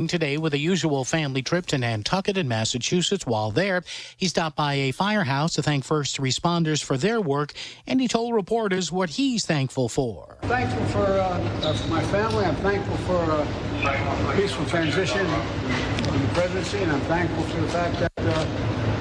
beginning today with a usual family trip to Nantucket in Massachusetts. While there, he stopped by a firehouse to thank first responders for their work, and he told reporters what he's thankful for. Thankful for my family. I'm thankful for a peaceful transition in the presidency, and I'm thankful for the fact that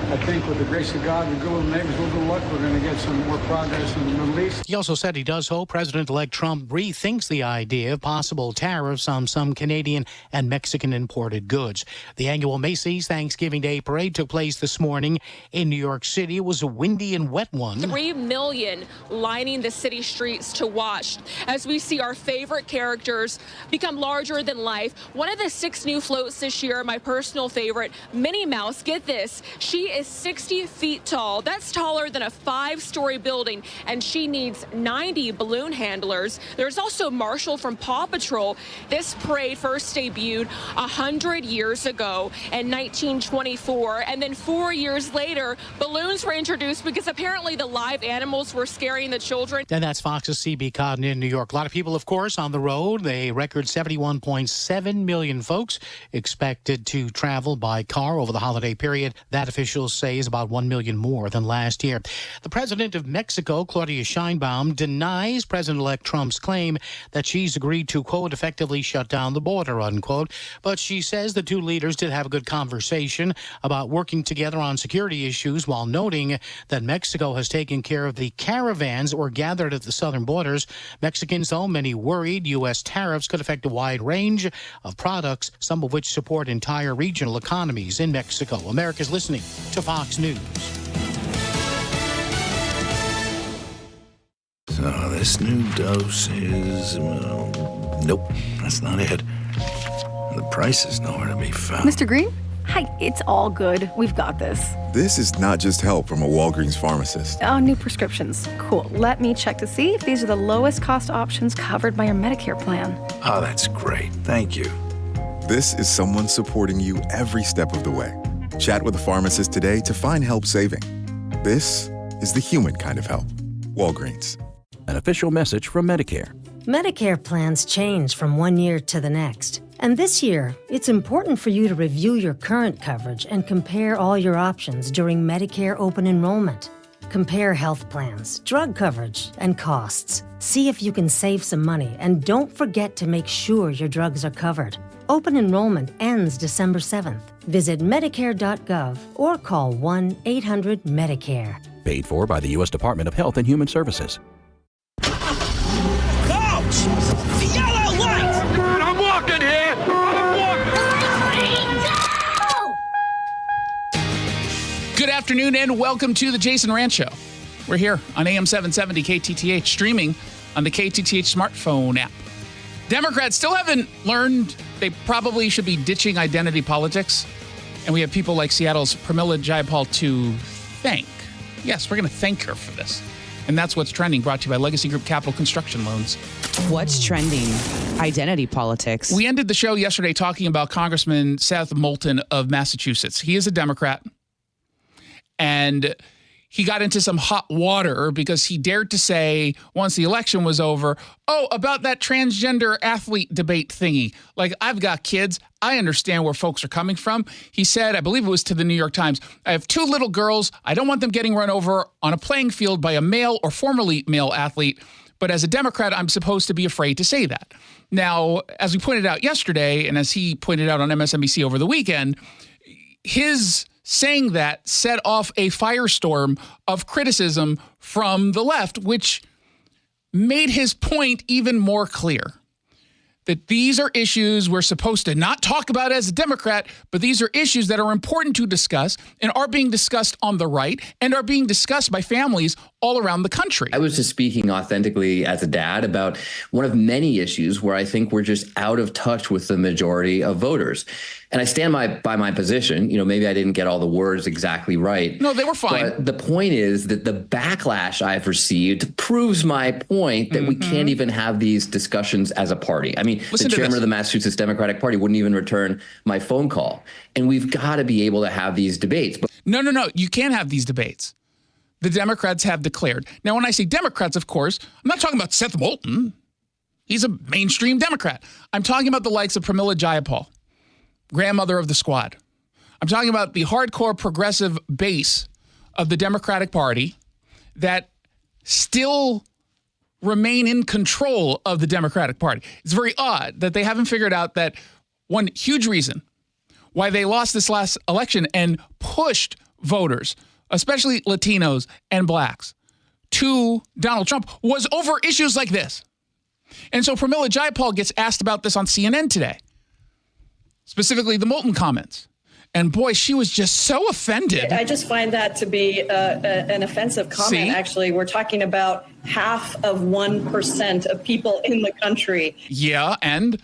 I think with the grace of God and good little neighbors, with a little luck, we're going to get some more progress in the Middle East. He also said he does hope President-elect Trump rethinks the idea of possible tariffs on some Canadian and Mexican imported goods. The annual Macy's Thanksgiving Day Parade took place this morning in New York City. It was a windy and wet one. 3 million lining the city streets to watch as we see our favorite characters become larger than life. One of the 6 new floats this year, my personal favorite, Minnie Mouse. Get this, she is 60 feet tall. That's taller than a 5-story building, and she needs 90 balloon handlers. There's also Marshall from Paw Patrol. This parade first debuted 100 years ago in 1924, and then 4 years later, balloons were introduced because apparently the live animals were scaring the children. And that's Fox's CB Cotton in New York. A lot of people, of course, on the road. A record 71.7 million folks expected to travel by car over the holiday period. That officials say is about 1 million more than last year. The president of Mexico, Claudia Sheinbaum, denies President-elect Trump's claim that she's agreed to, quote, effectively shut down the border, unquote. But she says the two leaders did have a good conversation about working together on security issues, while noting that Mexico has taken care of the caravans or gathered at the southern borders. Mexicans, though, many worried U.S. tariffs could affect a wide range of products, some of which support entire regional economies in Mexico. America's listening to Fox News. So this new dose is, nope, that's not it. The price is nowhere to be found. Mr. Green? Hi, it's all good. We've got this. This is not just help from a Walgreens pharmacist. Oh, new prescriptions. Cool. Let me check to see if these are the lowest cost options covered by your Medicare plan. Oh, that's great. Thank you. This is someone supporting you every step of the way. Chat with a pharmacist today to find help saving. This is the human kind of help. Walgreens. An official message from Medicare. Medicare plans change from one year to the next. And this year, it's important for you to review your current coverage and compare all your options during Medicare open enrollment. Compare health plans, drug coverage, and costs. See if you can save some money, and don't forget to make sure your drugs are covered. Open enrollment ends December 7th. Visit Medicare.gov or call 1-800-MEDICARE. Paid for by the U.S. Department of Health and Human Services. Coach! The yellow light! God, I'm walking here! Good afternoon and welcome to the Jason Rantz Show. We're here on AM 770 KTTH, streaming on the KTTH smartphone app. Democrats still haven't learned they probably should be ditching identity politics. And we have people like Seattle's Pramila Jayapal to thank. Yes, we're going to thank her for this. And that's what's trending, brought to you by Legacy Group Capital Construction Loans. What's trending? Identity politics. We ended the show yesterday talking about Congressman Seth Moulton of Massachusetts. He is a Democrat. And he got into some hot water because he dared to say, once the election was over, about that transgender athlete debate thingy. Like, I've got kids. I understand where folks are coming from. He said, I believe it was to the New York Times, I have 2 little girls. I don't want them getting run over on a playing field by a male or formerly male athlete. But as a Democrat, I'm supposed to be afraid to say that. Now, as we pointed out yesterday, and as he pointed out on MSNBC over the weekend, his saying that set off a firestorm of criticism from the left, which made his point even more clear. That these are issues we're supposed to not talk about as a Democrat, but these are issues that are important to discuss and are being discussed on the right and are being discussed by families all around the country. I was just speaking authentically as a dad about one of many issues where I think we're just out of touch with the majority of voters. And I stand by my position. You know, maybe I didn't get all the words exactly right. No, they were fine. But the point is that the backlash I've received proves my point that we can't even have these discussions as a party. I mean, the chairman of the Massachusetts Democratic Party wouldn't even return my phone call. And we've got to be able to have these debates. But No. You can't have these debates. The Democrats have declared. Now, when I say Democrats, of course, I'm not talking about Seth Moulton. He's a mainstream Democrat. I'm talking about the likes of Pramila Jayapal. grandmother of the squad. I'm talking about the hardcore progressive base of the Democratic Party that still remain in control of the Democratic Party. It's very odd that they haven't figured out that one huge reason why they lost this last election and pushed voters, especially Latinos and blacks, to Donald Trump was over issues like this. And so Pramila Jayapal gets asked about this on CNN today, specifically the Moulton comments. And boy, she was just so offended. I just find that to be an offensive comment. See? Actually, we're talking about 0.5% of people in the country. Yeah, and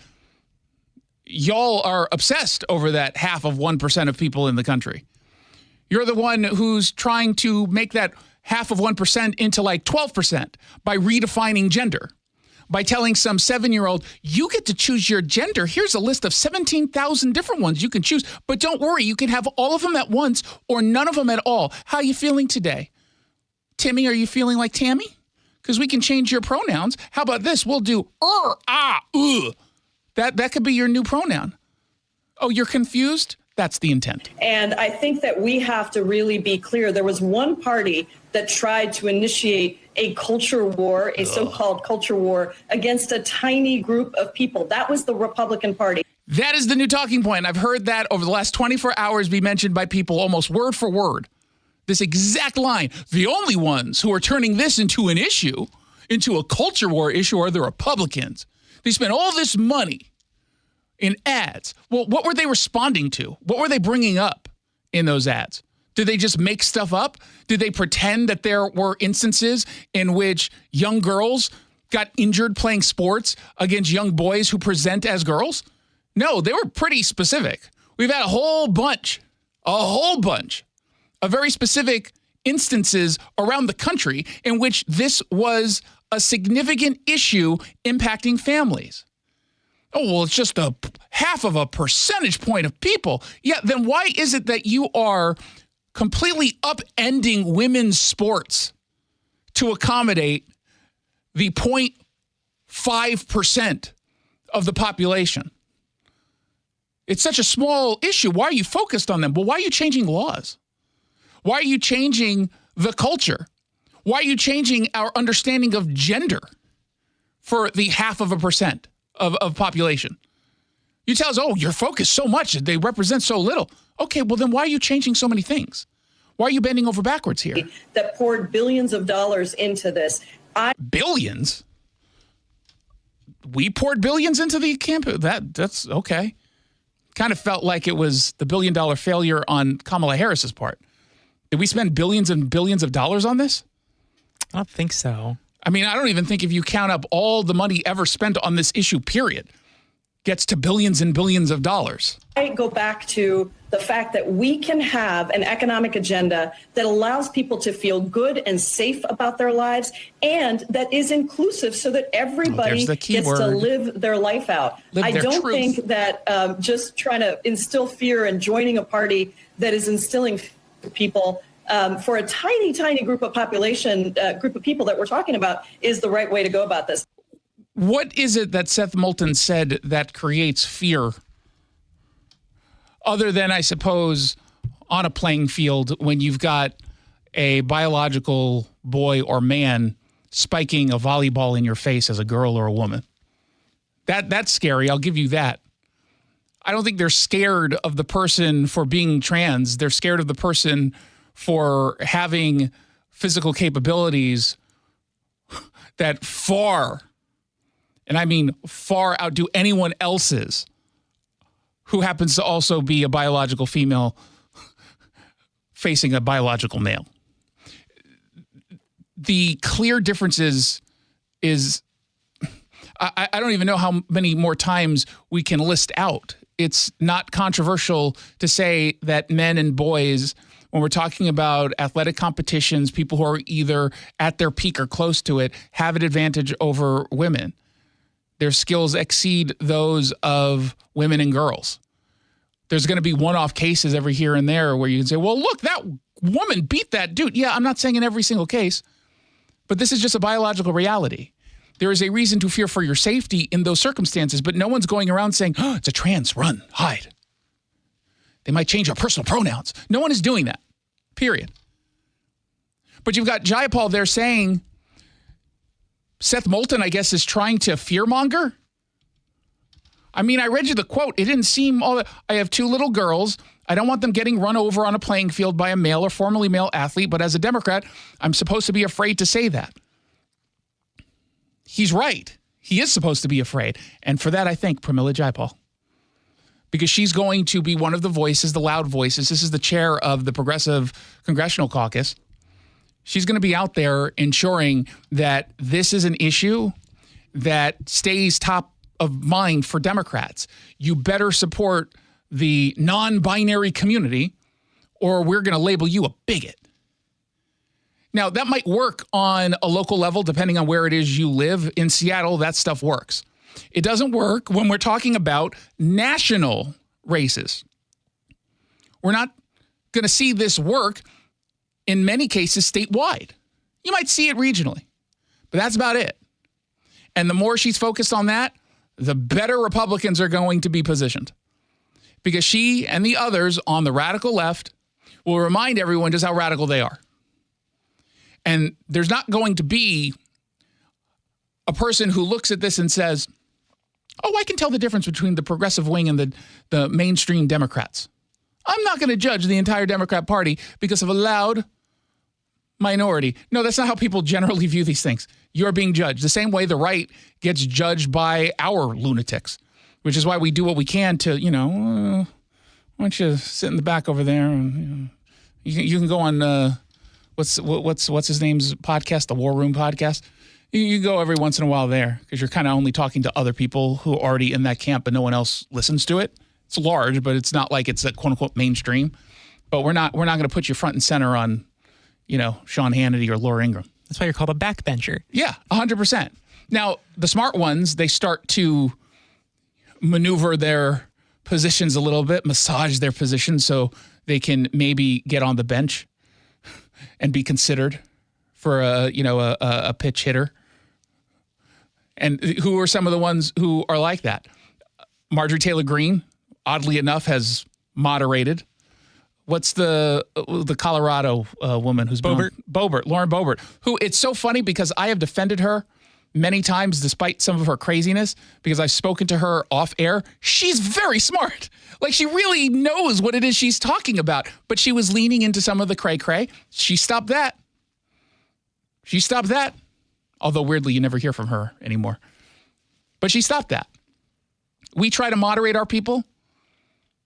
y'all are obsessed over that 0.5% of people in the country. You're the one who's trying to make that 0.5% into like 12% by redefining gender. By telling some 7-year-old, you get to choose your gender. Here's a list of 17,000 different ones you can choose. But don't worry, you can have all of them at once or none of them at all. How are you feeling today? Timmy, are you feeling like Tammy? Because we can change your pronouns. How about this? We'll do That could be your new pronoun. Oh, you're confused? That's the intent. And I think that we have to really be clear. There was one party that tried to initiate a culture war, a so-called culture war against a tiny group of people. That was the Republican Party. That is the new talking point. I've heard that over the last 24 hours be mentioned by people almost word for word. This exact line. The only ones who are turning this into an issue, into a culture war issue, are the Republicans. They spent all this money in ads. Well, what were they responding to? What were they bringing up in those ads? Did they just make stuff up? Did they pretend that there were instances in which young girls got injured playing sports against young boys who present as girls? No, they were pretty specific. We've had a whole bunch of very specific instances around the country in which this was a significant issue impacting families. Oh, well, it's just 0.5 percentage point of people. Yeah, then why is it that you are completely upending women's sports to accommodate the 0.5% of the population? It's such a small issue. Why are you focused on them? Well, why are you changing laws? Why are you changing the culture? Why are you changing our understanding of gender for the 0.5% of population? You tell us, oh, you're focused so much, they represent so little. Okay, well then why are you changing so many things? Why are you bending over backwards here? That poured billions of dollars into this. Billions? We poured billions into the campaign? That's okay. Kind of felt like it was the $1 billion failure on Kamala Harris's part. Did we spend billions and billions of dollars on this? I don't think so. I mean, I don't even think if you count up all the money ever spent on this issue, period, gets to billions and billions of dollars. I go back to the fact that we can have an economic agenda that allows people to feel good and safe about their lives and that is inclusive so that everybody gets to live their life out. I don't think that just trying to instill fear and joining a party that is instilling people for a tiny, tiny group of population, group of people that we're talking about is the right way to go about this. What is it that Seth Moulton said that creates fear? Other than, I suppose, on a playing field when you've got a biological boy or man spiking a volleyball in your face as a girl or a woman. That's scary. I'll give you that. I don't think they're scared of the person for being trans. They're scared of the person for having physical capabilities that far, and I mean far, outdo anyone else's who happens to also be a biological female facing a biological male. The clear differences is, I don't even know how many more times we can list out. It's not controversial to say that men and boys, when we're talking about athletic competitions, people who are either at their peak or close to it, have an advantage over women. Their skills exceed those of women and girls. There's going to be one-off cases every here and there where you can say, well, look, that woman beat that dude. Yeah, I'm not saying in every single case, but this is just a biological reality. There is a reason to fear for your safety in those circumstances, but no one's going around saying, oh, it's a trans, run, hide. They might change our personal pronouns. No one is doing that, period. But you've got Jayapal there saying Seth Moulton, I guess, is trying to fearmonger. I mean, I read you the quote. It didn't seem all that. I have 2 little girls. I don't want them getting run over on a playing field by a male or formerly male athlete, but as a Democrat, I'm supposed to be afraid to say that. He's right. He is supposed to be afraid. And for that, I thank Pramila Jayapal. Because she's going to be one of the voices, the loud voices. This is the chair of the Progressive Congressional Caucus. She's going to be out there ensuring that this is an issue that stays top of mind for Democrats. You better support the non-binary community or we're going to label you a bigot. Now, that might work on a local level depending on where it is you live. In Seattle, that stuff works. It doesn't work when we're talking about national races. We're not going to see this work in many cases statewide. You might see it regionally, but that's about it. And the more she's focused on that, the better Republicans are going to be positioned. Because she and the others on the radical left will remind everyone just how radical they are. And there's not going to be a person who looks at this and says, oh, I can tell the difference between the progressive wing and the mainstream Democrats. I'm not going to judge the entire Democrat Party because of a loud minority. No, that's not how people generally view these things. You're being judged the same way the right gets judged by our lunatics, which is why we do what we can to, why don't you sit in the back over there and you can go on what's his name's podcast, the War Room podcast. You go every once in a while there because you're kind of only talking to other people who are already in that camp, but no one else listens to it. It's large, but it's not like it's a quote unquote mainstream. But we're not going to put you front and center on, Sean Hannity or Laura Ingraham. That's why you're called a backbencher. Yeah, 100%. Now, the smart ones, they start to maneuver their positions a little bit, massage their positions so they can maybe get on the bench and be considered for a pitch hitter. And who are some of the ones who are like that? Marjorie Taylor Greene, oddly enough, has moderated. What's the Colorado woman who's Lauren Boebert, who it's so funny because I have defended her many times despite some of her craziness because I've spoken to her off air. She's very smart. Like she really knows what it is she's talking about, but she was leaning into some of the cray-cray. She stopped that. Although weirdly, you never hear from her anymore. But she stopped that. We try to moderate our people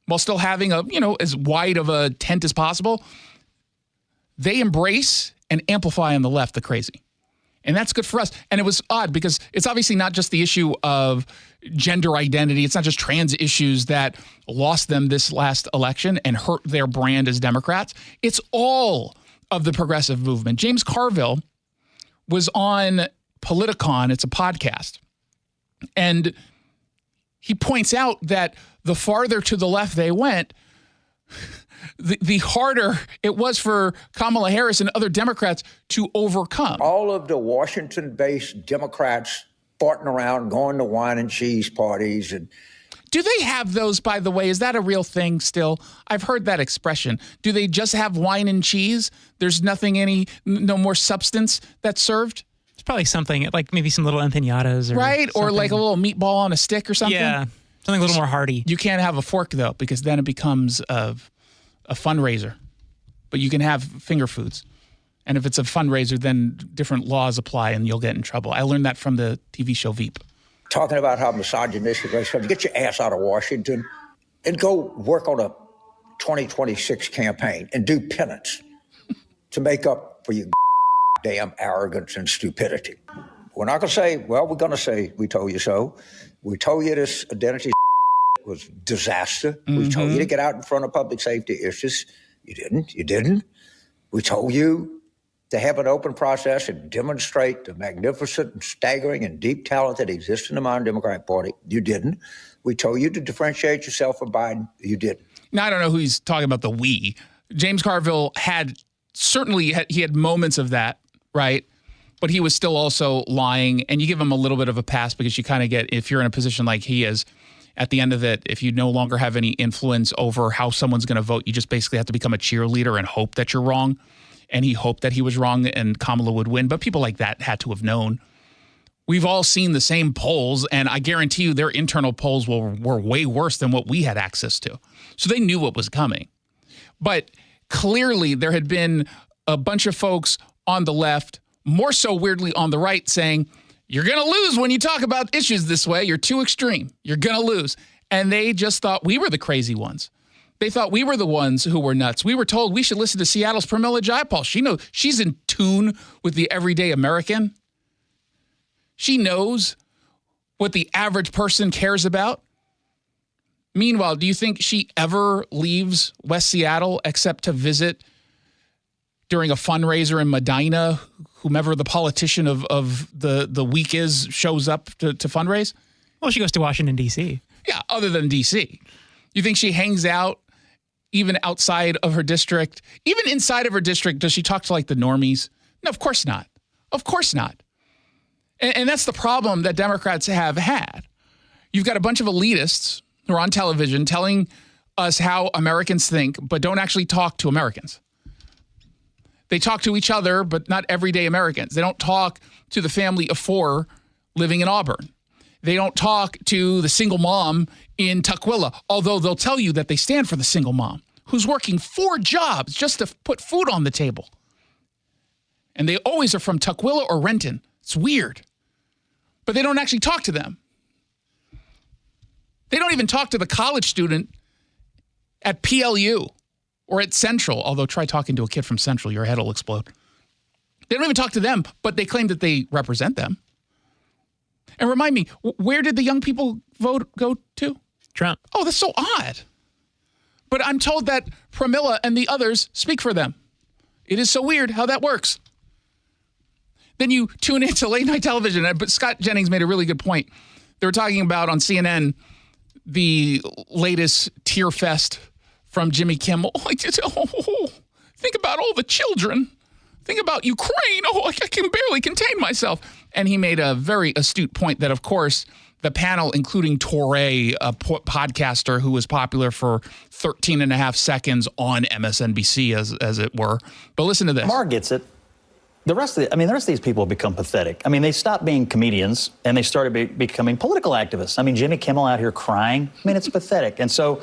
while still having as wide of a tent as possible. They embrace and amplify on the left the crazy. And that's good for us. And it was odd because it's obviously not just the issue of gender identity. It's not just trans issues that lost them this last election and hurt their brand as Democrats. It's all of the progressive movement. James Carville was on Politicon. It's a podcast. And he points out that the farther to the left they went, the harder it was for Kamala Harris and other Democrats to overcome. All of the Washington-based Democrats farting around, going to wine and cheese parties. And do they have those, by the way? Is that a real thing still? I've heard that expression. Do they just have wine and cheese? There's no more substance that's served? It's probably something like maybe some little empanadas. Right? Or like a little meatball on a stick or something? Yeah, something a little more hearty. You can't have a fork, though, because then it becomes a fundraiser. But you can have finger foods. And if it's a fundraiser, then different laws apply and you'll get in trouble. I learned that from the TV show Veep. Talking about how misogynistic race, get your ass out of Washington and go work on a 2026 campaign and do penance to make up for your damn arrogance and stupidity. We're not going to say, we're going to say, we told you so. We told you this identity was disaster. Mm-hmm. We told you to get out in front of public safety issues. You didn't. We told you to have an open process and demonstrate the magnificent and staggering and deep talent that exists in the modern Democratic Party. You didn't. We told you to differentiate yourself from Biden. You didn't. Now, I don't know who he's talking about, the we. James Carville had moments of that, right? But he was still also lying. And you give him a little bit of a pass because you kind of get, if you're in a position like he is, at the end of it, if you no longer have any influence over how someone's going to vote, you just basically have to become a cheerleader and hope that you're wrong. And he hoped that he was wrong and Kamala would win. But people like that had to have known. We've all seen the same polls, and I guarantee you their internal polls were way worse than what we had access to. So they knew what was coming. But clearly there had been a bunch of folks on the left, more so weirdly on the right, saying, you're going to lose when you talk about issues this way. You're too extreme. You're going to lose. And they just thought we were the crazy ones. They thought we were the ones who were nuts. We were told we should listen to Seattle's Pramila Jayapal. She's in tune with the everyday American. She knows what the average person cares about. Meanwhile, do you think she ever leaves West Seattle except to visit during a fundraiser in Medina, whomever the politician of the week is shows up to fundraise? Well, she goes to Washington, D.C. Yeah, other than D.C. You think she hangs out even outside of her district? Even inside of her district, does she talk to like the normies? No, of course not. Of course not. And that's the problem that Democrats have had. You've got a bunch of elitists who are on television telling us how Americans think, but don't actually talk to Americans. They talk to each other, but not everyday Americans. They don't talk to the family of four living in Auburn. They don't talk to the single mom in Tukwila, although they'll tell you that they stand for the single mom who's working 4 jobs just to put food on the table. And they always are from Tukwila or Renton. It's weird. But they don't actually talk to them. They don't even talk to the college student at PLU or at Central, although try talking to a kid from Central, your head will explode. They don't even talk to them, but they claim that they represent them. And remind me, where did the young people vote go to? Trump. Oh, that's so odd. But I'm told that Pramila and the others speak for them. It is so weird how that works. Then you tune into late night television, but Scott Jennings made a really good point. They were talking about on CNN the latest tear fest from Jimmy Kimmel. Think about all the children. Think about Ukraine. I can barely contain myself. And he made a very astute point that, of course, the panel, including Touré, a podcaster who was popular for 13 and a half seconds on MSNBC, as it were. But listen to this. Mar gets it. The rest of these people have become pathetic. I mean, they stopped being comedians and they started becoming political activists. I mean, Jimmy Kimmel out here crying. I mean, it's pathetic. And so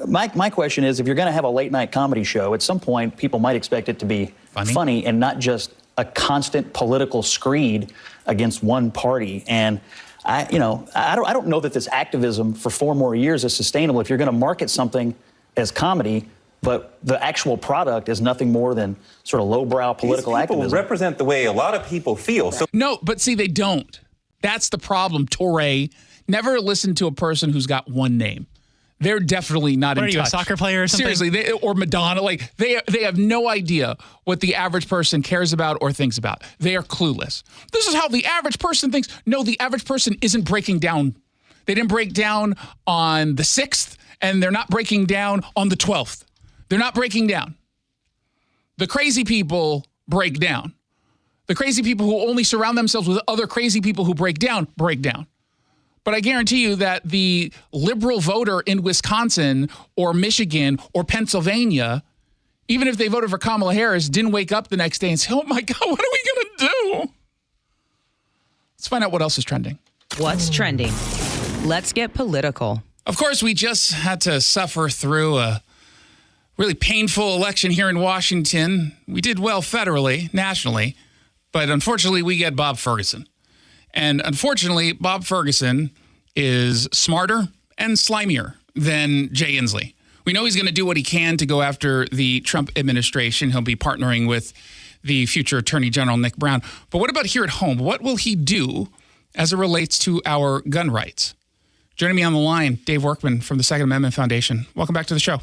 my question is, if you're going to have a late night comedy show, at some point, people might expect it to be funny and not just a constant political screed against one party. And I don't know that this activism for 4 more years is sustainable. If you're going to market something as comedy, but the actual product is nothing more than sort of lowbrow political activism. These people represent the way a lot of people feel. So no, but see, they don't. That's the problem, Touré. Never listen to a person who's got one name. They're definitely not in touch. Are you a soccer player or something? Seriously, or Madonna. Like they have no idea what the average person cares about or thinks about. They are clueless. This is how the average person thinks. No, the average person isn't breaking down. They didn't break down on the 6th, and they're not breaking down on the 12th. They're not breaking down. The crazy people break down. The crazy people who only surround themselves with other crazy people who break down, break down. But I guarantee you that the liberal voter in Wisconsin or Michigan or Pennsylvania, even if they voted for Kamala Harris, didn't wake up the next day and say, oh my God, what are we going to do? Let's find out what else is trending. What's trending? Let's get political. Of course, we just had to suffer through a really painful election here in Washington. We did well federally, nationally, but unfortunately, we get Bob Ferguson. And unfortunately, Bob Ferguson is smarter and slimier than Jay Inslee. We know he's going to do what he can to go after the Trump administration. He'll be partnering with the future Attorney General Nick Brown. But what about here at home? What will he do as it relates to our gun rights? Joining me on the line, Dave Workman from the Second Amendment Foundation. Welcome back to the show.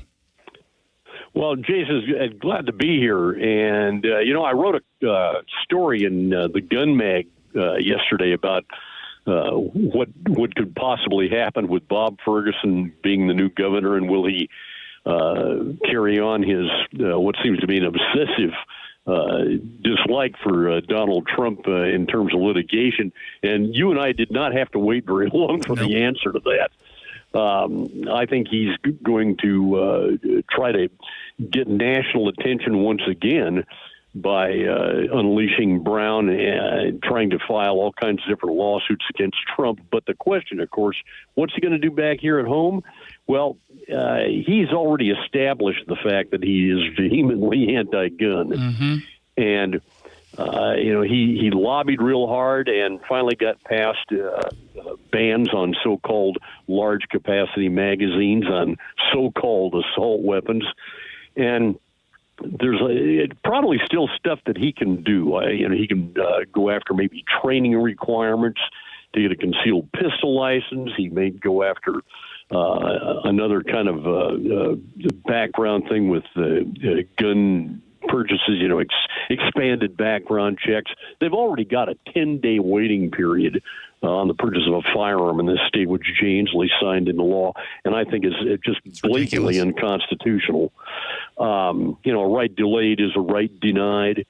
Well, Jason, glad to be here. And, I wrote a story in the Gun Mag yesterday about what could possibly happen with Bob Ferguson being the new governor, and will he carry on his what seems to be an obsessive dislike for Donald Trump in terms of litigation. And you and I did not have to wait very long for the answer to that. I think he's going to try to get national attention once again by unleashing Brown and trying to file all kinds of different lawsuits against Trump. But the question, of course, what's he going to do back here at home? Well, he's already established the fact that he is vehemently anti-gun. Mm-hmm. And, he lobbied real hard and finally got past bans on so-called large-capacity magazines, on so-called assault weapons. And there's probably still stuff that he can do. He can go after maybe training requirements to get a concealed pistol license. He may go after another kind of background thing with gun purchases, expanded background checks. They've already got a 10-day waiting period on the purchase of a firearm in this state, which Jay Inslee signed into law, and I think is just blatantly unconstitutional. A right delayed is a right denied.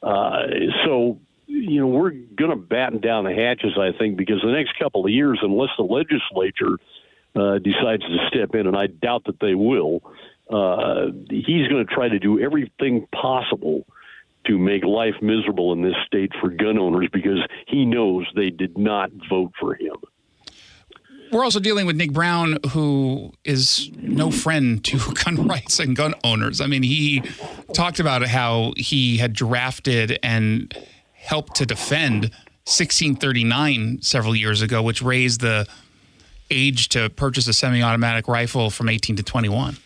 So we're going to batten down the hatches, I think, because the next couple of years, unless the legislature decides to step in, and I doubt that they will, he's going to try to do everything possible to make life miserable in this state for gun owners because he knows they did not vote for him. We're also dealing with Nick Brown, who is no friend to gun rights and gun owners. I mean, he talked about how he had drafted and helped to defend 1639 several years ago, which raised the age to purchase a semi-automatic rifle from 18 to 21.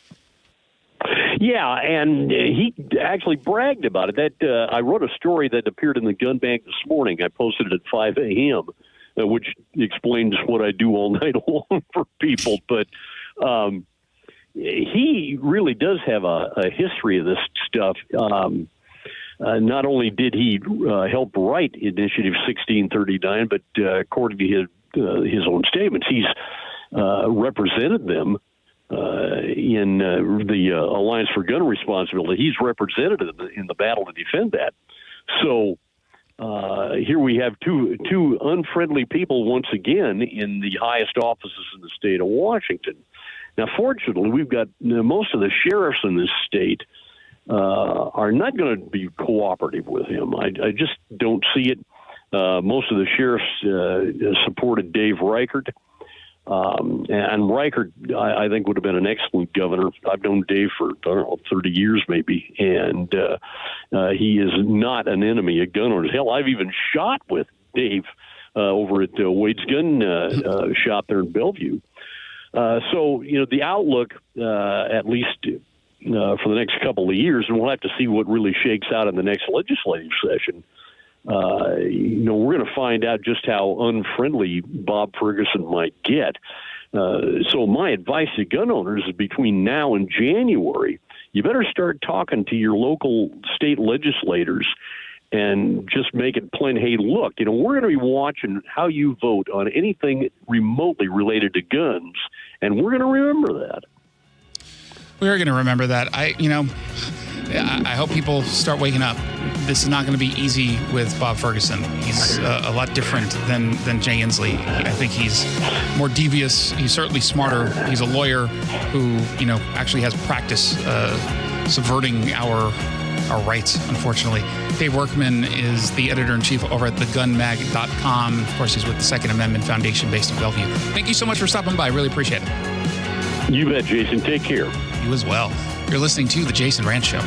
Yeah, and he actually bragged about it. I wrote a story that appeared in the Gun Bank this morning. I posted it at 5 a.m., which explains what I do all night long for people. But he really does have a history of this stuff. Not only did he help write Initiative 1639, but according to his own statements, he's represented them in the Alliance for Gun Responsibility. He's represented in the battle to defend that. So here we have two unfriendly people once again in the highest offices in the state of Washington. Now, fortunately, we've got most of the sheriffs in this state are not going to be cooperative with him. I just don't see it. Most of the sheriffs supported Dave Reichert. And Reichert, I think, would have been an excellent governor. I've known Dave for, 30 years maybe, and he is not an enemy of gun owners. Hell, I've even shot with Dave over at Wade's Gun shop there in Bellevue. So, the outlook, at least for the next couple of years, and we'll have to see what really shakes out in the next legislative session, we're going to find out just how unfriendly Bob Ferguson might get. So my advice to gun owners is between now and January, you better start talking to your local state legislators and just make it plain, hey, look, we're going to be watching how you vote on anything remotely related to guns, and we're going to remember that. We are going to remember that. I hope people start waking up. This is not going to be easy with Bob Ferguson. He's a lot different than Jay Inslee. I think he's more devious. He's certainly smarter. He's a lawyer who, actually has practice subverting our rights, unfortunately. Dave Workman is the editor-in-chief over at thegunmag.com. Of course, he's with the Second Amendment Foundation based in Bellevue. Thank you so much for stopping by. Really appreciate it. You bet, Jason. Take care. You as well. You're listening to The Jason Rantz Show.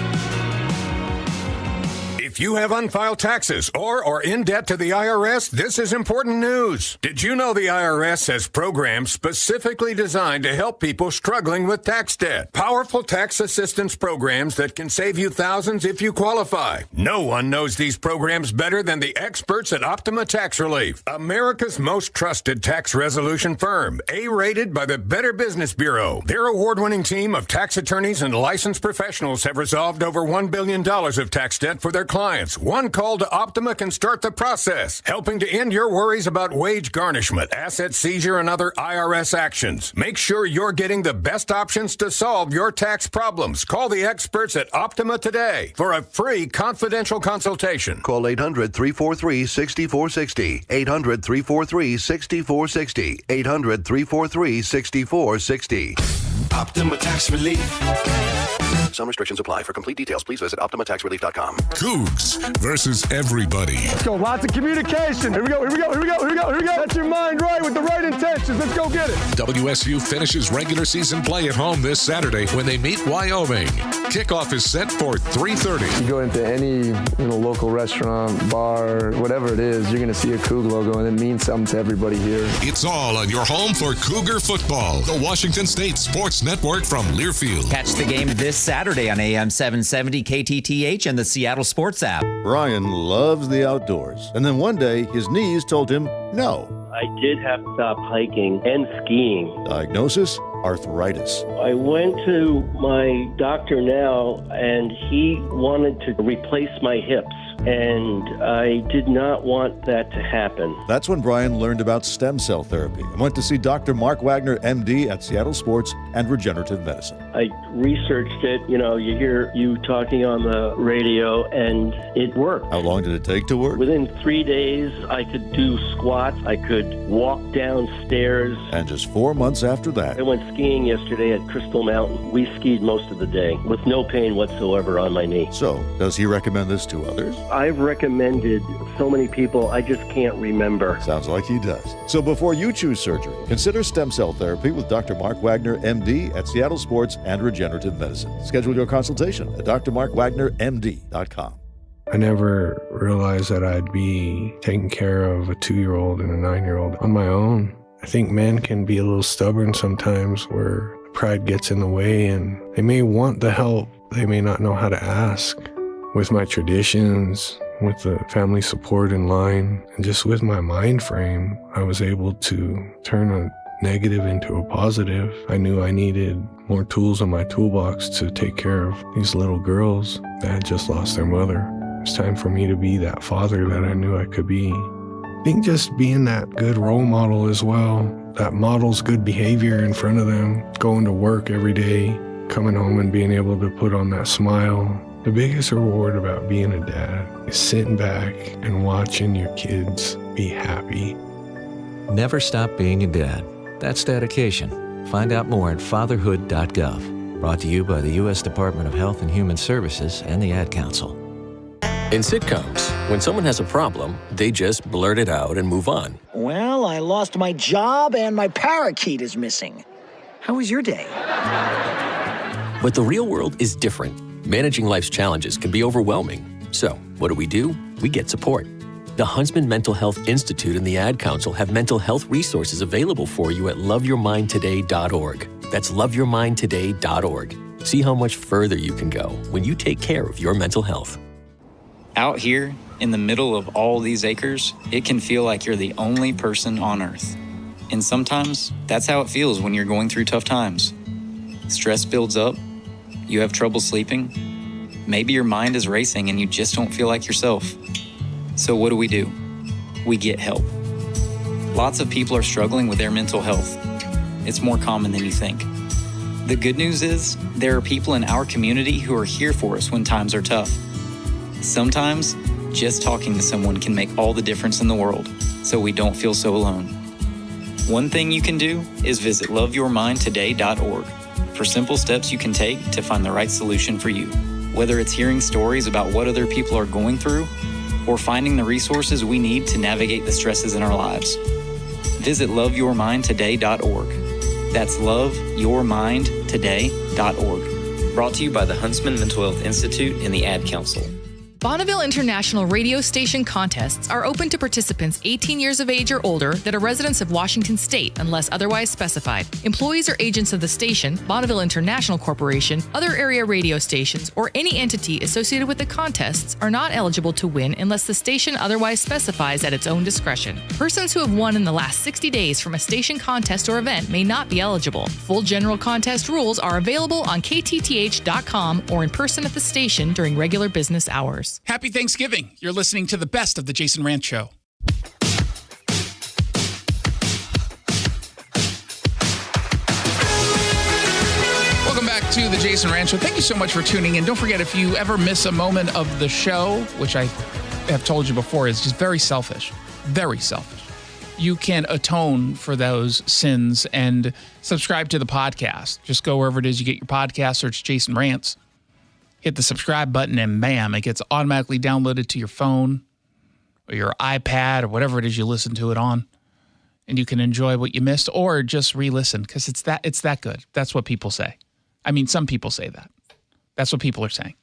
If you have unfiled taxes or are in debt to the IRS, this is important news. Did you know the IRS has programs specifically designed to help people struggling with tax debt? Powerful tax assistance programs that can save you thousands if you qualify. No one knows these programs better than the experts at Optima Tax Relief, America's most trusted tax resolution firm, A-rated by the Better Business Bureau. Their award-winning team of tax attorneys and licensed professionals have resolved over $1 billion of tax debt for their clients. clients. One call to Optima can start the process, helping to end your worries about wage garnishment, asset seizure, and other IRS actions. Make sure you're getting the best options to solve your tax problems. Call the experts at Optima today for a free confidential consultation. Call 800-343-6460. 800-343-6460. 800-343-6460. Optima Tax Relief. Some restrictions apply. For complete details, please visit OptimaTaxRelief.com. Cougs versus everybody. Let's go. Lots of communication. Here we go. Set your mind right with the right intentions. Let's go get it. WSU finishes regular season play at home this Saturday when they meet Wyoming. Kickoff is set for 3:30. You go into any local restaurant, bar, whatever it is, you're going to see a Coug logo, and it means something to everybody here. It's all on your home for Cougar football. The Washington State Sports Network from Learfield. Catch the game this Saturday on AM 770 KTTH and the Seattle Sports app. Brian loves the outdoors, and then one day his knees told him no. I did have to stop hiking and skiing. Diagnosis? Arthritis. I went to my doctor now, and he wanted to replace my hips, and I did not want that to happen. That's when Brian learned about stem cell therapy and went to see Dr. Mark Wagner, MD at Seattle Sports and Regenerative Medicine. I researched it. You hear you talking on the radio, and it worked. How long did it take to work? Within 3 days, I could do squats. I could walk downstairs. And just 4 months after that, I went skiing yesterday at Crystal Mountain. We skied most of the day with no pain whatsoever on my knee. So, does he recommend this to others? I've recommended so many people, I just can't remember. Sounds like he does. So before you choose surgery, consider stem cell therapy with Dr. Mark Wagner, MD at Seattle Sports and Regenerative Medicine. Schedule your consultation at drmarkwagnermd.com. I never realized that I'd be taking care of a 2-year-old and a 9-year-old on my own. I think men can be a little stubborn sometimes where pride gets in the way and they may want the help, they may not know how to ask. With my traditions, with the family support in line, and just with my mind frame, I was able to turn a negative into a positive. I knew I needed more tools in my toolbox to take care of these little girls that had just lost their mother. It's time for me to be that father that I knew I could be. I think just being that good role model as well, that models good behavior in front of them, going to work every day, coming home and being able to put on that smile. The biggest reward about being a dad is sitting back and watching your kids be happy. Never stop being a dad. That's dedication. Find out more at fatherhood.gov. Brought to you by the U.S. Department of Health and Human Services and the Ad Council. In sitcoms, when someone has a problem, they just blurt it out and move on. Well, I lost my job and my parakeet is missing. How was your day? But the real world is different. Managing life's challenges can be overwhelming. So, what do? We get support. The Huntsman Mental Health Institute and the Ad Council have mental health resources available for you at loveyourmindtoday.org. That's loveyourmindtoday.org. See how much further you can go when you take care of your mental health. Out here, in the middle of all these acres, it can feel like you're the only person on Earth. And sometimes, that's how it feels when you're going through tough times. Stress builds up, you have trouble sleeping, maybe your mind is racing and you just don't feel like yourself. So what do? We get help. Lots of people are struggling with their mental health. It's more common than you think. The good news is, there are people in our community who are here for us when times are tough. Sometimes, just talking to someone can make all the difference in the world, so we don't feel so alone. One thing you can do is visit loveyourmindtoday.org for simple steps you can take to find the right solution for you. Whether it's hearing stories about what other people are going through, or finding the resources we need to navigate the stresses in our lives. Visit loveyourmindtoday.org. That's loveyourmindtoday.org. Brought to you by the Huntsman Mental Health Institute and the Ad Council. Bonneville International radio station contests are open to participants 18 years of age or older that are residents of Washington State unless otherwise specified. Employees or agents of the station, Bonneville International Corporation, other area radio stations, or any entity associated with the contests are not eligible to win unless the station otherwise specifies at its own discretion. Persons who have won in the last 60 days from a station contest or event may not be eligible. Full general contest rules are available on ktth.com or in person at the station during regular business hours. listeners. Happy Thanksgiving. You're listening to the best of the Jason Rantz Show. Welcome back to the Jason Rantz Show. Thank you so much for tuning in. Don't forget, if you ever miss a moment of the show, which I have told you before is just very selfish, you can atone for those sins and subscribe to the podcast. Just go wherever it is you get your podcast, search Jason Rantz, hit the subscribe button, and bam, it gets automatically downloaded to your phone or your iPad or whatever it is you listen to it on. And you can enjoy what you missed or just re-listen because it's that good. That's what people say. I mean, some people say that. That's what people are saying.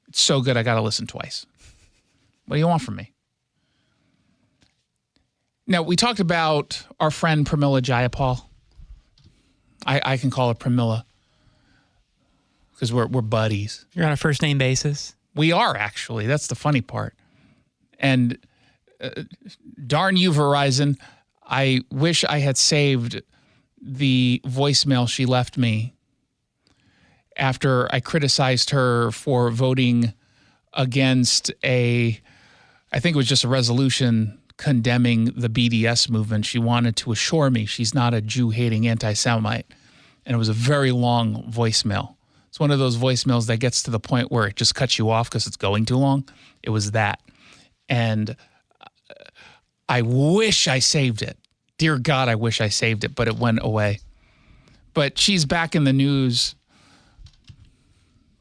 It's so good, I got to listen twice. What do you want from me? Now, we talked about our friend Pramila Jayapal. I can call her Pramila because we're buddies. You're on a first name basis. We are, actually. That's the funny part. And darn you, Verizon. I wish I had saved the voicemail she left me after I criticized her for voting against I think it was just a resolution condemning the BDS movement. She wanted to assure me she's not a Jew-hating anti-Semite. And it was a very long voicemail. It's one of those voicemails that gets to the point where it just cuts you off because it's going too long. It was that. And I wish I saved it. Dear God, I wish I saved it, but it went away. But she's back in the news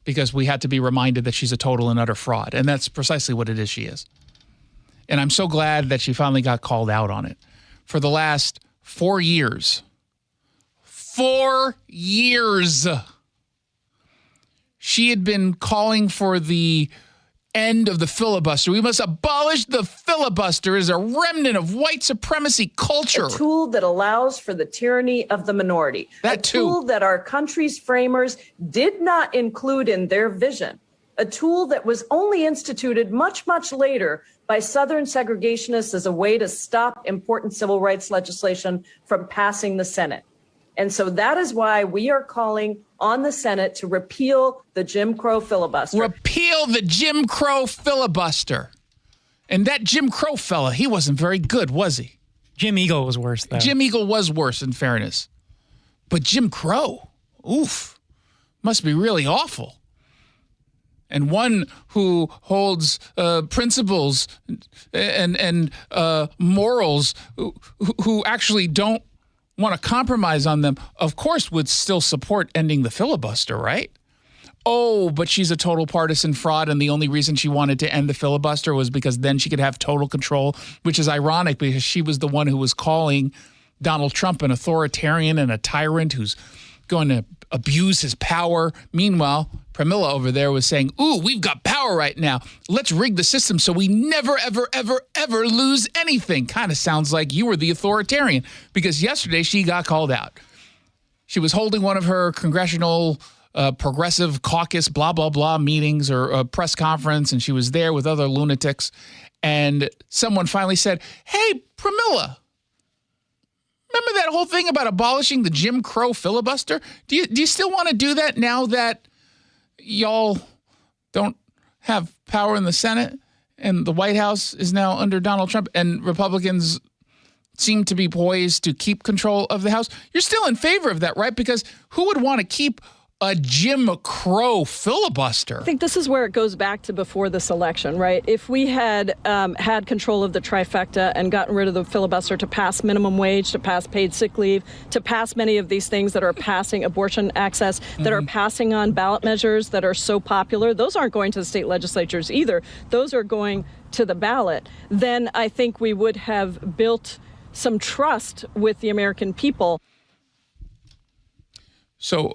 because we had to be reminded that she's a total and utter fraud. And that's precisely what it is she is. And I'm so glad that she finally got called out on it. For the last 4 years, she had been calling for the end of the filibuster. We must abolish the filibuster as a remnant of white supremacy culture. A tool that allows for the tyranny of the minority. A tool that our country's framers did not include in their vision. A tool that was only instituted much, much later by Southern segregationists as a way to stop important civil rights legislation from passing the Senate. And so that is why we are calling on the Senate to repeal the Jim Crow filibuster. Repeal the Jim Crow filibuster. And that Jim Crow fella, he wasn't very good, was he? Jim Eagle was worse, though. Jim Eagle was worse, in fairness. But Jim Crow, oof, must be really awful. And one who holds principles and morals who actually don't want to compromise on them, of course, would still support ending the filibuster, right? Oh, but she's a total partisan fraud, and the only reason she wanted to end the filibuster was because then she could have total control, which is ironic because she was the one who was calling Donald Trump an authoritarian and a tyrant who's going to abuse his power. Meanwhile, Pramila over there was saying, ooh, we've got power right now. Let's rig the system so we never, ever, ever, ever lose anything. Kind of sounds like you were the authoritarian because yesterday she got called out. She was holding one of her congressional progressive caucus, blah, blah, blah meetings or a press conference, and she was there with other lunatics. And someone finally said, hey, Pramila, remember that whole thing about abolishing the Jim Crow filibuster? Do you still want to do that now that y'all don't have power in the Senate and the White House is now under Donald Trump and Republicans seem to be poised to keep control of the House? You're still in favor of that, right? Because who would want to keep a Jim Crow filibuster? I think this is where it goes back to before this election, right? If we had had control of the trifecta and gotten rid of the filibuster to pass minimum wage, to pass paid sick leave, to pass many of these things that are passing abortion access, that are passing on ballot measures that are so popular, those aren't going to the state legislatures either. Those are going to the ballot. Then I think we would have built some trust with the American people. So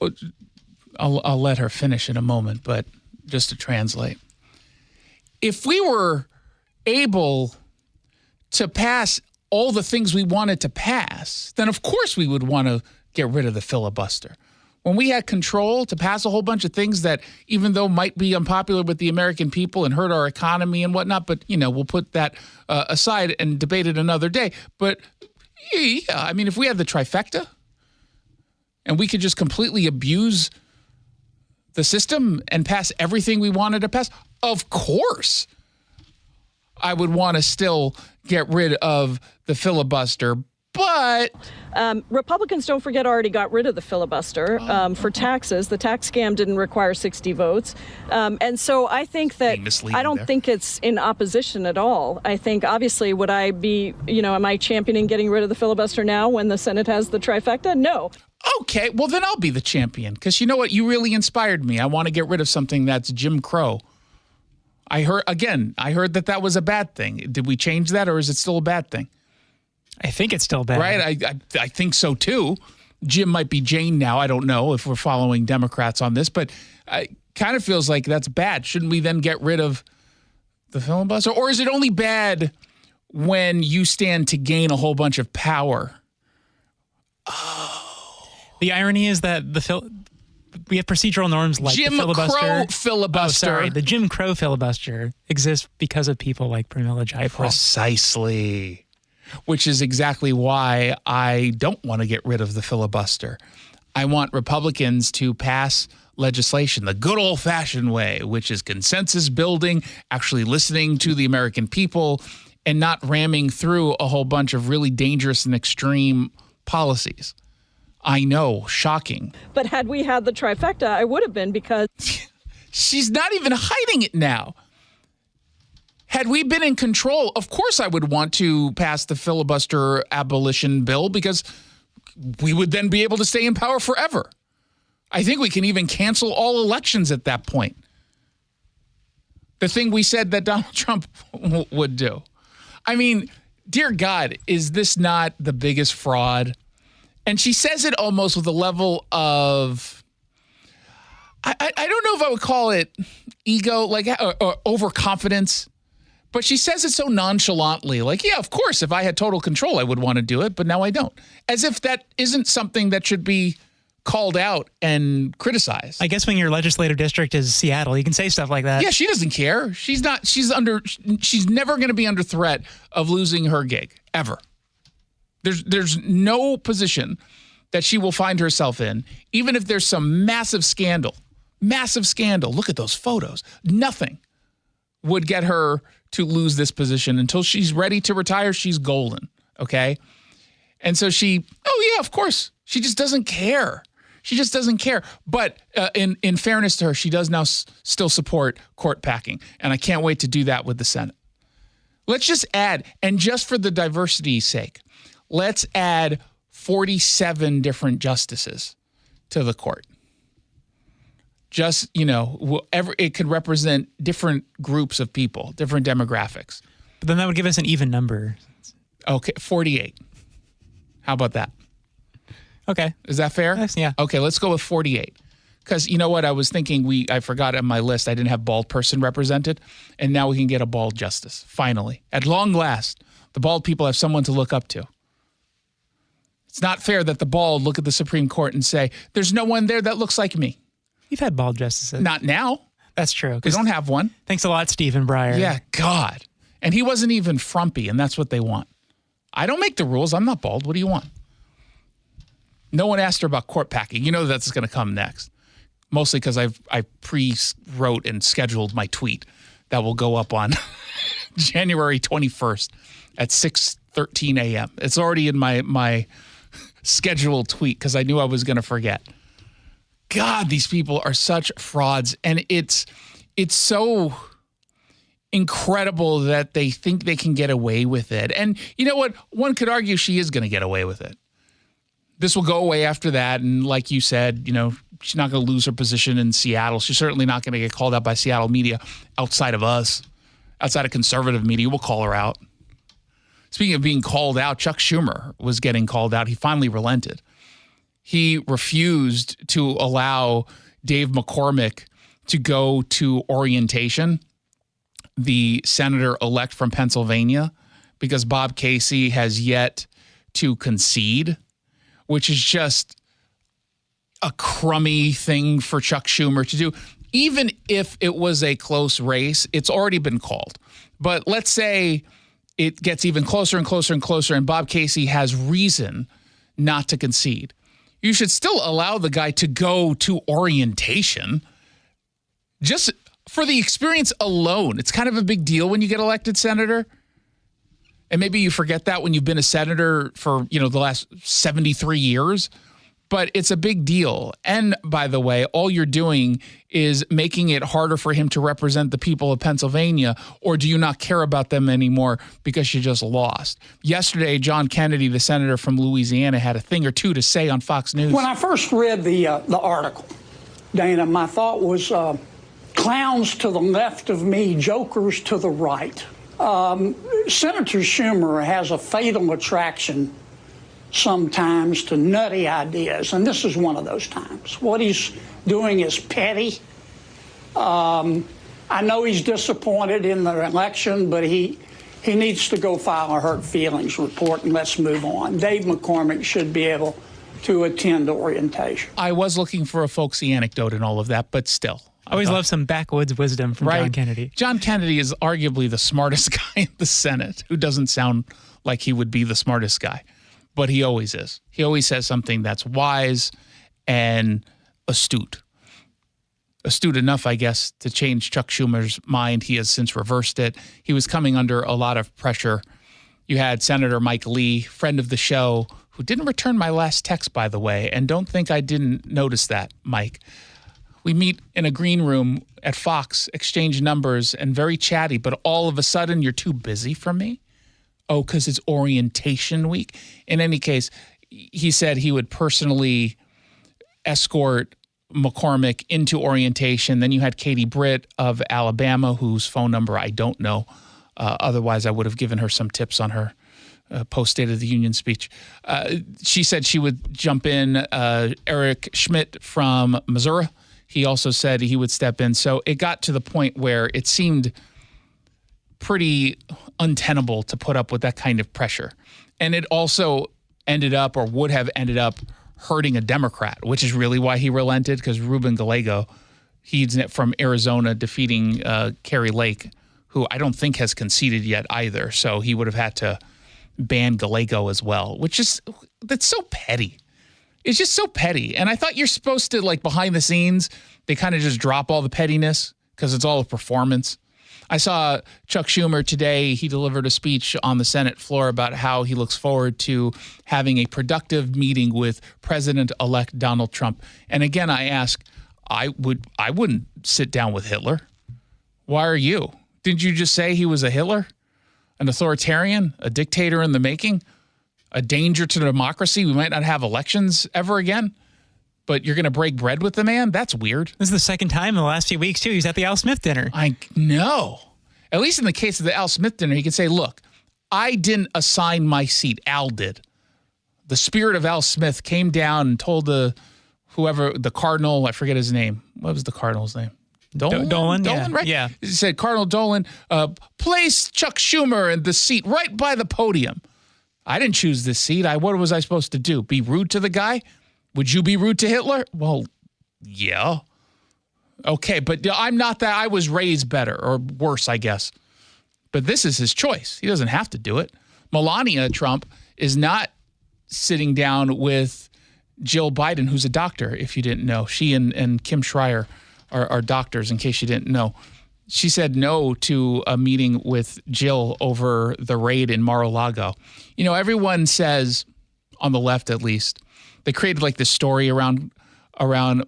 I'll let her finish in a moment, but just to translate. If we were able to pass all the things we wanted to pass, then of course we would want to get rid of the filibuster. When we had control to pass a whole bunch of things that, even though might be unpopular with the American people and hurt our economy and whatnot, but, you know, we'll put that aside and debate it another day. But, yeah, I mean, if we had the trifecta and we could just completely abuse the system and pass everything we wanted to pass, Of course, I would want to still get rid of the filibuster, but Republicans, don't forget, already got rid of the filibuster for taxes. The tax scam didn't require 60 votes. And so I think that I don't think it's in opposition at all. I think, obviously, would I be, am I championing getting rid of the filibuster now when the Senate has the trifecta? No. Okay, well, then I'll be the champion, because you know what? You really inspired me. I want to get rid of something that's Jim Crow. I heard that was a bad thing. Did we change that, or is it still a bad thing? I think it's still bad. Right? I think so, too. Jim might be Jane now. I don't know if we're following Democrats on this, but it kind of feels like that's bad. Shouldn't we then get rid of the filibuster? Or is it only bad when you stand to gain a whole bunch of power? Oh. The irony is that we have procedural norms like Jim the filibuster. Crow filibuster. Oh, sorry, the Jim Crow filibuster exists because of people like Pramila Jayapal. Precisely. Which is exactly why I don't want to get rid of the filibuster. I want Republicans to pass legislation the good old-fashioned way, which is consensus building, actually listening to the American people, and not ramming through a whole bunch of really dangerous and extreme policies. I know, shocking. But had we had the trifecta, I would have been, because... She's not even hiding it now. Had we been in control, of course I would want to pass the filibuster abolition bill, because we would then be able to stay in power forever. I think we can even cancel all elections at that point. The thing we said that Donald Trump would do. I mean, dear God, is this not the biggest fraud? And she says it almost with a level of, I don't know if I would call it ego, or overconfidence. But she says it so nonchalantly, like, yeah, of course, if I had total control, I would want to do it, but now I don't. As if that isn't something that should be called out and criticized. I guess when your legislative district is Seattle, you can say stuff like that. Yeah, she doesn't care. She's never going to be under threat of losing her gig, ever. There's no position that she will find herself in, even if there's some massive scandal. Look at those photos. Nothing would get her to lose this position. Until she's ready to retire, she's golden, okay? And so of course. She just doesn't care. But in fairness to her, she does now still support court packing, and I can't wait to do that with the Senate. Let's just add, and just for the diversity's sake, let's add 47 different justices to the court. Just, it could represent different groups of people, different demographics. But then that would give us an even number. Okay, 48. How about that? Okay. Is that fair? Yeah. Okay, let's go with 48. Because you know what? I was thinking I forgot on my list, I didn't have bald person represented. And now we can get a bald justice, finally. At long last, the bald people have someone to look up to. It's not fair that the bald look at the Supreme Court and say, there's no one there that looks like me. You've had bald justices. Not now. That's true. We don't have one. Thanks a lot, Stephen Breyer. Yeah, God. And he wasn't even frumpy, and that's what they want. I don't make the rules. I'm not bald. What do you want? No one asked her about court packing. You know that's going to come next. Mostly because I pre-wrote and scheduled my tweet that will go up on January 21st at 6:13 a.m. It's already in my scheduled tweet because I knew I was going to forget. God, these people are such frauds, and it's so incredible that they think they can get away with it. And you know what? One could argue she is going to get away with it. This will go away after that, and like you said, she's not going to lose her position in Seattle. She's certainly not going to get called out by Seattle media outside of us, outside of conservative media. We'll call her out. Speaking of being called out, Chuck Schumer was getting called out. He finally relented. He refused to allow Dave McCormick to go to orientation, the senator-elect from Pennsylvania, because Bob Casey has yet to concede, which is just a crummy thing for Chuck Schumer to do. Even if it was a close race, it's already been called. But let's say it gets even closer and closer and closer, and Bob Casey has reason not to concede. You should still allow the guy to go to orientation. Just for the experience alone, it's kind of a big deal when you get elected senator. And maybe you forget that when you've been a senator for, the last 73 years. But it's a big deal. And by the way, all you're doing is making it harder for him to represent the people of Pennsylvania, or do you not care about them anymore because you just lost? Yesterday, John Kennedy, the senator from Louisiana, had a thing or two to say on Fox News. When I first read the article, Dana, my thought was clowns to the left of me, jokers to the right. Senator Schumer has a fatal attraction sometimes to nutty ideas, and this is one of those times. What he's doing is petty. I know he's disappointed in the election, but he needs to go file a hurt feelings report, and let's move on. Dave McCormick should be able to attend orientation. I was looking for a folksy anecdote and all of that, but still. I always love some backwoods wisdom from John Kennedy. John Kennedy is arguably the smartest guy in the Senate, who doesn't sound like he would be the smartest guy. But he always is. He always says something that's wise and astute. Astute enough, I guess, to change Chuck Schumer's mind. He has since reversed it. He was coming under a lot of pressure. You had Senator Mike Lee, friend of the show, who didn't return my last text, by the way, and don't think I didn't notice that, Mike. We meet in a green room at Fox, exchange numbers, and very chatty, but all of a sudden, you're too busy for me? Oh, because it's orientation week. In any case, he said he would personally escort McCormick into orientation. Then you had Katie Britt of Alabama, whose phone number I don't know. Otherwise, I would have given her some tips on her post-State of the Union speech. She said she would jump in. Eric Schmidt from Missouri, he also said he would step in. So it got to the point where it seemed pretty untenable to put up with that kind of pressure. And it also ended up, or would have ended up, hurting a Democrat, which is really why he relented, because Ruben Gallego, he's from Arizona, defeating Kerry Lake, who I don't think has conceded yet either. So he would have had to ban Gallego as well, which is, that's so petty. It's just so petty. And I thought you're supposed to, like, behind the scenes, they kind of just drop all the pettiness because it's all a performance. I saw Chuck Schumer today. He delivered a speech on the Senate floor about how he looks forward to having a productive meeting with President-elect Donald Trump. And again, I ask, I wouldn't sit down with Hitler. Why are you? Didn't you just say he was a Hitler? An authoritarian? A dictator in the making? A danger to democracy? We might not have elections ever again? But you're going to break bread with the man? That's weird. This is the second time in the last few weeks, too. He's at the Al Smith dinner. I know. At least in the case of the Al Smith dinner, he could say, look, I didn't assign my seat. Al did. The spirit of Al Smith came down and told the cardinal, I forget his name. What was the cardinal's name? Dolan, yeah. Right? Yeah. He said, Cardinal Dolan, place Chuck Schumer in the seat right by the podium. I didn't choose this seat. What was I supposed to do? Be rude to the guy? Would you be rude to Hitler? Well, yeah. Okay, but I'm not that. I was raised better, or worse, I guess. But this is his choice. He doesn't have to do it. Melania Trump is not sitting down with Jill Biden, who's a doctor, if you didn't know. She and Kim Schreier are doctors, in case you didn't know. She said no to a meeting with Jill over the raid in Mar-a-Lago. You know, everyone says, on the left at least, they created like this story around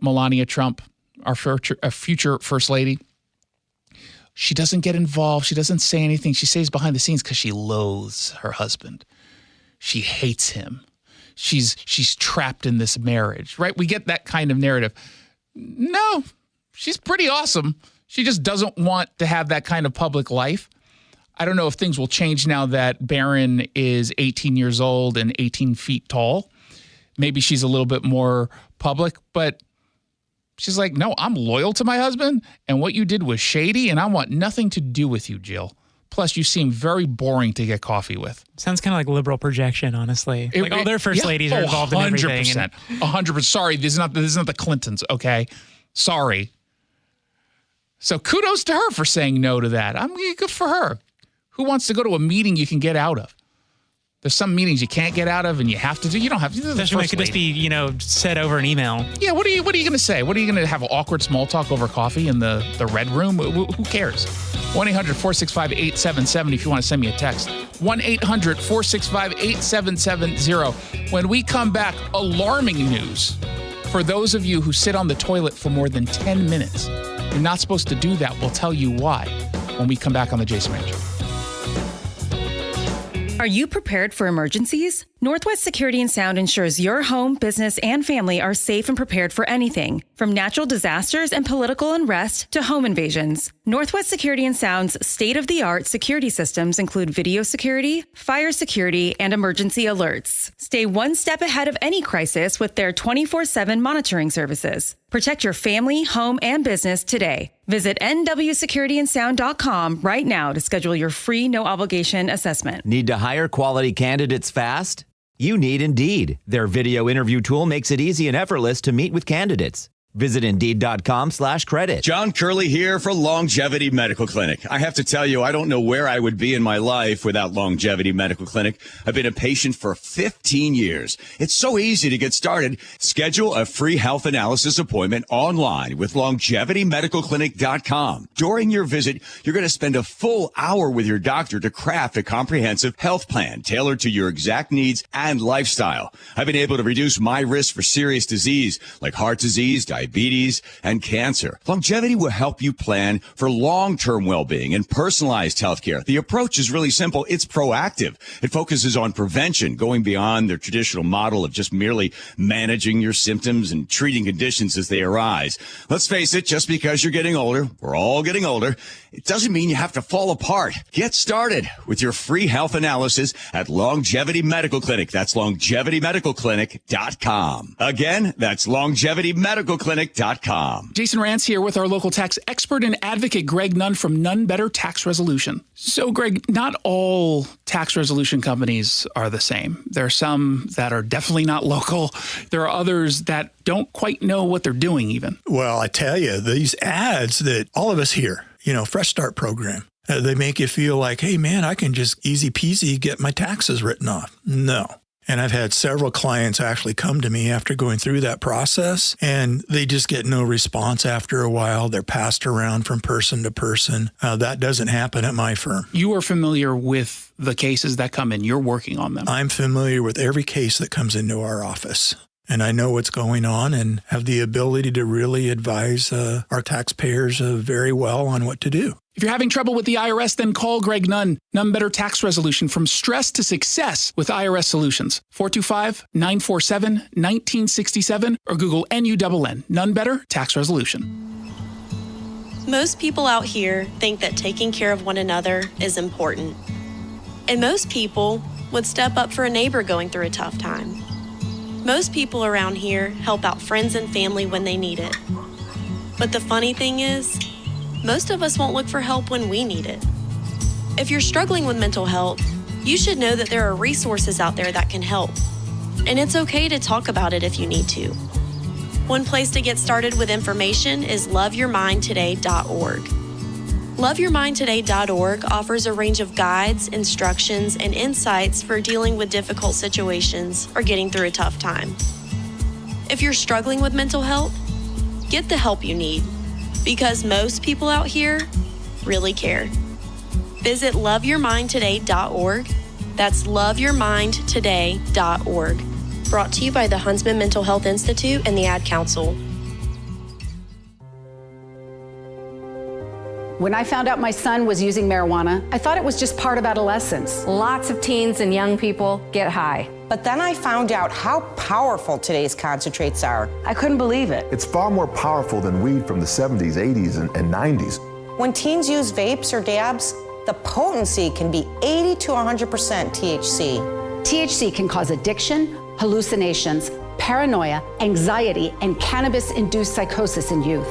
Melania Trump, our future first lady. She doesn't get involved. She doesn't say anything. She stays behind the scenes because she loathes her husband. She hates him. She's trapped in this marriage, right? We get that kind of narrative. No, she's pretty awesome. She just doesn't want to have that kind of public life. I don't know if things will change now that Barron is 18 years old and 18 feet tall. Maybe she's a little bit more public, but she's like, no, I'm loyal to my husband, and what you did was shady, and I want nothing to do with you, Jill. Plus, you seem very boring to get coffee with. Sounds kind of like liberal projection, honestly. All their first ladies are involved in everything. 100%. Sorry, this is not the Clintons, okay? Sorry. So kudos to her for saying no to that. I mean, good for her. Who wants to go to a meeting you can get out of? There's some meetings you can't get out of and you have to do. You don't have to. Especially when it could just be, said over an email. Yeah, what are you going to say? What are you going to have awkward small talk over coffee in the red room? Who cares? 1-800-465-8770 if you want to send me a text. 1-800-465-8770. When we come back, alarming news for those of you who sit on the toilet for more than 10 minutes. You're not supposed to do that. We'll tell you why when we come back on the Jason Rantz Show. Are you prepared for emergencies? Northwest Security and Sound ensures your home, business, and family are safe and prepared for anything, from natural disasters and political unrest to home invasions. Northwest Security and Sound's state-of-the-art security systems include video security, fire security, and emergency alerts. Stay one step ahead of any crisis with their 24/7 monitoring services. Protect your family, home, and business today. Visit nwsecurityandsound.com right now to schedule your free, no-obligation assessment. Need to hire quality candidates fast? You need Indeed. Their video interview tool makes it easy and effortless to meet with candidates. Visit Indeed.com/credit. John Curley here for Longevity Medical Clinic. I have to tell you, I don't know where I would be in my life without Longevity Medical Clinic. I've been a patient for 15 years. It's so easy to get started. Schedule a free health analysis appointment online with LongevityMedicalClinic.com. During your visit, you're going to spend a full hour with your doctor to craft a comprehensive health plan tailored to your exact needs and lifestyle. I've been able to reduce my risk for serious disease like heart disease, diabetes, and cancer. Longevity will help you plan for long-term well-being and personalized healthcare. The approach is really simple. It's proactive. It focuses on prevention, going beyond the traditional model of just merely managing your symptoms and treating conditions as they arise. Let's face it, just because you're getting older, we're all getting older, it doesn't mean you have to fall apart. Get started with your free health analysis at Longevity Medical Clinic. That's LongevityMedicalClinic.com. Again, that's LongevityMedicalClinic.com. Jason Rantz here with our local tax expert and advocate, Greg Nunn from Nunn Better Tax Resolution. So, Greg, not all tax resolution companies are the same. There are some that are definitely not local. There are others that don't quite know what they're doing even. Well, I tell you, these ads that all of us hear, Fresh Start program, they make you feel like, hey, man, I can just easy peasy get my taxes written off. No. And I've had several clients actually come to me after going through that process, and they just get no response after a while. They're passed around from person to person. That doesn't happen at my firm. You are familiar with the cases that come in. You're working on them. I'm familiar with every case that comes into our office. And I know what's going on and have the ability to really advise our taxpayers very well on what to do. If you're having trouble with the IRS, then call Greg Nunn. Nunn Better Tax Resolution, from stress to success with IRS Solutions. 425-947-1967 or Google NUNN. Nunn Better Tax Resolution. Most people out here think that taking care of one another is important. And most people would step up for a neighbor going through a tough time. Most people around here help out friends and family when they need it. But the funny thing is, most of us won't look for help when we need it. If you're struggling with mental health, you should know that there are resources out there that can help. And it's okay to talk about it if you need to. One place to get started with information is loveyourmindtoday.org. Loveyourmindtoday.org offers a range of guides, instructions, and insights for dealing with difficult situations or getting through a tough time. If you're struggling with mental health, get the help you need, because most people out here really care. Visit loveyourmindtoday.org. That's loveyourmindtoday.org. Brought to you by the Huntsman Mental Health Institute and the Ad Council. When I found out my son was using marijuana, I thought it was just part of adolescence. Lots of teens and young people get high. But then I found out how powerful today's concentrates are. I couldn't believe it. It's far more powerful than weed from the 70s, 80s, and 90s. When teens use vapes or dabs, the potency can be 80 to 100% THC. THC can cause addiction, hallucinations, paranoia, anxiety, and cannabis-induced psychosis in youth.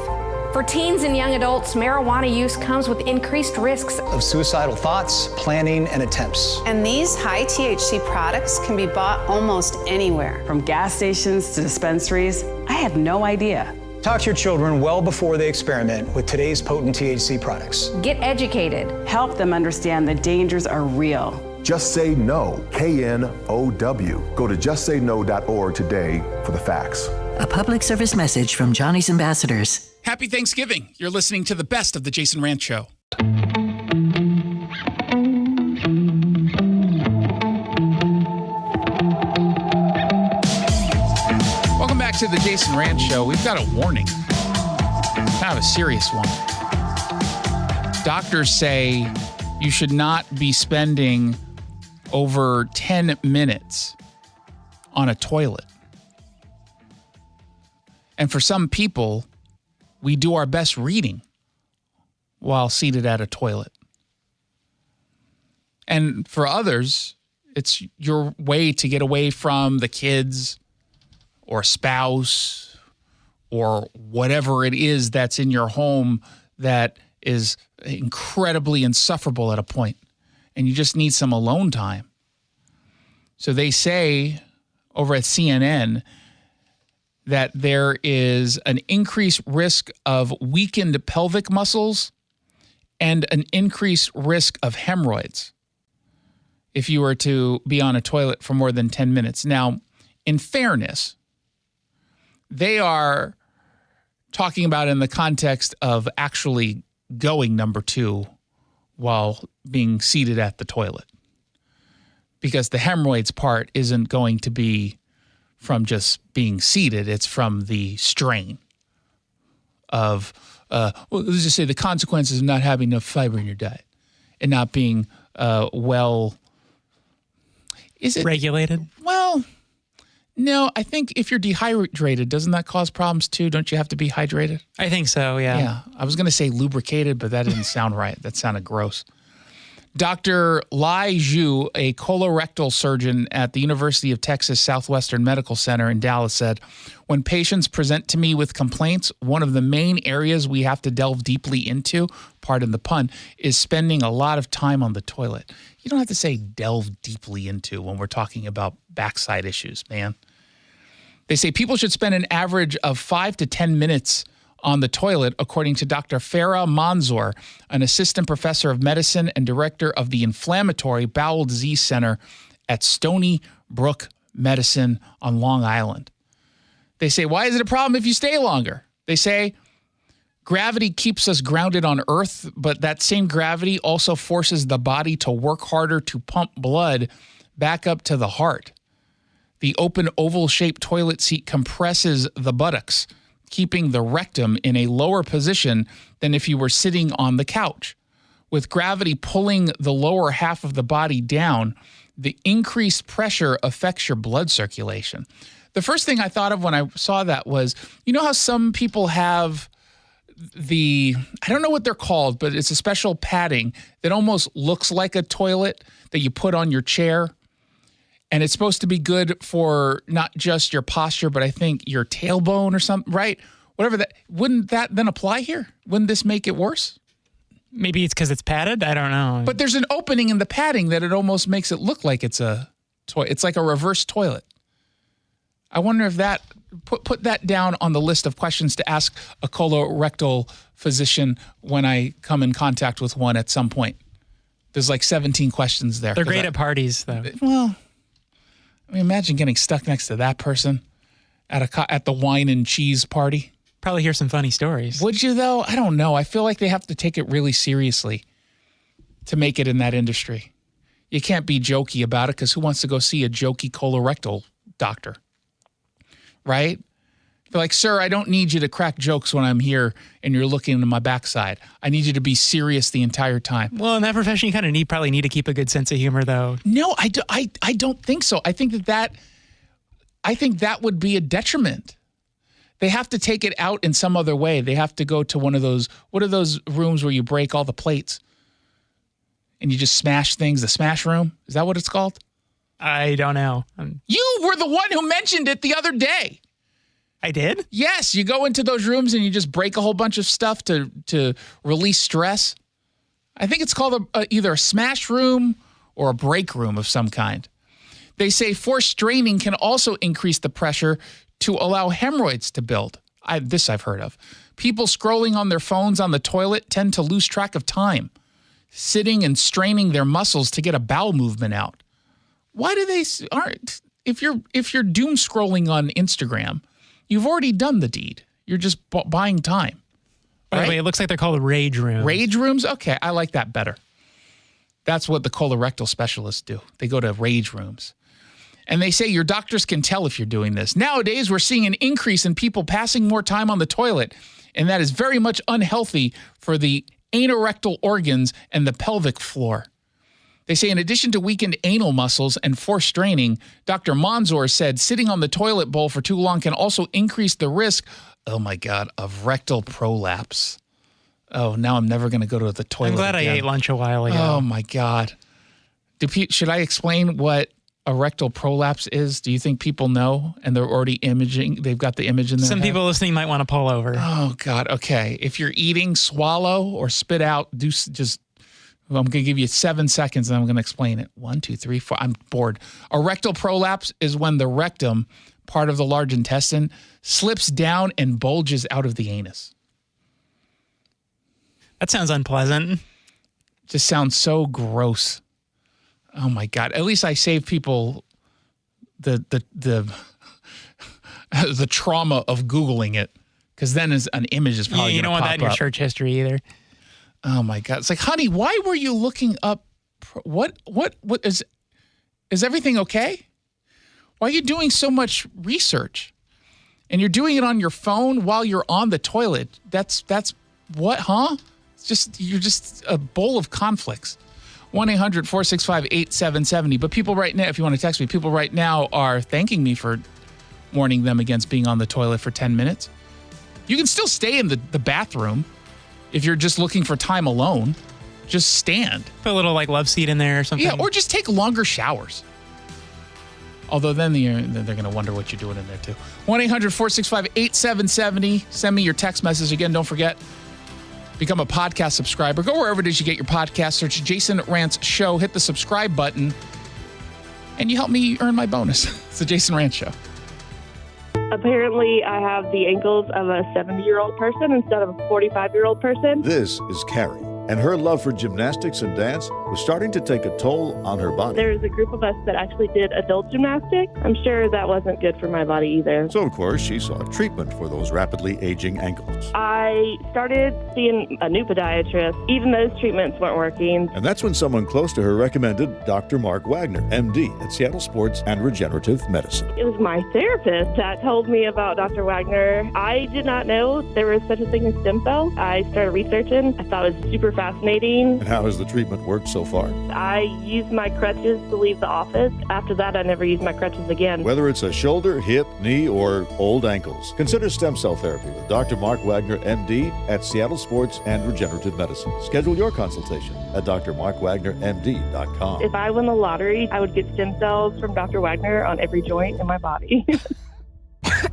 For teens and young adults, marijuana use comes with increased risks of suicidal thoughts, planning, and attempts. And these high THC products can be bought almost anywhere. From gas stations to dispensaries, I had no idea. Talk to your children well before they experiment with today's potent THC products. Get educated. Help them understand the dangers are real. Just Say No, KNOW. Go to justsayno.org today for the facts. A public service message from Johnny's Ambassadors. Happy Thanksgiving. You're listening to the best of the Jason Rantz Show. Welcome back to the Jason Rantz Show. We've got a warning. Kind of a serious one. Doctors say you should not be spending over 10 minutes on a toilet. And for some people, we do our best reading while seated at a toilet. And for others, it's your way to get away from the kids or spouse or whatever it is that's in your home that is incredibly insufferable at a point, and you just need some alone time. So they say over at CNN that there is an increased risk of weakened pelvic muscles and an increased risk of hemorrhoids if you were to be on a toilet for more than 10 minutes. Now, in fairness, they are talking about in the context of actually going number 2 while being seated at the toilet. Because the hemorrhoids part isn't going to be from just being seated, it's from the strain of, let's just say the consequences of not having enough fiber in your diet and not being is it regulated? Well, no, I think if you're dehydrated, doesn't that cause problems too? Don't you have to be hydrated? I think so, yeah. Yeah, I was going to say lubricated, but that didn't sound right. That sounded gross. Dr. Lai Zhu, a colorectal surgeon at the University of Texas Southwestern Medical Center in Dallas, said, when patients present to me with complaints, one of the main areas we have to delve deeply into, pardon the pun, is spending a lot of time on the toilet. You don't have to say delve deeply into when we're talking about backside issues, man. They say people should spend an average of 5 to 10 minutes on the toilet, according to Dr. Farah Manzoor, an assistant professor of medicine and director of the Inflammatory Bowel Disease Center at Stony Brook Medicine on Long Island. They say, why is it a problem if you stay longer? They say, gravity keeps us grounded on Earth, but that same gravity also forces the body to work harder to pump blood back up to the heart. The open oval-shaped toilet seat compresses the buttocks, keeping the rectum in a lower position than if you were sitting on the couch. With gravity pulling the lower half of the body down, the increased pressure affects your blood circulation. The first thing I thought of when I saw that was, you know how some people have I don't know what they're called, but it's a special padding that almost looks like a toilet that you put on your chair. And it's supposed to be good for not just your posture, but I think your tailbone or something, right? Whatever that, wouldn't that then apply here? Wouldn't this make it worse? Maybe it's because it's padded? I don't know. But there's an opening in the padding that it almost makes it look like it's a toilet. It's like a reverse toilet. I wonder if that, put that down on the list of questions to ask a colorectal physician when I come in contact with one at some point. There's like 17 questions there. They're great at parties, though. Well, I mean, imagine getting stuck next to that person at the wine and cheese party. Probably hear some funny stories. Would you, though? I don't know. I feel like they have to take it really seriously to make it in that industry. You can't be jokey about it because who wants to go see a jokey colorectal doctor? Right? They're like, sir, I don't need you to crack jokes when I'm here and you're looking into my backside. I need you to be serious the entire time. Well, in that profession, you kind of probably need to keep a good sense of humor, though. No, I don't think so. I think that would be a detriment. They have to take it out in some other way. They have to go to one of those, what are those rooms where you break all the plates and you just smash things? The smash room? Is that what it's called? I don't know. You were the one who mentioned it the other day. I did? Yes, you go into those rooms and you just break a whole bunch of stuff to release stress. I think it's called either a smash room or a break room of some kind. They say forced straining can also increase the pressure to allow hemorrhoids to build. This I've heard of. People scrolling on their phones on the toilet tend to lose track of time. sitting and straining their muscles to get a bowel movement out. Why do they aren't? If you're doom scrolling on Instagram, you've already done the deed. You're just buying time. By the way, it looks like they're called rage rooms. Rage rooms? Okay, I like that better. That's what the colorectal specialists do. They go to rage rooms. And they say your doctors can tell if you're doing this. Nowadays, we're seeing an increase in people passing more time on the toilet, and that is very much unhealthy for the anorectal organs and the pelvic floor. They say in addition to weakened anal muscles and forced straining, Dr. Manzoor said sitting on the toilet bowl for too long can also increase the risk, oh my God, of rectal prolapse. Oh, now I'm never going to go to the toilet I'm glad again. I ate lunch a while ago. Oh my God. Should I explain what a rectal prolapse is? Do you think people know and they're already imaging? They've got the image in their Some head? people listening might want to pull over. Oh God. Okay. If you're eating, swallow or spit out, I'm going to give you 7 seconds and I'm going to explain it. 1, 2, 3, 4. I'm bored. A rectal prolapse is when the rectum, part of the large intestine, slips down and bulges out of the anus. That sounds unpleasant. Just sounds so gross. Oh my God. At least I save people the trauma of Googling it, because then an image is probably you don't want that in your search history either. Oh my God. It's like, honey, why were you looking up? What is everything okay? Why are you doing so much research? And you're doing it on your phone while you're on the toilet. That's what, huh? You're just a bowl of conflicts. 1-800-465-8770. But people right now, if you want to text me, people right now are thanking me for warning them against being on the toilet for 10 minutes. You can still stay in the bathroom if you're just looking for time alone. Just stand. Put a little love seat in there or something. Yeah, or just take longer showers. Although then they're going to wonder what you're doing in there too. 1-800-465-8770. Send me your text message. Again, don't forget, become a podcast subscriber. Go wherever it is you get your podcast. Search Jason Rantz Show. Hit the subscribe button. And you help me earn my bonus. It's the Jason Rantz Show. Apparently, I have the ankles of a 70-year-old person instead of a 45-year-old person. This is Carrie, and her love for gymnastics and dance was starting to take a toll on her body. There's a group of us that actually did adult gymnastics. I'm sure that wasn't good for my body either. So, of course, she sought treatment for those rapidly aging ankles. I started seeing a new podiatrist. Even those treatments weren't working. And that's when someone close to her recommended Dr. Mark Wagner, MD, at Seattle Sports and Regenerative Medicine. It was my therapist that told me about Dr. Wagner. I did not know there was such a thing as stem cells. I started researching. I thought it was super fascinating. And how has the treatment worked so far? I used my crutches to leave the office. After that, I never used my crutches again. Whether it's a shoulder, hip, knee, or old ankles, consider stem cell therapy with Dr. Mark Wagner, MD, at Seattle Sports and Regenerative Medicine. Schedule your consultation at drmarkwagnermd.com. If I won the lottery, I would get stem cells from Dr. Wagner on every joint in my body. I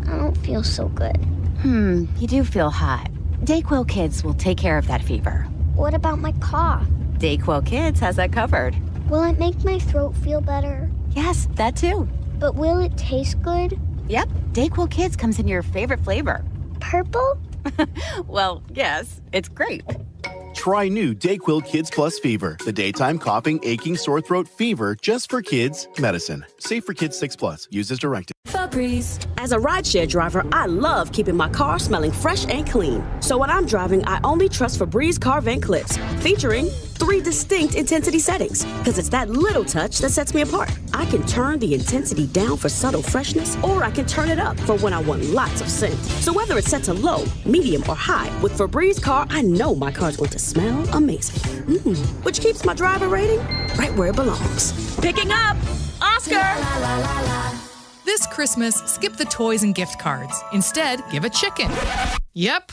don't feel so good. You do feel hot. Dayquil Kids will take care of that fever. What about my cough? Dayquil Kids has that covered. Will it make my throat feel better? Yes, that too. But will it taste good? Yep, Dayquil Kids comes in your favorite flavor. Purple? Well, yes, it's grape. Try new Dayquil Kids Plus Fever, the daytime coughing, aching, sore throat fever just for kids medicine. Safe for kids 6+. Use as directed. Febreze. As a rideshare driver, I love keeping my car smelling fresh and clean. So when I'm driving, I only trust Febreze car vent clips, featuring 3 distinct intensity settings, because it's that little touch that sets me apart. I can turn the intensity down for subtle freshness, or I can turn it up for when I want lots of scent. So whether it's set to low, medium, or high, with Febreze car, I know my car's going to smell amazing. Which keeps my driver rating right where it belongs. Picking up! Oscar! This Christmas, skip the toys and gift cards. Instead, give a chicken. Yep.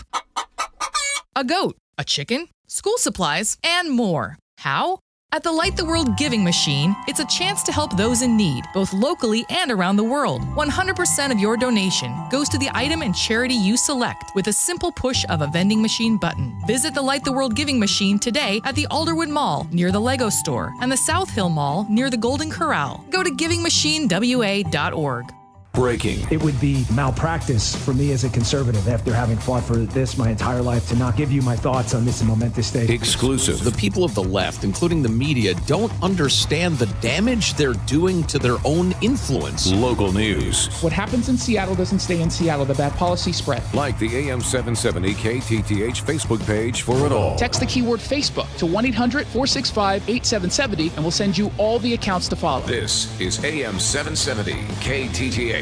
A goat, a chicken, school supplies, and more. How? At the Light the World Giving Machine, it's a chance to help those in need, both locally and around the world. 100% of your donation goes to the item and charity you select with a simple push of a vending machine button. Visit the Light the World Giving Machine today at the Alderwood Mall near the Lego Store and the South Hill Mall near the Golden Corral. Go to givingmachinewa.org. Breaking. It would be malpractice for me as a conservative after having fought for this my entire life to not give you my thoughts on this momentous day. Exclusive. The people of the left, including the media, don't understand the damage they're doing to their own influence. Local news. What happens in Seattle doesn't stay in Seattle. The bad policy spread. Like the AM 770 KTTH Facebook page for it all. Text the keyword Facebook to 1-800-465-8770 and we'll send you all the accounts to follow. This is AM 770 KTTH.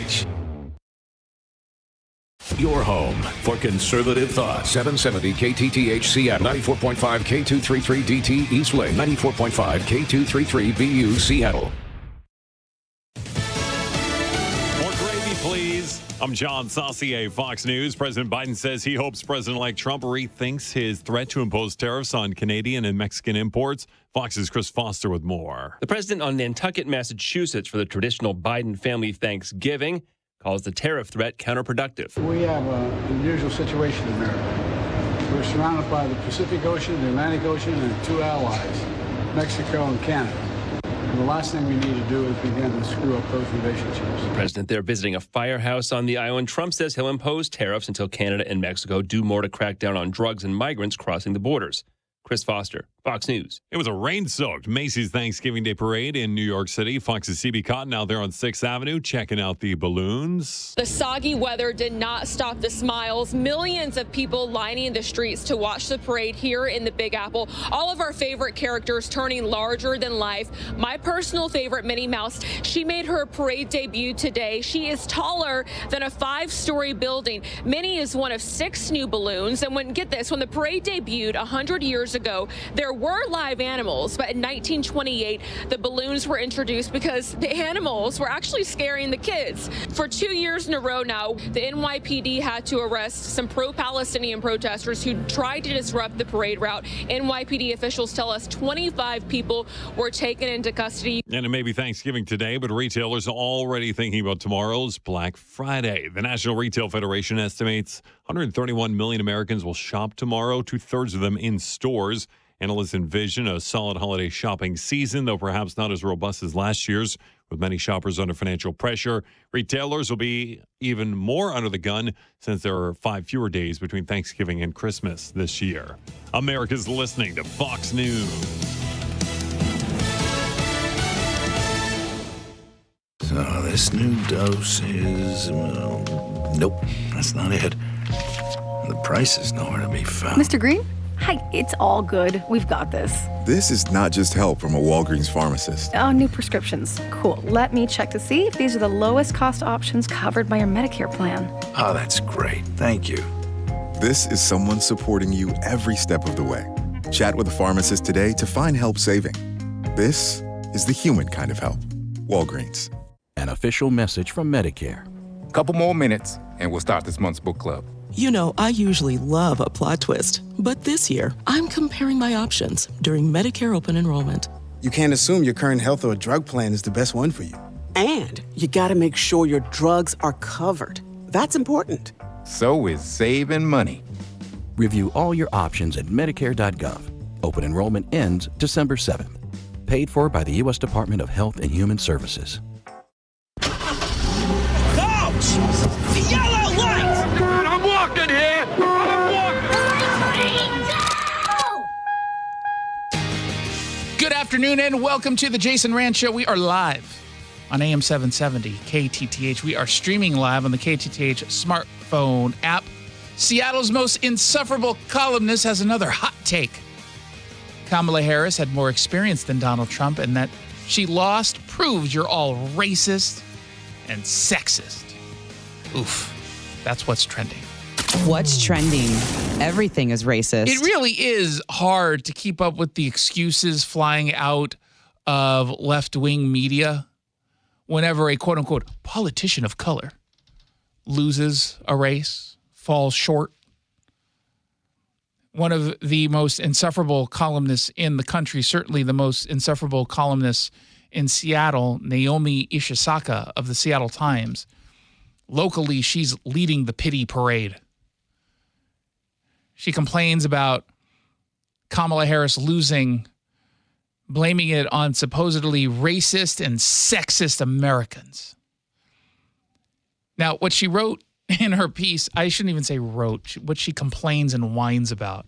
Your home for conservative thought. 770 KTTH Seattle. 94.5 K233DT East Lake. 94.5 K233BU Seattle. More gravy, please. I'm John Saucier, Fox News. President Biden says he hopes President-elect Trump rethinks his threat to impose tariffs on Canadian and Mexican imports. Fox's Chris Foster with more. The president on Nantucket, Massachusetts, for the traditional Biden family Thanksgiving, calls the tariff threat counterproductive. We have an unusual situation in America. We're surrounded by the Pacific Ocean, the Atlantic Ocean, and two allies, Mexico and Canada. And the last thing we need to do is begin to screw up those relationships. The president there visiting a firehouse on the island. Trump says he'll impose tariffs until Canada and Mexico do more to crack down on drugs and migrants crossing the borders. Chris Foster, Fox News. It was a rain-soaked Macy's Thanksgiving Day Parade in New York City. Fox's CB Cotton out there on 6th Avenue checking out the balloons. The soggy weather did not stop the smiles. Millions of people lining the streets to watch the parade here in the Big Apple. All of our favorite characters turning larger than life. My personal favorite, Minnie Mouse, she made her parade debut today. She is taller than a 5-story building. Minnie is one of 6 new balloons. And get this, when the parade debuted 100 years ago, there were live animals, but in 1928, the balloons were introduced because the animals were actually scaring the kids. For 2 years in a row now, the NYPD had to arrest some pro-Palestinian protesters who tried to disrupt the parade route. NYPD officials tell us 25 people were taken into custody. And it may be Thanksgiving today, but retailers are already thinking about tomorrow's Black Friday. The National Retail Federation estimates 131 million Americans will shop tomorrow, 2/3 of them in stores. Analysts envision a solid holiday shopping season, though perhaps not as robust as last year's, with many shoppers under financial pressure. Retailers will be even more under the gun since there are 5 fewer days between Thanksgiving and Christmas this year. America's listening to Fox News. So this new dose is, nope, that's not it. The price is nowhere to be found. Mr. Green? Hi, it's all good. We've got this. This is not just help from a Walgreens pharmacist. Oh, new prescriptions. Cool. Let me check to see if these are the lowest cost options covered by your Medicare plan. Oh, that's great. Thank you. This is someone supporting you every step of the way. Chat with a pharmacist today to find help saving. This is the human kind of help. Walgreens. An official message from Medicare. Couple more minutes, and we'll start this month's book club. You know, I usually love a plot twist, but this year, I'm comparing my options during Medicare open enrollment. You can't assume your current health or drug plan is the best one for you. And you gotta make sure your drugs are covered. That's important. So is saving money. Review all your options at Medicare.gov. Open enrollment ends December 7th. Paid for by the U.S. Department of Health and Human Services. Coach! The yellow light! I'm walking here! Good afternoon and welcome to the Jason Rantz Show. We are live on AM 770 KTTH. We are streaming live on the KTTH smartphone app. Seattle's most insufferable columnist has another hot take. Kamala Harris had more experience than Donald Trump, and that she lost proves you're all racist and sexist. Oof, that's what's trending. What's trending? Everything is racist. It really is hard to keep up with the excuses flying out of left-wing media whenever a quote-unquote politician of color loses a race, falls short. One of the most insufferable columnists in the country, certainly the most insufferable columnist in Seattle, Naomi Ishizaki of the Seattle Times. Locally, she's leading the pity parade. She complains about Kamala Harris losing, blaming it on supposedly racist and sexist Americans. Now, what she wrote in her piece, I shouldn't even say wrote, what she complains and whines about.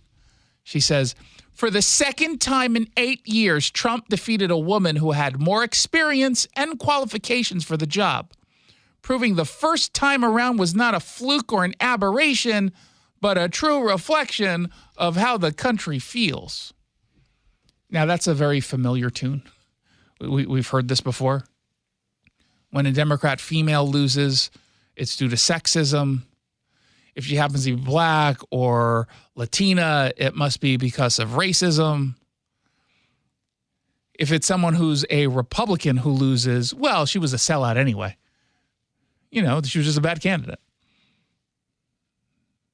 She says, for the second time in 8 years, Trump defeated a woman who had more experience and qualifications for the job, proving the first time around was not a fluke or an aberration, but a true reflection of how the country feels. Now, that's a very familiar tune. We've heard this before. When a Democrat female loses, it's due to sexism. If she happens to be black or Latina, it must be because of racism. If it's someone who's a Republican who loses, well, she was a sellout anyway. You know, she was just a bad candidate.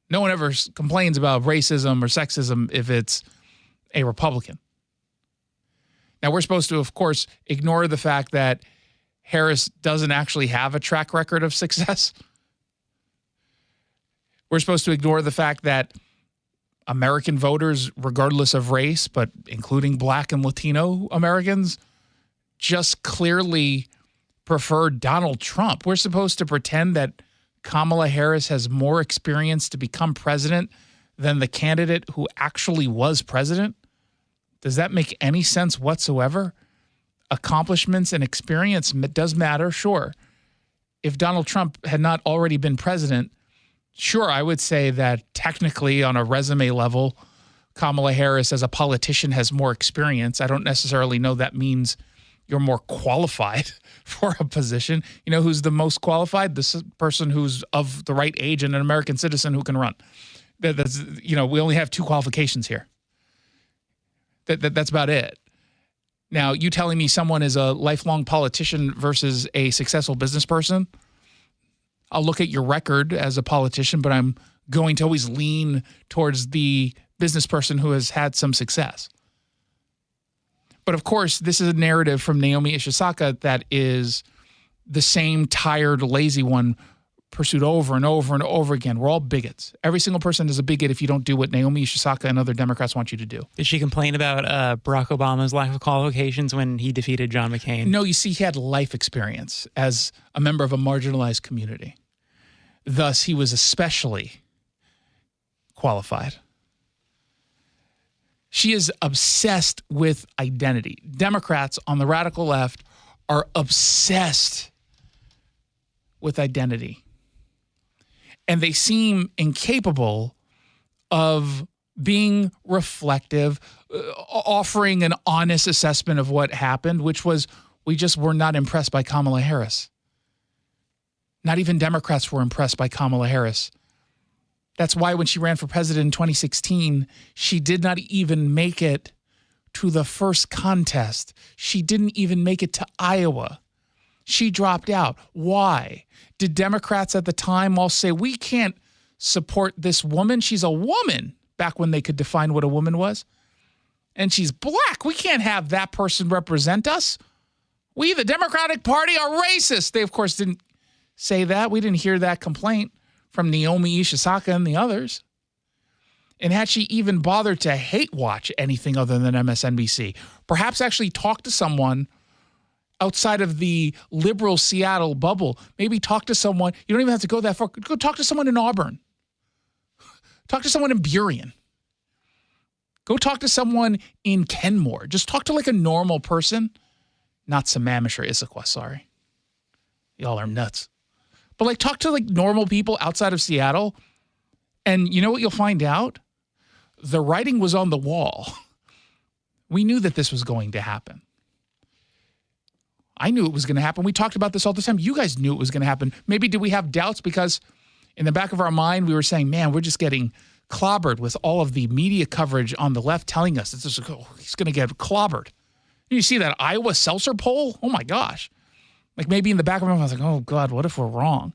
No one ever complains about racism or sexism if it's a Republican. Now, we're supposed to, of course, ignore the fact that Harris doesn't actually have a track record of success. We're supposed to ignore the fact that American voters, regardless of race, but including black and Latino Americans, just clearly prefer Donald Trump. We're supposed to pretend that Kamala Harris has more experience to become president than the candidate who actually was president? Does that make any sense whatsoever? Accomplishments and experience does matter, sure. If Donald Trump had not already been president, sure, I would say that technically on a resume level, Kamala Harris as a politician has more experience. I don't necessarily know that means you're more qualified for a position. You know who's the most qualified? This person who's of the right age and an American citizen who can run. That's, you know, we only have 2 qualifications here. That's about it. Now, you telling me someone is a lifelong politician versus a successful business person, I'll look at your record as a politician, but I'm going to always lean towards the business person who has had some success. But of course, this is a narrative from Naomi Ishizaki that is the same tired, lazy one pursued over and over and over again. We're all bigots. Every single person is a bigot if you don't do what Naomi Ishizaki and other Democrats want you to do. Did she complain about Barack Obama's lack of qualifications when he defeated John McCain? No, you see, he had life experience as a member of a marginalized community. Thus, he was especially qualified. She is obsessed with identity. Democrats on the radical left are obsessed with identity. And they seem incapable of being reflective, offering an honest assessment of what happened, which was we just were not impressed by Kamala Harris. Not even Democrats were impressed by Kamala Harris. That's why when she ran for president in 2016, she did not even make it to the first contest. She didn't even make it to Iowa. She dropped out. Why? Did Democrats at the time all say, we can't support this woman? She's a woman, back when they could define what a woman was. And she's black. We can't have that person represent us. We, the Democratic Party, are racist. They, of course, didn't say that. We didn't hear that complaint from Naomi Ishizaki and the others. And had she even bothered to hate watch anything other than MSNBC, perhaps actually talk to someone outside of the liberal Seattle bubble, maybe talk to someone, you don't even have to go that far, go talk to someone in Auburn. Talk to someone in Burien. Go talk to someone in Kenmore. Just talk to like a normal person. Not Sammamish or Issaquah, sorry. Y'all are nuts. But like talk to like normal people outside of Seattle, and you know what you'll find out? The writing was on the wall. We knew that this was going to happen. I knew it was going to happen. We talked about this all the time. You guys knew it was going to happen. Maybe did we have doubts because in the back of our mind we were saying, man, we're just getting clobbered with all of the media coverage on the left telling us it's just, oh, he's going to get clobbered. You see that Iowa Seltzer poll? Oh my gosh. Like maybe in the back of my mind I was like, oh God, what if we're wrong?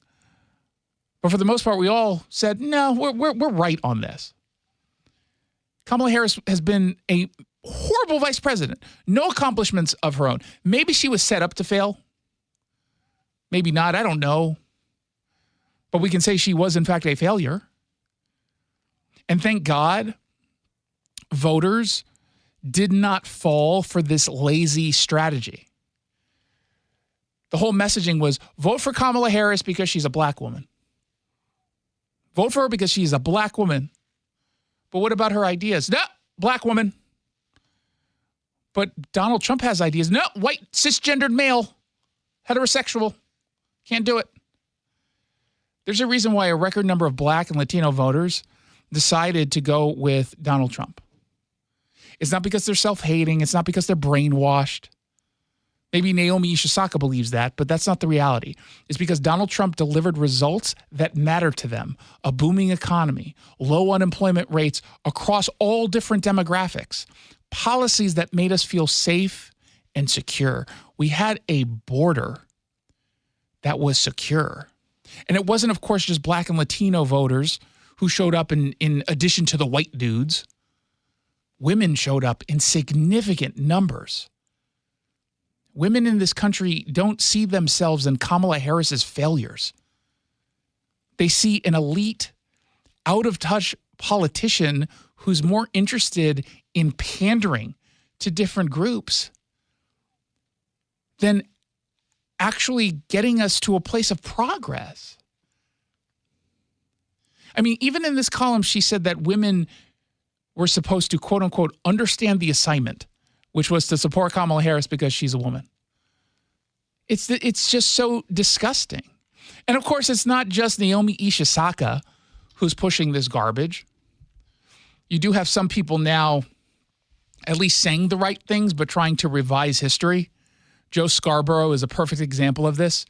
But for the most part, we all said, no, we're right on this. Kamala Harris has been a horrible vice president. No accomplishments of her own. Maybe she was set up to fail. Maybe not. I don't know. But we can say she was, in fact, a failure. And thank God, voters did not fall for this lazy strategy. The whole messaging was vote for Kamala Harris because she's a black woman. Vote for her because she's a black woman. But what about her ideas? No, black woman. But Donald Trump has ideas. No, white, cisgendered male, heterosexual. Can't do it. There's a reason why a record number of black and Latino voters decided to go with Donald Trump. It's not because they're self-hating. It's not because they're brainwashed. Maybe Naomi Ishizaki believes that, but that's not the reality. It's because Donald Trump delivered results that matter to them. A booming economy, low unemployment rates across all different demographics, policies that made us feel safe and secure. We had a border that was secure. And it wasn't, of course, just black and Latino voters who showed up in addition to the white dudes. Women showed up in significant numbers. Women in this country don't see themselves in Kamala Harris's failures. They see an elite, out-of-touch politician who's more interested in pandering to different groups than actually getting us to a place of progress. I mean, even in this column, she said that women were supposed to, quote unquote, understand the assignment, which was to support Kamala Harris because she's a woman. It's just so disgusting. And of course, it's not just Naomi Ishizaki who's pushing this garbage. You do have some people now at least saying the right things, but trying to revise history. Joe Scarborough is a perfect example of this.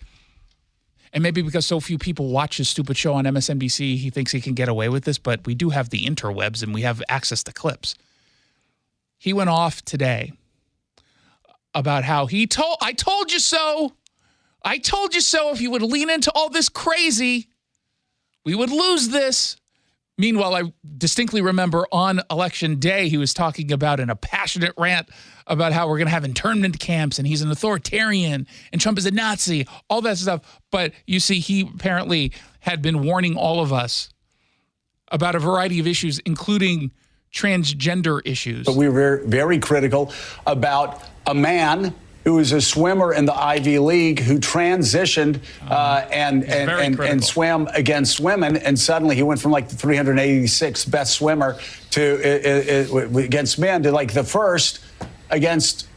And maybe because so few people watch his stupid show on MSNBC, he thinks he can get away with this, but we do have the interwebs and we have access to clips. He went off today about how I told you so. I told you so. If you would lean into all this crazy, we would lose this. Meanwhile, I distinctly remember on election day, he was talking about in a passionate rant about how we're going to have internment camps and he's an authoritarian and Trump is a Nazi, all that stuff. But you see, he apparently had been warning all of us about a variety of issues, including transgender issues. But we were very critical about a man who was a swimmer in the Ivy League who transitioned and swam against women, and suddenly he went from like the 386th best swimmer to against men to like the first against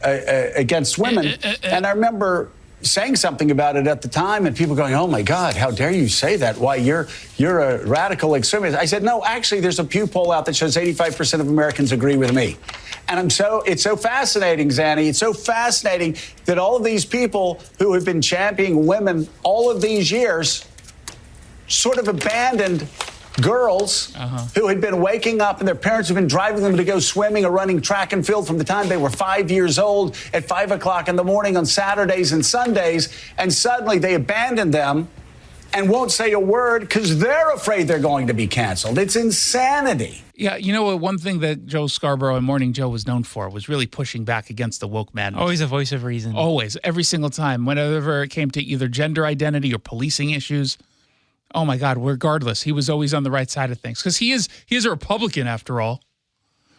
women. And I remember saying something about it at the time, and people going, "Oh my God, how dare you say that? Why, you're a radical extremist." I said, "No, actually, there's a Pew poll out that shows 85% of Americans agree with me." And it's so fascinating, Zanny. It's so fascinating that all of these people who have been championing women all of these years sort of abandoned girls who had been waking up and their parents have been driving them to go swimming or running track and field from the time they were 5 years old at 5 o'clock in the morning on Saturdays and Sundays. And suddenly they abandon them and won't say a word because they're afraid they're going to be canceled. It's insanity. Yeah, you know, one thing that Joe Scarborough and Morning Joe was known for was really pushing back against the woke madness. Always a voice of reason. Always, every single time, whenever it came to either gender identity or policing issues. Oh my God, regardless, he was always on the right side of things because he is a Republican after all.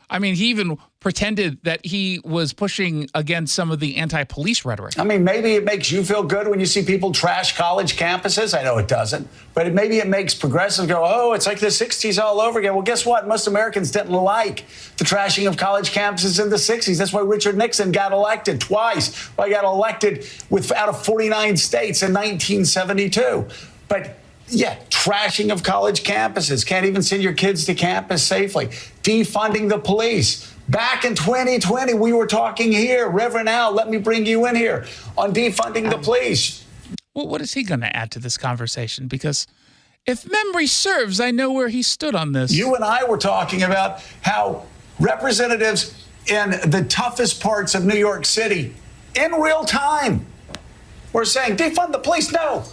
I mean, he even pretended that he was pushing against some of the anti-police rhetoric. I mean, maybe it makes you feel good when you see people trash college campuses. I know it doesn't. But maybe it makes progressives go, oh, it's like the 60s all over again. Well, guess what? Most Americans didn't like the trashing of college campuses in the 60s. That's why Richard Nixon got elected twice. Why he got elected out of 49 states in 1972. But yeah, trashing of college campuses. Can't even send your kids to campus safely. Defunding the police. Back in 2020, we were talking here. Reverend Al, let me bring you in here on defunding the police. Well, what is he going to add to this conversation? Because if memory serves, I know where he stood on this. You and I were talking about how representatives in the toughest parts of New York City, in real time, were saying, defund the police. No.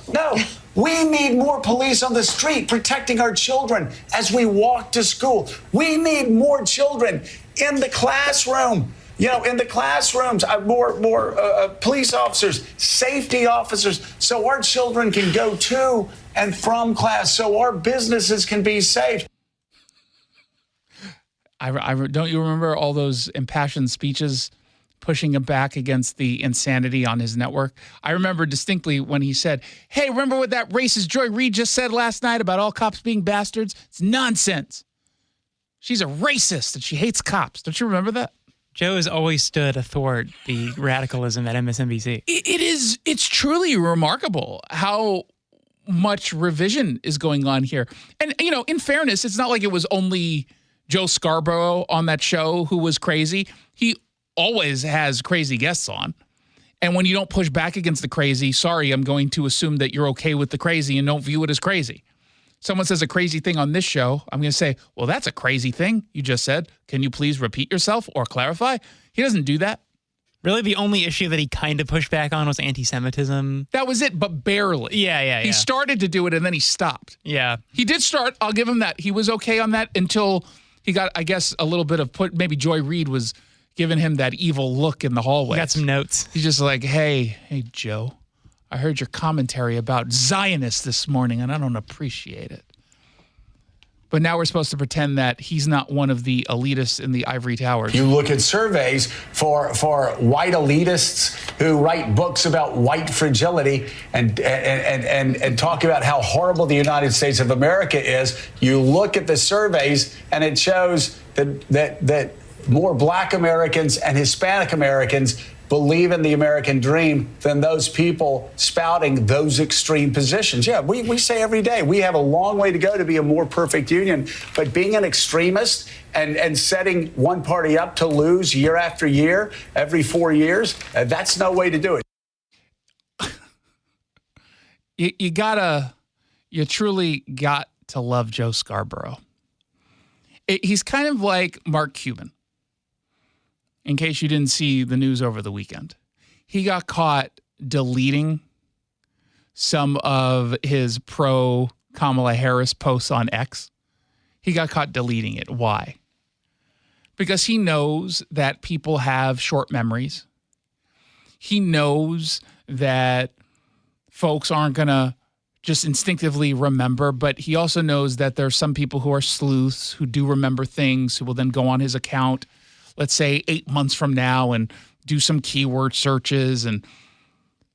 We need more police on the street protecting our children as we walk to school. We need more children in the classroom. You know, in the classrooms, more police officers, safety officers, so our children can go to and from class, so our businesses can be safe. I don't you remember all those impassioned speeches pushing him back against the insanity on his network. I remember distinctly when he said, hey, remember what that racist Joy Reid just said last night about all cops being bastards? It's nonsense. She's a racist and she hates cops. Don't you remember that? Joe has always stood athwart the radicalism at MSNBC. It's truly remarkable how much revision is going on here. And, you know, in fairness, it's not like it was only Joe Scarborough on that show who was crazy. He always has crazy guests on. And when you don't push back against the crazy, sorry, I'm going to assume that you're okay with the crazy and don't view it as crazy. Someone says a crazy thing on this show, I'm going to say, well, that's a crazy thing you just said. Can you please repeat yourself or clarify? He doesn't do that. Really, the only issue that he kind of pushed back on was anti-Semitism. That was it, but barely. Yeah. He started to do it, and then he stopped. Yeah. He did start. I'll give him that. He was okay on that until he got, I guess, a little bit of maybe Joy Reid was giving him that evil look in the hallway. He got some notes. He's just like, hey, Joe, I heard your commentary about Zionists this morning, and I don't appreciate it. But now we're supposed to pretend that he's not one of the elitists in the ivory towers. You look at surveys for white elitists who write books about white fragility and talk about how horrible the United States of America is. You look at the surveys, and it shows that more Black Americans and Hispanic Americans believe in the American dream than those people spouting those extreme positions. Yeah, we say every day we have a long way to go to be a more perfect union, but being an extremist and setting one party up to lose year after year, every 4 years, that's no way to do it. You truly got to love Joe Scarborough. He's kind of like Mark Cuban. In case you didn't see the news over the weekend, he got caught deleting some of his pro Kamala Harris posts on X. He got caught deleting it. Why? Because he knows that people have short memories. He knows that folks aren't going to just instinctively remember, but he also knows that there's some people who are sleuths who do remember things, who will then go on his account, let's say 8 months from now, and do some keyword searches and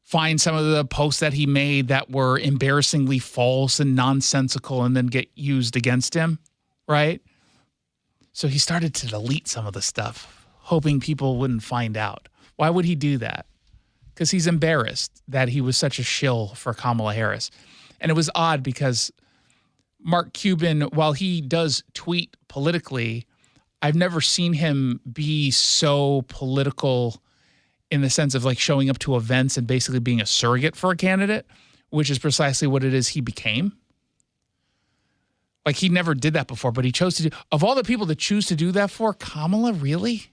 find some of the posts that he made that were embarrassingly false and nonsensical and then get used against him, right? So he started to delete some of the stuff, hoping people wouldn't find out. Why would he do that? Because he's embarrassed that he was such a shill for Kamala Harris. And it was odd because Mark Cuban, while he does tweet politically, I've never seen him be so political in the sense of like showing up to events and basically being a surrogate for a candidate, which is precisely what it is he became. Like he never did that before, but he chose to do. Of all the people to choose to do that for, Kamala, really?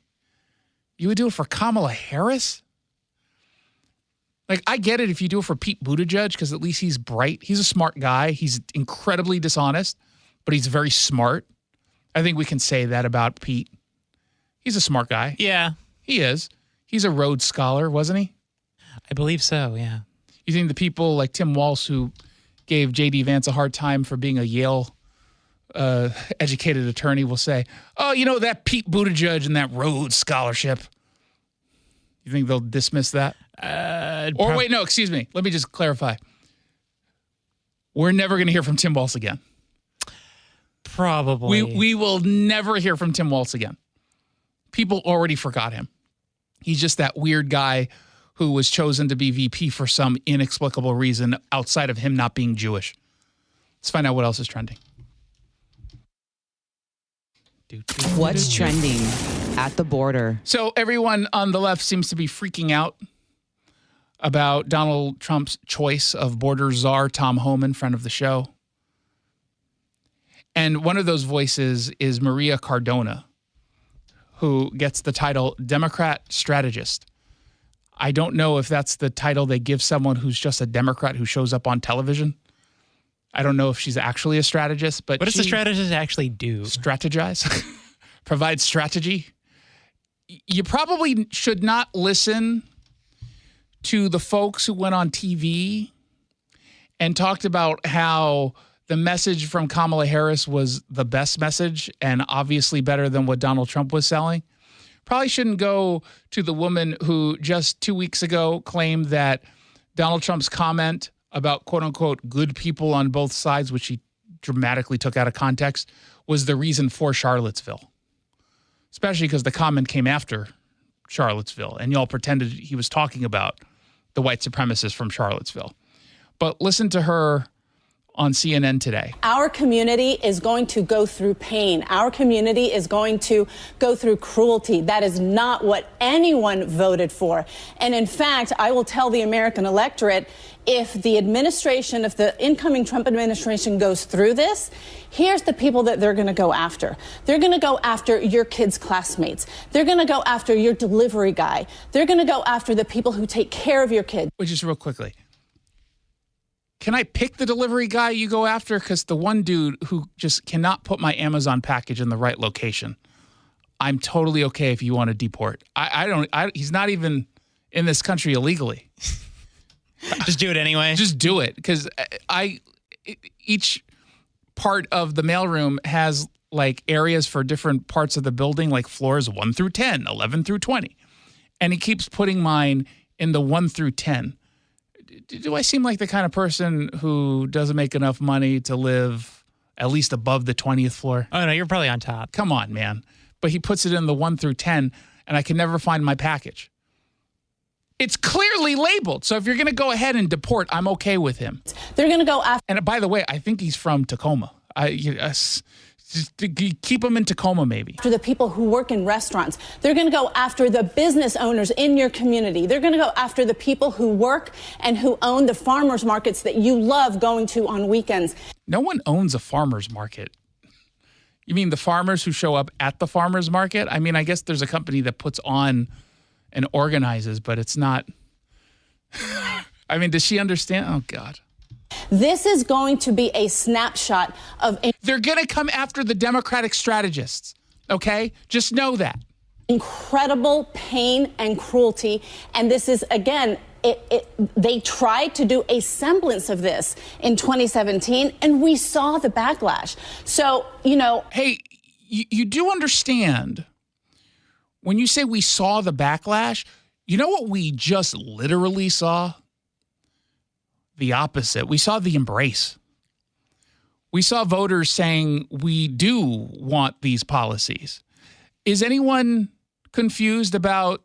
You would do it for Kamala Harris? Like, I get it if you do it for Pete Buttigieg, because at least he's bright. He's a smart guy. He's incredibly dishonest, but he's very smart. I think we can say that about Pete. He's a smart guy. Yeah. He is. He's a Rhodes Scholar, wasn't he? I believe so, yeah. You think the people like Tim Walsh, who gave J.D. Vance a hard time for being a Yale educated attorney, will say, oh, you know, that Pete Buttigieg and that Rhodes Scholarship. You think they'll dismiss that? Wait, no, excuse me. Let me just clarify. We're never going to hear from Tim Walsh again. Probably. We will never hear from Tim Walsh again. People already forgot him. He's just that weird guy who was chosen to be VP for some inexplicable reason outside of him not being Jewish. Let's find out what else is trending. What's trending at the border? So everyone on the left seems to be freaking out about Donald Trump's choice of border czar Tom Homan, friend of the show. And one of those voices is Maria Cardona, who gets the title Democrat Strategist. I don't know if that's the title they give someone who's just a Democrat who shows up on television. I don't know if she's actually a strategist, but what does the strategist actually do? Strategize, provide strategy. You probably should not listen to the folks who went on TV and talked about how the message from Kamala Harris was the best message and obviously better than what Donald Trump was selling. Probably shouldn't go to the woman who just 2 weeks ago claimed that Donald Trump's comment about quote unquote good people on both sides, which he dramatically took out of context, was the reason for Charlottesville. Especially because the comment came after Charlottesville, and y'all pretended he was talking about the white supremacists from Charlottesville. But listen to her on CNN today. Our community is going to go through pain. Our community is going to go through cruelty. That is not what anyone voted for. And in fact, I will tell the American electorate, if the administration, if the incoming Trump administration goes through this, here's the people that they're going to go after. They're going to go after your kids' classmates. They're going to go after your delivery guy. They're going to go after the people who take care of your kids. Wait, just real quickly. Can I pick the delivery guy you go after? Because the one dude who just cannot put my Amazon package in the right location, I'm totally okay if you want to deport. He's not even in this country illegally. Just do it anyway. Just do it. Because each part of the mailroom has like areas for different parts of the building, like floors 1 through 10, 11 through 20. And he keeps putting mine in the 1 through 10. Do I seem like the kind of person who doesn't make enough money to live at least above the 20th floor? Oh, no, you're probably on top. Come on, man. But he puts it in the 1 through 10, and I can never find my package. It's clearly labeled. So if you're going to go ahead and deport, I'm okay with him. They're going to go after. And by the way, I think he's from Tacoma. Just keep him in Tacoma, maybe. After the people who work in restaurants. They're going to go after the business owners in your community. They're going to go after the people who work and who own the farmers markets that you love going to on weekends. No one owns a farmers market. You mean the farmers who show up at the farmers market? I mean, I guess there's a company that puts on and organizes, but it's not. I mean, does she understand? Oh, God. This is going to be a snapshot of. They're going to come after the Democratic strategists, okay? Just know that. Incredible pain and cruelty. And this is, again, they tried to do a semblance of this in 2017, and we saw the backlash. So, Hey, you do understand when you say we saw the backlash, you know what we just literally saw? The opposite. We saw the embrace. We saw voters saying we do want these policies. Is anyone confused about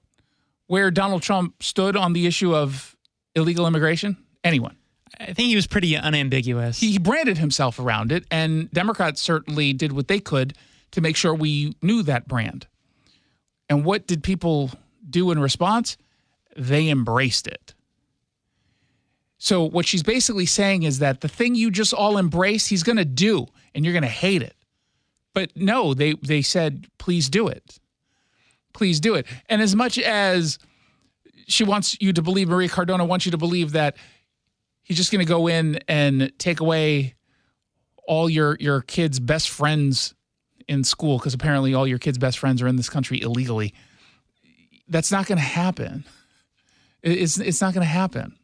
where Donald Trump stood on the issue of illegal immigration? Anyone? I think he was pretty unambiguous. He branded himself around it, and Democrats certainly did what they could to make sure we knew that brand. And what did people do in response? They embraced it. So what she's basically saying is that the thing you just all embrace, he's going to do, and you're going to hate it. But no, they said, please do it. Please do it. And as much as she wants you to believe, Maria Cardona wants you to believe that he's just going to go in and take away all your kids' best friends in school, because apparently all your kids' best friends are in this country illegally. That's not going to happen. It's not going to happen.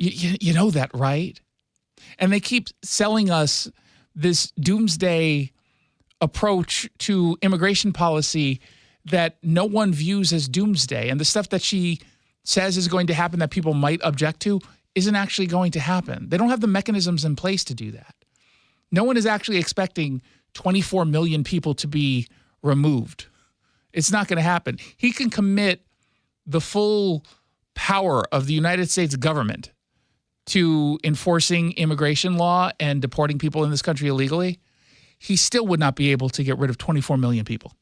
You know that, right? And they keep selling us this doomsday approach to immigration policy that no one views as doomsday. And the stuff that she says is going to happen that people might object to isn't actually going to happen. They don't have the mechanisms in place to do that. No one is actually expecting 24 million people to be removed. It's not going to happen. He can commit the full power of the United States government to enforcing immigration law and deporting people in this country illegally. He still would not be able to get rid of 24 million people.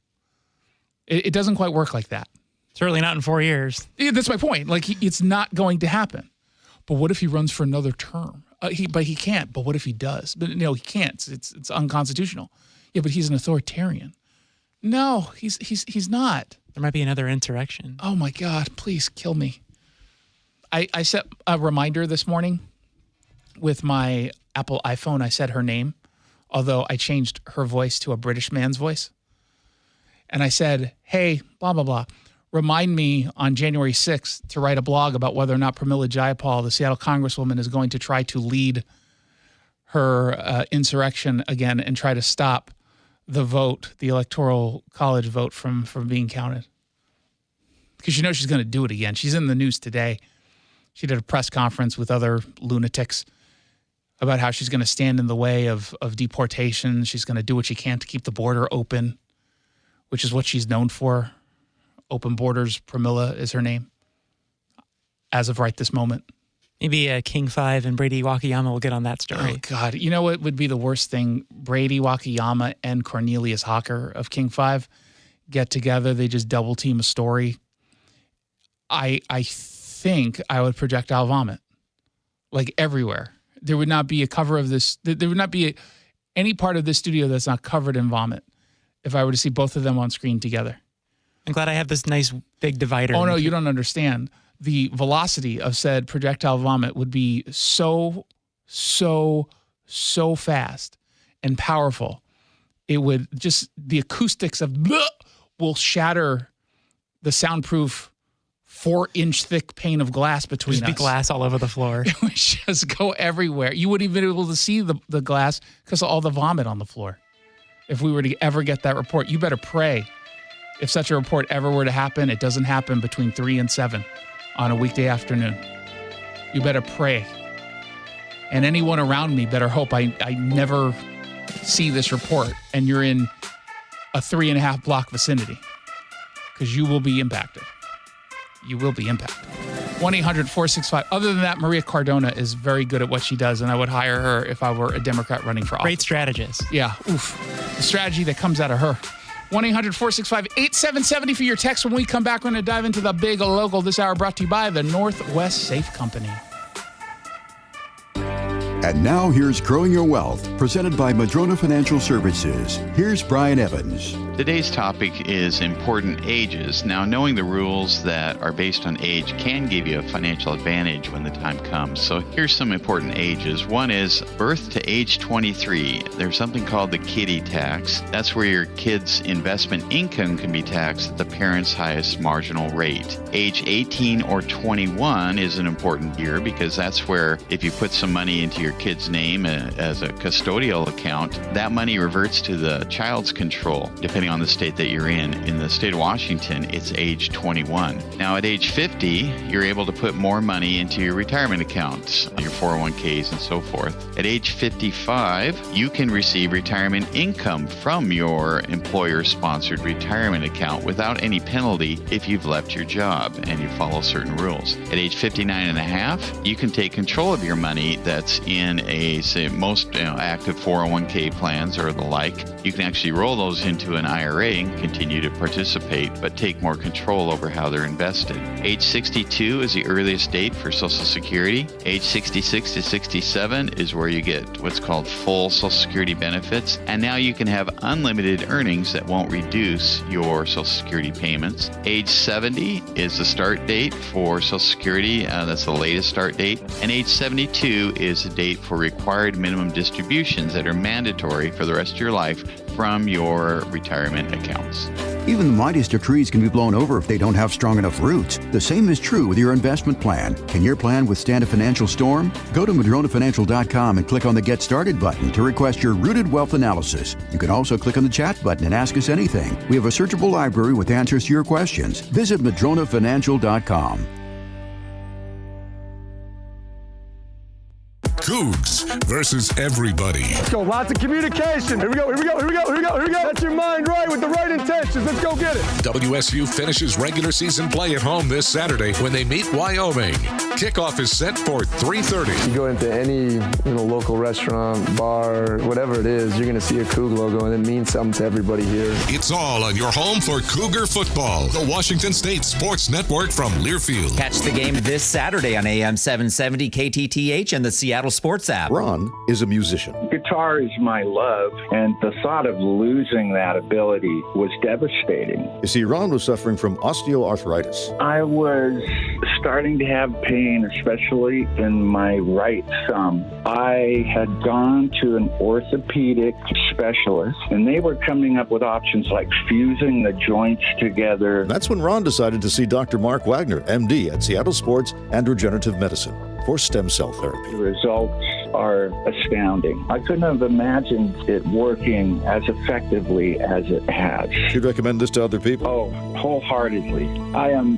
It doesn't quite work like that. Certainly not in 4 years. Yeah, that's my point. Like, it's not going to happen. But what if he runs for another term? But he can't. But what if he does? But no, he can't. It's unconstitutional. Yeah, but he's an authoritarian. No, he's not. There might be another insurrection. Oh my God! Please kill me. I set a reminder this morning with my Apple iPhone. I said her name, although I changed her voice to a British man's voice. And I said, hey, blah, blah, blah. Remind me on January 6th to write a blog about whether or not Pramila Jayapal, the Seattle Congresswoman, is going to try to lead her insurrection again and try to stop the vote, the electoral college vote from being counted. Because you know she's going to do it again. She's in the news today. She did a press conference with other lunatics about how she's going to stand in the way of deportation. She's going to do what she can to keep the border open, which is what she's known for. Open Borders, Pramila is her name, as of right this moment. Maybe King 5 and Brady Wakayama will get on that story. Oh, God. You know what would be the worst thing? Brady Wakayama and Cornelius Hawker of King 5 get together. They just double team a story. I think I would projectile vomit, like everywhere. There would not be a cover of this. There would not be any part of this studio that's not covered in vomit if I were to see both of them on screen together. I'm glad I have this nice big divider. Oh, no, you don't understand. The velocity of said projectile vomit would be so fast and powerful. It would just, the acoustics of will shatter the soundproof 4-inch thick pane of glass between us. There'd be glass all over the floor. It would just go everywhere. You wouldn't even be able to see the glass because of all the vomit on the floor. If we were to ever get that report, you better pray. If such a report ever were to happen, it doesn't happen between 3 and 7 on a weekday afternoon. You better pray. And anyone around me better hope I never see this report and you're in a 3.5 block vicinity, because you will be impacted. You will be impacted. 1-800-465. Other than that, Maria Cardona is very good at what she does, and I would hire her if I were a Democrat running for office. Great strategist. Yeah. Oof. The strategy that comes out of her. 1-800-465-8770 for your text. When we come back, we're going to dive into the big local this hour, brought to you by the Northwest Safe Company. And now here's Growing Your Wealth, presented by Madrona Financial Services. Here's Brian Evans. Today's topic is important ages. Now, knowing the rules that are based on age can give you a financial advantage when the time comes. So here's some important ages. One is birth to age 23. There's something called the kiddie tax. That's where your kid's investment income can be taxed at the parent's highest marginal rate. Age 18 or 21 is an important year, because that's where if you put some money into your kid's name as a custodial account, that money reverts to the child's control, depending on the state that you're in. In the state of Washington, it's age 21. Now, at age 50, you're able to put more money into your retirement accounts, your 401ks and so forth. At age 55, you can receive retirement income from your employer-sponsored retirement account without any penalty if you've left your job and you follow certain rules. At age 59 and a half, you can take control of your money that's in most active 401k plans or the like. You can actually roll those into an IRA and continue to participate, but take more control over how they're invested. Age 62 is the earliest date for Social Security. Age 66 to 67 is where you get what's called full Social Security benefits. And now you can have unlimited earnings that won't reduce your Social Security payments. Age 70 is the start date for Social Security. That's the latest start date. And age 72 is the date for required minimum distributions that are mandatory for the rest of your life from your retirement accounts. Even the mightiest of trees can be blown over if they don't have strong enough roots. The same is true with your investment plan. Can your plan withstand a financial storm? Go to MadronaFinancial.com and click on the Get Started button to request your Rooted Wealth Analysis. You can also click on the chat button and ask us anything. We have a searchable library with answers to your questions. Visit MadronaFinancial.com. Cougs versus everybody. Let's go. Lots of communication. Here we go. Set your mind right with the right intentions. Let's go get it. WSU finishes regular season play at home this Saturday when they meet Wyoming. Kickoff is set for 3:30. You go into any local restaurant, bar, whatever it is, you're going to see a Coug logo, and it means something to everybody here. It's all on your home for Cougar football. The Washington State Sports Network from Learfield. Catch the game this Saturday on AM 770 KTTH and the Seattle Sports app. Ron is a musician. Guitar is my love, and the thought of losing that ability was devastating. You see, Ron was suffering from osteoarthritis. I was starting to have pain, especially in my right thumb. I had gone to an orthopedic specialist, and they were coming up with options like fusing the joints together. That's when Ron decided to see Dr. Mark Wagner, MD, at Seattle Sports and Regenerative Medicine for stem cell therapy. The results are astounding. I couldn't have imagined it working as effectively as it has. You'd recommend this to other people? Oh, wholeheartedly. I am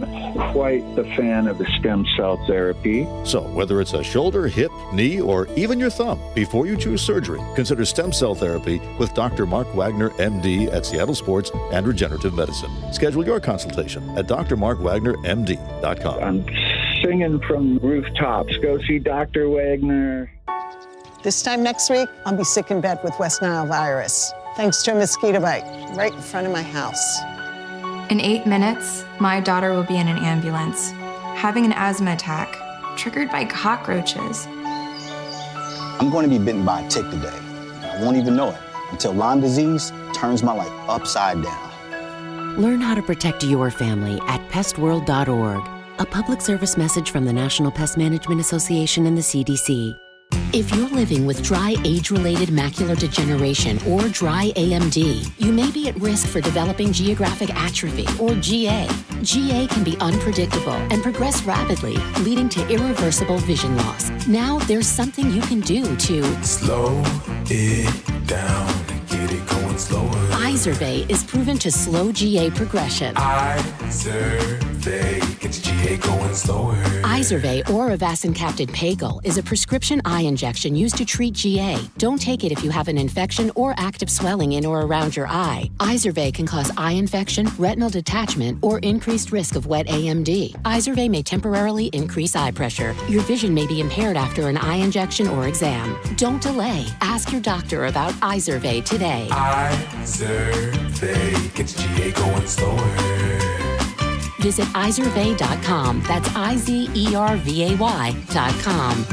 quite the fan of the stem cell therapy. So, whether it's a shoulder, hip, knee, or even your thumb, before you choose surgery, consider stem cell therapy with Dr. Mark Wagner, MD, at Seattle Sports and Regenerative Medicine. Schedule your consultation at drmarkwagnermd.com. I'm singing from rooftops. Go see Dr. Wagner. This time next week, I'll be sick in bed with West Nile virus, thanks to a mosquito bite right in front of my house. In 8 minutes, my daughter will be in an ambulance, having an asthma attack, triggered by cockroaches. I'm going to be bitten by a tick today. I won't even know it until Lyme disease turns my life upside down. Learn how to protect your family at pestworld.org. A public service message from the National Pest Management Association and the CDC. If you're living with dry age-related macular degeneration or dry AMD, you may be at risk for developing geographic atrophy or GA. GA can be unpredictable and progress rapidly, leading to irreversible vision loss. Now there's something you can do to slow it down and get it going slower. Izervay is proven to slow GA progression. Izervay gets GA going slower. Izervay or avacincaptad Pagel is a prescription eye injection used to treat GA. Don't take it if you have an infection or active swelling in or around your eye. Izervay can cause eye infection, retinal detachment, or increased risk of wet AMD. Izervay may temporarily increase eye pressure. Your vision may be impaired after an eye injection or exam. Don't delay. Ask your doctor about Izervay today. Izervay gets GA going slower. Visit Izervay.com. That's IZERVAY.com.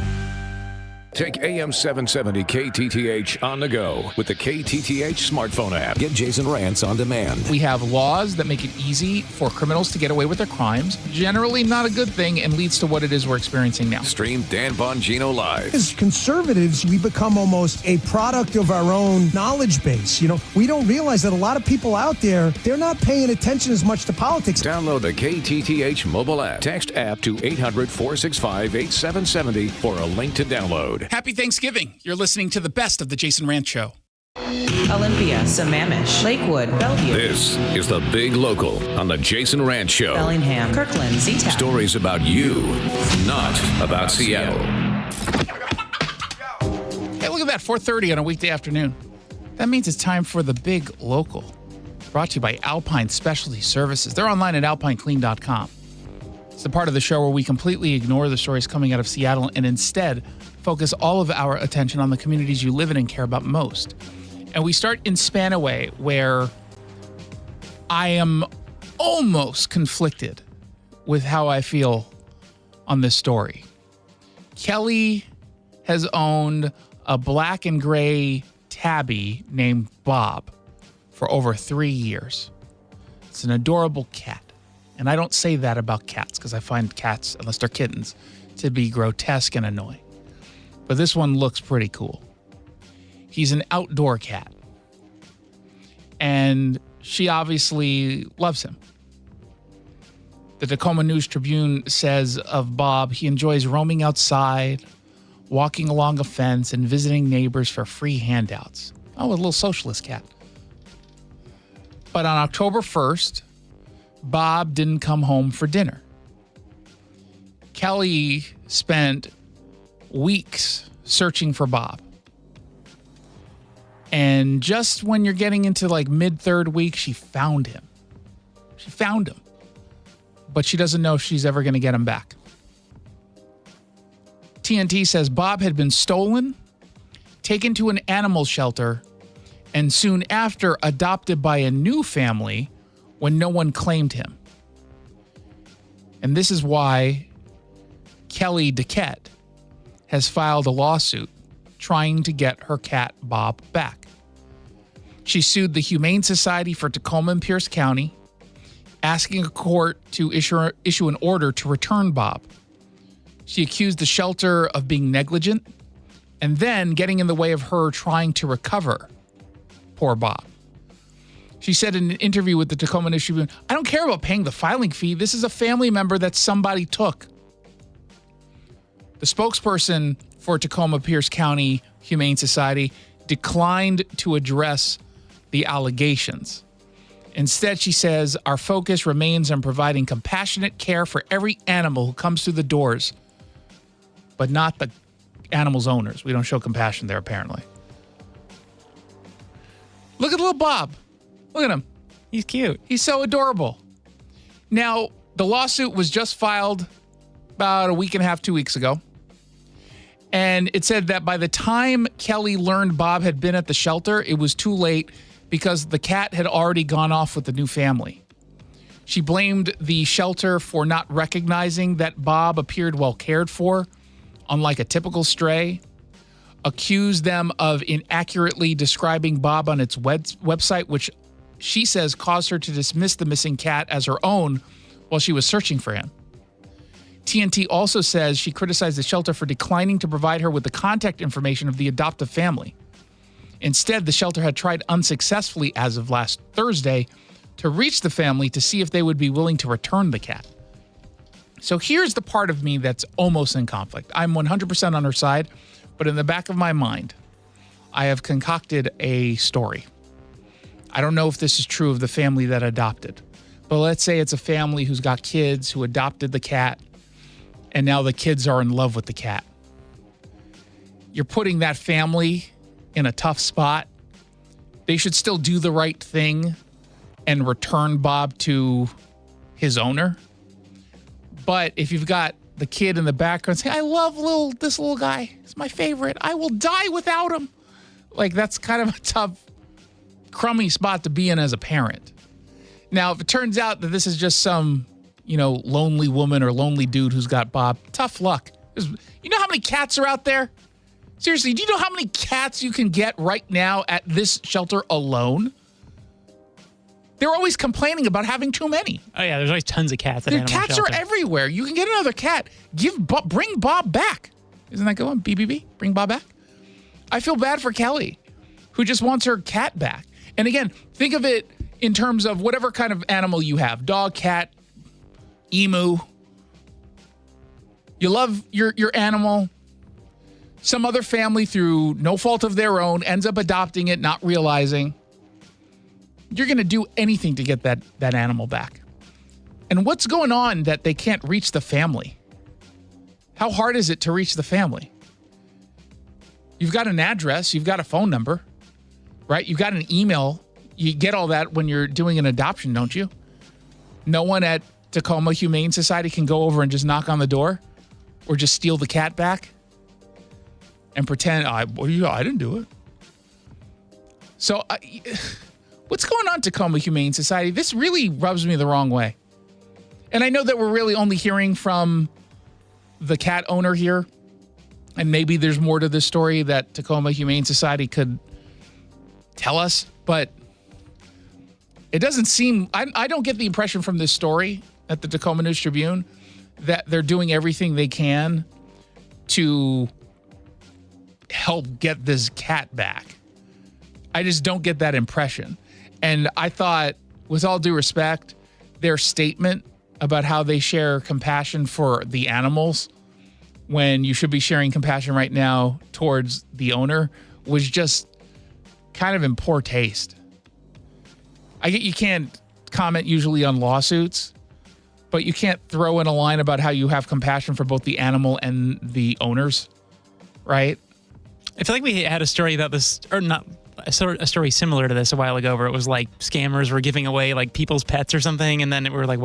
Take AM 770 KTTH on the go with the KTTH smartphone app. Get Jason Rantz on demand. We have laws that make it easy for criminals to get away with their crimes. Generally not a good thing and leads to what it is we're experiencing now. Stream Dan Bongino live. As conservatives, we become almost a product of our own knowledge base. You know, we don't realize that a lot of people out there, they're not paying attention as much to politics. Download the KTTH mobile app. Text app to 800-465-8770 for a link to download. Happy Thanksgiving. You're listening to the best of the Jason Rantz Show. Olympia, Sammamish, Lakewood, Bellevue. This is the Big Local on the Jason Rantz Show. Bellingham, Kirkland, Z-Town. Stories about you, not about Seattle. Hey, look at that, 4:30 on a weekday afternoon. That means it's time for the Big Local. Brought to you by Alpine Specialty Services. They're online at alpineclean.com. It's the part of the show where we completely ignore the stories coming out of Seattle and instead focus all of our attention on the communities you live in and care about most. And we start in Spanaway, where I am almost conflicted with how I feel on this story. Kelly has owned a black and gray tabby named Bob for over 3 years. It's an adorable cat. And I don't say that about cats because I find cats, unless they're kittens, to be grotesque and annoying. But this one looks pretty cool. He's an outdoor cat. And she obviously loves him. The Tacoma News-Tribune says of Bob, he enjoys roaming outside, walking along a fence, and visiting neighbors for free handouts. Oh, a little socialist cat. But on October 1st, Bob didn't come home for dinner. Kelly spent weeks searching for Bob. And just when you're getting into like mid-third week, she found him. She found him. But she doesn't know if she's ever going to get him back. TNT says Bob had been stolen, taken to an animal shelter, and soon after adopted by a new family when no one claimed him. And this is why Kelly DeQuette has filed a lawsuit trying to get her cat Bob back. She sued the Humane Society for Tacoma and Pierce County, asking a court to issue an order to return Bob. She accused the shelter of being negligent and then getting in the way of her trying to recover poor Bob. She said in an interview with the Tacoma News Tribune, "I don't care about paying the filing fee. This is a family member that somebody took." The spokesperson for Tacoma Pierce County Humane Society declined to address the allegations. Instead, she says, our focus remains on providing compassionate care for every animal who comes through the doors, but not the animal's owners. We don't show compassion there, apparently. Look at little Bob. Look at him. He's cute. He's so adorable. Now, the lawsuit was just filed about a week and a half, 2 weeks ago. And it said that by the time Kelly learned Bob had been at the shelter, it was too late because the cat had already gone off with the new family. She blamed the shelter for not recognizing that Bob appeared well cared for, unlike a typical stray, accused them of inaccurately describing Bob on its website, which she says caused her to dismiss the missing cat as her own while she was searching for him. TNT also says she criticized the shelter for declining to provide her with the contact information of the adoptive family. Instead, the shelter had tried unsuccessfully as of last Thursday to reach the family to see if they would be willing to return the cat. So here's the part of me that's almost in conflict. I'm 100% on her side, but in the back of my mind, I have concocted a story. I don't know if this is true of the family that adopted, but let's say it's a family who's got kids who adopted the cat, and now the kids are in love with the cat. You're putting that family in a tough spot. They should still do the right thing and return Bob to his owner. But if you've got the kid in the background saying, I love this little guy, it's my favorite, I will die without him. Like, that's kind of a tough, crummy spot to be in as a parent. Now, if it turns out that this is just some, lonely woman or lonely dude who's got Bob, tough luck. You know how many cats are out there? Seriously, do you know how many cats you can get right now at this shelter alone? They're always complaining about having too many. Oh, yeah, there's always tons of cats at The animal cats shelter. are everywhere. You can get another cat. Bring Bob back. Isn't that going? BBB? Bring Bob back? I feel bad for Kelly, who just wants her cat back. And again, think of it in terms of whatever kind of animal you have. Dog, cat, emu. You love your animal. Some other family, through no fault of their own, ends up adopting it, not realizing. You're going to do anything to get that animal back. And what's going on that they can't reach the family? How hard is it to reach the family? You've got an address, you've got a phone number, right? You've got an email. You get all that when you're doing an adoption, don't you? No one at Tacoma Humane Society can go over and just knock on the door or just steal the cat back and pretend, I didn't do it. So what's going on, Tacoma Humane Society? This really rubs me the wrong way. And I know that we're really only hearing from the cat owner here, and maybe there's more to this story that Tacoma Humane Society could tell us, but it doesn't seem, I don't get the impression from this story at the Tacoma News Tribune that they're doing everything they can to help get this cat back. I just don't get that impression. And I thought, with all due respect, their statement about how they share compassion for the animals when you should be sharing compassion right now towards the owner was just kind of in poor taste. I get you can't comment usually on lawsuits, but you can't throw in a line about how you have compassion for both the animal and the owners, right? I feel like we had a story about this, or not, a story similar to this a while ago, where it was like scammers were giving away like people's pets or something, and then we were like,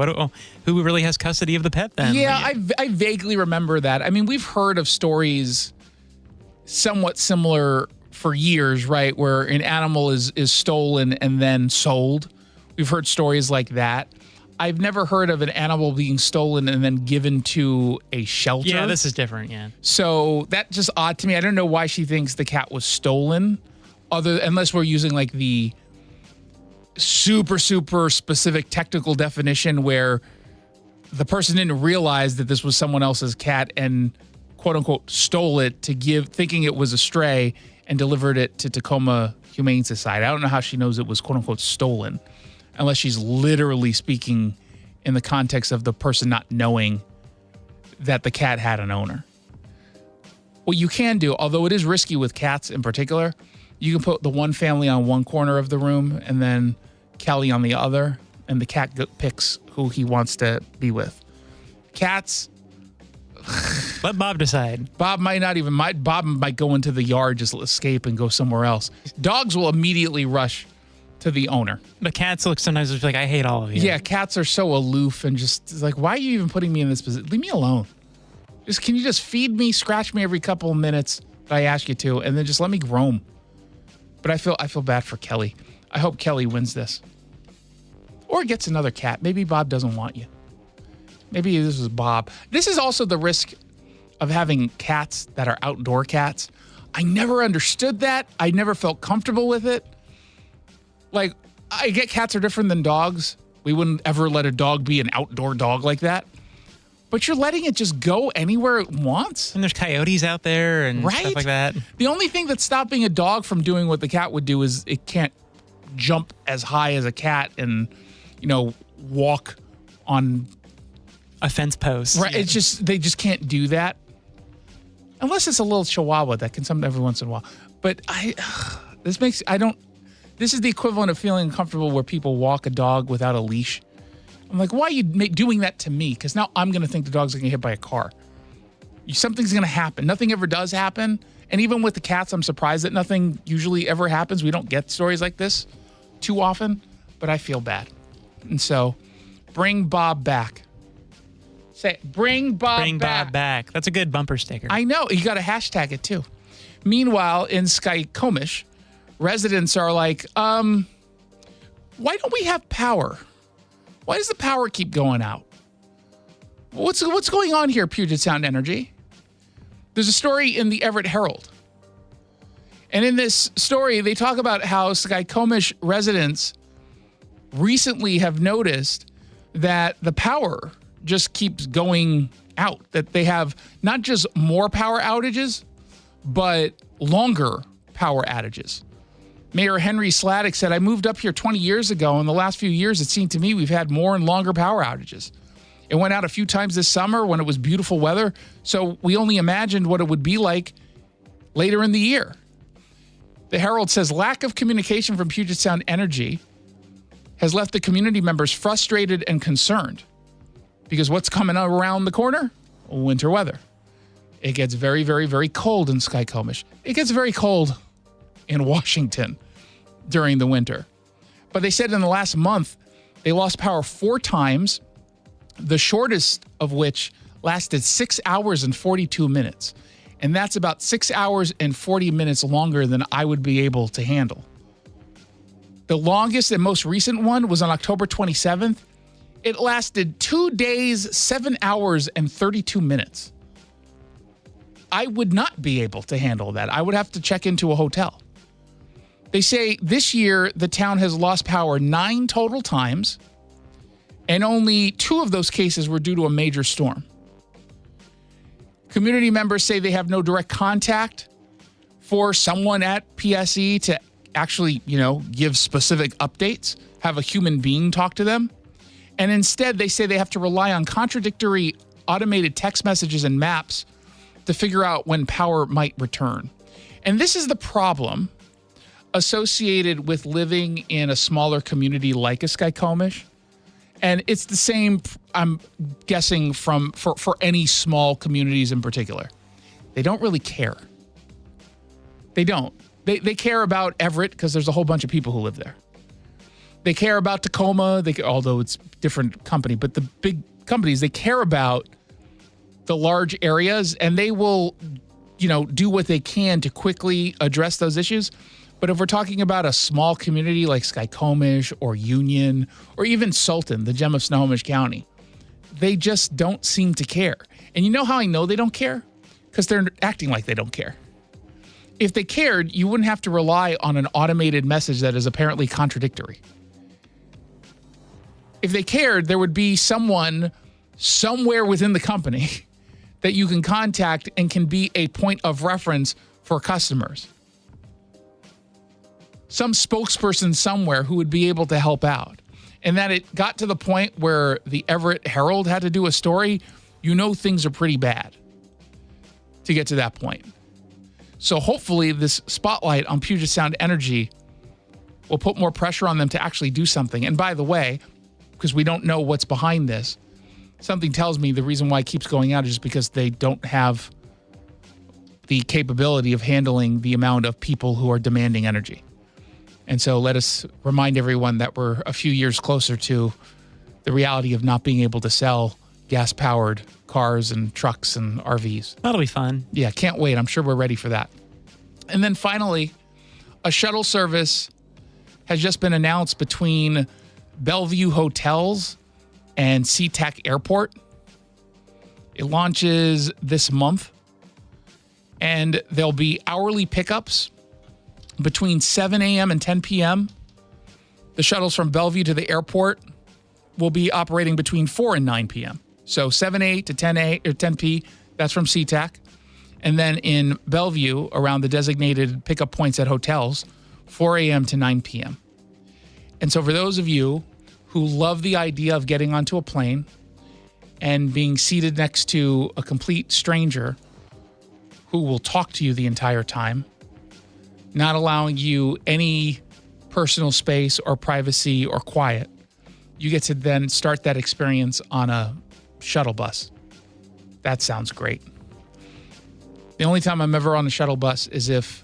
who really has custody of the pet then? Yeah, I vaguely remember that. I mean, we've heard of stories somewhat similar for years, right, where an animal is stolen and then sold. We've heard stories like that. I've never heard of an animal being stolen and then given to a shelter. Yeah, this is different, yeah. So that's just odd to me. I don't know why she thinks the cat was stolen, unless we're using like the super specific technical definition where the person didn't realize that this was someone else's cat and quote unquote stole it to give, thinking it was a stray, and delivered it to Tacoma Humane Society. I don't know how she knows it was quote unquote stolen, unless she's literally speaking in the context of the person not knowing that the cat had an owner. what you can do, although it is risky with cats in particular, you can put the one family on one corner of the room and then Kelly on the other, and the cat picks who he wants to be with. Cats, let Bob decide. Bob might go into the yard, just escape and go somewhere else. Dogs will immediately rush to the owner. The cats look sometimes just like, I hate all of you. Yeah, cats are so aloof and just like, why are you even putting me in this position? Leave me alone. Can you just feed me, scratch me every couple of minutes that I ask you to, and then just let me roam. But I feel bad for Kelly. I hope Kelly wins this. Or gets another cat. Maybe Bob doesn't want you. Maybe this is Bob. This is also the risk of having cats that are outdoor cats. I never understood that. I never felt comfortable with it. Like, I get cats are different than dogs. We wouldn't ever let a dog be an outdoor dog like that. But you're letting it just go anywhere it wants. And there's coyotes out there and stuff like that. The only thing that's stopping a dog from doing what the cat would do is it can't jump as high as a cat and, walk on a fence post. Right. Yeah. They just can't do that. Unless it's a little chihuahua that can some every once in a while. But this is the equivalent of feeling uncomfortable where people walk a dog without a leash. I'm like, why are you doing that to me? Because now I'm going to think the dog's going to get hit by a car. Something's going to happen. Nothing ever does happen. And even with the cats, I'm surprised that nothing usually ever happens. We don't get stories like this too often, but I feel bad. And so bring Bob back. Say, bring Bob back. Bring Bob back. That's a good bumper sticker. I know. You got to hashtag it too. Meanwhile, in Skykomish, residents are like, why don't we have power? Why does the power keep going out? What's going on here, Puget Sound Energy? There's a story in the Everett Herald. And in this story, they talk about how Skykomish residents recently have noticed that the power just keeps going out, that they have not just more power outages, but longer power outages. Mayor Henry Sladek said, I moved up here 20 years ago. In the last few years, it seemed to me we've had more and longer power outages. It went out a few times this summer when it was beautiful weather, so we only imagined what it would be like later in the year. The Herald says lack of communication from Puget Sound Energy has left the community members frustrated and concerned because what's coming around the corner? Winter weather. It gets very, very, very cold in Skykomish. It gets very cold in Washington during the winter. But they said in the last month, they lost power 4 times, the shortest of which lasted 6 hours and 42 minutes. And that's about 6 hours and 40 minutes longer than I would be able to handle. The longest and most recent one was on October 27th. It lasted 2 days, 7 hours, and 32 minutes. I would not be able to handle that. I would have to check into a hotel. They say this year the town has lost power 9 total times, and only 2 of those cases were due to a major storm. Community members say they have no direct contact for someone at PSE to actually, give specific updates, have a human being talk to them. And instead, they say they have to rely on contradictory automated text messages and maps to figure out when power might return. And this is the problem associated with living in a smaller community like a Skykomish. And it's the same, I'm guessing, for any small communities in particular. They don't really care. They don't. They care about Everett because there's a whole bunch of people who live there. They care about Tacoma, although it's different company, but the big companies, they care about the large areas, and they will, do what they can to quickly address those issues. But if we're talking about a small community like Skykomish or Union or even Sultan, the gem of Snohomish County, they just don't seem to care. And you know how I know they don't care? Because they're acting like they don't care. If they cared, you wouldn't have to rely on an automated message that is apparently contradictory. If they cared, there would be someone somewhere within the company that you can contact and can be a point of reference for customers. Some spokesperson somewhere who would be able to help out. And that it got to the point where the Everett Herald had to do a story, things are pretty bad. to get to that point. So hopefully this spotlight on Puget Sound Energy will put more pressure on them to actually do something. And by the way, because we don't know what's behind this, something tells me the reason why it keeps going out is just because they don't have the capability of handling the amount of people who are demanding energy. And so let us remind everyone that we're a few years closer to the reality of not being able to sell gas-powered cars and trucks and RVs. That'll be fun. Yeah, can't wait. I'm sure we're ready for that. And then finally, a shuttle service has just been announced between Bellevue Hotels and SeaTac Airport. It launches this month, and there'll be hourly pickups between 7 a.m. and 10 p.m. The shuttles from Bellevue to the airport will be operating between 4 and 9 p.m. So 7 a to 10 a or 10 p, that's from SeaTac. And then in Bellevue, around the designated pickup points at hotels, 4 a.m. to 9 p.m. And so for those of you who love the idea of getting onto a plane and being seated next to a complete stranger who will talk to you the entire time, not allowing you any personal space or privacy or quiet, you get to then start that experience on a shuttle bus. That sounds great. The only time I'm ever on a shuttle bus is if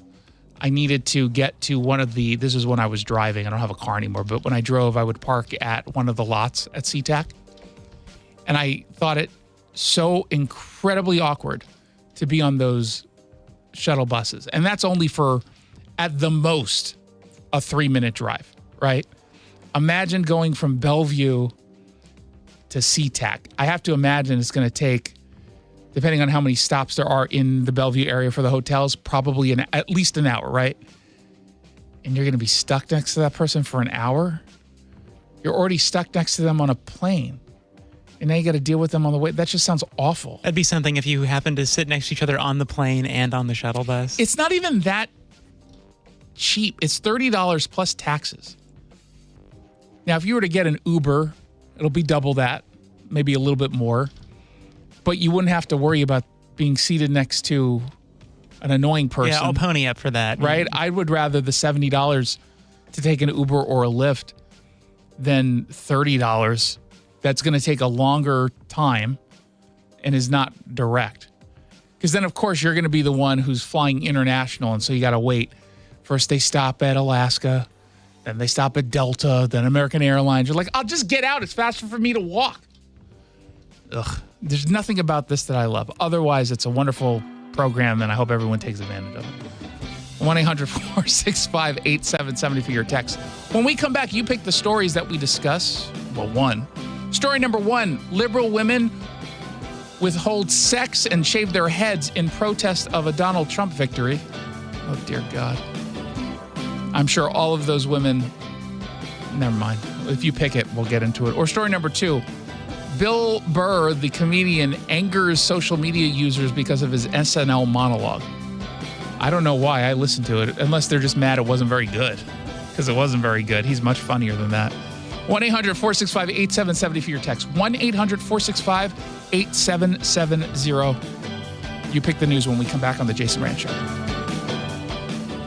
I needed to get to this is when I was driving. I don't have a car anymore, but when I drove, I would park at one of the lots at SeaTac. And I thought it so incredibly awkward to be on those shuttle buses. And that's only for, at the most, a 3-minute drive, right? Imagine going from Bellevue to SeaTac. I have to imagine it's going to take, depending on how many stops there are in the Bellevue area for the hotels, probably at least an hour, right? And you're going to be stuck next to that person for an hour? You're already stuck next to them on a plane. And now you got to deal with them on the way. That just sounds awful. That'd be something if you happen to sit next to each other on the plane and on the shuttle bus. It's not even that cheap. It's $30 plus taxes. Now, if you were to get an Uber, it'll be double that, maybe a little bit more. But you wouldn't have to worry about being seated next to an annoying person. Yeah, I'll pony up for that. Right? I would rather the $70 to take an Uber or a Lyft than $30 that's going to take a longer time and is not direct. Because then, of course, you're going to be the one who's flying international, and so you got to wait. First, they stop at Alaska, then they stop at Delta, then American Airlines. You're like, I'll just get out. It's faster for me to walk. Ugh. There's nothing about this that I love. Otherwise, it's a wonderful program, and I hope everyone takes advantage of it. 1-800-465-8770 for your text. When we come back, you pick the stories that we discuss. Well, one. Story number 1, liberal women withhold sex and shave their heads in protest of a Donald Trump victory. Oh, dear God. I'm sure all of those women, never mind. If you pick it, we'll get into it. Or story number 2, Bill Burr, the comedian, angers social media users because of his SNL monologue. I don't know why I listened to it, unless they're just mad it wasn't very good. Because it wasn't very good. He's much funnier than that. 1-800-465-8770 for your text. 1-800-465-8770. You pick the news when we come back on the Jason Rantz Show.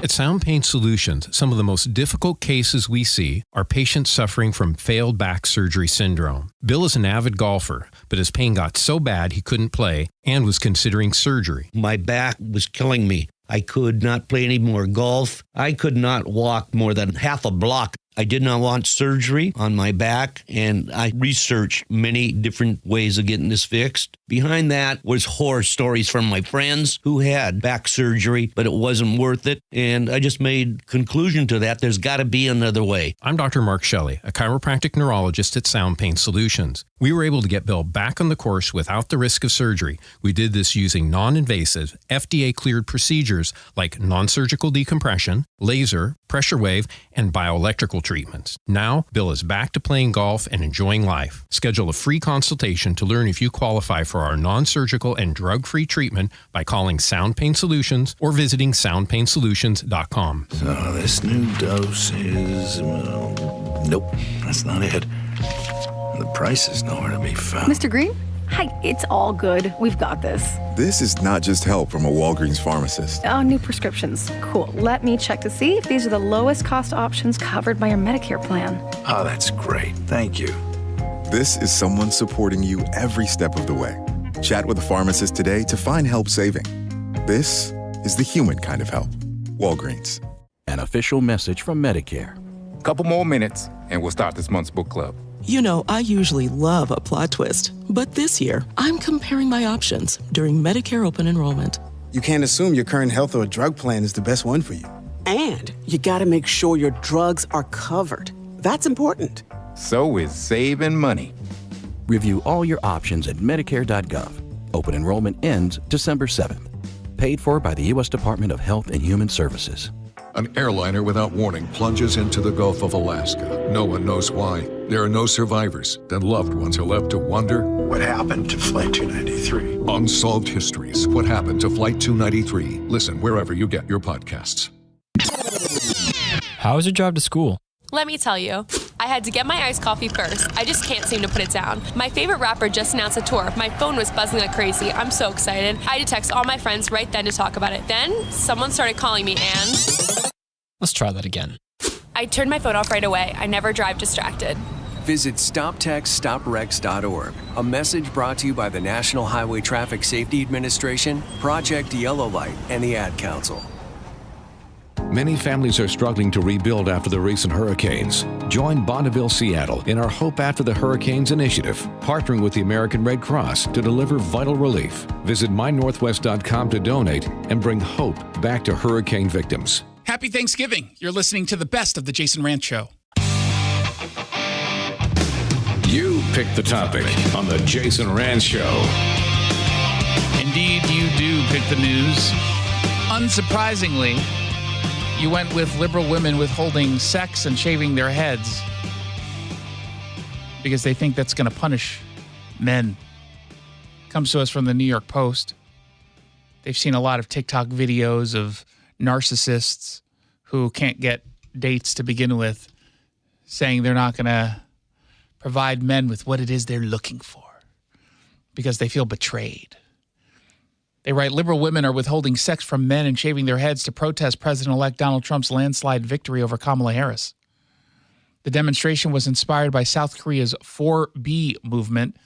At Sound Pain Solutions, some of the most difficult cases we see are patients suffering from failed back surgery syndrome. Bill is an avid golfer, but his pain got so bad he couldn't play and was considering surgery. My back was killing me. I could not play any more golf. I could not walk more than half a block. I did not want surgery on my back, and I researched many different ways of getting this fixed. Behind that was horror stories from my friends who had back surgery, but it wasn't worth it, and I just made conclusion to that. There's got to be another way. I'm Dr. Mark Shelley, a chiropractic neurologist at Sound Pain Solutions. We were able to get Bill back on the course without the risk of surgery. We did this using non-invasive, FDA-cleared procedures like non-surgical decompression, laser, pressure wave, and bioelectrical treatments. Now, Bill is back to playing golf and enjoying life. Schedule a free consultation to learn if you qualify for our non-surgical and drug-free treatment by calling Sound Pain Solutions or visiting soundpainsolutions.com. So this new dose is, nope, that's not it. The price is nowhere to be found. Mr. Green? Hi, it's all good. We've got this. This is not just help from a Walgreens pharmacist. Oh, new prescriptions. Cool. Let me check to see if these are the lowest cost options covered by your Medicare plan. Oh, that's great. Thank you. This is someone supporting you every step of the way. Chat with a pharmacist today to find help saving. This is the human kind of help. Walgreens. An official message from Medicare. Couple more minutes, and we'll start this month's book club. You know, I usually love a plot twist, but this year, I'm comparing my options during Medicare open enrollment. You can't assume your current health or drug plan is the best one for you. And you gotta make sure your drugs are covered. That's important. So is saving money. Review all your options at Medicare.gov. Open enrollment ends December 7th. Paid for by the U.S. Department of Health and Human Services. An airliner without warning plunges into the Gulf of Alaska. No one knows why. There are no survivors. Then loved ones are left to wonder, what happened to Flight 293? Unsolved Histories. What happened to Flight 293? Listen wherever you get your podcasts. How was your drive to school? Let me tell you, I had to get my iced coffee first. I just can't seem to put it down. My favorite rapper just announced a tour. My phone was buzzing like crazy. I'm so excited. I had to text all my friends right then to talk about it. Then someone started calling me and... Let's try that again. I turned my phone off right away. I never drive distracted. Visit StopTextStopWrecks.org. A message brought to you by the National Highway Traffic Safety Administration, Project Yellow Light, and the Ad Council. Many families are struggling to rebuild after the recent hurricanes. Join Bonneville Seattle in our Hope After the Hurricanes initiative, partnering with the American Red Cross to deliver vital relief. Visit mynorthwest.com to donate and bring hope back to hurricane victims. Happy Thanksgiving. You're listening to the best of the Jason Rantz Show. You picked the topic on the Jason Rantz Show. Indeed, you do pick the news. Unsurprisingly, you went with liberal women withholding sex and shaving their heads because they think that's going to punish men. Comes to us from the New York Post. They've seen a lot of TikTok videos of narcissists who can't get dates to begin with, saying they're not going to provide men with what it is they're looking for because they feel betrayed. They write, liberal women are withholding sex from men and shaving their heads to protest President-elect Donald Trump's landslide victory over Kamala Harris. The demonstration was inspired by South Korea's 4B movement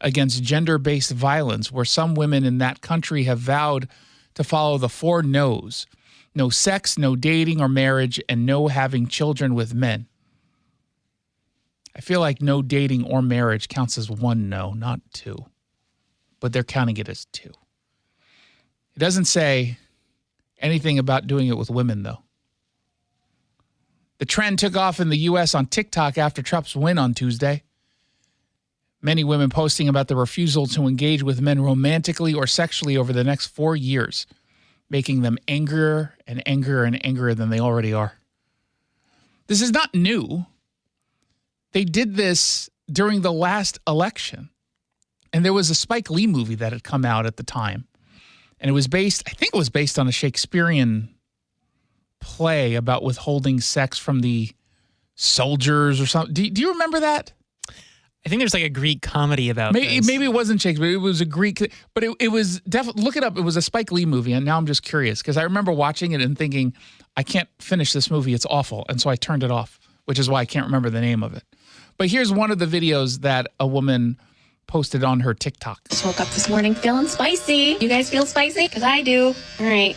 against gender-based violence, where some women in that country have vowed to follow the 4 no's: no sex, no dating or marriage, and no having children with men. I feel like no dating or marriage counts as 1 no, not 2. But they're counting it as 2. It doesn't say anything about doing it with women, though. The trend took off in the U.S. on TikTok after Trump's win on Tuesday. Many women posting about the refusal to engage with men romantically or sexually over the next 4 years, making them angrier and angrier and angrier than they already are. This is not new. They did this during the last election. And there was a Spike Lee movie that had come out at the time. And it was based, I think it was based on a Shakespearean play about withholding sex from the soldiers or something. Do you remember that? I think there's like a Greek comedy about this. Maybe it wasn't Shakespeare. It was a Greek, but it was definitely, look it up. It was a Spike Lee movie. And now I'm just curious because I remember watching it and thinking, I can't finish this movie. It's awful. And so I turned it off, which is why I can't remember the name of it. But here's one of the videos that a woman posted on her TikTok. Just woke up this morning feeling spicy. You guys feel spicy? Because I do. All right.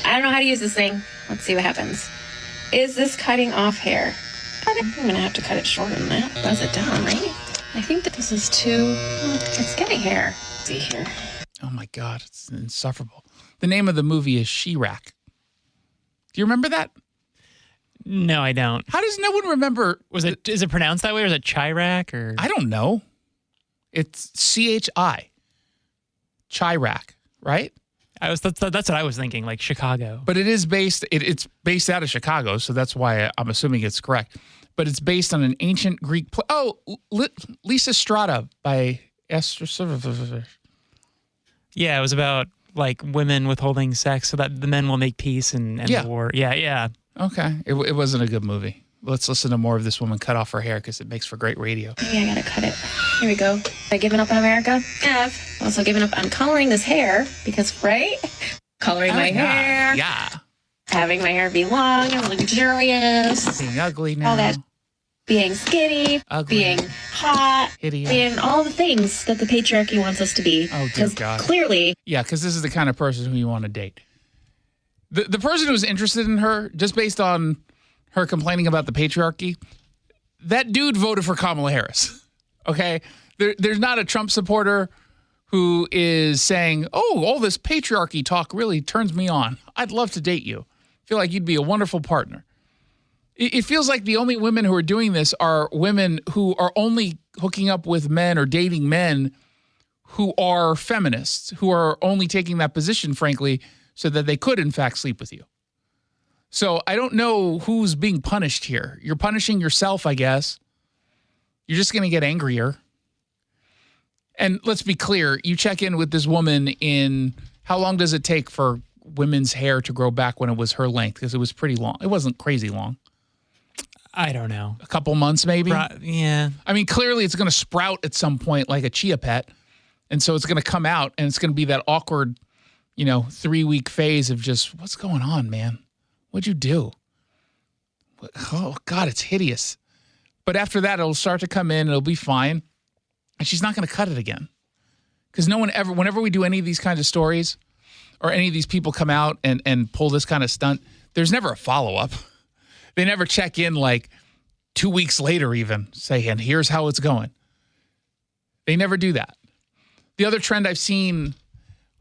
I don't know how to use this thing. Let's see what happens. Is this cutting off hair? I'm going to have to cut it shorter than that. Buzz it down, right? I think that this is too... It's getting hair. Let's see here. Oh my God. It's insufferable. The name of the movie is She-Rack. Do you remember that? No, I don't. How does no one remember? Is it pronounced that way, or is it Chirac? Or I don't know. It's CHI. Chirac, right? That's what I was thinking, like Chicago. But it is based. It's based out of Chicago, so that's why I'm assuming it's correct. But it's based on an ancient Greek play. Oh, Lisa Strata by Esther. Yeah, it was about like women withholding sex so that the men will make peace and the war. Yeah. Okay. It wasn't a good movie. Let's listen to more of this woman cut off her hair because it makes for great radio. Maybe I gotta cut it. Here we go. Have I given up on America? I've also given up on coloring this hair because, right? Coloring my hair. Yeah. Having my hair be long and luxurious. Being ugly now. All that. Being skinny. Ugly. Being hot. Hideous. Being all the things that the patriarchy wants us to be. Oh, dear God. Clearly. Yeah, because this is the kind of person who you want to date. The person who's interested in her, just based on her complaining about the patriarchy, that dude voted for Kamala Harris. Okay? There's not a Trump supporter who is saying, oh, all this patriarchy talk really turns me on. I'd love to date you. I feel like you'd be a wonderful partner. It feels like the only women who are doing this are women who are only hooking up with men or dating men who are feminists, who are only taking that position, frankly, so that they could, in fact, sleep with you. So I don't know who's being punished here. You're punishing yourself, I guess. You're just going to get angrier. And let's be clear, you check in with this woman in how long does it take for women's hair to grow back when it was her length? Because it was pretty long. It wasn't crazy long. I don't know. A couple months, maybe? Yeah. I mean, clearly it's going to sprout at some point like a chia pet. And so it's going to come out and it's going to be that awkward, 3-week phase of just, what's going on, man? What'd you do? Oh, God, it's hideous. But after that, it'll start to come in. It'll be fine. And she's not going to cut it again. Because no one ever, whenever we do any of these kinds of stories or any of these people come out and pull this kind of stunt, there's never a follow-up. They never check in like 2 weeks later even, say, and here's how it's going. They never do that. The other trend I've seen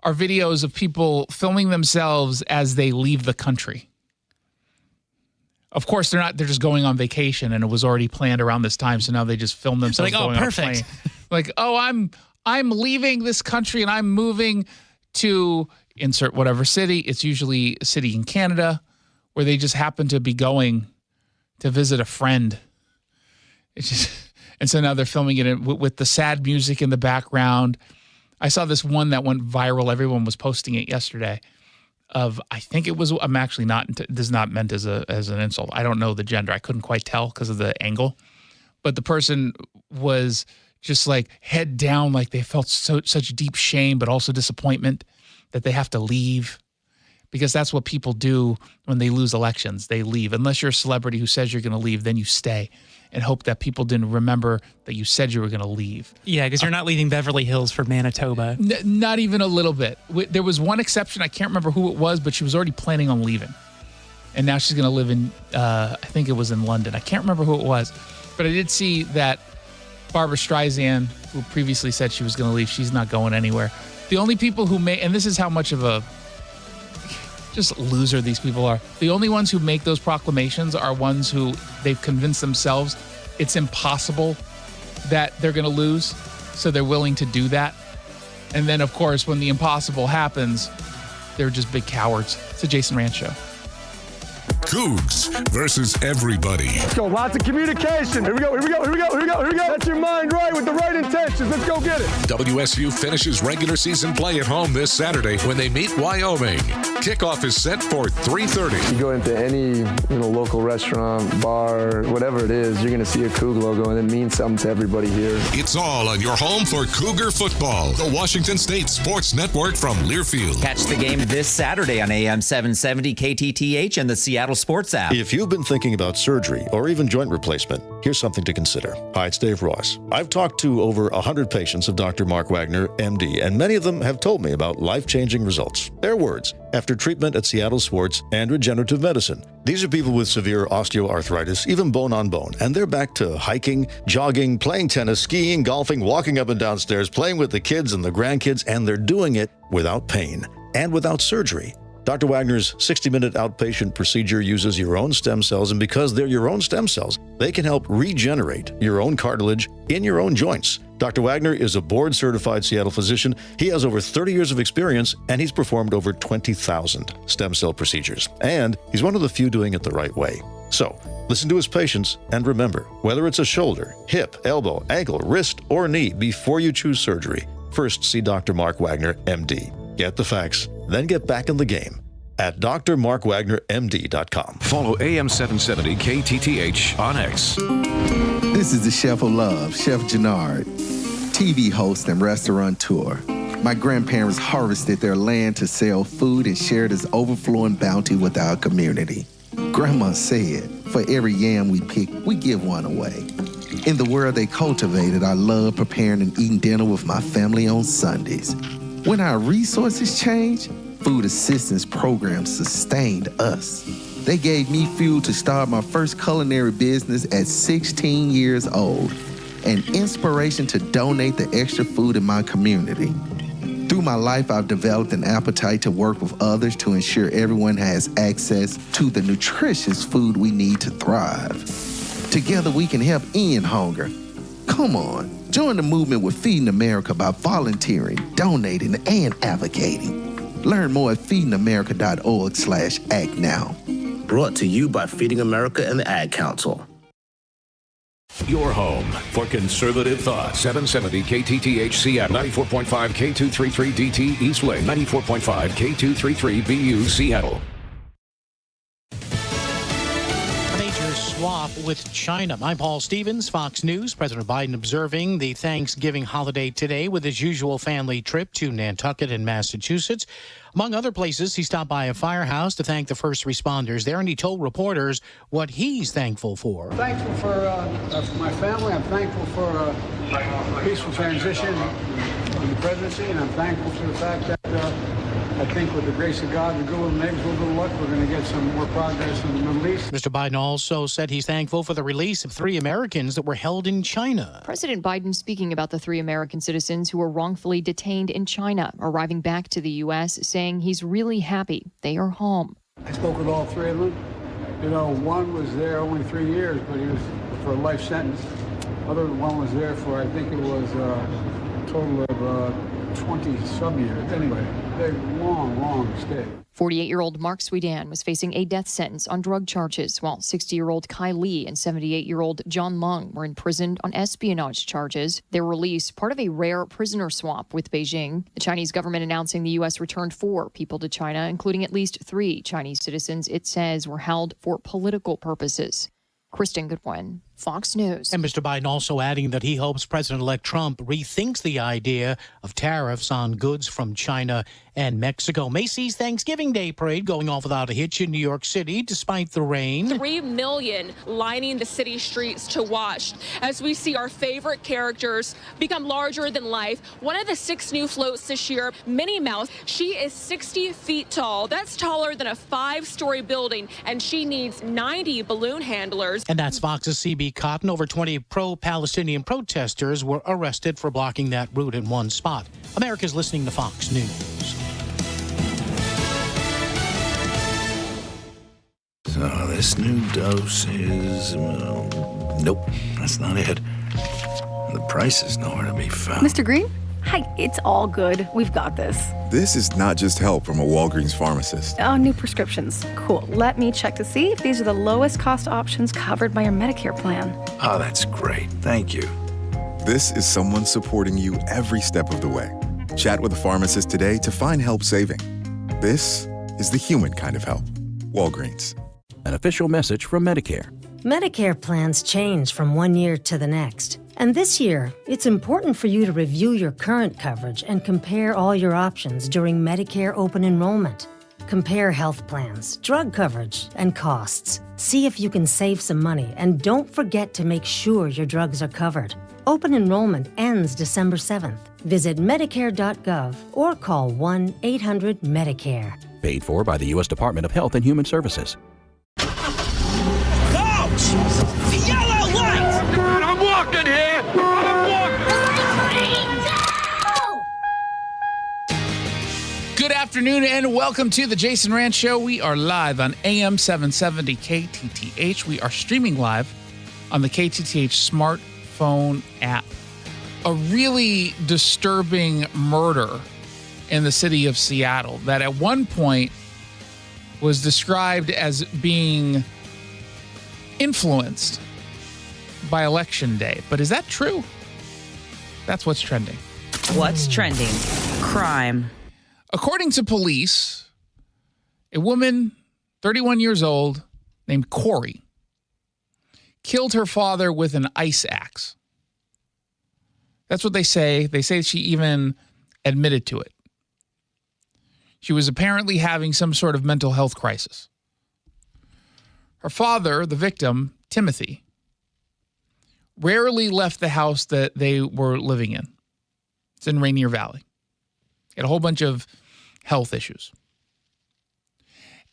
are videos of people filming themselves as they leave the country. Of course, they're just going on vacation and it was already planned around this time, so now they just film themselves going perfect. on a plane. Like, oh, I'm leaving this country and I'm moving to insert whatever city. It's usually a city in Canada where they just happen to be going to visit a friend. It's just, and so now they're filming it with the sad music in the background. I saw this one that went viral. Everyone was posting it yesterday. I think it was. I'm actually not. This is not meant as an insult. I don't know the gender. I couldn't quite tell because of the angle. But the person was just like head down, like they felt such deep shame, but also disappointment that they have to leave. Because that's what people do when they lose elections. They leave. Unless you're a celebrity who says you're going to leave, then you stay and hope that people didn't remember that you said you were going to leave. Yeah, because you're not leaving Beverly Hills for Manitoba. Not even a little bit. There was one exception. I can't remember who it was, but she was already planning on leaving. And now she's going to live in, I think it was in London. I can't remember who it was. But I did see that Barbara Streisand, who previously said she was going to leave, she's not going anywhere. The only people who may, and this is how much of a just loser these people are. The only ones who make those proclamations are ones who they've convinced themselves it's impossible that they're going to lose, so they're willing to do that. And then, of course, when the impossible happens, they're just big cowards. It's a Jason Rantz Show. Cougs versus everybody. Let's go. Lots of communication. Here we go. Set your mind right with the right intentions. Let's go get it. WSU finishes regular season play at home this Saturday when they meet Wyoming. Kickoff is set for 3:30. You go into any local restaurant, bar, whatever it is, you're going to see a Coug logo, and it means something to everybody here. It's all on your home for Cougar football. The Washington State Sports Network from Learfield. Catch the game this Saturday on AM 770 KTTH and the Seattle Sports app. If you've been thinking about surgery or even joint replacement, here's something to consider. Hi, it's Dave Ross. I've talked to over 100 patients of Dr. Mark Wagner, MD, and many of them have told me about life-changing results. Their words, after treatment at Seattle Sports and Regenerative Medicine. These are people with severe osteoarthritis, even bone on bone, and they're back to hiking, jogging, playing tennis, skiing, golfing, walking up and down stairs, playing with the kids and the grandkids, and they're doing it without pain and without surgery. Dr. Wagner's 60-minute outpatient procedure uses your own stem cells, and because they're your own stem cells, they can help regenerate your own cartilage in your own joints. Dr. Wagner is a board-certified Seattle physician. He has over 30 years of experience, and he's performed over 20,000 stem cell procedures. And he's one of the few doing it the right way. So, listen to his patients, and remember, whether it's a shoulder, hip, elbow, ankle, wrist, or knee, before you choose surgery, first see Dr. Mark Wagner, MD. Get the facts, then get back in the game. at drmarkwagnermd.com. Follow AM 770 KTTH on X. This is the Chef of Love, Chef Jannard, TV host and restaurateur. My grandparents harvested their land to sell food and share this overflowing bounty with our community. Grandma said, for every yam we pick, we give one away. In the world they cultivated, I love preparing and eating dinner with my family on Sundays. When our resources changed, food assistance programs sustained us. They gave me fuel to start my first culinary business at 16 years old, and inspiration to donate the extra food in my community. Through my life, I've developed an appetite to work with others to ensure everyone has access to the nutritious food we need to thrive. Together, we can help end hunger. Come on, join the movement with Feeding America by volunteering, donating, and advocating. Learn more at feedingamerica.org/act now. Brought to you by Feeding America and the Ad Council. Your home for conservative thought. 770 KTTH Seattle, 94.5 K233DT East Lake, 94.5 K233BU Seattle. Swap with China. I'm Paul Stevens, Fox News. President Biden observing the Thanksgiving holiday today with his usual family trip to Nantucket in Massachusetts. Among other places, he stopped by a firehouse to thank the first responders there, and he told reporters what he's thankful for. I'm thankful for my family. I'm thankful for a peaceful transition in the presidency, and I'm thankful for the fact that I think with the grace of God, with good little names, with good luck, we're going to get some more progress in the Middle East. Mr. Biden also said he's thankful for the release of 3 Americans that were held in China. President Biden speaking about the 3 American citizens who were wrongfully detained in China, arriving back to the U.S., saying he's really happy they are home. I spoke with all 3 of them. You know, one was there only 3 years, but he was for a life sentence. Other one was there for, I think it was a total of 20 some years. Anyway, a long stay. 48-year-old Mark Sweden was facing a death sentence on drug charges, while 60-year-old Kai Lee and 78-year-old John Lung were imprisoned on espionage charges. Their release, part of a rare prisoner swap with Beijing. The Chinese government announcing the U.S. returned 4 people to China, including at least 3 Chinese citizens it says were held for political purposes. Kristen Goodwin, Fox News. And Mr. Biden also adding that he hopes President-elect Trump rethinks the idea of tariffs on goods from China and Mexico. Macy's Thanksgiving Day Parade going off without a hitch in New York City despite the rain. 3 million lining the city streets to watch as we see our favorite characters become larger than life. One of the 6 new floats this year, Minnie Mouse, she is 60 feet tall. That's taller than a 5-story building, and she needs 90 balloon handlers. And that's Fox's CB Cotton. Over 20 pro-Palestinian protesters were arrested for blocking that route in one spot. America's listening to Fox News. So this new dose is, nope, that's not it. The price is nowhere to be found. Mr. Green? Hi, it's all good. We've got this. This is not just help from a Walgreens pharmacist. Oh, new prescriptions. Cool. Let me check to see if these are the lowest cost options covered by your Medicare plan. Oh, that's great. Thank you. This is someone supporting you every step of the way. Chat with a pharmacist today to find help saving. This is the human kind of help. Walgreens. An official message from Medicare. Medicare plans change from one year to the next. And this year, it's important for you to review your current coverage and compare all your options during Medicare open enrollment. Compare health plans, drug coverage, and costs. See if you can save some money, and don't forget to make sure your drugs are covered. Open enrollment ends December 7th. Visit Medicare.gov or call 1-800-MEDICARE. Paid for by the U.S. Department of Health and Human Services. The yellow light! I'm walking here! Good afternoon and welcome to the Jason Rantz Show. We are live on AM 770 KTTH. We are streaming live on the KTTH smartphone app. A really disturbing murder in the city of Seattle that at one point was described as being influenced by Election Day. But is that true? That's what's trending. What's trending? Crime. According to police, A woman, 31 years old, named Corey, killed her father with an ice axe. That's what they say. They say she even admitted to it. She was apparently having some sort of mental health crisis. Her father, the victim, Timothy, rarely left the house that they were living in. It's in Rainier Valley. He had a whole bunch of health issues.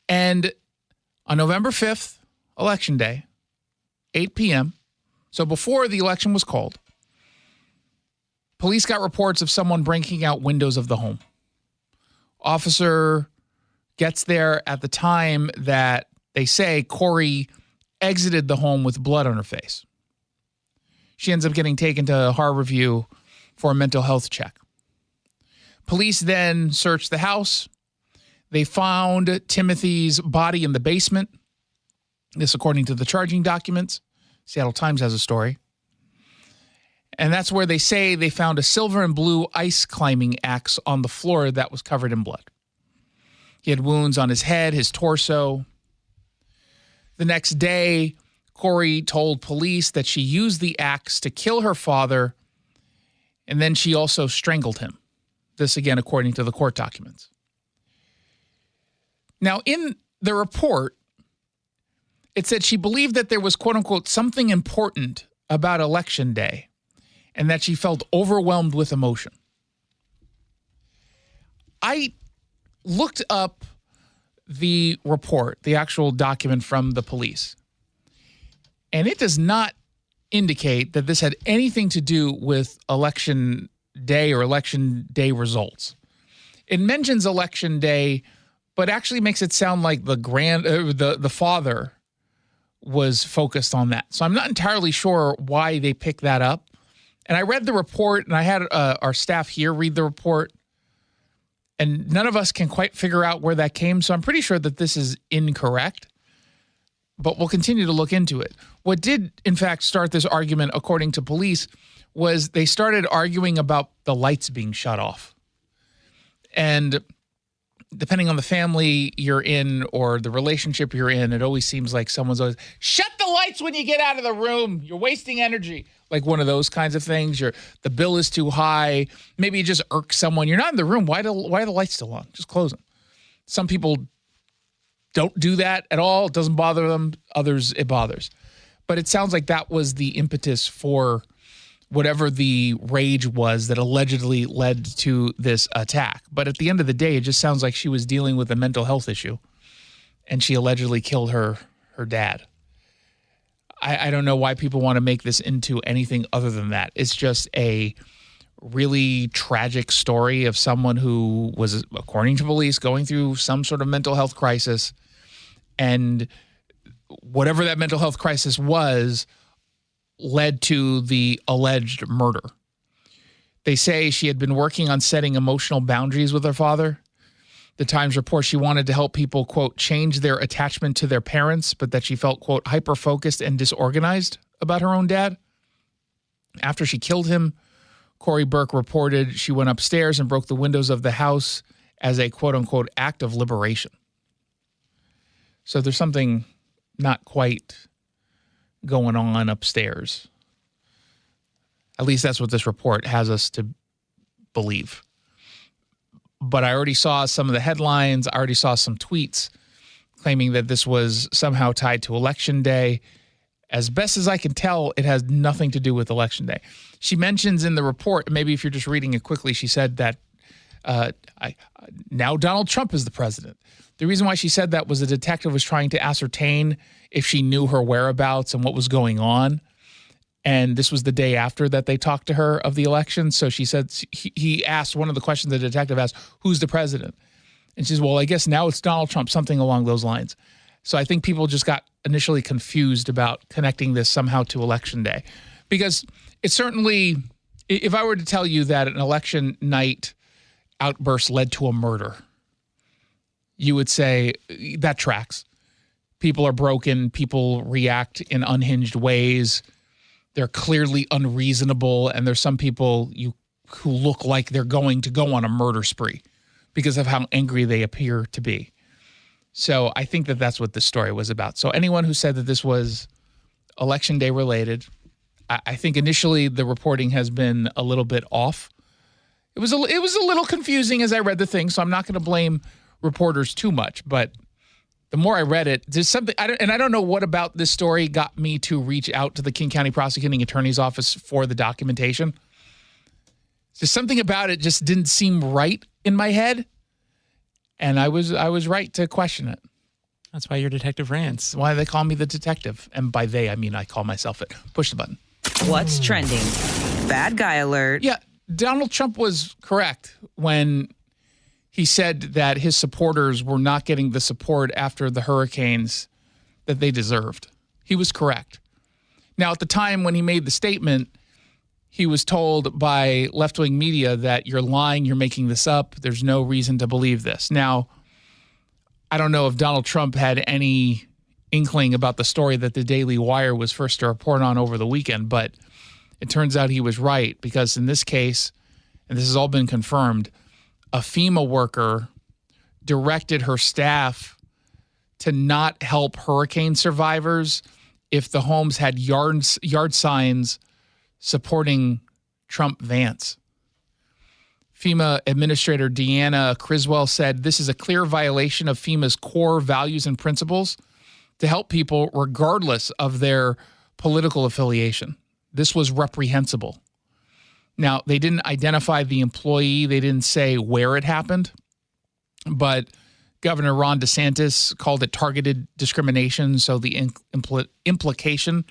And on November 5th, Election Day, 8 p.m., so before the election was called, police got reports of someone breaking out windows of the home. Officer gets there at the time that they say Corey exited the home with blood on her face. She ends up getting taken to Harborview for a mental health check. Police then searched the house. They found Timothy's body in the basement. This according to the charging documents. Seattle Times has a story. And that's where they say they found a silver and blue ice climbing axe on the floor that was covered in blood. He had wounds on his head, his torso. The next day, Corey told police that she used the axe to kill her father, and then she also strangled him. This again, according to the court documents. Now, in the report, it said she believed that there was, quote unquote, something important about Election Day, and that she felt overwhelmed with emotion. I looked up the report, the actual document from the police, and it does not indicate that this had anything to do with Election Day or Election Day results. It mentions Election Day, but actually makes it sound like the father was focused on that. So I'm not entirely sure why they picked that up. And I read the report, and I had our staff here read the report, and none of us can quite figure out where that came. So I'm pretty sure that this is incorrect, but we'll continue to look into it. What did, in fact, start this argument, according to police, was they started arguing about the lights being shut off. And depending on the family you're in or the relationship you're in, it always seems like someone's always, shut the lights when you get out of the room. You're wasting energy. Like one of those kinds of things. The bill is too high. Maybe you just irk someone. You're not in the room. Why are the lights still on? Just close them. Some people don't do that at all. It doesn't bother them. Others, it bothers. But it sounds like that was the impetus for whatever the rage was that allegedly led to this attack. But at the end of the day, it just sounds like she was dealing with a mental health issue, and she allegedly killed her dad. I don't know why people want to make this into anything other than that. It's just a really tragic story of someone who was, according to police, going through some sort of mental health crisis, and whatever that mental health crisis was led to the alleged murder. They say she had been working on setting emotional boundaries with her father. The Times reports she wanted to help people, quote, change their attachment to their parents, but that she felt, quote, hyper-focused and disorganized about her own dad. After she killed him, Corey Burke reported she went upstairs and broke the windows of the house as a, quote, unquote, act of liberation. So there's something not quite going on upstairs. At least that's what this report has us to believe. But I already saw some of the headlines. I already saw some tweets claiming that this was somehow tied to Election Day. As best as I can tell, it has nothing to do with Election Day. She mentions in the report, maybe if you're just reading it quickly, she said that now Donald Trump is the president. The reason why she said that was a detective was trying to ascertain if she knew her whereabouts and what was going on. And this was the day after that they talked to her of the election. So she said, he asked, one of the questions the detective asked, who's the president? And she says, well, I guess now it's Donald Trump, something along those lines. So I think people just got initially confused about connecting this somehow to Election Day. Because it certainly, if I were to tell you that an election night outburst led to a murder, you would say that tracks. People are broken. People react in unhinged ways. They're clearly unreasonable, and there's some people who look like they're going to go on a murder spree because of how angry they appear to be. So I think that that's what this story was about. So anyone who said that this was Election Day related, I think initially the reporting has been a little bit off. It was a little confusing as I read the thing, so I'm not going to blame reporters too much. But the more I read it, there's something, I don't know what about this story got me to reach out to the King County Prosecuting Attorney's Office for the documentation. Just something about it just didn't seem right in my head, and I was right to question it. That's why you're Detective Rantz. That's why they call me the detective, and by they I mean I call myself it. Push the button. What's trending? Bad guy alert. Yeah, Donald Trump was correct when he said that his supporters were not getting the support after the hurricanes that they deserved. He was correct. Now, at the time when he made the statement, he was told by left-wing media that you're lying, you're making this up, there's no reason to believe this. Now, I don't know if Donald Trump had any inkling about the story that the Daily Wire was first to report on over the weekend, but it turns out he was right, because in this case, and this has all been confirmed, a FEMA worker directed her staff to not help hurricane survivors if the homes had yard signs supporting Trump Vance. FEMA Administrator Deanna Criswell said, "This is a clear violation of FEMA's core values and principles to help people regardless of their political affiliation. This was reprehensible." Now, they didn't identify the employee. They didn't say where it happened, but Governor Ron DeSantis called it targeted discrimination. So the implication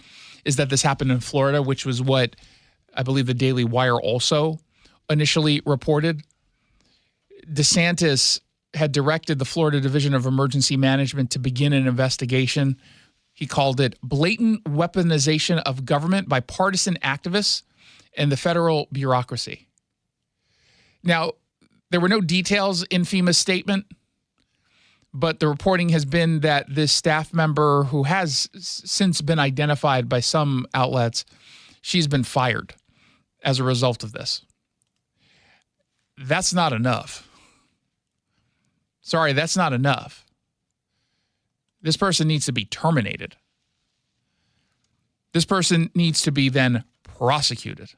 is that this happened in Florida, which was what I believe the Daily Wire also initially reported. DeSantis had directed the Florida Division of Emergency Management to begin an investigation. He called it blatant weaponization of government by partisan activists and the federal bureaucracy. Now, there were no details in FEMA's statement, but the reporting has been that this staff member, who has since been identified by some outlets, she's been fired as a result of this. That's not enough. Sorry, that's not enough. This person needs to be terminated. This person needs to be then prosecuted.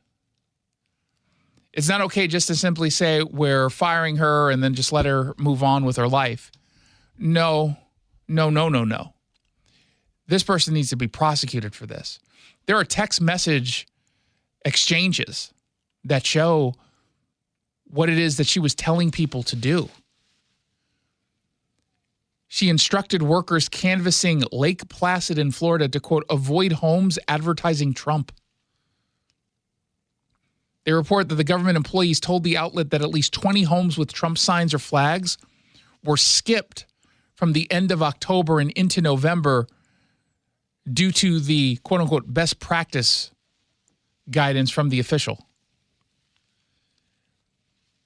It's not okay just to simply say we're firing her and then just let her move on with her life. No. This person needs to be prosecuted for this. There are text message exchanges that show what it is that she was telling people to do. She instructed workers canvassing Lake Placid in Florida to, quote, avoid homes advertising Trump. They report that the government employees told the outlet that at least 20 homes with Trump signs or flags were skipped from the end of October and into November due to the, quote unquote, best practice guidance from the official.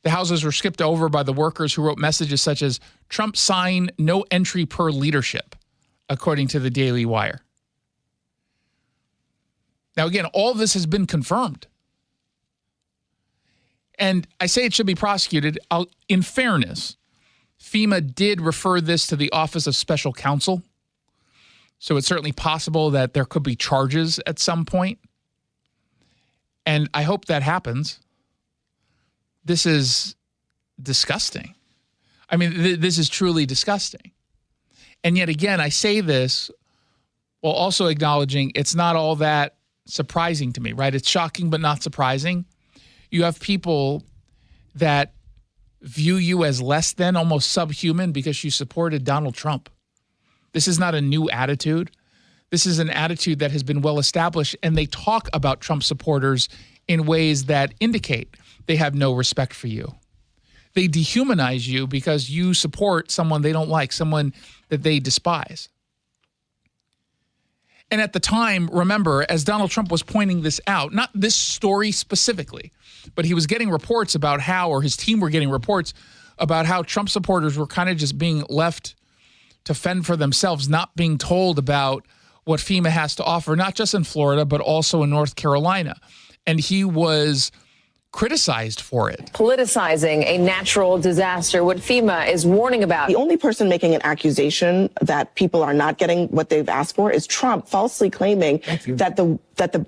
The houses were skipped over by the workers who wrote messages such as Trump sign, no entry per leadership, according to the Daily Wire. Now, again, all of this has been confirmed. And I say it should be prosecuted. In fairness, FEMA did refer this to the Office of Special Counsel. So it's certainly possible that there could be charges at some point. And I hope that happens. This is disgusting. I mean, this is truly disgusting. And yet again, I say this while also acknowledging it's not all that surprising to me, right? It's shocking, but not surprising. You have people that view you as less than, almost subhuman, because you supported Donald Trump. This is not a new attitude. This is an attitude that has been well established, and they talk about Trump supporters in ways that indicate they have no respect for you. They dehumanize you because you support someone they don't like, someone that they despise. And at the time, remember, as Donald Trump was pointing this out, not this story specifically, but he was getting reports about how, or his team were getting reports about how Trump supporters were kind of just being left to fend for themselves, not being told about what FEMA has to offer, not just in Florida, but also in North Carolina. And he was criticized for it. Politicizing a natural disaster, what FEMA is warning about. The only person making an accusation that people are not getting what they've asked for is Trump, falsely claiming that the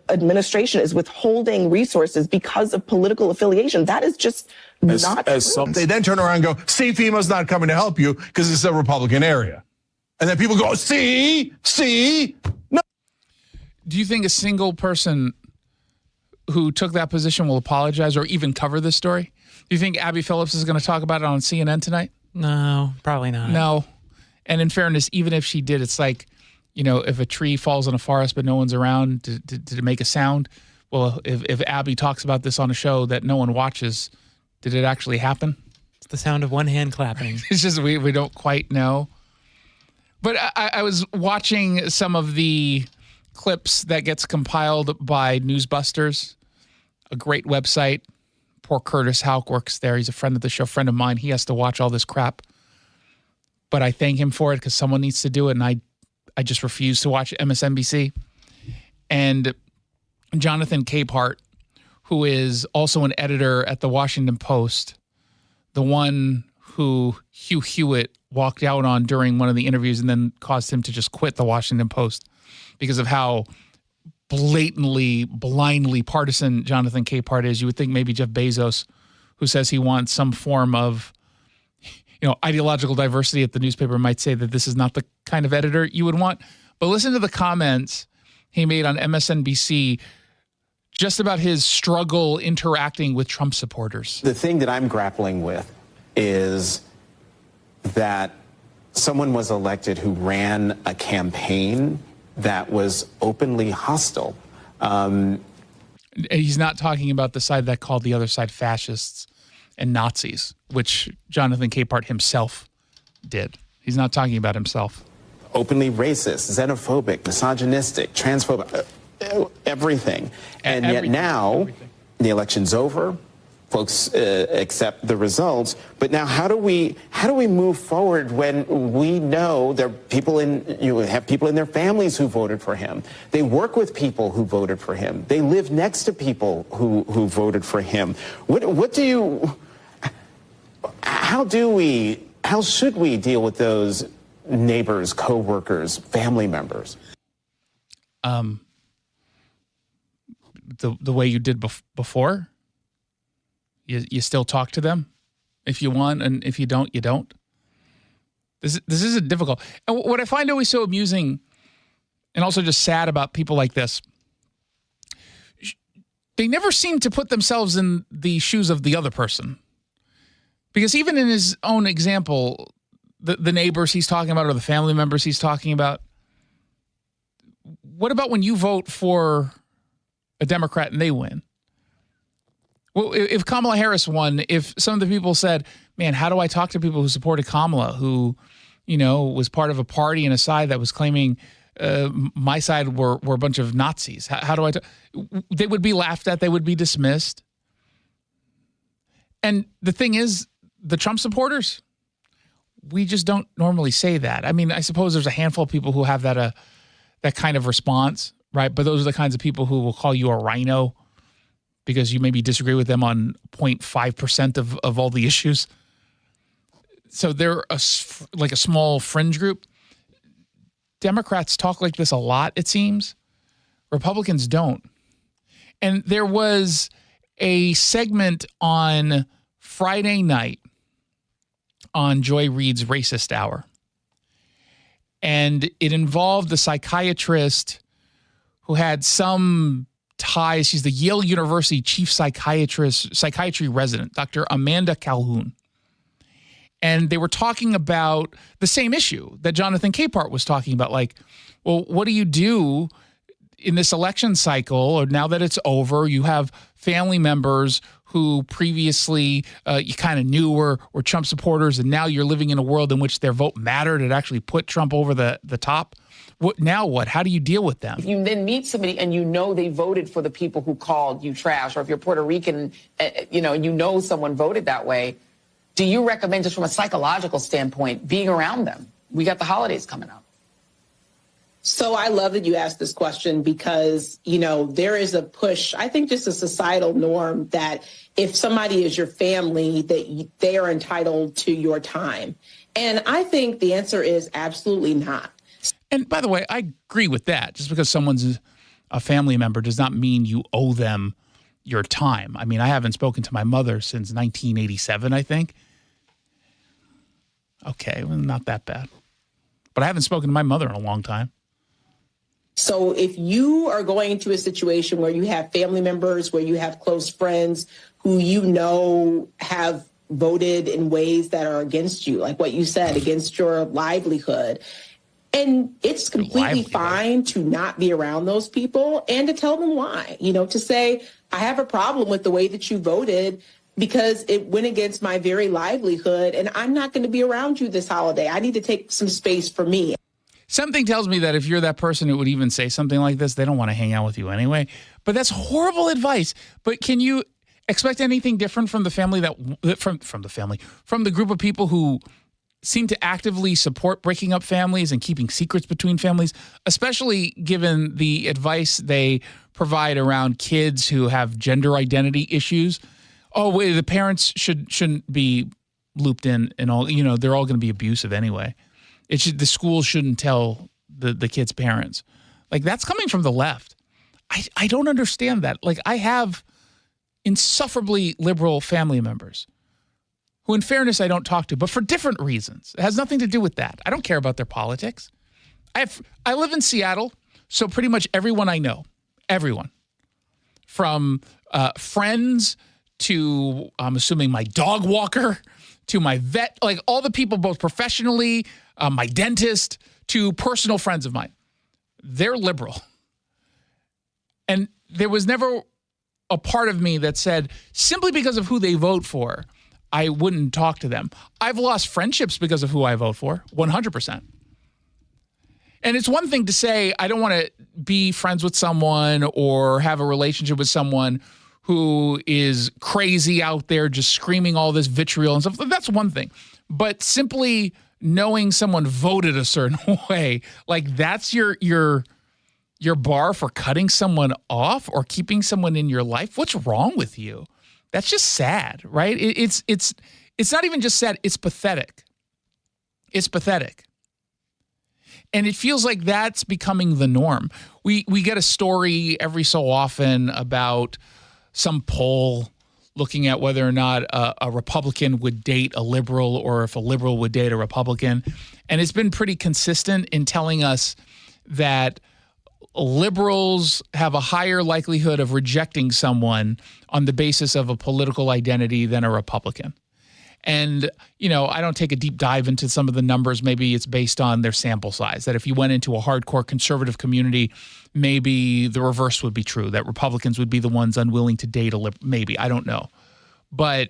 administration is withholding resources because of political affiliation. That is just not true. They then turn around and go, see, FEMA's not coming to help you because it's a Republican area. And then people go, see, no. Do you think a single person who took that position will apologize or even cover this story? Do you think Abby Phillips is going to talk about it on CNN tonight? No, probably not. No. And in fairness, even if she did, it's like, if a tree falls in a forest but no one's around to make a sound, well, if Abby talks about this on a show that no one watches, did it actually happen? It's the sound of one hand clapping. It's just we don't quite know. But I was watching some of the clips that gets compiled by Newsbusters, a great website. Poor Curtis Houck works there. He's a friend of the show, friend of mine. He has to watch all this crap. But I thank him for it because someone needs to do it, and I just refuse to watch MSNBC. And Jonathan Capehart, who is also an editor at the Washington Post, the one who Hugh Hewitt walked out on during one of the interviews and then caused him to just quit the Washington Post because of how blatantly, blindly partisan Jonathan Capehart is. You would think maybe Jeff Bezos, who says he wants some form of, ideological diversity at the newspaper, might say that this is not the kind of editor you would want. But listen to the comments he made on MSNBC just about his struggle interacting with Trump supporters. The thing that I'm grappling with is that someone was elected who ran a campaign that was openly hostile. He's not talking about the side that called the other side fascists and Nazis, which Jonathan Capehart himself did. He's not talking about himself. Openly racist, xenophobic, misogynistic, transphobic, everything. And yet now the election's over. Folks accept the results, but now how do we move forward when we know there are people have people in their families who voted for him? They work with people who voted for him. They live next to people who voted for him. How should we deal with those neighbors, co-workers, family members? The way you did before. You still talk to them if you want, and if you don't, you don't. This isn't difficult. And what I find always so amusing and also just sad about people like this, they never seem to put themselves in the shoes of the other person. Because even in his own example, the neighbors he's talking about or the family members he's talking about, what about when you vote for a Democrat and they win? Well, if Kamala Harris won, if some of the people said, man, how do I talk to people who supported Kamala, who, was part of a party and a side that was claiming my side were a bunch of Nazis? How do I they would be laughed at. They would be dismissed. And the thing is, the Trump supporters, we just don't normally say that. I mean, I suppose there's a handful of people who have that kind of response, right? But those are the kinds of people who will call you a rhino because you maybe disagree with them on 0.5% of all the issues. So they're like a small fringe group. Democrats talk like this a lot, it seems. Republicans don't. And there was a segment on Friday night on Joy Reid's Racist Hour. And it involved the psychiatrist who had some ties. She's the Yale University chief psychiatry resident, Dr. Amanda Calhoun. And they were talking about the same issue that Jonathan Capehart was talking about. Like, well, what do you do in this election cycle, or now that it's over? You have family members who previously you kind of knew were Trump supporters, and now you're living in a world in which their vote mattered. It actually put Trump over the top. Now what? How do you deal with them? If you then meet somebody and they voted for the people who called you trash, or if you're Puerto Rican, someone voted that way, do you recommend, just from a psychological standpoint, being around them? We got the holidays coming up. So I love that you asked this question because, there is a push, I think just a societal norm that if somebody is your family, that they are entitled to your time. And I think the answer is absolutely not. And by the way, I agree with that. Just because someone's a family member does not mean you owe them your time. I mean, I haven't spoken to my mother since 1987, I think. Okay, well, not that bad. But I haven't spoken to my mother in a long time. So if you are going into a situation where you have family members, where you have close friends who have voted in ways that are against you, like what you said, against your livelihood, and it's completely fine to not be around those people and to tell them why, to say, I have a problem with the way that you voted because it went against my very livelihood and I'm not going to be around you this holiday. I need to take some space for me. Something tells me that if you're that person who would even say something like this, they don't want to hang out with you anyway. But that's horrible advice. But can you expect anything different from the family from the group of people who seem to actively support breaking up families and keeping secrets between families, especially given the advice they provide around kids who have gender identity issues? Oh, wait, the parents shouldn't be looped in and all, they're all going to be abusive anyway. The school shouldn't tell the kids' parents. Like, that's coming from the left. I don't understand that. Like, I have insufferably liberal family members who, in fairness, I don't talk to, but for different reasons. It has nothing to do with that. I don't care about their politics. I live in Seattle, so pretty much everyone I know, everyone, from friends to, I'm assuming, my dog walker, to my vet, like all the people, both professionally, my dentist, to personal friends of mine, they're liberal. And there was never a part of me that said, simply because of who they vote for, I wouldn't talk to them. I've lost friendships because of who I vote for, 100%. And it's one thing to say, I don't want to be friends with someone or have a relationship with someone who is crazy out there just screaming all this vitriol and stuff. That's one thing. But simply knowing someone voted a certain way, like that's your bar for cutting someone off or keeping someone in your life. What's wrong with you? That's just sad, right? It's not even just sad. It's pathetic. It's pathetic. And it feels like that's becoming the norm. We get a story every so often about some poll looking at whether or not a Republican would date a liberal or if a liberal would date a Republican. And it's been pretty consistent in telling us that liberals have a higher likelihood of rejecting someone on the basis of a political identity than a Republican. And, I don't take a deep dive into some of the numbers. Maybe it's based on their sample size, that if you went into a hardcore conservative community, maybe the reverse would be true, that Republicans would be the ones unwilling to date a liberal. Maybe, I don't know. But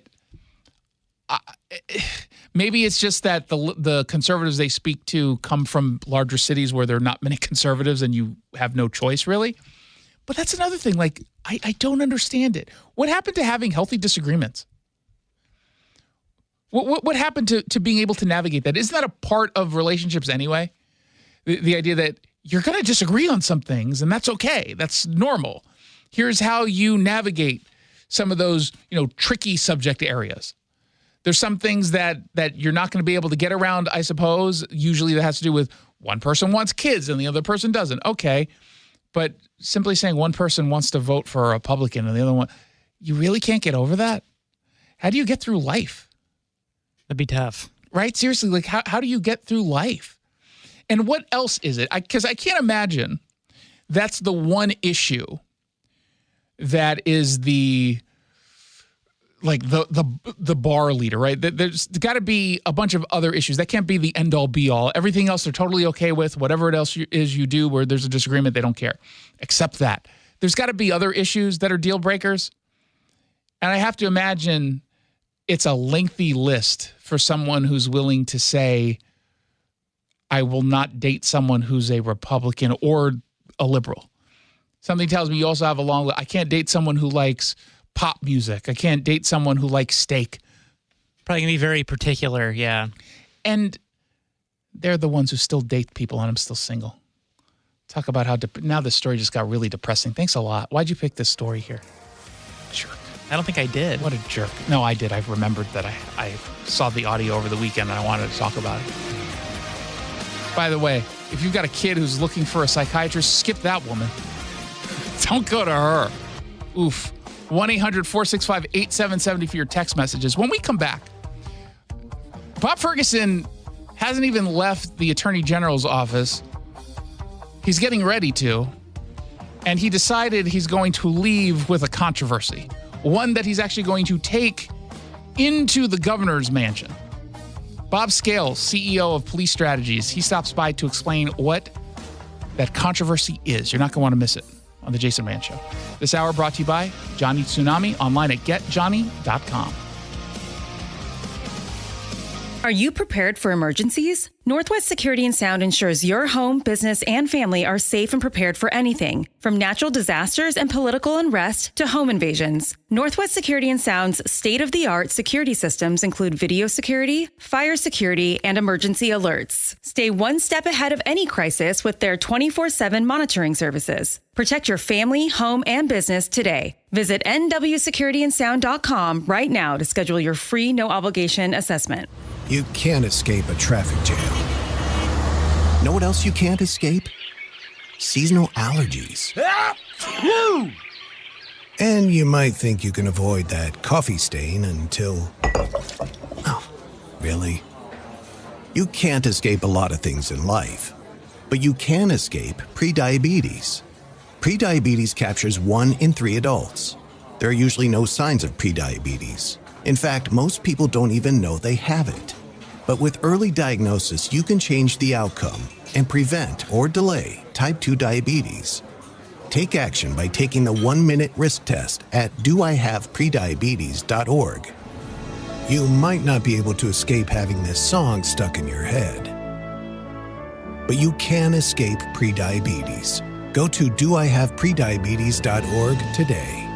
maybe it's just that the conservatives they speak to come from larger cities where there are not many conservatives and you have no choice, really. But that's another thing. Like, I don't understand it. What happened to having healthy disagreements? What happened to being able to navigate that? Isn't that a part of relationships anyway? The idea that you're going to disagree on some things, and that's okay. That's normal. Here's how you navigate some of those, tricky subject areas. There's some things that you're not going to be able to get around, I suppose. Usually that has to do with one person wants kids and the other person doesn't. Okay. But simply saying one person wants to vote for a Republican and the other one, you really can't get over that? How do you get through life? That'd be tough. Right? Seriously, like how do you get through life? And what else is it? Because I can't imagine that's the one issue that is the bar leader, right? There's got to be a bunch of other issues. That can't be the end all be all. Everything else they're totally okay with. Whatever else you do where there's a disagreement, they don't care. Except that. There's got to be other issues that are deal breakers. And I have to imagine it's a lengthy list for someone who's willing to say, I will not date someone who's a Republican or a liberal. Something tells me you also have a long list. I can't date someone who likes pop music. I can't date someone who likes steak. Probably going to be very particular, yeah. And they're the ones who still date people, and I'm still single. Talk about how now this story just got really depressing. Thanks a lot. Why'd you pick this story here? Jerk. I don't think I did. What a jerk. No, I did. I remembered that I saw the audio over the weekend and I wanted to talk about it. By the way, if you've got a kid who's looking for a psychiatrist, skip that woman. Don't go to her. Oof. 1-800-465-8770 for your text messages. When we come back, Bob Ferguson hasn't even left the Attorney General's office. He's getting ready to. And he decided he's going to leave with a controversy. One that he's actually going to take into the governor's mansion. Bob Scales, CEO of Police Strategies, he stops by to explain what that controversy is. You're not going to want to miss it on The Jason Mann Show. This hour brought to you by Johnny Tsunami, online at getjohnny.com. Are you prepared for emergencies? Northwest Security and Sound ensures your home, business, and family are safe and prepared for anything, from natural disasters and political unrest to home invasions. Northwest Security and Sound's state-of-the-art security systems include video security, fire security, and emergency alerts. Stay one step ahead of any crisis with their 24/7 monitoring services. Protect your family, home, and business today. Visit nwsecurityandsound.com right now to schedule your free, no-obligation assessment. You can't escape a traffic jam. Know what else you can't escape? Seasonal allergies. And you might think you can avoid that coffee stain until... Oh, really? You can't escape a lot of things in life, but you can escape prediabetes. Prediabetes captures 1 in 3 adults. There are usually no signs of prediabetes. In fact, most people don't even know they have it. But with early diagnosis, you can change the outcome and prevent or delay type 2 diabetes. Take action by taking the 1-minute risk test at doihaveprediabetes.org. You might not be able to escape having this song stuck in your head, but you can escape prediabetes. Go to doihaveprediabetes.org today.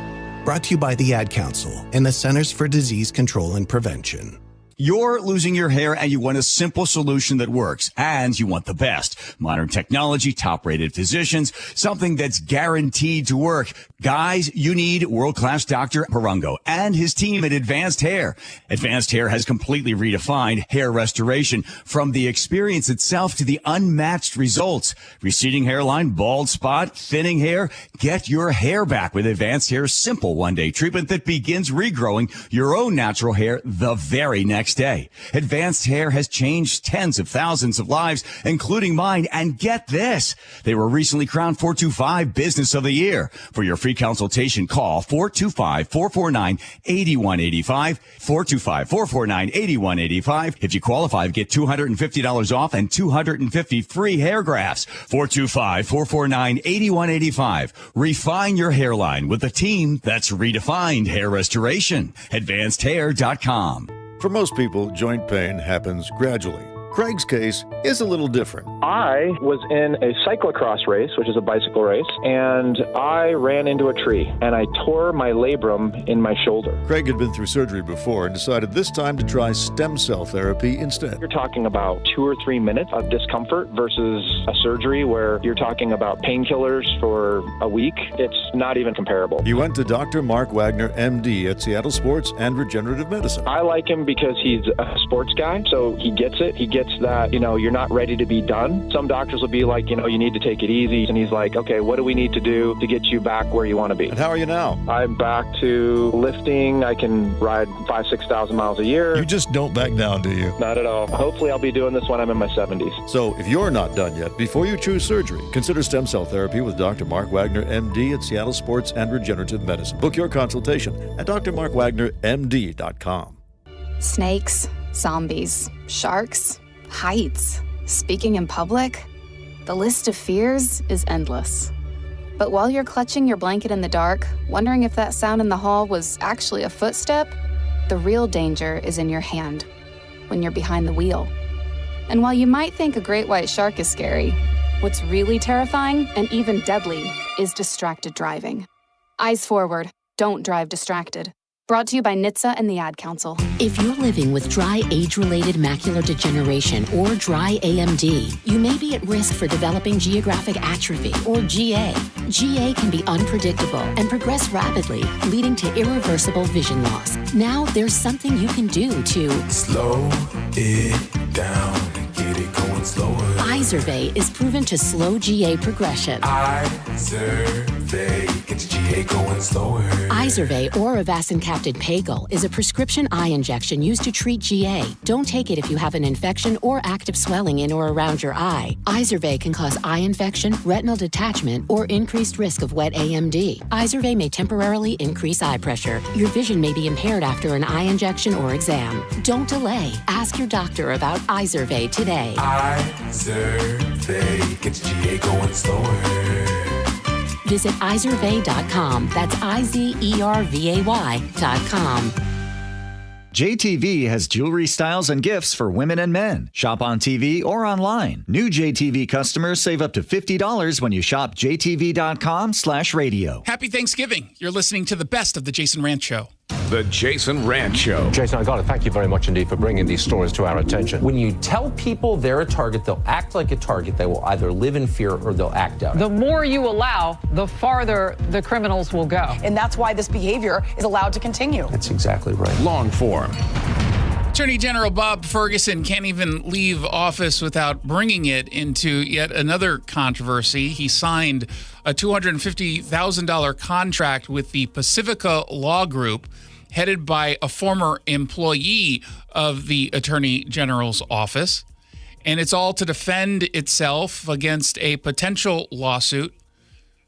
Brought to you by the Ad Council and the Centers for Disease Control and Prevention. You're losing your hair and you want a simple solution that works, and you want the best. Modern technology, top-rated physicians, something that's guaranteed to work. Guys, you need world-class Dr. Parango and his team at Advanced Hair. Advanced Hair has completely redefined hair restoration, from the experience itself to the unmatched results. Receding hairline, bald spot, thinning hair. Get your hair back with Advanced Hair's simple one-day treatment that begins regrowing your own natural hair the very next day. Advanced Hair has changed tens of thousands of lives, including mine. And get this, they were recently crowned 425 Business of the Year. For your free consultation, call 425-449-8185, 425-449-8185. If you qualify, get $250 off and 250 free hair grafts. 425-449-8185. Refine your hairline with a team that's redefined hair restoration. AdvancedHair.com. For most people, joint pain happens gradually. Craig's case is a little different. I was in a cyclocross race, which is a bicycle race, and I ran into a tree, and I tore my labrum in my shoulder. Craig had been through surgery before and decided this time to try stem cell therapy instead. You're talking about 2 or 3 minutes of discomfort versus a surgery where you're talking about painkillers for a week. It's not even comparable. He went to Dr. Mark Wagner, MD, at Seattle Sports and Regenerative Medicine. I like him because he's a sports guy, so he gets it. He gets that, you're not ready to be done. Some doctors will be like, you need to take it easy. And he's like, okay, what do we need to do to get you back where you want to be? And how are you now? I'm back to lifting. I can ride 5,000-6,000 miles a year. You just don't back down, do you? Not at all. Hopefully I'll be doing this when I'm in my 70s. So if you're not done yet, before you choose surgery, consider stem cell therapy with Dr. Mark Wagner, MD, at Seattle Sports and Regenerative Medicine. Book your consultation at drmarkwagnermd.com. Snakes, zombies, sharks, heights, speaking in public. The list of fears is endless. But while you're clutching your blanket in the dark, wondering if that sound in the hall was actually a footstep, the real danger is in your hand, when you're behind the wheel. And while you might think a great white shark is scary, what's really terrifying and even deadly is distracted driving. Eyes forward, don't drive distracted. Brought to you by NHTSA and the Ad Council. If you're living with dry age-related macular degeneration or dry AMD, you may be at risk for developing geographic atrophy or GA. GA can be unpredictable and progress rapidly, leading to irreversible vision loss. Now there's something you can do to slow it down and get it going slower. Izervay is proven to slow GA progression. Izervay gets GA going slower. Izervay or avacincaptad pagel is a prescription eye injection used to treat GA. Don't take it if you have an infection or active swelling in or around your eye. Izervay can cause eye infection, retinal detachment, or increased risk of wet AMD. Izervay may temporarily increase eye pressure. Your vision may be impaired after an eye injection or exam. Don't delay. Ask your doctor about Izervay today. Izervay gets GA going slower. Visit Izervay.com. That's IZERVAY.com. JTV has jewelry styles and gifts for women and men. Shop on TV or online. New JTV customers save up to $50 when you shop jtv.com/radio. Happy Thanksgiving. You're listening to the best of the Jason Rantz Show. The Jason Rantz Show. Jason, I got to thank you very much indeed for bringing these stories to our attention. When you tell people they're a target, they'll act like a target. They will either live in fear or they'll act out. The more you allow, the farther the criminals will go. And that's why this behavior is allowed to continue. That's exactly right. Long form. Attorney General Bob Ferguson can't even leave office without bringing it into yet another controversy. He signed a $250,000 contract with the Pacifica Law Group, headed by a former employee of the Attorney General's office. And it's all to defend itself against a potential lawsuit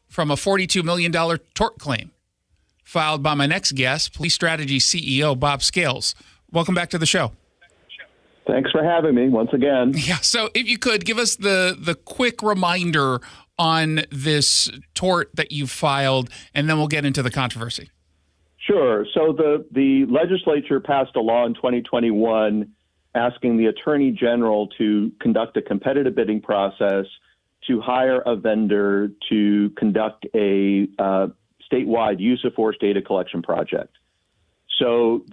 from a $42 million tort claim filed by my next guest, Police Strategy CEO Bob Scales. Welcome back to the show. Thanks for having me once again. Yeah, so if you could give us the quick reminder on this tort that you filed, and then we'll get into the controversy. Sure. So the legislature passed a law in 2021 asking the Attorney General to conduct a competitive bidding process to hire a vendor to conduct a statewide use of force data collection project. So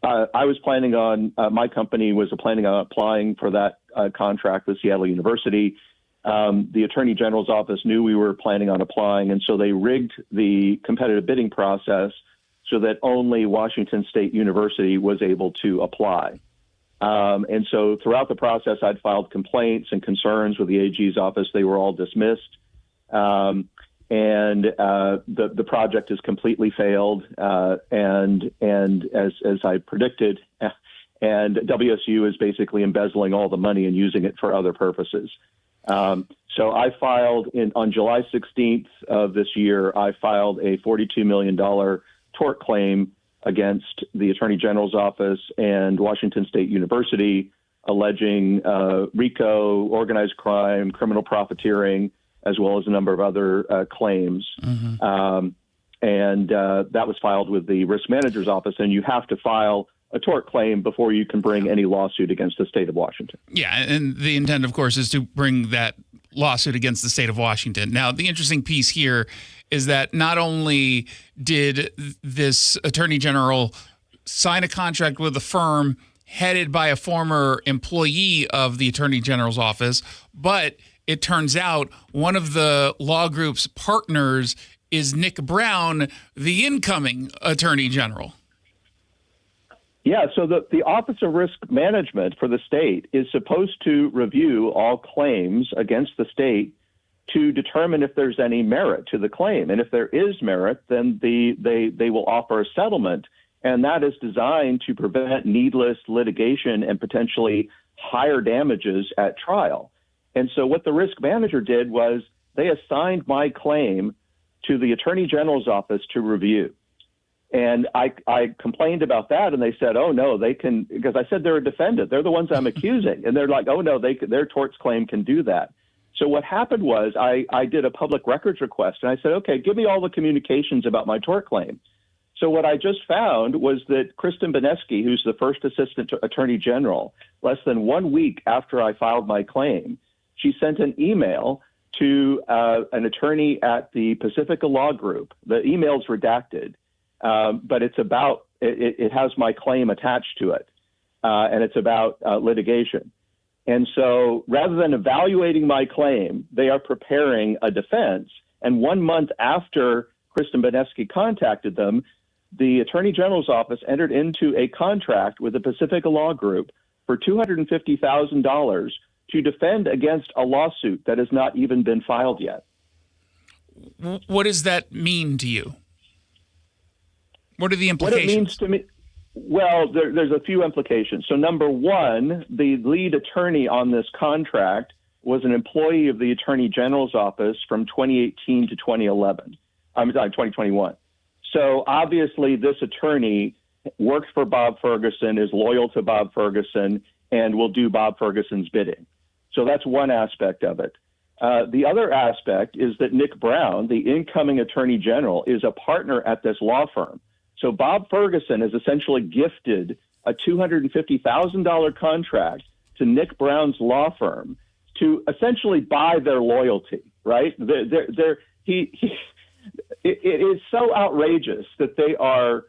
I was planning on, my company was planning on applying for that contract with Seattle University. The Attorney General's office knew we were planning on applying, and so they rigged the competitive bidding process so that only Washington State University was able to apply. And so throughout the process, I'd filed complaints and concerns with the AG's office. They were all dismissed. And the project has completely failed, and as I predicted, and WSU is basically embezzling all the money and using it for other purposes. So I filed on July 16th of this year, I filed a $42 million tort claim against the Attorney General's office and Washington State University, alleging RICO, organized crime, criminal profiteering, as well as a number of other claims. Mm-hmm. And that was filed with the risk manager's office, and you have to file a tort claim before you can bring any lawsuit against the state of Washington. Yeah, and the intent, of course, is to bring that lawsuit against the state of Washington. Now, the interesting piece here is that not only did this Attorney General sign a contract with a firm headed by a former employee of the Attorney General's office, but it turns out one of the law group's partners is Nick Brown, the incoming Attorney General. Yeah, so the Office of Risk Management for the state is supposed to review all claims against the state to determine if there's any merit to the claim. And if there is merit, then they will offer a settlement. And that is designed to prevent needless litigation and potentially higher damages at trial. And so what the risk manager did was they assigned my claim to the Attorney General's office to review. And I complained about that, and they said, oh, no, they can, because I said they're a defendant. They're the ones I'm accusing. And they're like, oh, no, their torts claim can do that. So what happened was I did a public records request, and I said, okay, give me all the communications about my tort claim. So what I just found was that Kristen Beneski, who's the first assistant attorney general, less than 1 week after I filed my claim, she sent an email to an attorney at the Pacifica Law Group. The email's redacted, but it's about it has my claim attached to it, and it's about litigation. And so rather than evaluating my claim, they are preparing a defense. And 1 month after Kristen Benesky contacted them, the Attorney General's office entered into a contract with the Pacifica Law Group for $250,000 to defend against a lawsuit that has not even been filed yet. What does that mean to you? What are the implications? What it means to me, well, there's a few implications. So number one, the lead attorney on this contract was an employee of the Attorney General's office from 2018 to 2011. I'm sorry, 2021. So obviously this attorney works for Bob Ferguson, is loyal to Bob Ferguson, and will do Bob Ferguson's bidding. So that's one aspect of it. The other aspect is that Nick Brown, the incoming Attorney General, is a partner at this law firm. So Bob Ferguson has essentially gifted a $250,000 contract to Nick Brown's law firm to essentially buy their loyalty, right? It is so outrageous that they are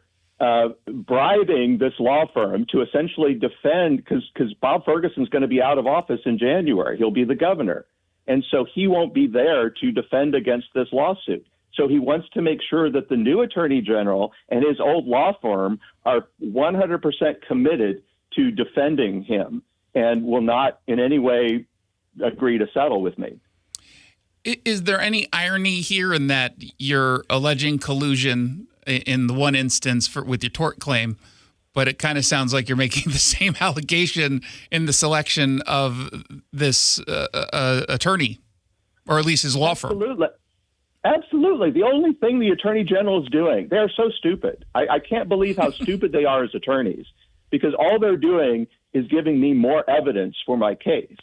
bribing this law firm to essentially defend, because Bob Ferguson's going to be out of office in January. He'll be the governor. And so he won't be there to defend against this lawsuit. So he wants to make sure that the new attorney general and his old law firm are 100% committed to defending him and will not in any way agree to settle with me. Is there any irony here in that you're alleging collusion in the one instance with your tort claim, but it kind of sounds like you're making the same allegation in the selection of this attorney, or at least his law firm? Absolutely. The only thing the attorney general is doing, they're so stupid. I can't believe how stupid they are as attorneys, because all they're doing is giving me more evidence for my case.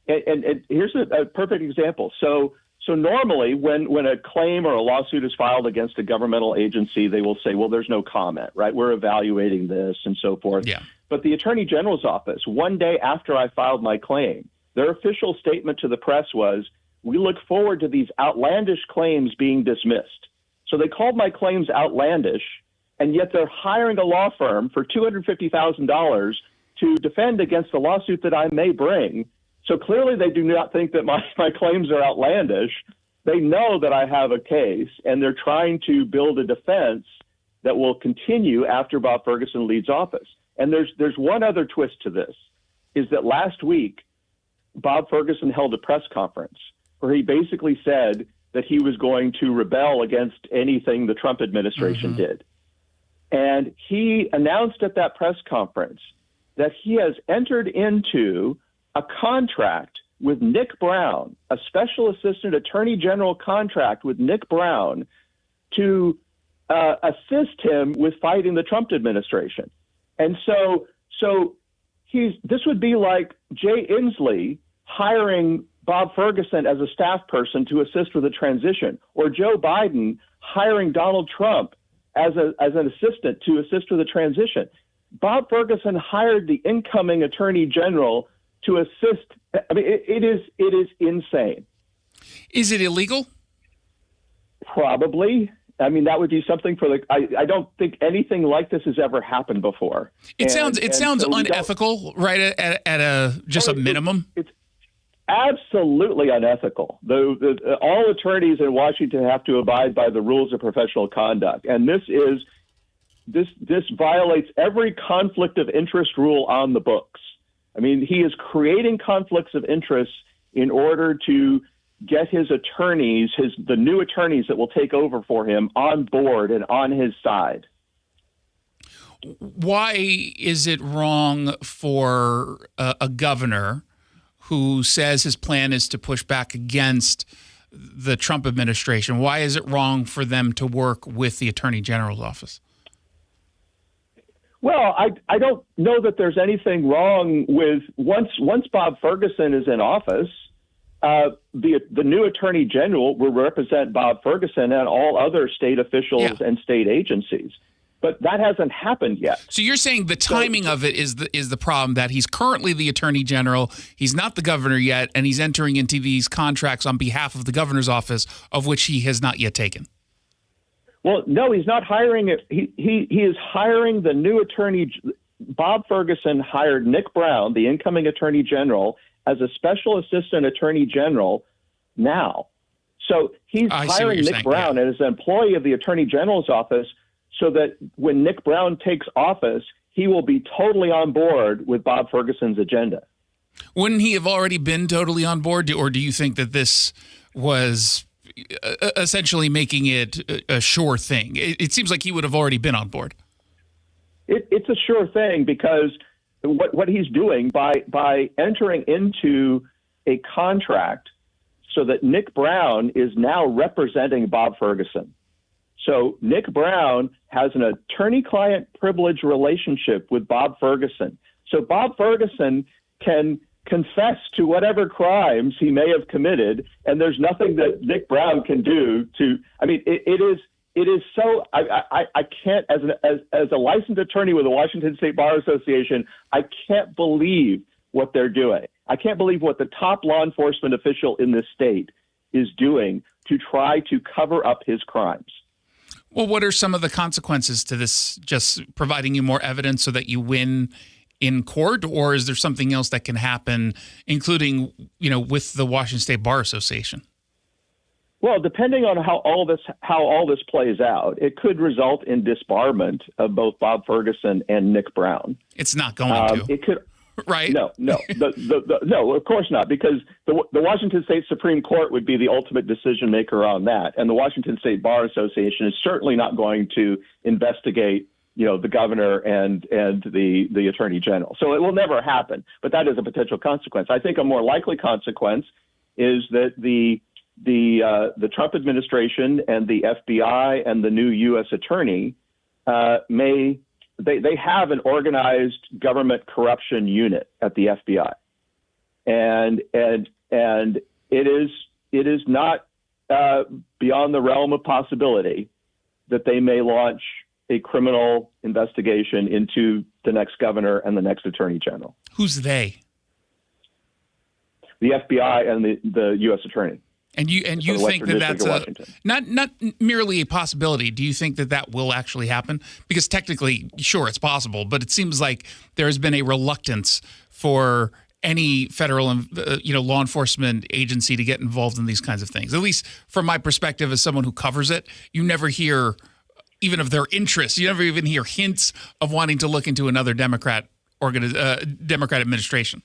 And here's a perfect example. So normally when a claim or a lawsuit is filed against a governmental agency, they will say, well, there's no comment, right? We're evaluating this and so forth. Yeah. But the attorney general's office, one day after I filed my claim, their official statement to the press was, we look forward to these outlandish claims being dismissed. So they called my claims outlandish, and yet they're hiring a law firm for $250,000 to defend against a lawsuit that I may bring. So clearly they do not think that my claims are outlandish. They know that I have a case, and they're trying to build a defense that will continue after Bob Ferguson leaves office. And there's one other twist to this, is that last week, Bob Ferguson held a press conference where he basically said that he was going to rebel against anything the Trump administration did. And he announced at that press conference that he has entered into a contract with Nick Brown, a special assistant attorney general contract with Nick Brown to assist him with fighting the Trump administration. And so this would be like Jay Inslee hiring Bob Ferguson as a staff person to assist with a transition, or Joe Biden hiring Donald Trump as an assistant to assist with a transition. Bob Ferguson hired the incoming attorney general to assist. I mean, it is insane. Is it illegal? Probably. I mean, that would be something for I don't think anything like this has ever happened before. It sounds unethical, right? At a minimum. It's absolutely unethical. All attorneys in Washington have to abide by the rules of professional conduct, and this violates every conflict of interest rule on the books. I mean, he is creating conflicts of interest in order to get his attorneys, the new attorneys that will take over for him, on board and on his side. Why is it wrong for a governor who says his plan is to push back against the Trump administration? Why is it wrong for them to work with the Attorney General's office? Well, I don't know that there's anything wrong with once Bob Ferguson is in office, the new Attorney General will represent Bob Ferguson and all other state officials and state agencies. But that hasn't happened yet. So you're saying the timing of it is the problem, that he's currently the Attorney General, he's not the governor yet, and he's entering into these contracts on behalf of the governor's office, of which he has not yet taken. Well, no, he's not hiring it. He is hiring the new attorney. Bob Ferguson hired Nick Brown, the incoming attorney general, as a special assistant attorney general now. So he's hiring Nick Brown as an employee of the attorney general's office so that when Nick Brown takes office, he will be totally on board with Bob Ferguson's agenda. Wouldn't he have already been totally on board, or do you think that this was essentially making it a sure thing? It seems like he would have already been on board. It's a sure thing because what he's doing by entering into a contract so that Nick Brown is now representing Bob Ferguson. So Nick Brown has an attorney-client privilege relationship with Bob Ferguson. So Bob Ferguson can confess to whatever crimes he may have committed, and there's nothing that Nick Brown can do to. I mean, it is so. I can't, as a licensed attorney with the Washington State Bar Association, I can't believe what they're doing. I can't believe what the top law enforcement official in this state is doing to try to cover up his crimes. Well, what are some of the consequences to this? Just providing you more evidence so that you win in court, or is there something else that can happen, including, with the Washington State Bar Association? Well, depending on how all this plays out, it could result in disbarment of both Bob Ferguson and Nick Brown. It's not going to. It could. Right? No, no, no, of course not, because the Washington State Supreme Court would be the ultimate decision maker on that, and the Washington State Bar Association is certainly not going to investigate, the governor and the attorney general. So it will never happen, but that is a potential consequence. I think a more likely consequence is that the Trump administration and the FBI and the new U.S. attorney They have an organized government corruption unit at the FBI, and it is not beyond the realm of possibility that they may launch a criminal investigation into the next governor and the next attorney general. Who's they? The FBI and the U.S. attorney. And you think that that's not merely a possibility. Do you think that will actually happen? Because technically, sure, it's possible, but it seems like there has been a reluctance for any federal, law enforcement agency to get involved in these kinds of things. At least from my perspective as someone who covers it, you never hear even of their interest. You never even hear hints of wanting to look into another Democrat administration.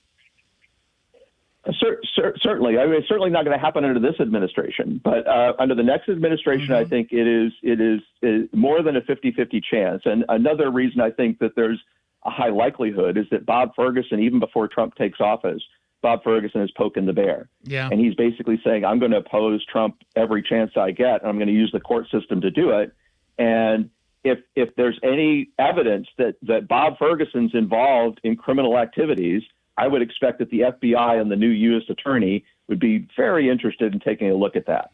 Certainly. I mean, it's certainly not going to happen under this administration, but under the next administration, I think it is more than a 50-50 chance. And another reason I think that there's a high likelihood is that Bob Ferguson, even before Trump takes office, Bob Ferguson is poking the bear. Yeah. And he's basically saying, I'm going to oppose Trump every chance I get, and I'm going to use the court system to do it. And if there's any evidence that Bob Ferguson's involved in criminal activities, I would expect that the FBI and the new U.S. attorney would be very interested in taking a look at that.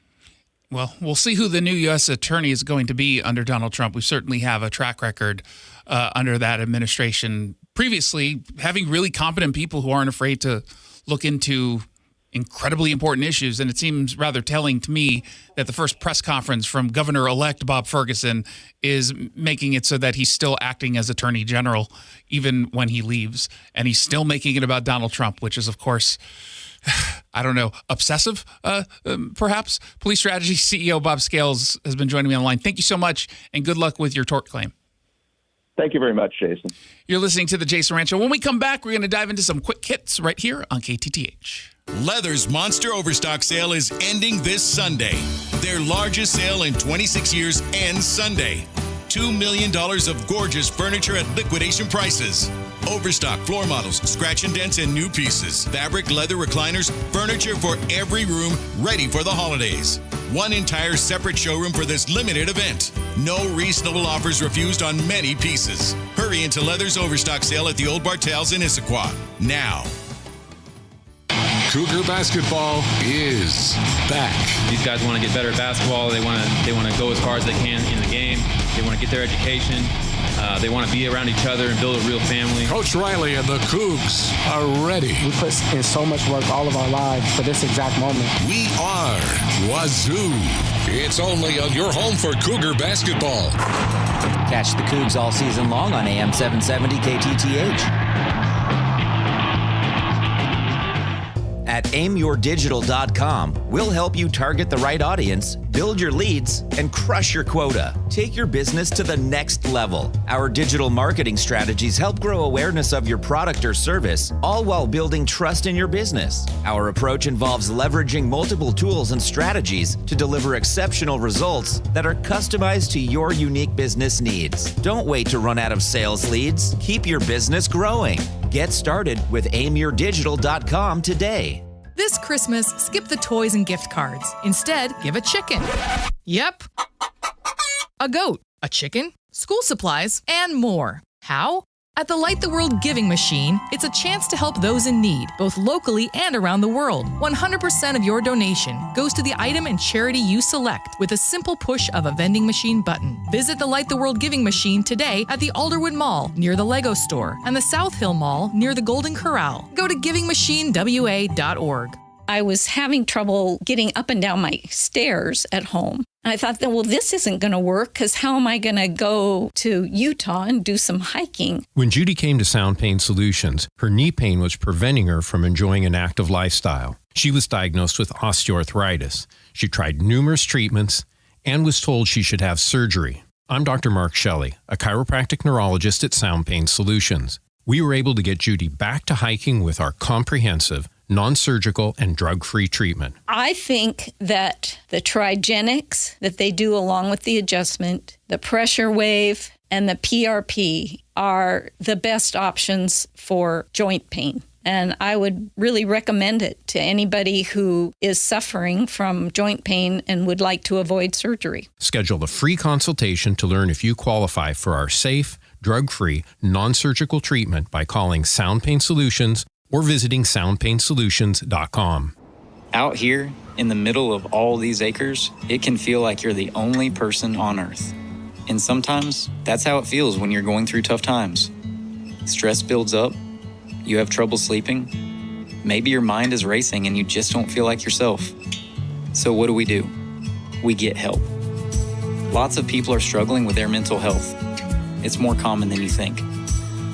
Well, we'll see who the new U.S. attorney is going to be under Donald Trump. We certainly have a track record under that administration previously, having really competent people who aren't afraid to look into incredibly important issues. And it seems rather telling to me that the first press conference from Governor-elect Bob Ferguson is making it so that he's still acting as Attorney General even when he leaves. And he's still making it about Donald Trump, which is, of course, I don't know, obsessive, perhaps. Police Strategy CEO Bob Scales has been joining me on the line. Thank you so much, and good luck with your tort claim. Thank you very much, Jason. You're listening to The Jason Rantz Show. When we come back, we're going to dive into some quick hits right here on KTTH. Leather's Monster Overstock Sale is ending this Sunday. Their largest sale in 26 years ends Sunday. $2 million of gorgeous furniture at liquidation prices. Overstock floor models, scratch and dents, and new pieces. Fabric, leather recliners, furniture for every room, ready for the holidays. One entire separate showroom for this limited event. No reasonable offers refused on many pieces. Hurry into Leather's Overstock Sale at the Old Bartels in Issaquah now. Cougar basketball is back. These guys want to get better at basketball. They want to go as far as they can in the game. They want to get their education. They want to be around each other and build a real family. Coach Riley and the Cougs are ready. We put in so much work all of our lives for this exact moment. We are Wazoo. It's only on your home for Cougar basketball. Catch the Cougs all season long on AM 770 KTTH. At aimyourdigital.com, we'll help you target the right audience, build your leads, and crush your quota. Take your business to the next level. Our digital marketing strategies help grow awareness of your product or service, all while building trust in your business. Our approach involves leveraging multiple tools and strategies to deliver exceptional results that are customized to your unique business needs. Don't wait to run out of sales leads. Keep your business growing. Get started with aimyourdigital.com today. This Christmas, skip the toys and gift cards. Instead, give a chicken. Yep. A goat, a chicken, school supplies, and more. How? At the Light the World Giving Machine, it's a chance to help those in need, both locally and around the world. 100% of your donation goes to the item and charity you select with a simple push of a vending machine button. Visit the Light the World Giving Machine today at the Alderwood Mall near the Lego Store and the South Hill Mall near the Golden Corral. Go to givingmachinewa.org. I was having trouble getting up and down my stairs at home. And I thought, well, this isn't going to work because how am I going to go to Utah and do some hiking? When Judy came to Sound Pain Solutions, her knee pain was preventing her from enjoying an active lifestyle. She was diagnosed with osteoarthritis. She tried numerous treatments and was told she should have surgery. I'm Dr. Mark Shelley, a chiropractic neurologist at Sound Pain Solutions. We were able to get Judy back to hiking with our comprehensive, non-surgical, and drug-free treatment. I think that the Trigenics that they do along with the adjustment, the pressure wave, and the PRP are the best options for joint pain. And I would really recommend it to anybody who is suffering from joint pain and would like to avoid surgery. Schedule a free consultation to learn if you qualify for our safe, drug-free, non-surgical treatment by calling Sound Pain Solutions or visiting soundpainsolutions.com. Out here, in the middle of all these acres, it can feel like you're the only person on Earth. And sometimes, that's how it feels when you're going through tough times. Stress builds up, you have trouble sleeping, maybe your mind is racing and you just don't feel like yourself. So what do? We get help. Lots of people are struggling with their mental health. It's more common than you think.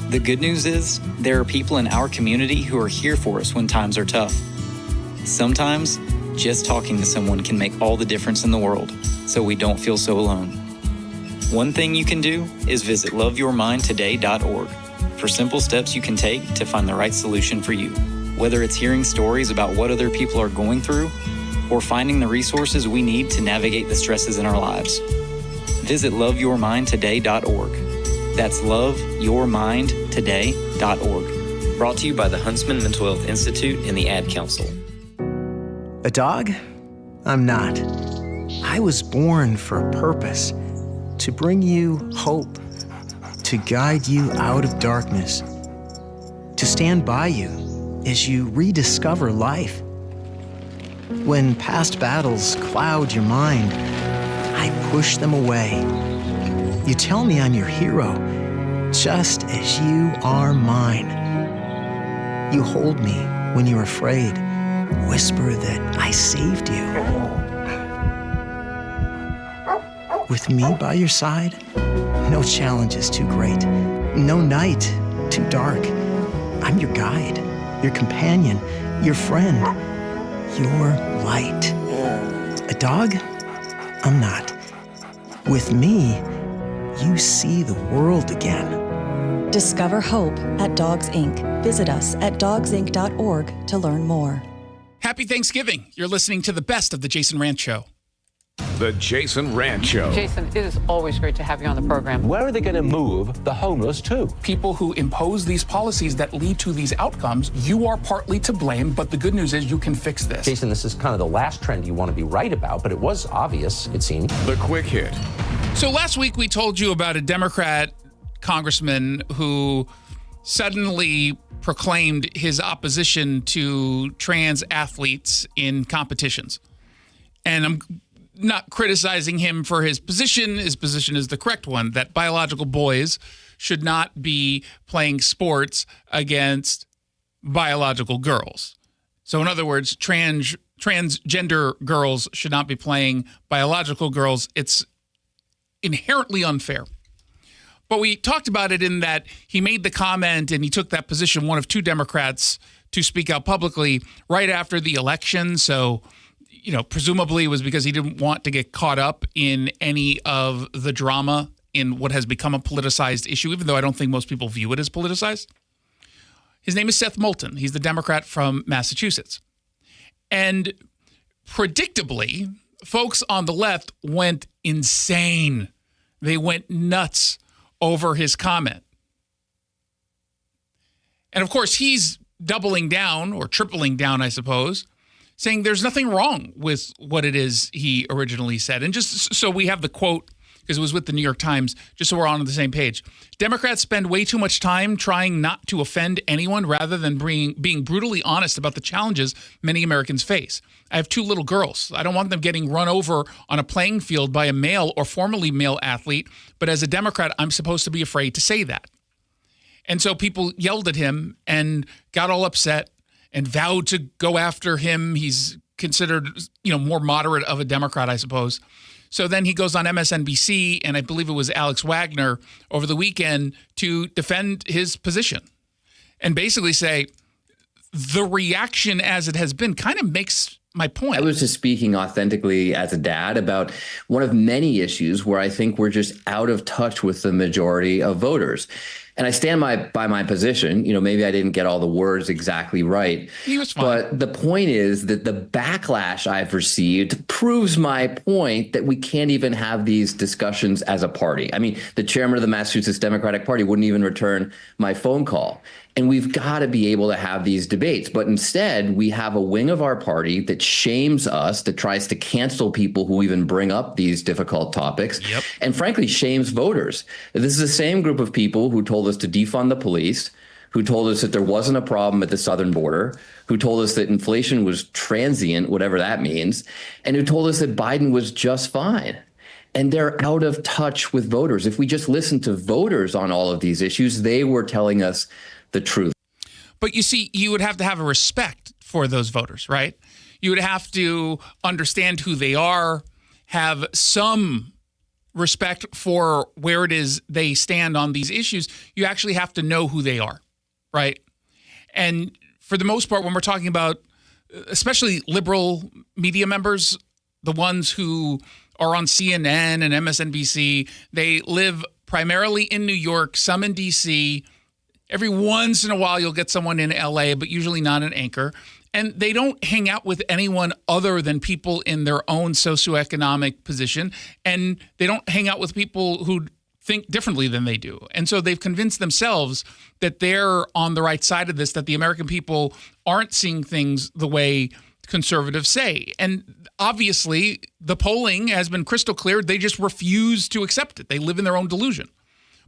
The good news is, there are people in our community who are here for us when times are tough. Sometimes, just talking to someone can make all the difference in the world, so we don't feel so alone. One thing you can do is visit loveyourmindtoday.org for simple steps you can take to find the right solution for you. Whether it's hearing stories about what other people are going through, or finding the resources we need to navigate the stresses in our lives. Visit loveyourmindtoday.org. That's loveyourmindtoday.org. Brought to you by the Huntsman Mental Health Institute and the Ad Council. A dog? I'm not. I was born for a purpose. To bring you hope. To guide you out of darkness. To stand by you as you rediscover life. When past battles cloud your mind, I push them away. You tell me I'm your hero, just as you are mine. You hold me when you're afraid, whisper that I saved you. With me by your side, no challenge is too great, no night too dark. I'm your guide, your companion, your friend, your light. A dog? I'm not. With me, you see the world again. Discover hope at Dogs Inc. Visit us at dogsinc.org to learn more. Happy Thanksgiving. You're listening to the best of the Jason Rantz Show. The Jason Rantz Show. Jason, it is always great to have you on the program. Where are they going to move the homeless to? People who impose these policies that lead to these outcomes, you are partly to blame, but the good news is you can fix this. Jason, this is kind of the last trend you want to be right about, but it was obvious, it seemed. The Quick Hit. So last week we told you about a Democrat congressman who suddenly proclaimed his opposition to trans athletes in competitions. And I'm not criticizing him for his position. His position is the correct one, that biological boys should not be playing sports against biological girls. So in other words, trans transgender girls should not be playing biological girls. It's inherently unfair. But we talked about it in that he made the comment and he took that position, one of two Democrats to speak out publicly right after the election. So, presumably it was because he didn't want to get caught up in any of the drama in what has become a politicized issue, even though I don't think most people view it as politicized. His name is Seth Moulton. He's the Democrat from Massachusetts. And predictably, folks on the left went insane. They went nuts over his comment. And of course, he's doubling down, or tripling down, I suppose, saying there's nothing wrong with what it is he originally said. And just so we have the quote, because it was with the New York Times, just so we're on the same page. Democrats spend way too much time trying not to offend anyone rather than being brutally honest about the challenges many Americans face. I have 2 little girls. I don't want them getting run over on a playing field by a male or formerly male athlete, but as a Democrat, I'm supposed to be afraid to say that. And so people yelled at him and got all upset and vowed to go after him. He's considered, more moderate of a Democrat, I suppose. So then he goes on MSNBC, and I believe it was Alex Wagner over the weekend, to defend his position and basically say the reaction as it has been kind of makes my point. I was just speaking authentically as a dad about one of many issues where I think we're just out of touch with the majority of voters. And I stand by my position. Maybe I didn't get all the words exactly right. He was fine. But the point is that the backlash I've received proves my point that we can't even have these discussions as a party. I mean, the chairman of the Massachusetts Democratic Party wouldn't even return my phone call. And we've got to be able to have these debates. But instead, we have a wing of our party that shames us, that tries to cancel people who even bring up these difficult topics, and frankly, shames voters. This is the same group of people who told us to defund the police, who told us that there wasn't a problem at the southern border, who told us that inflation was transient, whatever that means, and who told us that Biden was just fine. And they're out of touch with voters. If we just listen to voters on all of these issues, they were telling us the truth. But you see, you would have to have a respect for those voters, right? You would have to understand who they are, have some respect for where it is they stand on these issues. You actually have to know who they are, right? And for the most part, when we're talking about especially liberal media members, the ones who are on CNN and MSNBC, they live primarily in New York, some in DC. Every once in a while, you'll get someone in LA, but usually not an anchor. And they don't hang out with anyone other than people in their own socioeconomic position. And they don't hang out with people who think differently than they do. And so they've convinced themselves that they're on the right side of this, that the American people aren't seeing things the way conservatives say. And obviously, the polling has been crystal clear. They just refuse to accept it. They live in their own delusion.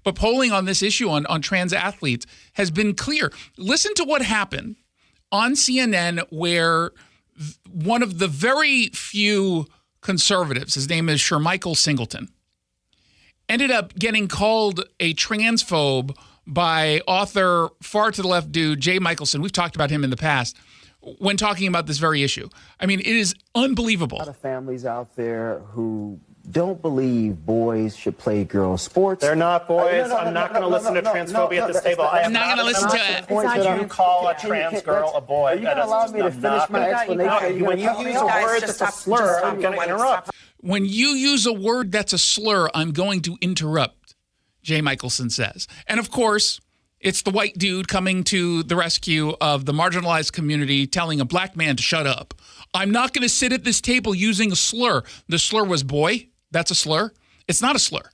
But polling on this issue on trans athletes has been clear. Listen to what happened on CNN, where one of the very few conservatives, his name is Shermichael Singleton, ended up getting called a transphobe by author far to the left dude, Jay Michelson. We've talked about him in the past when talking about this very issue. I mean, it is unbelievable. A lot of families out there who don't believe boys should play girls' sports. They're not boys. I'm not going to listen to transphobia at this table. I'm not going to listen to it. You call a trans girl a boy. Are you going to allow me to finish my explanation? When you use a word that's a slur, I'm going to interrupt. When you use a word that's a slur, I'm going to interrupt, Jay Michelson says. And of course, it's the white dude coming to the rescue of the marginalized community, telling a black man to shut up. I'm not going to sit at this table using a slur. The slur was boy. That's a slur. It's not a slur.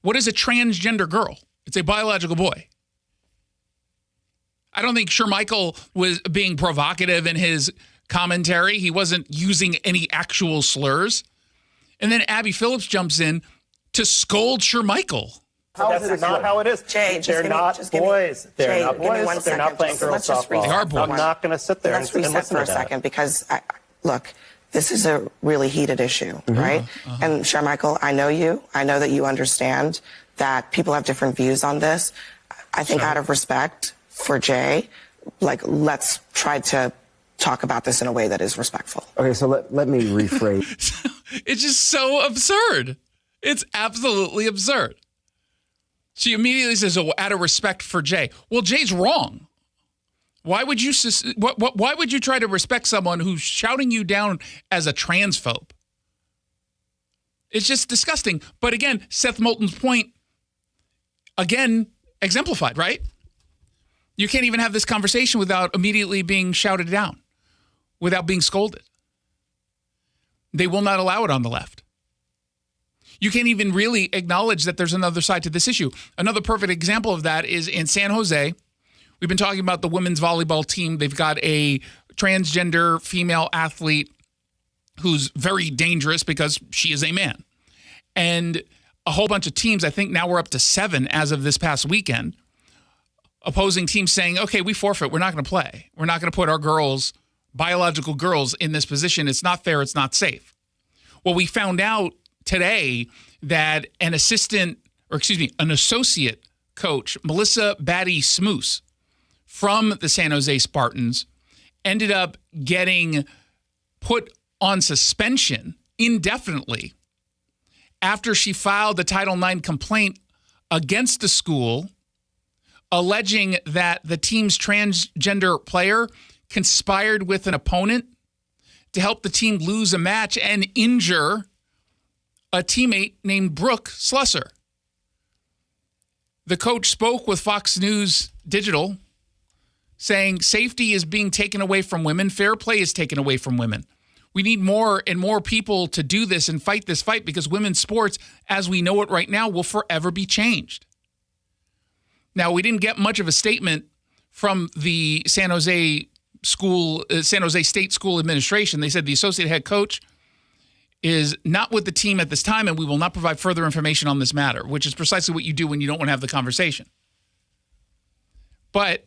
What is a transgender girl? It's a biological boy. I don't think Shermichael was being provocative in his commentary. He wasn't using any actual slurs. And then Abby Phillips jumps in to scold Shermichael. That's not how it is. Jay, they're not boys. They're not boys. They're not playing girls softball. They are boys. I'm not going to sit there and listen to that. Let's reset for a second because, look, this is a really heated issue, right? And Shermichael, I know you. I know that you understand that people have different views on this. I think out of respect for Jay, let's try to talk about this in a way that is respectful. Okay, so let me rephrase. It's just so absurd. It's absolutely absurd. She immediately says, "Oh, out of respect for Jay." Well, Jay's wrong. Why would you try to respect someone who's shouting you down as a transphobe? It's just disgusting. But again, Seth Moulton's point, again, exemplified, right? You can't even have this conversation without immediately being shouted down, without being scolded. They will not allow it on the left. You can't even really acknowledge that there's another side to this issue. Another perfect example of that is in San Jose. We've been talking about the women's volleyball team. They've got a transgender female athlete who's very dangerous because she is a man. And a whole bunch of teams, I think now we're up to 7 as of this past weekend, opposing teams saying, okay, we forfeit. We're not going to play. We're not going to put our girls, biological girls, in this position. It's not fair. It's not safe. Well, we found out today that an associate coach, Melissa Batty-Smoose, from the San Jose Spartans, ended up getting put on suspension indefinitely after she filed a Title IX complaint against the school, alleging that the team's transgender player conspired with an opponent to help the team lose a match and injure a teammate named Brooke Slusser. The coach spoke with Fox News Digital, saying safety is being taken away from women. Fair play is taken away from women. We need more and more people to do this and fight this fight because women's sports, as we know it right now, will forever be changed. Now, we didn't get much of a statement from the San Jose State School Administration. They said the associate head coach is not with the team at this time, and we will not provide further information on this matter, which is precisely what you do when you don't want to have the conversation. But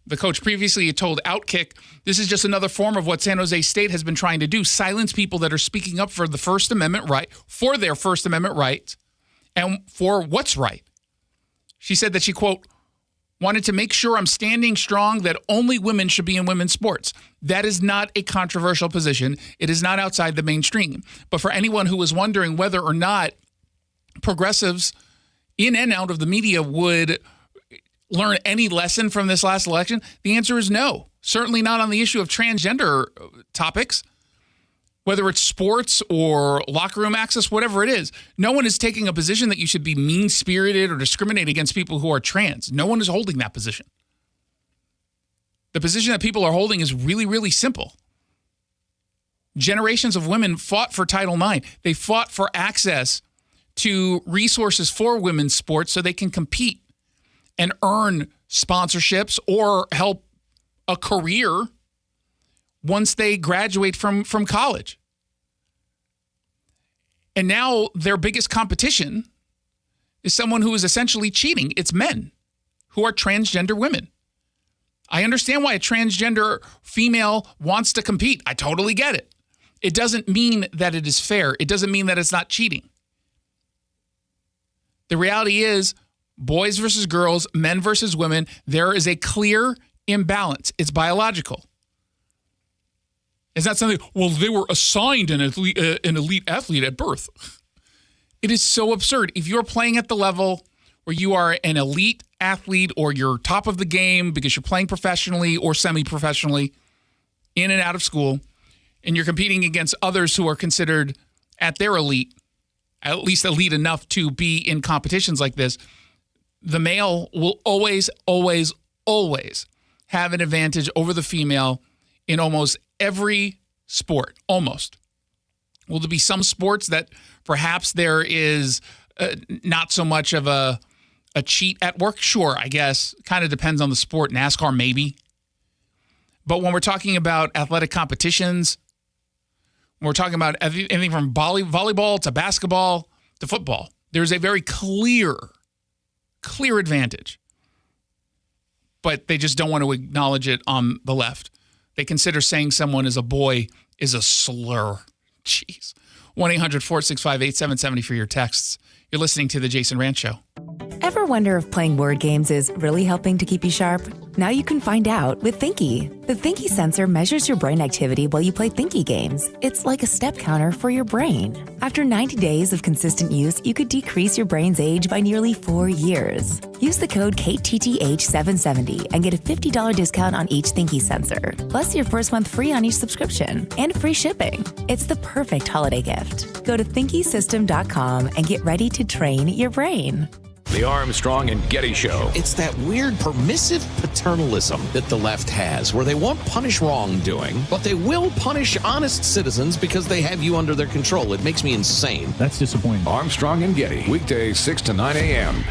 the coach previously had told Outkick, this is just another form of what San Jose State has been trying to do, silence people that are speaking up for the First Amendment right, for their First Amendment rights, and for what's right. She said that she, quote, wanted to make sure I'm standing strong that only women should be in women's sports. That is not a controversial position. It is not outside the mainstream. But for anyone who was wondering whether or not progressives in and out of the media would learn any lesson from this last election, the answer is no. Certainly not on the issue of transgender topics, whether it's sports or locker room access, whatever it is. No one is taking a position that you should be mean-spirited or discriminate against people who are trans. No one is holding that position. The position that people are holding is really, really simple. Generations of women fought for Title IX. They fought for access to resources for women's sports so they can compete and earn sponsorships or help a career once they graduate from college. And now their biggest competition is someone who is essentially cheating. It's men who are transgender women. I understand why a transgender female wants to compete. I totally get it. It doesn't mean that it is fair. It doesn't mean that it's not cheating. The reality is, boys versus girls, men versus women, there is a clear imbalance. It's biological. It's not something, well, they were assigned an elite athlete at birth. It is so absurd. If you're playing at the level where you are an elite athlete or you're top of the game because you're playing professionally or semi-professionally in and out of school, and you're competing against others who are considered at their elite, at least elite enough to be in competitions like this, the male will always, always, always have an advantage over the female in almost every sport, almost. Will there be some sports that perhaps there is not so much of a cheat at work? Sure, I guess. Kind of depends on the sport. NASCAR, maybe. But when we're talking about athletic competitions, when we're talking about anything from volleyball to basketball to football, there's a very clear advantage. But they just don't want to acknowledge it on the left. They consider saying someone is a boy is a slur. Jeez. 1-800-465-8770 for your texts. You're listening to The Jason Rantz Show. Ever wonder if playing word games is really helping to keep you sharp? Now you can find out with Thinky. The Thinky sensor measures your brain activity while you play Thinky games. It's like a step counter for your brain. After 90 days of consistent use, you could decrease your brain's age by nearly 4 years. Use the code KTTH770 and get a $50 discount on each Thinky sensor. Plus your first month free on each subscription and free shipping. It's the perfect holiday gift. Go to ThinkySystem.com and get ready to train your brain. The Armstrong and Getty Show. It's that weird permissive paternalism that the left has, where they won't punish wrongdoing, but they will punish honest citizens because they have you under their control. It makes me insane. That's disappointing. Armstrong and Getty, weekdays 6 to 9 a.m.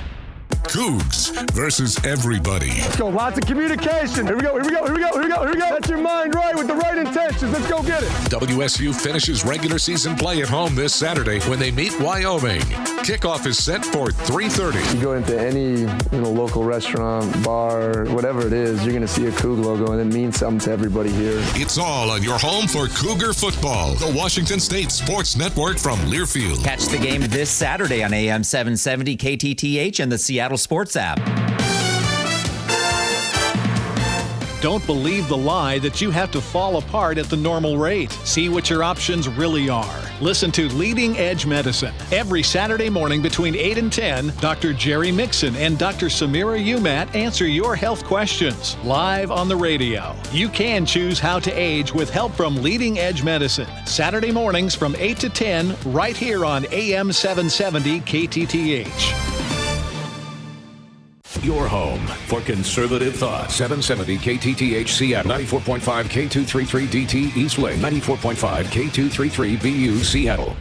Cougs versus everybody. Let's go. Lots of communication. Here we go. Set your mind right with the right intentions. Let's go get it. WSU finishes regular season play at home this Saturday when they meet Wyoming. Kickoff is set for 3:30. You go into any local restaurant, bar, whatever it is, you're going to see a Coug logo, and it means something to everybody here. It's all on your home for Cougar football. The Washington State Sports Network from Learfield. Catch the game this Saturday on AM 770 KTTH and the Seattle Sports app. Don't believe the lie that you have to fall apart at the normal rate. See what your options really are. Listen to Leading Edge Medicine. Every Saturday morning between 8 and 10, Dr. Jerry Mixon and Dr. Samira Umat answer your health questions live on the radio. You can choose how to age with help from Leading Edge Medicine. Saturday mornings from 8 to 10, right here on AM 770 KTTH. Your home for conservative thought. 770 KTTH Seattle, 94.5 K233 DT East Lake, 94.5 K233 VU Seattle.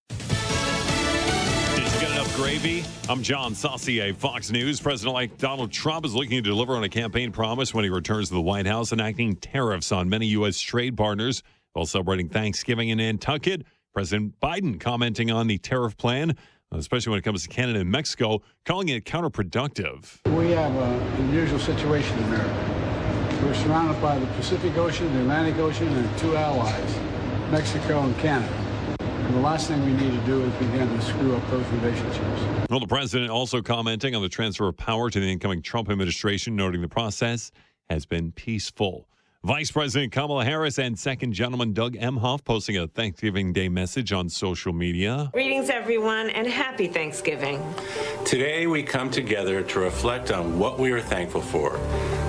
Did you get enough gravy? I'm John Saucier, Fox News. President-elect Donald Trump is looking to deliver on a campaign promise when he returns to the White House, enacting tariffs on many U.S. trade partners while celebrating Thanksgiving in Nantucket. President Biden commenting on the tariff plan, especially when it comes to Canada and Mexico, calling it counterproductive. We have an unusual situation in America. We're surrounded by the Pacific Ocean, the Atlantic Ocean, and two allies, Mexico and Canada. And the last thing we need to do is begin to screw up those relationships. Well, the president also commenting on the transfer of power to the incoming Trump administration, noting the process has been peaceful. Vice President Kamala Harris and Second Gentleman Doug Emhoff posting a Thanksgiving Day message on social media. Greetings, everyone, and happy Thanksgiving. Today, we come together to reflect on what we are thankful for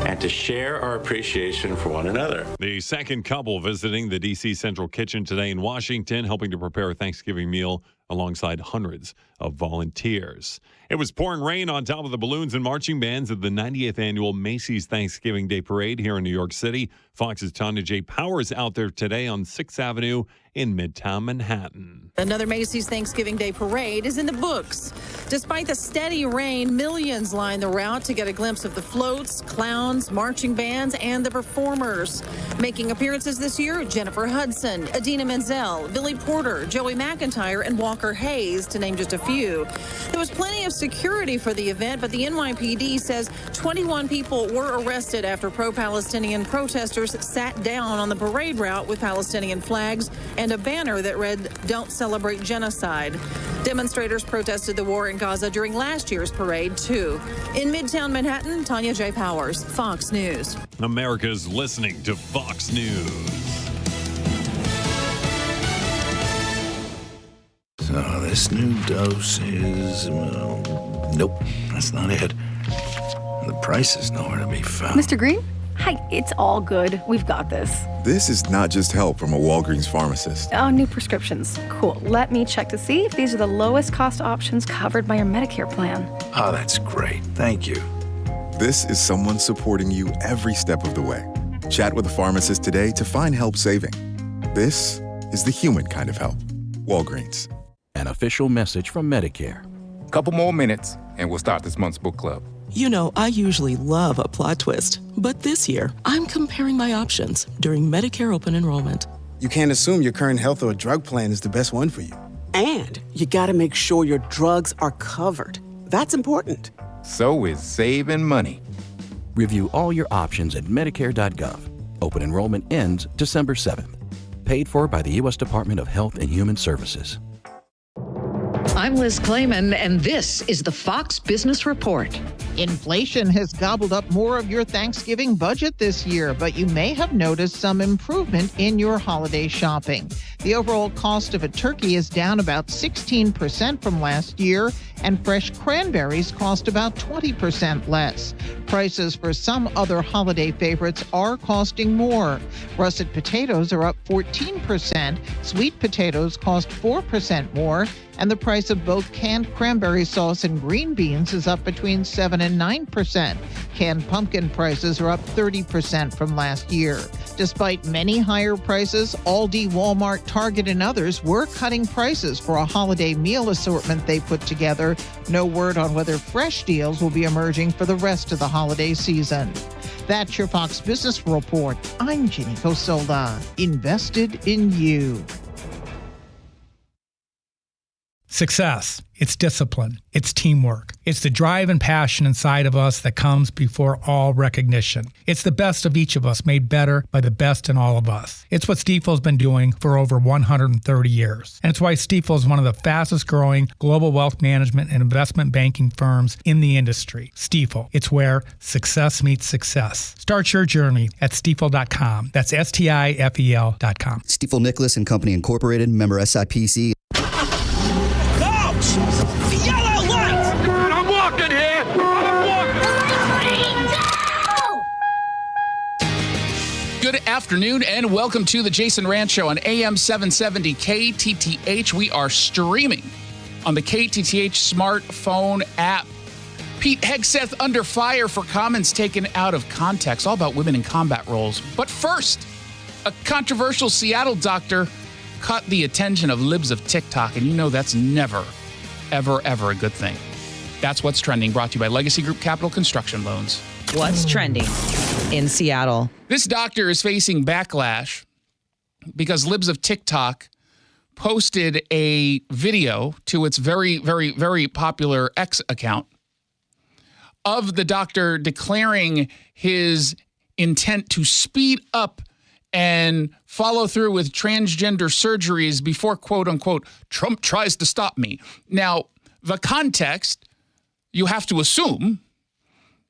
and to share our appreciation for one another. The second couple visiting the D.C. Central Kitchen today in Washington, helping to prepare a Thanksgiving meal alongside hundreds of volunteers. It was pouring rain on top of the balloons and marching bands at the 90th annual Macy's Thanksgiving Day Parade here in New York City. Fox's Tanya J. Powers out there today on 6th Avenue in Midtown Manhattan. Another Macy's Thanksgiving Day Parade is in the books. Despite the steady rain, millions line the route to get a glimpse of the floats, clowns, marching bands, and the performers. Making appearances this year, Jennifer Hudson, Idina Menzel, Billy Porter, Joey McIntyre, and Walker Hayes, to name just a few. There was plenty of security for the event, but the NYPD says 21 people were arrested after pro-Palestinian protesters sat down on the parade route with Palestinian flags and a banner that read, "Don't celebrate genocide." Demonstrators protested the war in Gaza during last year's parade, too. In Midtown Manhattan, Tanya J. Powers, Fox News. America's listening to Fox News. So this new dose is, nope, that's not it. The price is nowhere to be found. Mr. Green? Hi, it's all good. We've got this. This is not just help from a Walgreens pharmacist. Oh, new prescriptions. Cool. Let me check to see if these are the lowest cost options covered by your Medicare plan. Oh, that's great. Thank you. This is someone supporting you every step of the way. Chat with a pharmacist today to find help saving. This is the human kind of help. Walgreens. An official message from Medicare. Couple more minutes, and we'll start this month's book club. You know, I usually love a plot twist, but this year, I'm comparing my options during Medicare open enrollment. You can't assume your current health or drug plan is the best one for you. And you gotta make sure your drugs are covered. That's important. So is saving money. Review all your options at Medicare.gov. Open enrollment ends December 7th. Paid for by the U.S. Department of Health and Human Services. I'm Liz Clayman, and this is the Fox Business Report. Inflation has gobbled up more of your Thanksgiving budget this year, but you may have noticed some improvement in your holiday shopping. The overall cost of a turkey is down about 16% from last year, and fresh cranberries cost about 20% less. Prices for some other holiday favorites are costing more. Russet potatoes are up 14%, sweet potatoes cost 4% more, and the price of both canned cranberry sauce and green beans is up between 7 and 9%. Canned pumpkin prices are up 30% from last year. Despite many higher prices, Aldi, Walmart, Target, and others were cutting prices for a holiday meal assortment they put together. No word on whether fresh deals will be emerging for the rest of the holiday season. That's your Fox Business Report. I'm Ginny Cosola, invested in you. Success. It's discipline. It's teamwork. It's the drive and passion inside of us that comes before all recognition. It's the best of each of us made better by the best in all of us. It's what Stifel's been doing for over 130 years. And it's why Stifel is one of the fastest growing global wealth management and investment banking firms in the industry. Stifel. It's where success meets success. Start your journey at stifel.com. That's STIFEL.com. Stifel Nicholas and Company Incorporated, member SIPC. The yellow light! I'm walking here! Good afternoon and welcome to the Jason Rantz Show on AM 770 KTTH. We are streaming on the KTTH smartphone app. Pete Hegseth under fire for comments taken out of context, all about women in combat roles. But first, a controversial Seattle doctor caught the attention of libs of TikTok, and you know that's never, ever, ever a good thing. That's What's Trending, brought to you by Legacy Group Capital Construction Loans. What's trending in Seattle? This doctor is facing backlash because libs of TikTok posted a video to its very, very, very popular X account of the doctor declaring his intent to speed up and follow through with transgender surgeries before, quote unquote, Trump tries to stop me. Now, the context, you have to assume,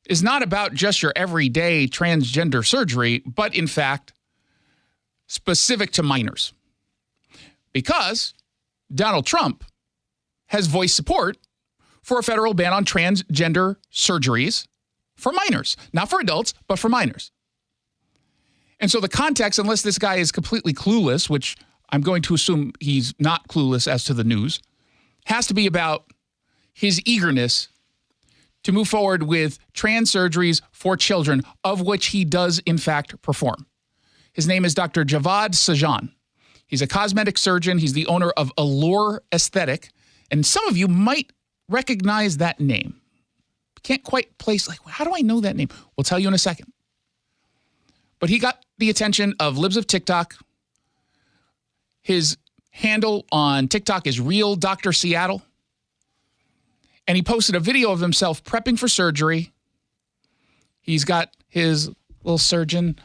is not about just your everyday transgender surgery, but in fact, specific to minors. Because Donald Trump has voiced support for a federal ban on transgender surgeries for minors. Not for adults, but for minors. And so the context, unless this guy is completely clueless, which I'm going to assume he's not clueless as to the news, has to be about his eagerness to move forward with trans surgeries for children, of which he does, in fact, perform. His name is Dr. Javad Sajan. He's a cosmetic surgeon. He's the owner of Allure Aesthetic. And some of you might recognize that name. Can't quite place, like, how do I know that name? We'll tell you in a second. But he got the attention of libs of TikTok. His handle on TikTok is Real Dr. Seattle. And he posted a video of himself prepping for surgery. He's got his little surgeon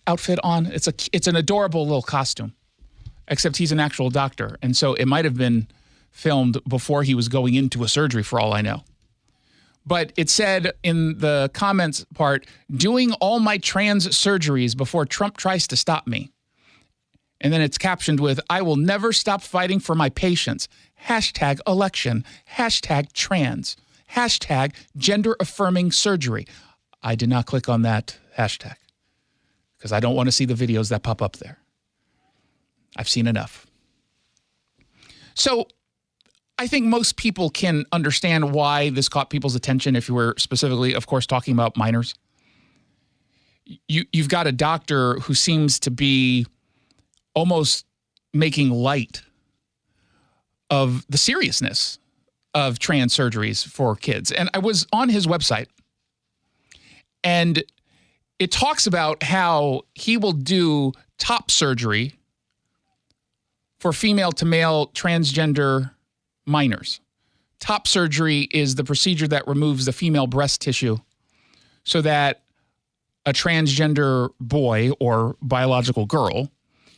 outfit on. It's an adorable little costume, except he's an actual doctor. And so it might have been filmed before he was going into a surgery, for all I know. But it said in the comments part, doing all my trans surgeries before Trump tries to stop me. And then it's captioned with, I will never stop fighting for my patients. Hashtag election. Hashtag trans. Hashtag gender affirming surgery. I did not click on that hashtag because I don't want to see the videos that pop up there. I've seen enough. So I think most people can understand why this caught people's attention if you were specifically, of course, talking about minors. You've got a doctor who seems to be almost making light of the seriousness of trans surgeries for kids. And I was on his website, and it talks about how he will do top surgery for female to male transgender minors. Top surgery is the procedure that removes the female breast tissue so that a transgender boy or biological girl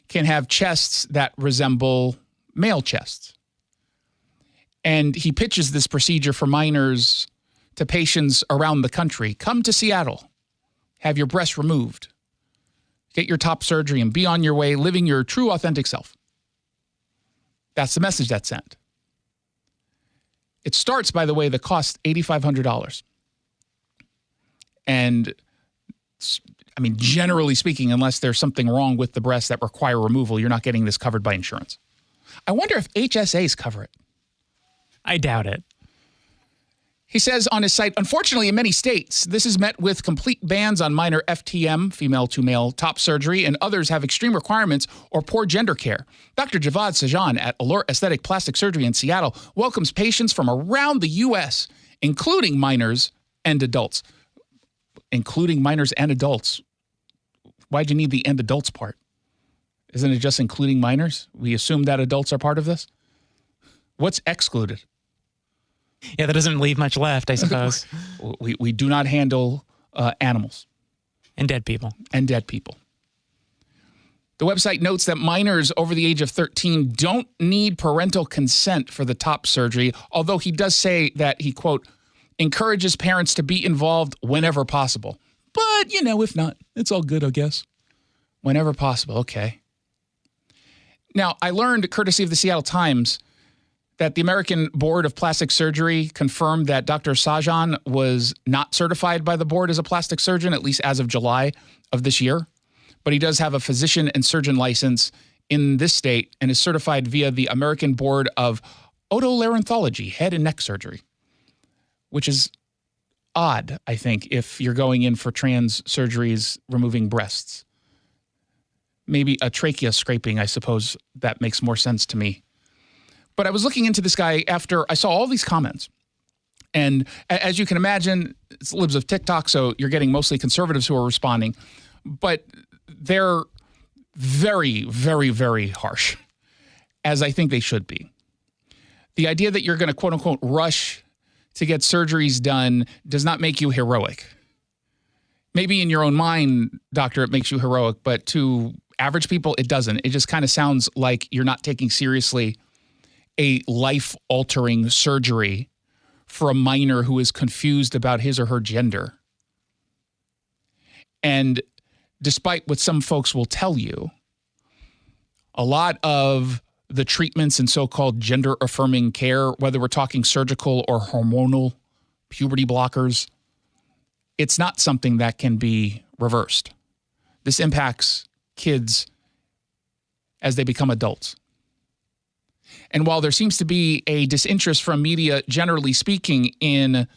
can have chests that resemble male chests. And he pitches this procedure for minors to patients around the country. Come to Seattle, have your breast removed, get your top surgery, and be on your way living your true, authentic self. That's the message that's sent. It starts, by the way, the cost $8,500. And I mean, generally speaking, unless there's something wrong with the breast that require removal, you're not getting this covered by insurance. I wonder if HSAs cover it. I doubt it. He says on his site, unfortunately, in many states, this is met with complete bans on minor FTM, female to male top surgery, and others have extreme requirements or poor gender care. Dr. Javad Sajan at Allure Aesthetic Plastic Surgery in Seattle welcomes patients from around the U.S., including minors and adults. Including minors and adults. Why'd you need the and adults part? Isn't it just including minors? We assume that adults are part of this? What's excluded? Yeah, that doesn't leave much left, I suppose. We do not handle animals. And dead people. And dead people. The website notes that minors over the age of 13 don't need parental consent for the top surgery, although he does say that he, quote, encourages parents to be involved whenever possible. But, you know, if not, it's all good, I guess. Whenever possible, okay. Now, I learned, courtesy of the Seattle Times, that the American Board of Plastic Surgery confirmed that Dr. Sajan was not certified by the board as a plastic surgeon, at least as of July of this year. But he does have a physician and surgeon license in this state and is certified via the American Board of Otolaryngology, head and neck surgery, which is odd, I think, if you're going in for trans surgeries removing breasts. Maybe a trachea scraping, I suppose that makes more sense to me. But I was looking into this guy after I saw all these comments. And as you can imagine, it's libs of TikTok, so you're getting mostly conservatives who are responding. But they're very, very, very harsh, as I think they should be. The idea that you're going to, quote unquote, rush to get surgeries done does not make you heroic. Maybe in your own mind, doctor, it makes you heroic, but to average people, it doesn't. It just kind of sounds like you're not taking seriously a life-altering surgery for a minor who is confused about his or her gender. And despite what some folks will tell you, a lot of the treatments and so-called gender-affirming care, whether we're talking surgical or hormonal puberty blockers, it's not something that can be reversed. This impacts kids as they become adults. And while there seems to be a disinterest from media, generally speaking, in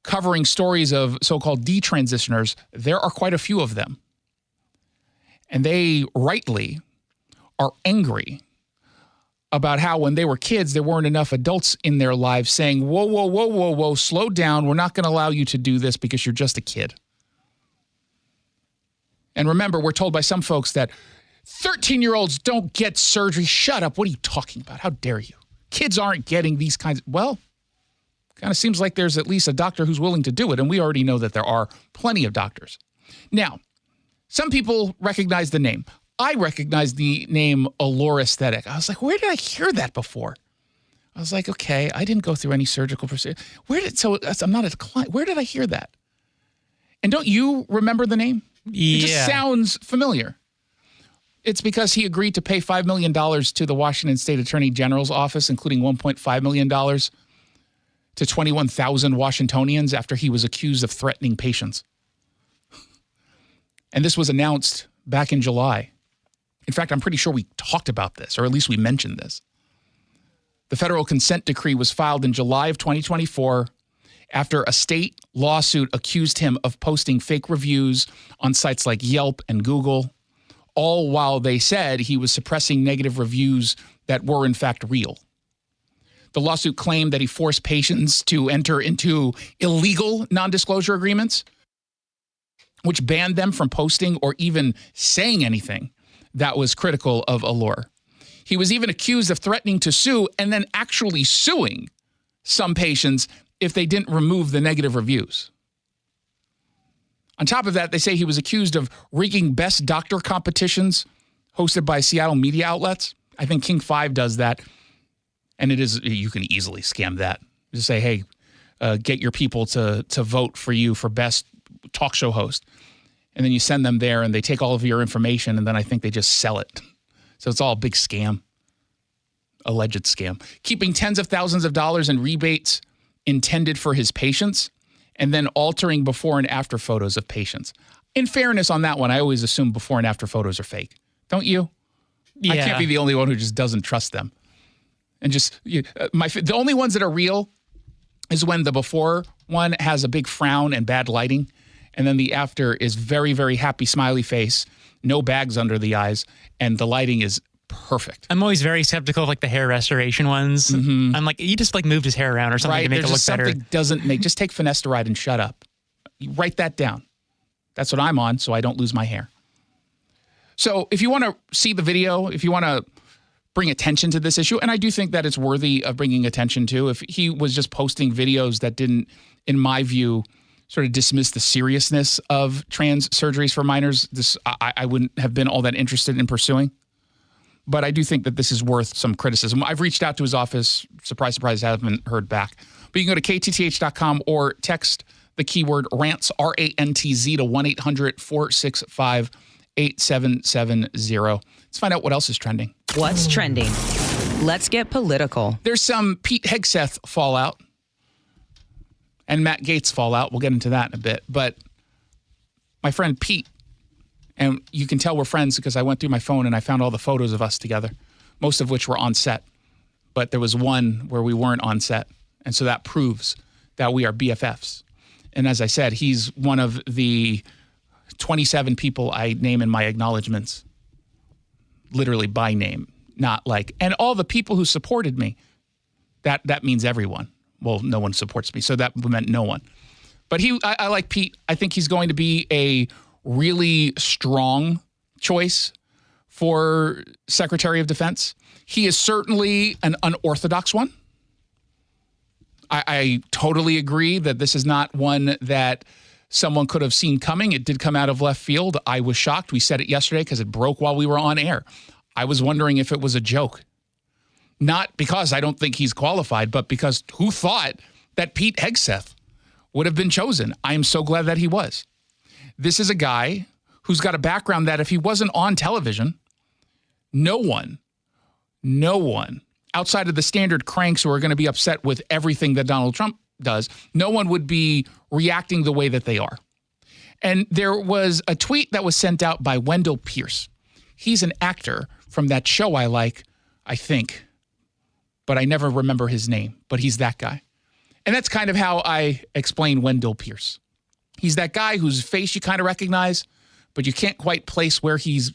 covering stories of so-called detransitioners, there are quite a few of them. And they rightly are angry about how when they were kids, there weren't enough adults in their lives saying, whoa, whoa, whoa, whoa, whoa, slow down. We're not going to allow you to do this because you're just a kid. And remember, we're told by some folks that 13-year-olds don't get surgery. Shut up. What are you talking about? How dare you? Kids aren't getting these kinds. Well, kind of seems like there's at least a doctor who's willing to do it. And we already know that there are plenty of doctors. Now, some people recognize the name. I recognize the name Allure Aesthetic. I was like, where did I hear that before? I was like, okay, I didn't go through any surgical procedure. I'm not a client. Where did I hear that? And don't you remember the name? Yeah. It just sounds familiar. It's because he agreed to pay $5 million to the Washington State Attorney General's office, including $1.5 million to 21,000 Washingtonians after he was accused of threatening patients. And this was announced back in July. In fact, I'm pretty sure we talked about this, or at least we mentioned this. The federal consent decree was filed in July of 2024 after a state lawsuit accused him of posting fake reviews on sites like Yelp and Google, all while they said he was suppressing negative reviews that were in fact real. The lawsuit claimed that he forced patients to enter into illegal non-disclosure agreements, which banned them from posting or even saying anything that was critical of Allure. He was even accused of threatening to sue and then actually suing some patients if they didn't remove the negative reviews. On top of that, they say he was accused of rigging best doctor competitions hosted by Seattle media outlets. I think King 5 does that. And you can easily scam that. Just say, hey, get your people to vote for you for best talk show host. And then you send them there and they take all of your information and then I think they just sell it. So it's all a big scam. Alleged scam. Keeping tens of thousands of dollars in rebates intended for his patients and then altering before and after photos of patients. In fairness on that one, I always assume before and after photos are fake. Don't you? Yeah. I can't be the only one who just doesn't trust them. And the only ones that are real is when the before one has a big frown and bad lighting, and then the after is very, very happy, smiley face, no bags under the eyes, and the lighting is perfect. I'm always very skeptical of like the hair restoration ones. I'm like, you just like moved his hair around or something to make it look better. Something doesn't make. Just take finasteride and shut up. You write that down. That's what I'm on, so I don't lose my hair. So if you want to see the video, if you want to bring attention to this issue, and I do think that it's worthy of bringing attention to, if he was just posting videos that didn't, in my view, sort of dismiss the seriousness of trans surgeries for minors, I wouldn't have been all that interested in pursuing. But I do think that this is worth some criticism. I've reached out to his office. Surprise, surprise, haven't heard back. But you can go to KTTH.com or text the keyword Rantz, R-A-N-T-Z, to 1-800-465-8770. Let's find out what else is trending. What's trending? Let's get political. There's some Pete Hegseth fallout and Matt Gaetz fallout. We'll get into that in a bit. But my friend Pete, and you can tell we're friends because I went through my phone and I found all the photos of us together, most of which were on set. But there was one where we weren't on set. And so that proves that we are BFFs. And as I said, he's one of the 27 people I name in my acknowledgments, literally by name, not like, and all the people who supported me, that means everyone. Well, no one supports me, so that meant no one. But I like Pete. I think he's going to be a really strong choice for Secretary of Defense. He is certainly an unorthodox one. I totally agree that this is not one that someone could have seen coming. It did come out of left field. I was shocked. We said it yesterday because it broke while we were on air. I was wondering if it was a joke. Not because I don't think he's qualified, but because who thought that Pete Hegseth would have been chosen? I am so glad that he was. This is a guy who's got a background that if he wasn't on television, no one outside of the standard cranks who are going to be upset with everything that Donald Trump does, no one would be reacting the way that they are. And there was a tweet that was sent out by Wendell Pierce. He's an actor from that show I like, I think, but I never remember his name, but he's that guy. And that's kind of how I explain Wendell Pierce. He's that guy whose face you kind of recognize, but you can't quite place where he's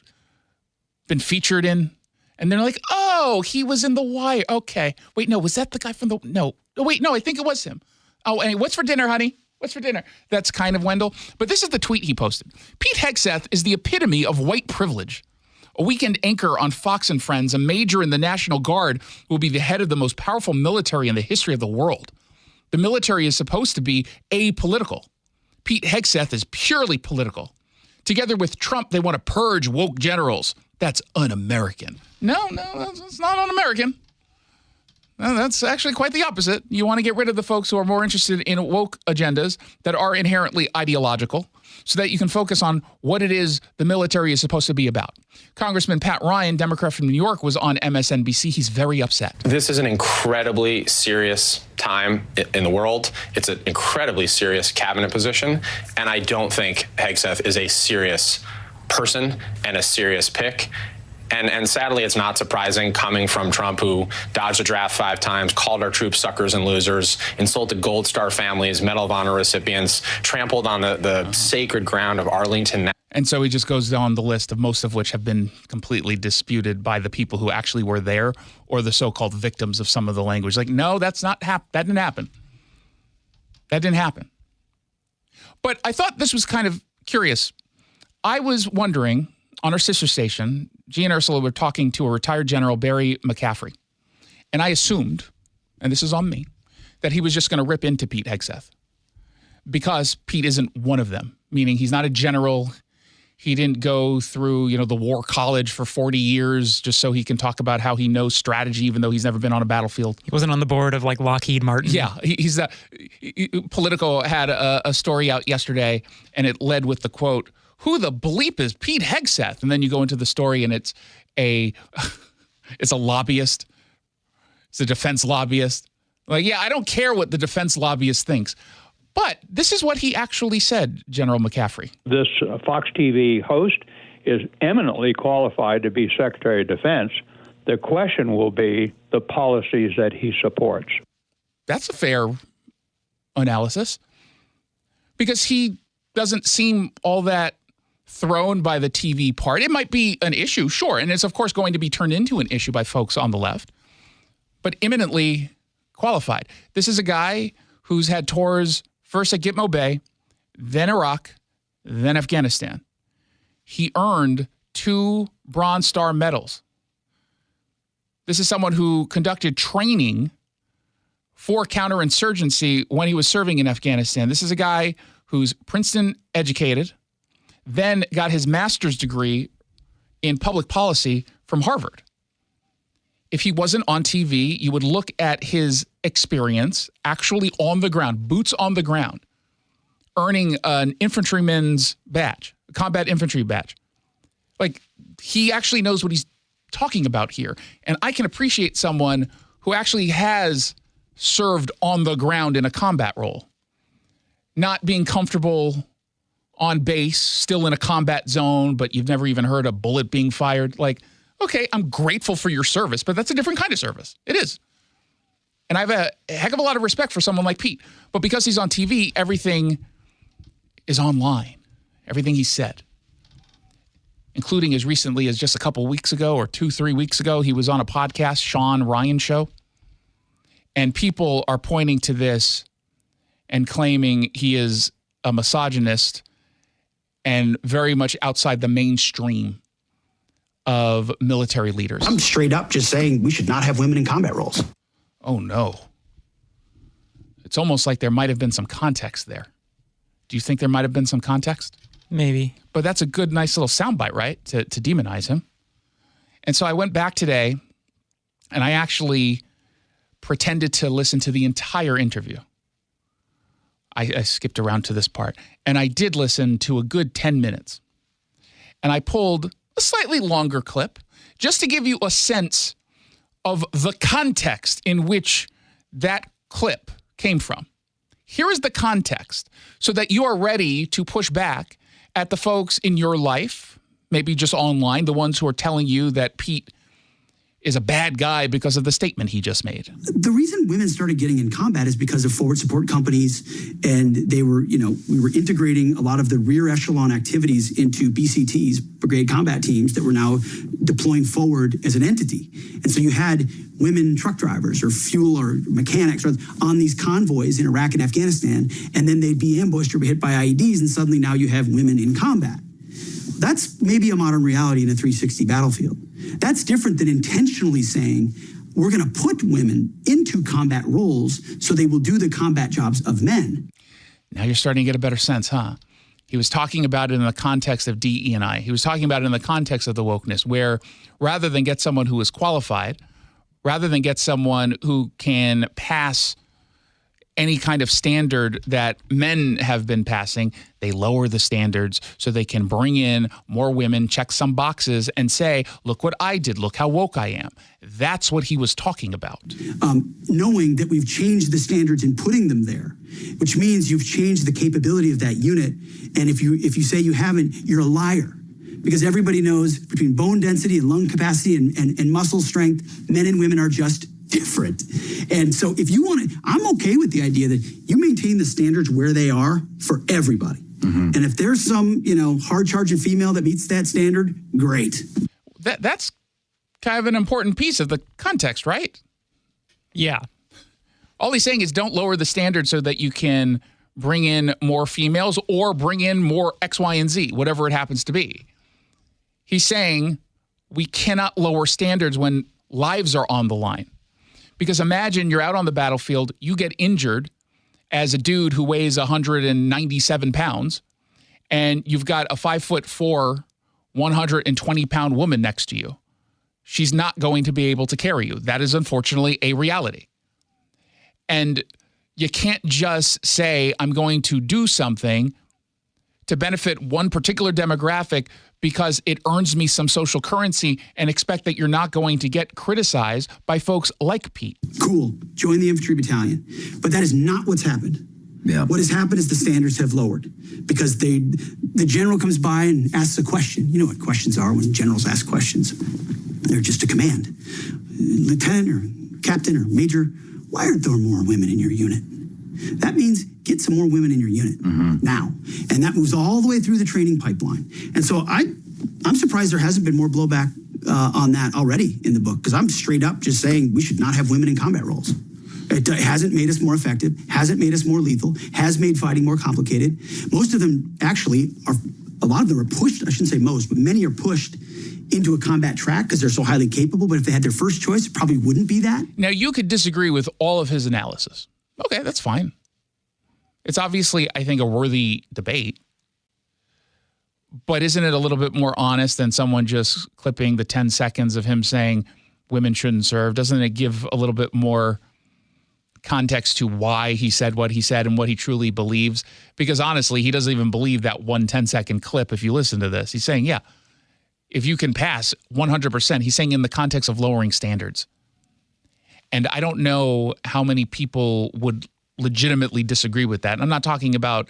been featured in. And they're like, oh, he was in The Wire. Okay. Wait, no, was that the guy from the... No. Oh, wait, no, I think it was him. Oh, and what's for dinner, honey? What's for dinner? That's kind of Wendell. But this is the tweet he posted. Pete Hegseth is the epitome of white privilege. A weekend anchor on Fox and Friends, a major in the National Guard, will be the head of the most powerful military in the history of the world. The military is supposed to be apolitical. Pete Hegseth is purely political. Together with Trump, they want to purge woke generals. That's un-American. No, it's not un-American. No, that's actually quite the opposite. You want to get rid of the folks who are more interested in woke agendas that are inherently ideological so that you can focus on what it is the military is supposed to be about. Congressman Pat Ryan, Democrat from New York, was on MSNBC. He's very upset. This is an incredibly serious time in the world. It's an incredibly serious cabinet position, and I don't think Hegseth is a serious person and a serious pick. And sadly, it's not surprising coming from Trump, who dodged the draft 5 times, called our troops suckers and losers, insulted Gold Star families, Medal of Honor recipients, trampled on the sacred ground of Arlington. And so he just goes down the list of most of which have been completely disputed by the people who actually were there or the so-called victims of some of the language. Like, no, that's not that didn't happen. That didn't happen. But I thought this was kind of curious. I was wondering, on our sister station, G and Ursula were talking to a retired General, Barry McCaffrey. And I assumed, and this is on me, that he was just going to rip into Pete Hegseth because Pete isn't one of them, meaning he's not a general. He didn't go through, the war college for 40 years just so he can talk about how he knows strategy, even though he's never been on a battlefield. He wasn't on the board of Lockheed Martin. Yeah, Politico had a story out yesterday, and it led with the quote, "Who the bleep is Pete Hegseth?" And then you go into the story, and it's a lobbyist. It's a defense lobbyist. I don't care what the defense lobbyist thinks. But this is what he actually said, General McCaffrey. This Fox TV host is eminently qualified to be Secretary of Defense. The question will be the policies that he supports. That's a fair analysis, because he doesn't seem all that thrown by the TV part. It might be an issue, sure, and it's of course going to be turned into an issue by folks on the left, but eminently qualified. This is a guy who's had tours first at Gitmo Bay, then Iraq, then Afghanistan. He earned 2 Bronze Star medals. This is someone who conducted training for counterinsurgency when he was serving in Afghanistan. This is a guy who's Princeton educated, then got his master's degree in public policy from Harvard. If he wasn't on TV, you would look at his experience actually on the ground, boots on the ground, earning an infantryman's badge, a combat infantry badge. He actually knows what he's talking about here. And I can appreciate someone who actually has served on the ground in a combat role, not being comfortable on base, still in a combat zone, but you've never even heard a bullet being fired. Okay, I'm grateful for your service, but that's a different kind of service. It is. And I have a heck of a lot of respect for someone like Pete. But because he's on TV, everything is online. Everything he said. Including as recently as just a couple weeks ago or 2-3 weeks ago, he was on a podcast, Sean Ryan Show. And people are pointing to this and claiming he is a misogynist and very much outside the mainstream of military leaders. I'm straight up just saying we should not have women in combat roles. Oh, no. It's almost like there might have been some context there. Do you think there might have been some context? Maybe. But that's a good, nice little soundbite, right? To demonize him. And so I went back today, and I actually pretended to listen to the entire interview. I skipped around to this part. And I did listen to a good 10 minutes. And I pulled a slightly longer clip just to give you a sense of the context in which that clip came from. Here is the context so that you are ready to push back at the folks in your life, maybe just online, the ones who are telling you that Pete is a bad guy because of the statement he just made. The reason women started getting in combat is because of forward support companies, and they were, we were integrating a lot of the rear echelon activities into BCTs, Brigade Combat Teams, that were now deploying forward as an entity. And so you had women truck drivers or fuel or mechanics on these convoys in Iraq and Afghanistan, and then they'd be ambushed or be hit by IEDs, and suddenly now you have women in combat. That's maybe a modern reality in a 360 battlefield. That's different than intentionally saying we're going to put women into combat roles so they will do the combat jobs of men. Now you're starting to get a better sense, huh? He was talking about it in the context of DE&I. He was talking about it in the context of the wokeness, where rather than get someone who is qualified, rather than get someone who can pass any kind of standard that men have been passing, they lower the standards so they can bring in more women, check some boxes, and say, look what I did, look how woke I am. That's what he was talking about. Knowing that we've changed the standards and putting them there, which means you've changed the capability of that unit. And if you say you haven't, you're a liar. Because everybody knows between bone density and lung capacity and muscle strength, men and women are just different. And so if you want to, I'm okay with the idea that you maintain the standards where they are for everybody. Mm-hmm. And if there's some, hard charging female that meets that standard, great. That's kind of an important piece of the context, right? Yeah. All he's saying is don't lower the standard so that you can bring in more females or bring in more X, Y, and Z, whatever it happens to be. He's saying we cannot lower standards when lives are on the line. Because imagine you're out on the battlefield, you get injured as a dude who weighs 197 pounds, and you've got a 5'4", 120-pound woman next to you, she's not going to be able to carry you. That is unfortunately a reality. And you can't just say, I'm going to do something to benefit one particular demographic because it earns me some social currency and expect that you're not going to get criticized by folks like Pete. Cool. Join the infantry battalion. But that is not what's happened. Yeah. What has happened is the standards have lowered because the general comes by and asks a question. You know what questions are when generals ask questions. They're just a command. Lieutenant or captain or major, why aren't there more women in your unit? That means get some more women in your unit now. And that moves all the way through the training pipeline. And so I'm surprised there hasn't been more blowback on that already in the book, because I'm straight up just saying we should not have women in combat roles. It hasn't made us more effective, hasn't made us more lethal, has made fighting more complicated. Most of them actually are, a lot of them are pushed, I shouldn't say most, but many are pushed into a combat track because they're so highly capable. But if they had their first choice, it probably wouldn't be that. Now, you could disagree with all of his analysis. Okay, that's fine. It's obviously, I think, a worthy debate. But isn't it a little bit more honest than someone just clipping the 10 seconds of him saying women shouldn't serve? Doesn't it give a little bit more context to why he said what he said and what he truly believes? Because honestly, he doesn't even believe that 1 10-second clip if you listen to this. He's saying, yeah, if you can pass 100%, he's saying in the context of lowering standards. And I don't know how many people would legitimately disagree with that. And I'm not talking about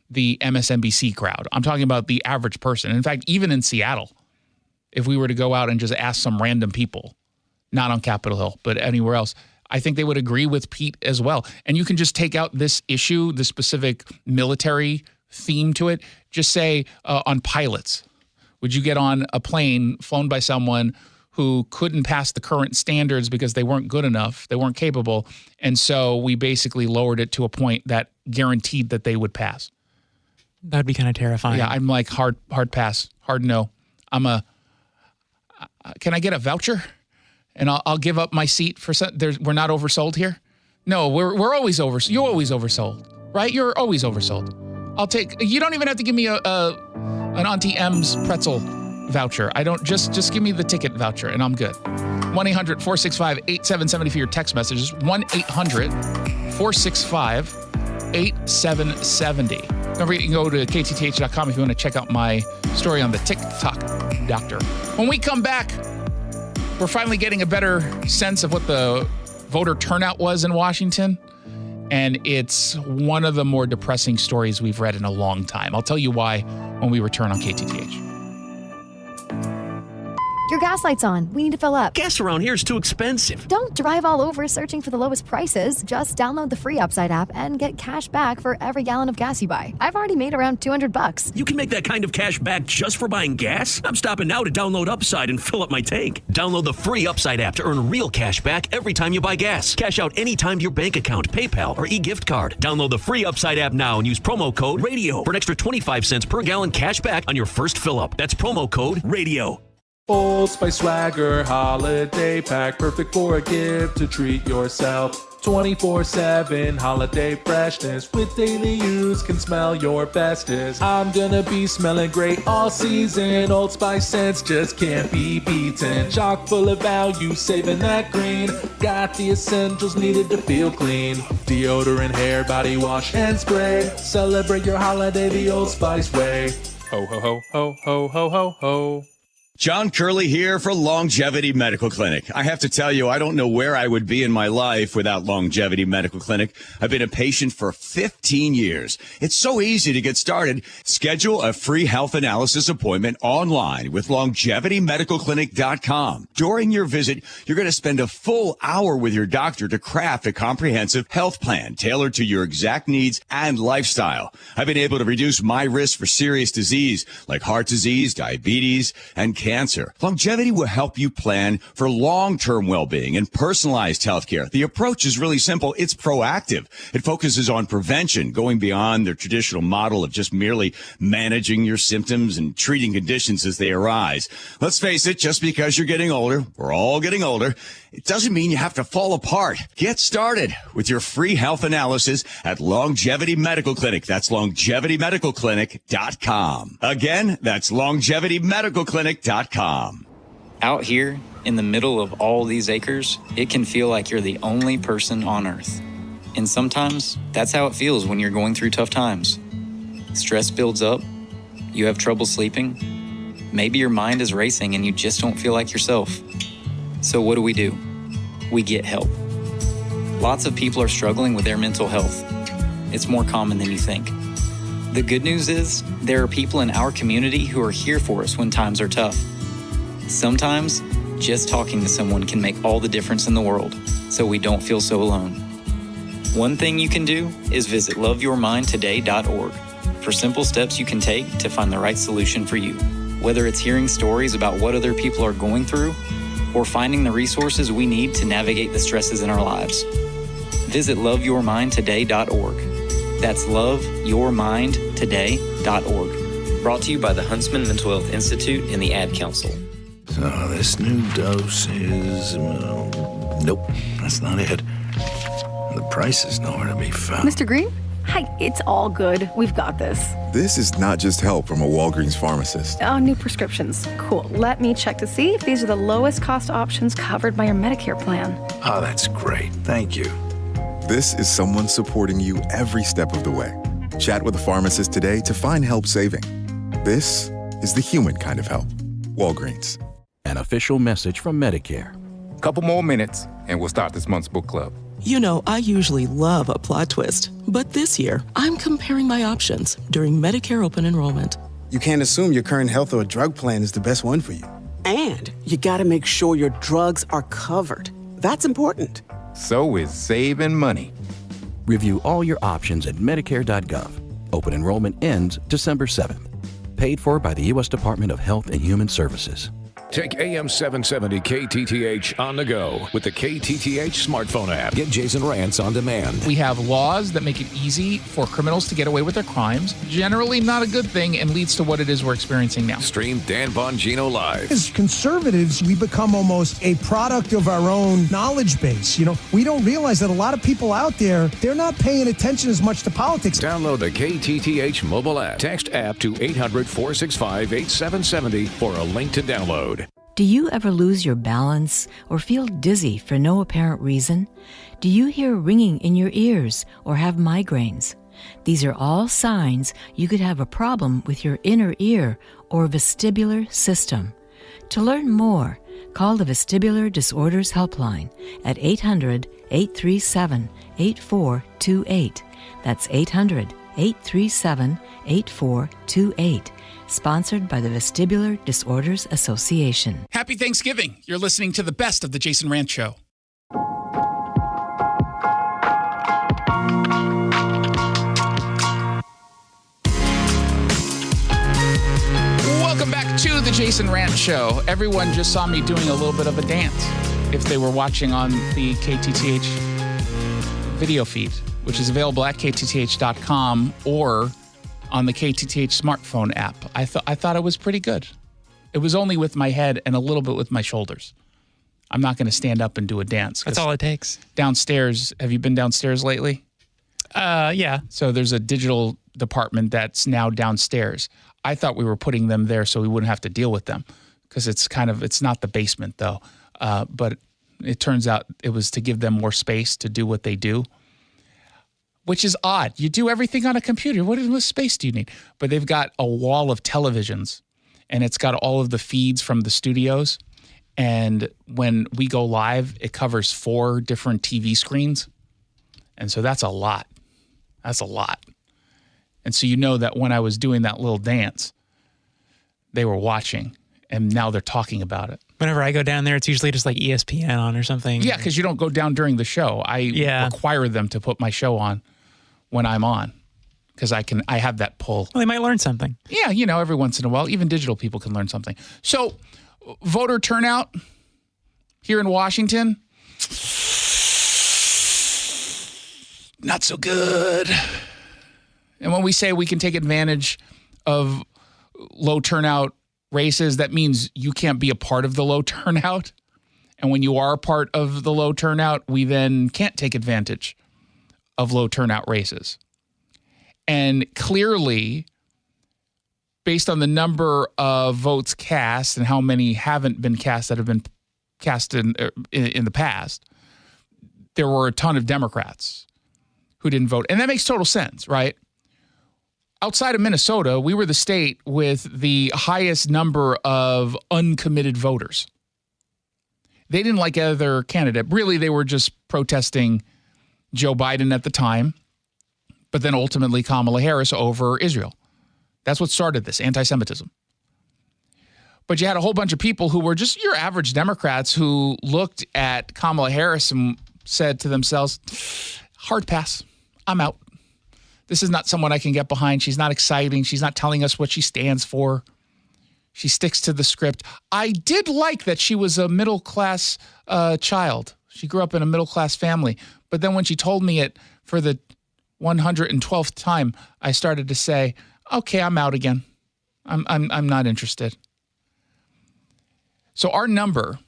the MSNBC crowd. I'm talking about the average person. In fact, even in Seattle, if we were to go out and just ask some random people, not on Capitol Hill, but anywhere else, I think they would agree with Pete as well. And you can just take out this issue, the specific military theme to it. Just say on pilots, would you get on a plane flown by someone who couldn't pass the current standards because they weren't good enough, they weren't capable, and so we basically lowered it to a point that guaranteed that they would pass? That'd be kind of terrifying. Yeah, I'm like hard pass, hard no. Can I get a voucher? And I'll give up my seat for we're not oversold here? No, we're always oversold. You're always oversold, right? You're always oversold. You don't even have to give me an Auntie M's pretzel voucher. I don't, just give me the ticket voucher and I'm good. 1-800-465-8770 for your text messages. 1-800-465-8770. Don't forget, you can go to ktth.com if you want to check out my story on the TikTok doctor. When we come back, we're finally getting a better sense of what the voter turnout was in Washington. And it's one of the more depressing stories we've read in a long time. I'll tell you why when we return on KTTH. Your gas light's on. We need to fill up. Gas around here is too expensive. Don't drive all over searching for the lowest prices. Just download the free Upside app and get cash back for every gallon of gas you buy. I've already made around $200. You can make that kind of cash back just for buying gas? I'm stopping now to download Upside and fill up my tank. Download the free Upside app to earn real cash back every time you buy gas. Cash out anytime to your bank account, PayPal, or e-gift card. Download the free Upside app now and use promo code RADIO for an extra 25 cents per gallon cash back on your first fill up. That's promo code RADIO. Old Spice Swagger Holiday Pack, perfect for a gift to treat yourself. 24/7 holiday freshness, with daily use can smell your bestest. I'm gonna be smelling great all season. Old Spice scents just can't be beaten. Chock full of value, saving that green. Got the essentials needed to feel clean. Deodorant, hair, body wash, and spray. Celebrate your holiday the Old Spice way. Ho ho ho ho ho ho ho ho. John Curley here for Longevity Medical Clinic. I have to tell you, I don't know where I would be in my life without Longevity Medical Clinic. I've been a patient for 15 years. It's so easy to get started. Schedule a free health analysis appointment online with LongevityMedicalClinic.com. During your visit, you're going to spend a full hour with your doctor to craft a comprehensive health plan tailored to your exact needs and lifestyle. I've been able to reduce my risk for serious disease like heart disease, diabetes, and cancer. Longevity will help you plan for long-term well-being and personalized healthcare. The approach is really simple. It's proactive. It focuses on prevention, going beyond the traditional model of just merely managing your symptoms and treating conditions as they arise. Let's face it, just because you're getting older, we're all getting older, it doesn't mean you have to fall apart. Get started with your free health analysis at Longevity Medical Clinic. That's longevitymedicalclinic.com. Again, that's longevitymedicalclinic.com. Out here in the middle of all these acres, it can feel like you're the only person on Earth. And sometimes that's how it feels when you're going through tough times. Stress builds up, you have trouble sleeping, maybe your mind is racing and you just don't feel like yourself. So what do? We get help. Lots of people are struggling with their mental health. It's more common than you think. The good news is there are people in our community who are here for us when times are tough. Sometimes, just talking to someone can make all the difference in the world, so we don't feel so alone. One thing you can do is visit loveyourmindtoday.org for simple steps you can take to find the right solution for you. Whether it's hearing stories about what other people are going through or finding the resources we need to navigate the stresses in our lives. Visit loveyourmindtoday.org. That's loveyourmindtoday.org. Brought to you by the Huntsman Mental Health Institute and the Ad Council. So this new dose is... nope, that's not it. The price is nowhere to be found. Mr. Green? Hi, it's all good. We've got this. This is not just help from a Walgreens pharmacist. Oh, new prescriptions. Cool. Let me check to see if these are the lowest cost options covered by your Medicare plan. Oh, that's great. Thank you. This is someone supporting you every step of the way. Chat with a pharmacist today to find help saving. This is the human kind of help. Walgreens. An official message from Medicare. Couple more minutes, and we'll start this month's book club. You know, I usually love a plot twist, but this year, I'm comparing my options during Medicare open enrollment. You can't assume your current health or drug plan is the best one for you. And you gotta make sure your drugs are covered. That's important. So is saving money. Review all your options at Medicare.gov. Open enrollment ends December 7th. Paid for by the U.S. Department of Health and Human Services. Take AM 770 KTTH on the go with the KTTH smartphone app. Get Jason Rantz on demand. We have laws that make it easy for criminals to get away with their crimes. Generally not a good thing and leads to what it is we're experiencing now. Stream Dan Bongino live. As conservatives, we become almost a product of our own knowledge base. You know, we don't realize that a lot of people out there, they're not paying attention as much to politics. Download the KTTH mobile app. Text app to 800-465-8770 for a link to download. Do you ever lose your balance or feel dizzy for no apparent reason? Do you hear ringing in your ears or have migraines? These are all signs you could have a problem with your inner ear or vestibular system. To learn more, call the Vestibular Disorders Helpline at 800-837-8428. That's 800-837-8428. Sponsored by the Vestibular Disorders Association. Happy Thanksgiving. You're listening to the best of the Jason Rantz Show. Welcome back to the Jason Rantz Show. Everyone just saw me doing a little bit of a dance if they were watching on the KTTH video feed, which is available at ktth.com or on the KTTH smartphone app. I thought it was pretty good. It was only with my head and a little bit with my shoulders. I'm not going to stand up and do a dance. That's all it takes. Downstairs, have you been downstairs lately? Yeah. So there's a digital department that's now downstairs. I thought we were putting them there so we wouldn't have to deal with them because it's not the basement though. But it turns out it was to give them more space to do what they do. Which is odd. You do everything on a computer. What space do you need? But they've got a wall of televisions, and it's got all of the feeds from the studios. And when we go live, it covers 4 different TV screens. And so that's a lot. That's a lot. And so you know that when I was doing that little dance, they were watching, and now they're talking about it. Whenever I go down there, it's usually just like ESPN on or something. Yeah, because you don't go down during the show. I require them to put my show on when I'm on because I have that pull. Well, they might learn something. Yeah, you know, every once in a while, even digital people can learn something. So, voter turnout here in Washington, not so good. And when we say we can take advantage of low turnout races, that means you can't be a part of the low turnout And when you are a part of the low turnout, we then can't take advantage of low turnout races. And clearly, based on the number of votes cast and how many haven't been cast that have been cast in the past, there were a ton of Democrats who didn't vote. And that makes total sense, right? Outside of Minnesota, we were the state with the highest number of uncommitted voters. They didn't like either candidate. Really, they were just protesting Joe Biden at the time, but then ultimately Kamala Harris over Israel. That's what started this, anti-Semitism. But you had a whole bunch of people who were just your average Democrats who looked at Kamala Harris and said to themselves, hard pass, I'm out. This is not someone I can get behind. She's not exciting. She's not telling us what she stands for. She sticks to the script. I did like that she was a middle-class child. She grew up in a middle-class family. But then when she told me it for the 112th time, I started to say, okay, I'm out again. I'm not interested. So our number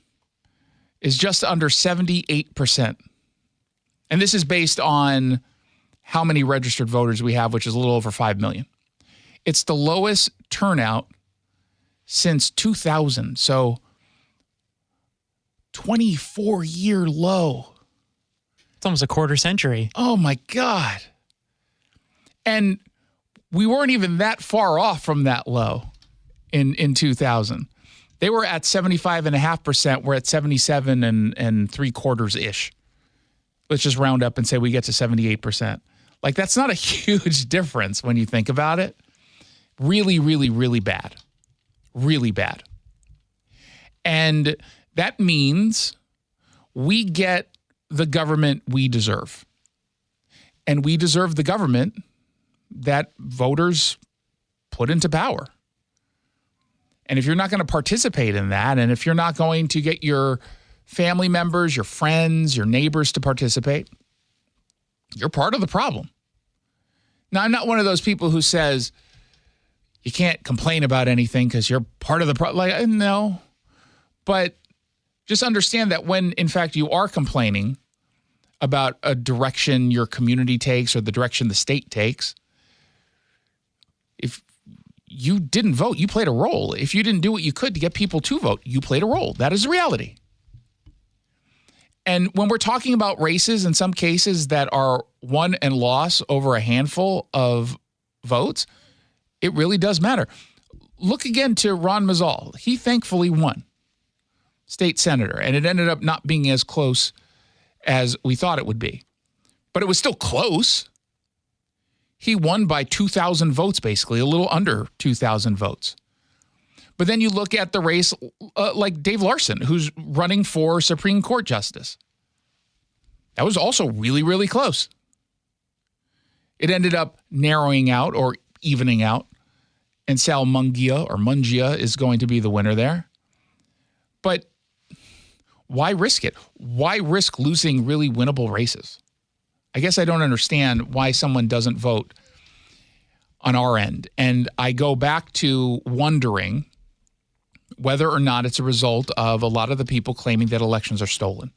is just under 78%. And this is based on how many registered voters we have, which is a little over 5 million. It's the lowest turnout since 2000. So 24-year low. It's almost a quarter century. Oh, my God. And we weren't even that far off from that low in 2000. They were at 75.5%. We're at 77 and 3/4-ish. Let's just round up and say we get to 78%. Like, that's not a huge difference when you think about it. Really, really, really bad. Really bad. And that means we get the government we deserve. And we deserve the government that voters put into power. And if you're not going to participate in that, and if you're not going to get your family members, your friends, your neighbors to participate, you're part of the problem. Now, I'm not one of those people who says you can't complain about anything because you're part of the problem. Like, no. But just understand that when, in fact, you are complaining about a direction your community takes or the direction the state takes, if you didn't vote, you played a role. If you didn't do what you could to get people to vote, you played a role. That is the reality. And when we're talking about races, in some cases that are won and lost over a handful of votes, it really does matter. Look again to Ron Mazzal. He thankfully won state senator, and it ended up not being as close as we thought it would be. But it was still close. He won by 2,000 votes, basically, a little under 2,000 votes. But then you look at the race like Dave Larson, who's running for Supreme Court Justice. That was also really, really close. It ended up narrowing out or evening out, and Sal Mungia is going to be the winner there. But why risk it? Why risk losing really winnable races? I guess I don't understand why someone doesn't vote on our end. And I go back to wondering whether or not it's a result of a lot of the people claiming that elections are stolen.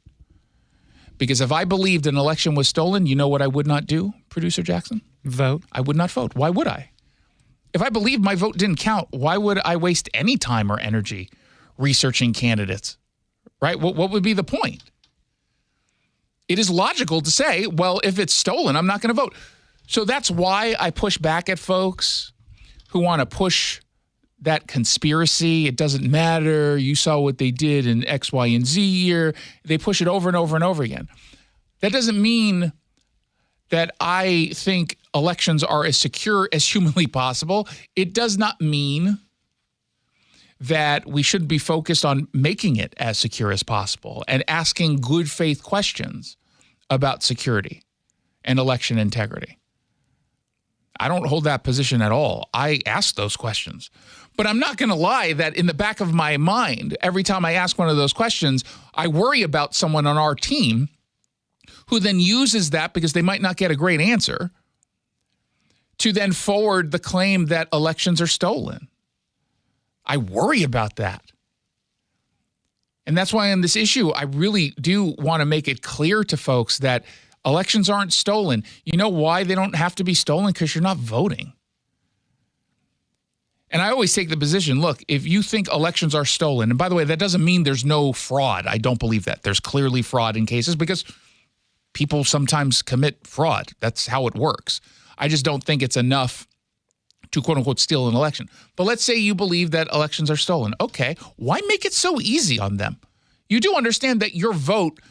Because if I believed an election was stolen, you know what I would not do, Producer Jackson? Vote. I would not vote. Why would I? If I believed my vote didn't count, why would I waste any time or energy researching candidates? Right? What would be the point? It is logical to say, well, if it's stolen, I'm not going to vote. So that's why I push back at folks who want to push that conspiracy. It doesn't matter. You saw what they did in X, Y, and Z year. They push it over and over and over again. That doesn't mean that I think elections are as secure as humanly possible. It does not mean that we should be focused on making it as secure as possible and asking good faith questions about security and election integrity. I don't hold that position at all. I ask those questions. But I'm not going to lie that in the back of my mind, every time I ask one of those questions, I worry about someone on our team who then uses that, because they might not get a great answer, to then forward the claim that elections are stolen. I worry about that. And that's why on this issue, I really do want to make it clear to folks that elections aren't stolen. You know why they don't have to be stolen? Because you're not voting. And I always take the position, look, if you think elections are stolen, and by the way, that doesn't mean there's no fraud. I don't believe that. There's clearly fraud in cases because people sometimes commit fraud. That's how it works. I just don't think it's enough to quote unquote steal an election. But let's say you believe that elections are stolen. Okay, why make it so easy on them? You do understand that your vote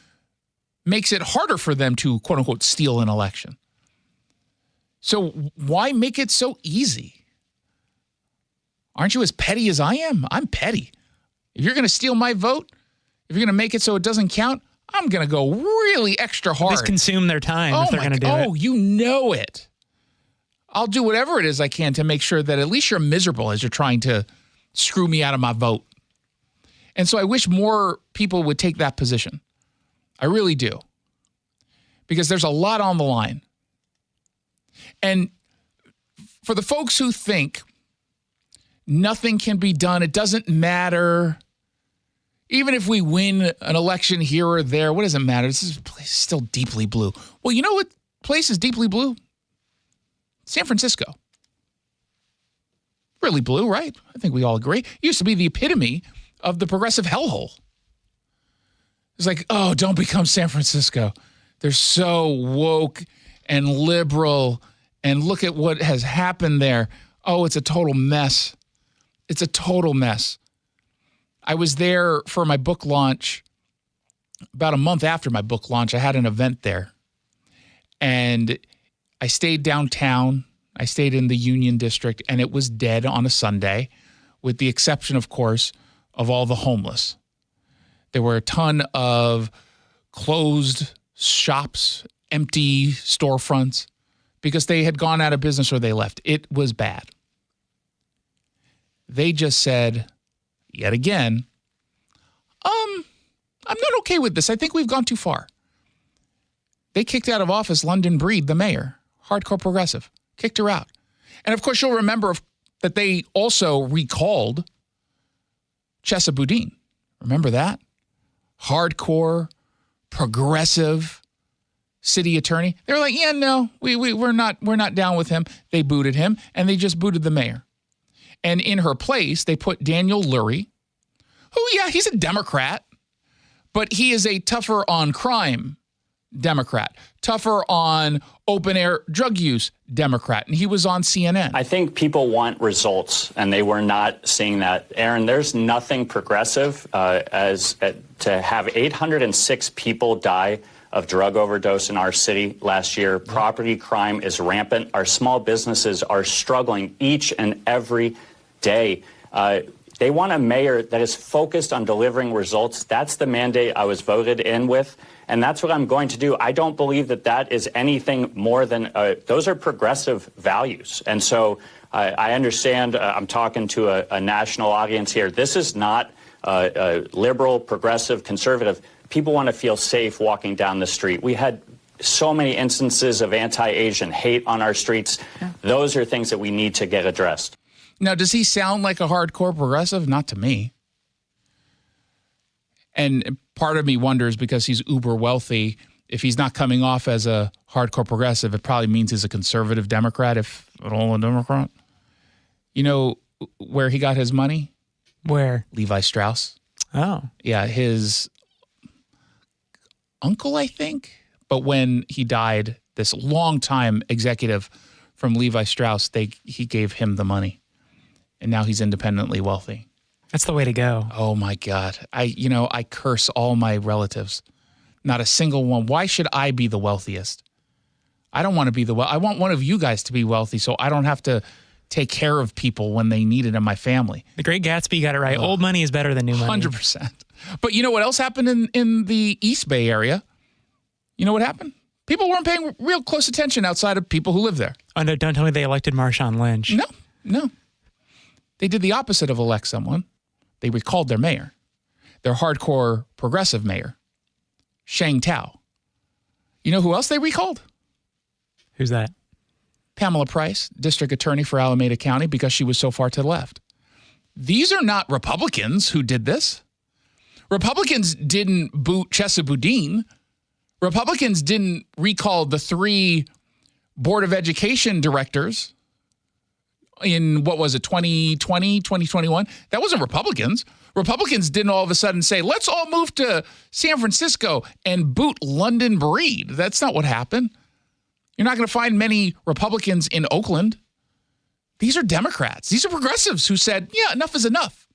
makes it harder for them to quote unquote steal an election. So why make it so easy? Aren't you as petty as I am? I'm petty. If you're going to steal my vote, if you're going to make it so it doesn't count, I'm going to go really extra hard. Just consume their time if they're going to do it. Oh, you know it. I'll do whatever it is I can to make sure that at least you're miserable as you're trying to screw me out of my vote. And so I wish more people would take that position. I really do. Because there's a lot on the line. And for the folks who think nothing can be done, it doesn't matter, even if we win an election here or there, what does it matter? This place is still deeply blue. Well, you know what place is deeply blue? San Francisco. Really blue, right? I think we all agree. It used to be the epitome of the progressive hellhole. It's like, oh, don't become San Francisco. They're so woke and liberal, and look at what has happened there. Oh, it's a total mess. It's a total mess. I was there for my book launch. About a month after my book launch, I had an event there. And I stayed downtown. I stayed in the Union District, and it was dead on a Sunday, with the exception, of course, of all the homeless. There were a ton of closed shops, empty storefronts, because they had gone out of business or they left. It was bad. They just said, yet again, I'm not okay with this. I think we've gone too far. They kicked out of office London Breed, the mayor, hardcore progressive, kicked her out. And of course, you'll remember that they also recalled Chesa Boudin. Remember that? Hardcore, progressive city attorney. They were like, yeah, no, we're not down with him. They booted him, and they just booted the mayor. And in her place, they put Daniel Lurie, who, yeah, he's a Democrat, but he is a tougher on crime Democrat, tougher on open-air drug use Democrat, and he was on CNN. I think people want results, and they were not seeing that. Aaron, there's nothing progressive to have 806 people die of drug overdose in our city last year. Property crime is rampant. Our small businesses are struggling each and every day. They want a mayor that is focused on delivering results. That's the mandate I was voted in with, and that's what I'm going to do. I don't believe that is anything more than those are progressive values. And so I understand I'm talking to a national audience here. This is not liberal, progressive, conservative. People want to feel safe walking down the street. We had so many instances of anti-Asian hate on our streets. Yeah. Those are things that we need to get addressed. Now, does he sound like a hardcore progressive? Not to me. And part of me wonders, because he's uber wealthy, if he's not coming off as a hardcore progressive, it probably means he's a conservative Democrat, if at all a Democrat. You know where he got his money? Where? Levi Strauss. Oh. Yeah, his uncle, I think. But when he died, this longtime executive from Levi Strauss, he gave him the money. And now he's independently wealthy. That's the way to go. Oh my God. I curse all my relatives. Not a single one. Why should I be the wealthiest? I don't want to be I want one of you guys to be wealthy so I don't have to take care of people when they need it in my family. The Great Gatsby got it right. Old money is better than new money. 100%. But you know what else happened in the East Bay area? You know what happened? People weren't paying real close attention outside of people who live there. Oh, no, don't tell me they elected Marshawn Lynch. No. They did the opposite of elect someone. They recalled their mayor, their hardcore progressive mayor, Sheng Tao. You know who else they recalled? Who's that? Pamela Price, district attorney for Alameda County, because she was so far to the left. These are not Republicans who did this. Republicans didn't boot Chesa Boudin. Republicans didn't recall the 3 Board of Education directors in, 2020, 2021? That wasn't Republicans. Republicans didn't all of a sudden say, let's all move to San Francisco and boot London Breed. That's not what happened. You're not going to find many Republicans in Oakland. These are Democrats. These are progressives who said, yeah, enough is enough.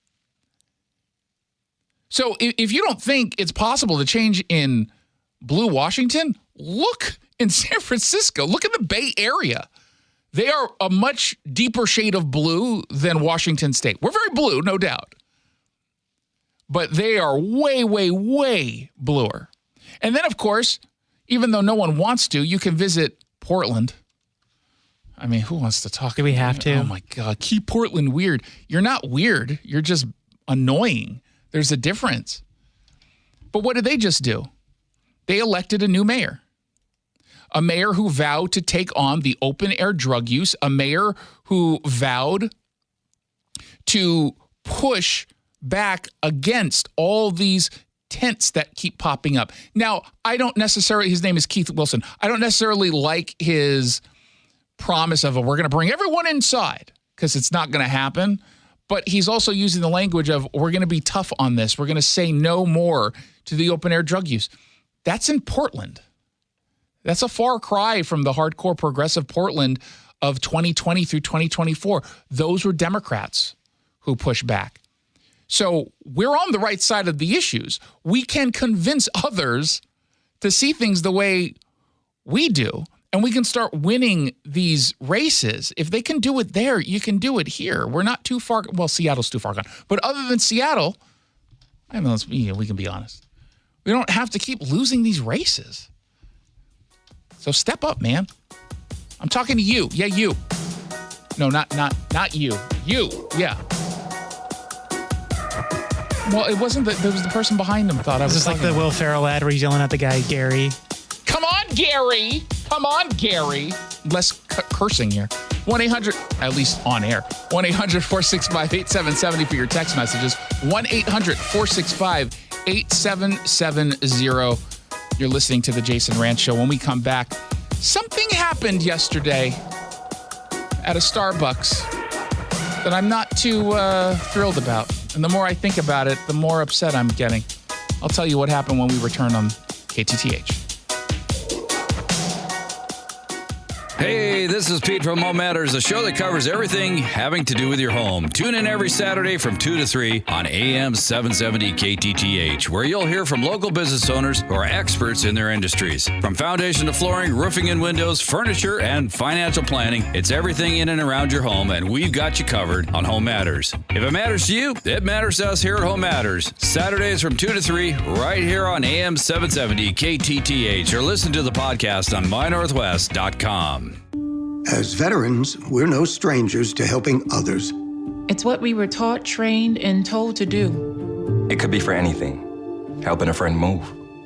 So if you don't think it's possible to change in blue Washington, look in San Francisco. Look at the Bay Area. They are a much deeper shade of blue than Washington State. We're very blue, no doubt. But they are way, way, way bluer. And then, of course, even though no one wants to, you can visit Portland. I mean, who wants to talk? Do we have to? Oh, my God. Keep Portland weird. You're not weird. You're just annoying. There's a difference. But what did they just do? They elected a new mayor. A mayor who vowed to take on the open-air drug use. A mayor who vowed to push back against all these tents that keep popping up. Now, I don't necessarily, his name is Keith Wilson. I don't necessarily like his promise of, we're going to bring everyone inside, because it's not going to happen. But he's also using the language of, we're going to be tough on this. We're going to say no more to the open air drug use. That's in Portland. That's a far cry from the hardcore progressive Portland of 2020 through 2024. Those were Democrats who pushed back. So we're on the right side of the issues. We can convince others to see things the way we do, and we can start winning these races. If they can do it there, you can do it here. We're not too far. Well, Seattle's too far gone. But other than Seattle, I mean, we can be honest. We don't have to keep losing these races. So step up, man. I'm talking to you. Yeah, you. No, not you. You. Yeah. Well, it wasn't that. It was the person behind him thought I was. Is this like the Will Ferrell ad where he's yelling at the guy, Gary? Come on, Gary. Come on, Gary. Less cursing here. 1-800, at least on air. 1-800-465-8770 for your text messages. 1-800-465-8770. You're listening to the Jason Rantz Show. When we come back, something happened yesterday at a Starbucks that I'm not too thrilled about. And the more I think about it, the more upset I'm getting. I'll tell you what happened when we return on KTTH. Hey, this is Pete from Home Matters, a show that covers everything having to do with your home. Tune in every Saturday from 2 to 3 on AM 770 KTTH, where you'll hear from local business owners who are experts in their industries. From foundation to flooring, roofing and windows, furniture, and financial planning, it's everything in and around your home, and we've got you covered on Home Matters. If it matters to you, it matters to us here at Home Matters. Saturdays from 2 to 3, right here on AM 770 KTTH, or listen to the podcast on mynorthwest.com. As veterans, we're no strangers to helping others. It's what we were taught, trained, and told to do. It could be for anything. Helping a friend move.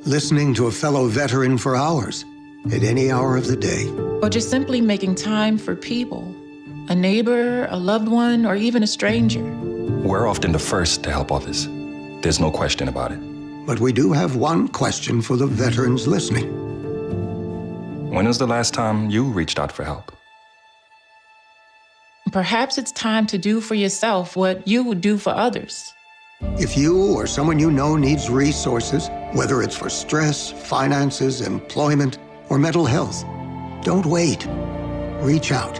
Listening to a fellow veteran for hours, at any hour of the day. Or just simply making time for people. A neighbor, a loved one, or even a stranger. We're often the first to help others. There's no question about it. But we do have one question for the veterans listening. When was the last time you reached out for help? Perhaps it's time to do for yourself what you would do for others. If you or someone you know needs resources, whether it's for stress, finances, employment, or mental health, don't wait. Reach out.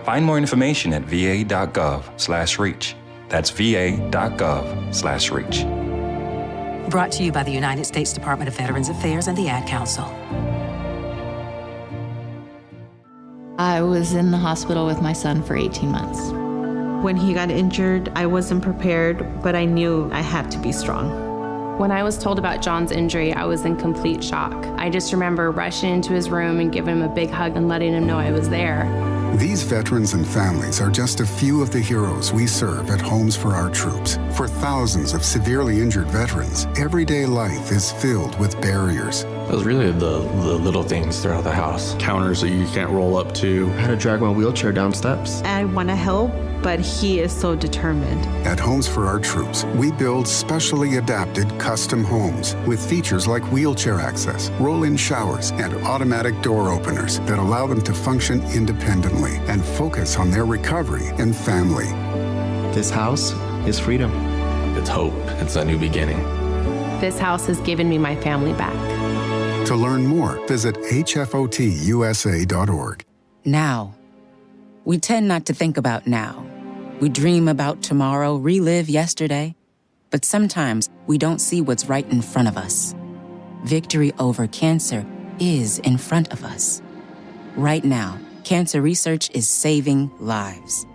Find more information at va.gov/reach. That's va.gov/reach. Brought to you by the United States Department of Veterans Affairs and the Ad Council. I was in the hospital with my son for 18 months. When he got injured, I wasn't prepared, but I knew I had to be strong. When I was told about John's injury, I was in complete shock. I just remember rushing into his room and giving him a big hug and letting him know I was there. These veterans and families are just a few of the heroes we serve at Homes for Our Troops. For thousands of severely injured veterans, everyday life is filled with barriers. It was really the little things throughout the house. Counters that you can't roll up to. I had to drag my wheelchair down steps. I want to help, but he is so determined. At Homes for Our Troops, we build specially adapted custom homes with features like wheelchair access, roll-in showers, and automatic door openers that allow them to function independently and focus on their recovery and family. This house is freedom. It's hope. It's a new beginning. This house has given me my family back. To learn more, visit hfotusa.org. Now. We tend not to think about now. We dream about tomorrow, relive yesterday. But sometimes we don't see what's right in front of us. Victory over cancer is in front of us. Right now, cancer research is saving lives.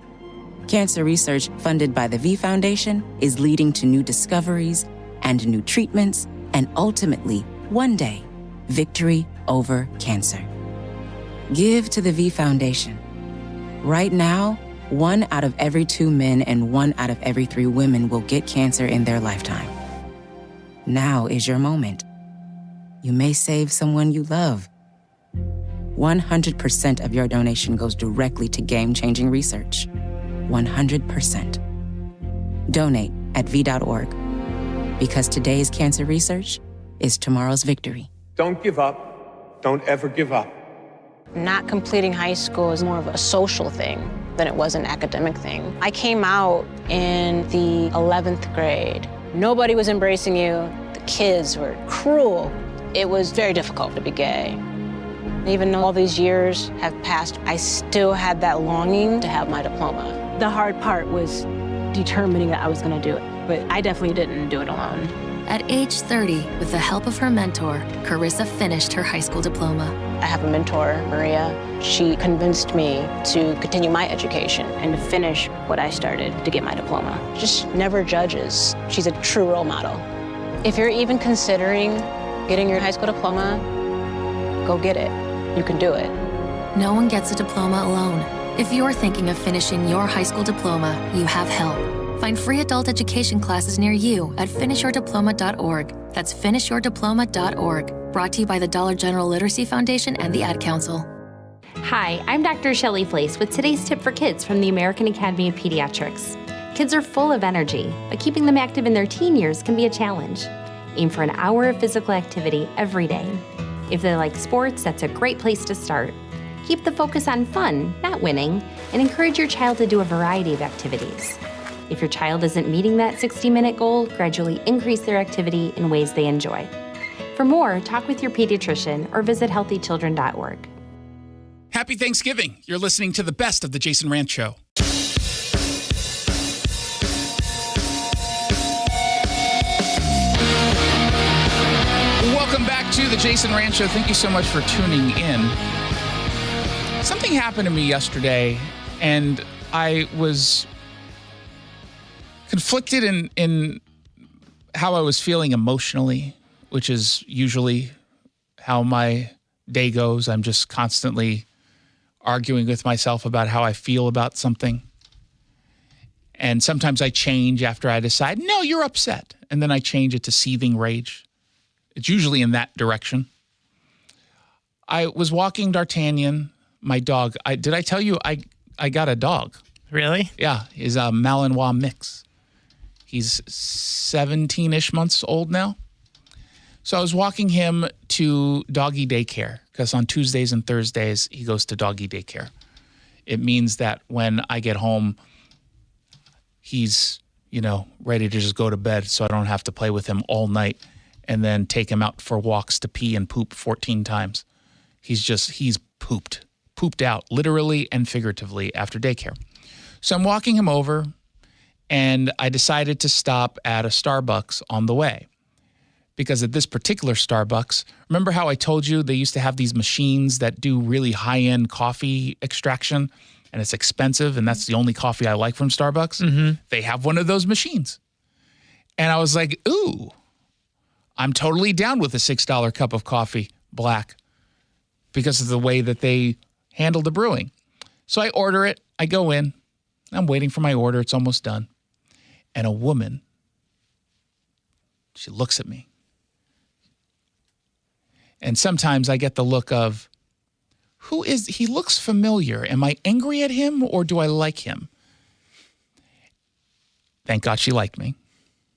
Cancer research funded by the V Foundation is leading to new discoveries and new treatments, and ultimately, one day, victory over cancer. Give to the V Foundation. Right now, 1 out of every 2 men and 1 out of every 3 women will get cancer in their lifetime. Now is your moment. You may save someone you love. 100% of your donation goes directly to game-changing research. 100%. Donate at v.org. Because today's cancer research is tomorrow's victory. Don't give up. Don't ever give up. Not completing high school is more of a social thing than it was an academic thing. I came out in the 11th grade. Nobody was embracing you. The kids were cruel. It was very difficult to be gay. Even though all these years have passed, I still had that longing to have my diploma. The hard part was determining that I was going to do it, but I definitely didn't do it alone. At age 30, with the help of her mentor, Carissa finished her high school diploma. I have a mentor, Maria. She convinced me to continue my education and to finish what I started to get my diploma. Just never judges. She's a true role model. If you're even considering getting your high school diploma, go get it. You can do it. No one gets a diploma alone. If you're thinking of finishing your high school diploma, you have help. Find free adult education classes near you at finishyourdiploma.org. That's finishyourdiploma.org. Brought to you by the Dollar General Literacy Foundation and the Ad Council. Hi, I'm Dr. Shelley Flace with today's tip for kids from the American Academy of Pediatrics. Kids are full of energy, but keeping them active in their teen years can be a challenge. Aim for an hour of physical activity every day. If they like sports, that's a great place to start. Keep the focus on fun, not winning, and encourage your child to do a variety of activities. If your child isn't meeting that 60-minute goal, gradually increase their activity in ways they enjoy. For more, talk with your pediatrician or visit healthychildren.org. Happy Thanksgiving. You're listening to the best of the Jason Rantz Show. Welcome back to the Jason Rantz Show. Thank you so much for tuning in. Something happened to me yesterday, and I was conflicted in how I was feeling emotionally, which is usually how my day goes. I'm just constantly arguing with myself about how I feel about something. And sometimes I change after I decide, no, you're upset. And then I change it to seething rage. It's usually in that direction. I was walking D'Artagnan, my dog. Did I tell you I got a dog? Really? Yeah, he's a Malinois mix. He's 17-ish months old now. So I was walking him to doggy daycare because on Tuesdays and Thursdays, he goes to doggy daycare. It means that when I get home, he's, ready to just go to bed so I don't have to play with him all night and then take him out for walks to pee and poop 14 times. He's pooped out, literally and figuratively, after daycare. So I'm walking him over, and I decided to stop at a Starbucks on the way. Because at this particular Starbucks, remember how I told you they used to have these machines that do really high-end coffee extraction, and it's expensive, and that's the only coffee I like from Starbucks? Mm-hmm. They have one of those machines. And I was like, ooh, I'm totally down with a $6 cup of coffee, black, because of the way that they handle the brewing. So I order it. I go in. I'm waiting for my order. It's almost done. And a woman, she looks at me. And sometimes I get the look of, who is, he looks familiar. Am I angry at him or do I like him? Thank God she liked me.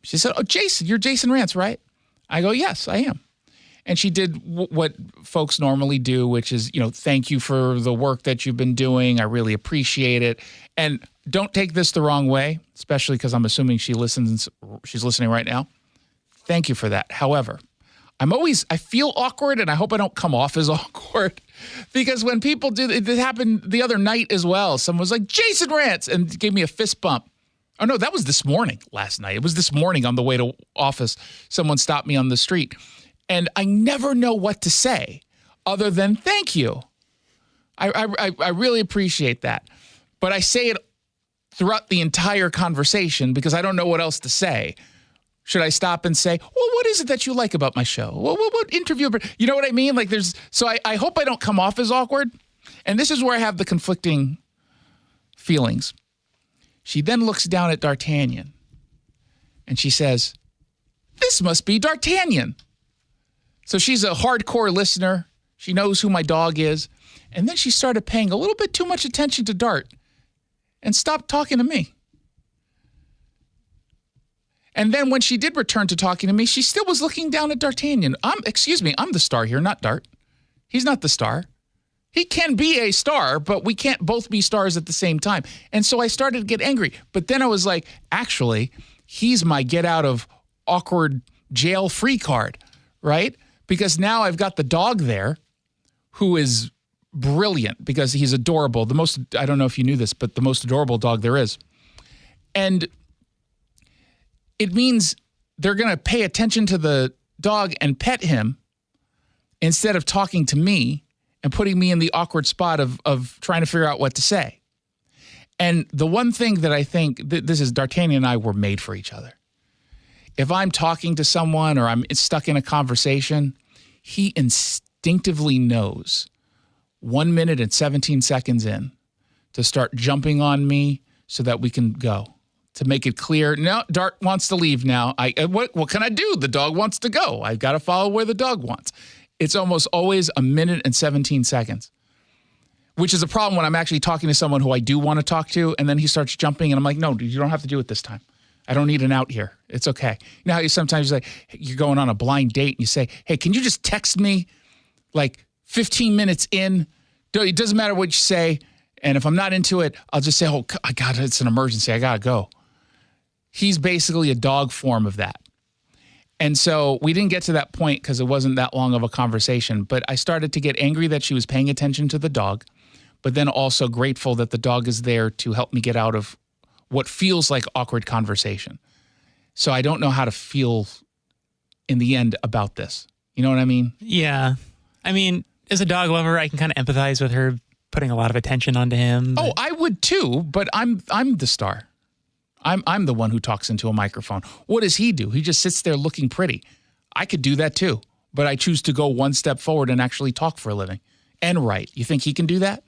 She said, oh, Jason, you're Jason Rantz, right? I go, yes, I am. And she did what folks normally do, which is, thank you for the work that you've been doing. I really appreciate it. And don't take this the wrong way, especially because I'm assuming she's listening right now. Thank you for that. However, I feel awkward, and I hope I don't come off as awkward, because when people do, it happened the other night as well. Someone was like, Jason Rantz, and gave me a fist bump. Oh, no, that was this morning, last night. It was this morning on the way to office. Someone stopped me on the street, and I never know what to say other than thank you. I really appreciate that. But I say it throughout the entire conversation because I don't know what else to say. Should I stop and say, well, what is it that you like about my show? What interview? You know what I mean? So I hope I don't come off as awkward. And this is where I have the conflicting feelings. She then looks down at D'Artagnan and she says, this must be D'Artagnan. So she's a hardcore listener. She knows who my dog is. And then she started paying a little bit too much attention to Dart and stopped talking to me. And then when she did return to talking to me, she still was looking down at D'Artagnan. I'm the star here, not Dart. He's not the star. He can be a star, but we can't both be stars at the same time. And so I started to get angry. But then I was like, actually, he's my get out of awkward jail free card, right? Because now I've got the dog there who is brilliant because he's adorable. I don't know if you knew this, but the most adorable dog there is. And it means they're going to pay attention to the dog and pet him instead of talking to me and putting me in the awkward spot of trying to figure out what to say. And the one thing that I think, this is D'Artagnan and I were made for each other. If I'm talking to someone or I'm stuck in a conversation, he instinctively knows 1 minute and 17 seconds in to start jumping on me so that we can go. To make it clear, no, Dart wants to leave now. What can I do? The dog wants to go. I've got to follow where the dog wants. It's almost always 1 minute and 17 seconds, which is a problem when I'm actually talking to someone who I do want to talk to, and then he starts jumping, and I'm like, no, dude, you don't have to do it this time. I don't need an out here. It's okay. You know how sometimes you're going on a blind date, and you say, hey, can you just text me like 15 minutes in? It doesn't matter what you say, and if I'm not into it, I'll just say, oh, it's an emergency. I got to go. He's basically a dog form of that. And so we didn't get to that point because it wasn't that long of a conversation, but I started to get angry that she was paying attention to the dog, but then also grateful that the dog is there to help me get out of what feels like awkward conversation. So I don't know how to feel in the end about this. You know what I mean? Yeah. I mean, as a dog lover, I can kind of empathize with her putting a lot of attention onto him. Oh, I would too, but I'm the star. I'm the one who talks into a microphone. What does he do? He just sits there looking pretty. I could do that too, but I choose to go one step forward and actually talk for a living and write. You think he can do that?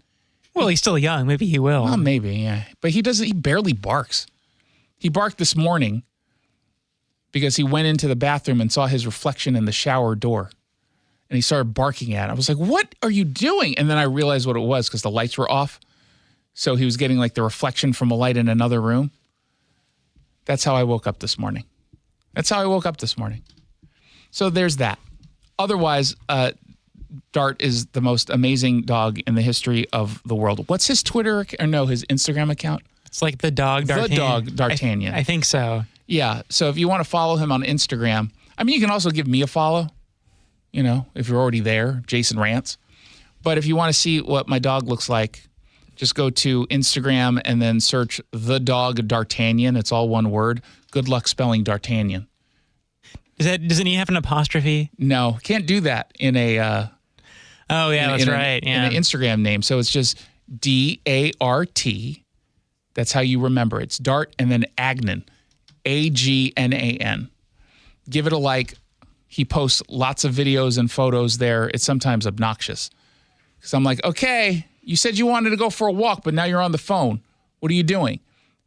Well, he's still young. Maybe he will. Well, maybe, yeah. But he doesn't. He barely barks. He barked this morning because he went into the bathroom and saw his reflection in the shower door. And he started barking at it. I was like, what are you doing? And then I realized what it was because the lights were off. So he was getting like the reflection from a light in another room. That's how I woke up this morning. So there's that. Otherwise, Dart is the most amazing dog in the history of the world. What's his Twitter or no, his Instagram account? It's like the dog D'Artagnan. The dog D'Artagnan. I think so. Yeah. So if you want to follow him on Instagram, I mean, you can also give me a follow, if you're already there, Jason Rantz. But if you want to see what my dog looks like, just go to Instagram and then search the dog D'Artagnan. It's all one word. Good luck spelling D'Artagnan. Doesn't he have an apostrophe? No, can't do that in a. Oh yeah, that's right. In an Instagram name, so it's just Dart. That's how you remember it. It's Dart and then Agnan, Agnan. Give it a like. He posts lots of videos and photos there. It's sometimes obnoxious because I'm like, okay. You said you wanted to go for a walk, but now you're on the phone. What are you doing?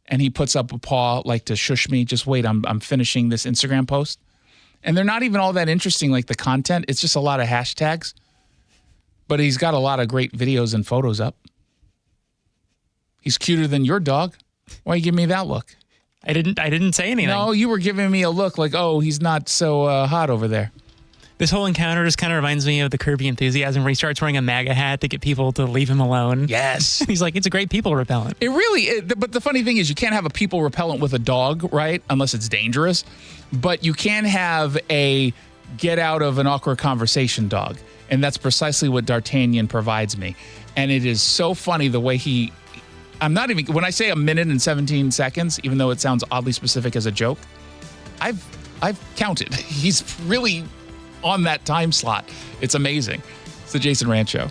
And he puts up a paw like to shush me. Just wait, I'm finishing this Instagram post. And they're not even all that interesting, like the content. It's just a lot of hashtags. But he's got a lot of great videos and photos up. He's cuter than your dog. Why you give me that look? I didn't say anything. No, you were giving me a look like, oh, he's not so hot over there. This whole encounter just kind of reminds me of the Kirby Enthusiasm where he starts wearing a MAGA hat to get people to leave him alone. Yes. He's like, it's a great people repellent. It really, but the funny thing is you can't have a people repellent with a dog, right? Unless it's dangerous. But you can have a get out of an awkward conversation dog. And that's precisely what D'Artagnan provides me. And it is so funny the way I'm not even, when I say 1 minute and 17 seconds, even though it sounds oddly specific as a joke, I've counted. He's really on that time slot. It's amazing. It's the Jason Rantz Show.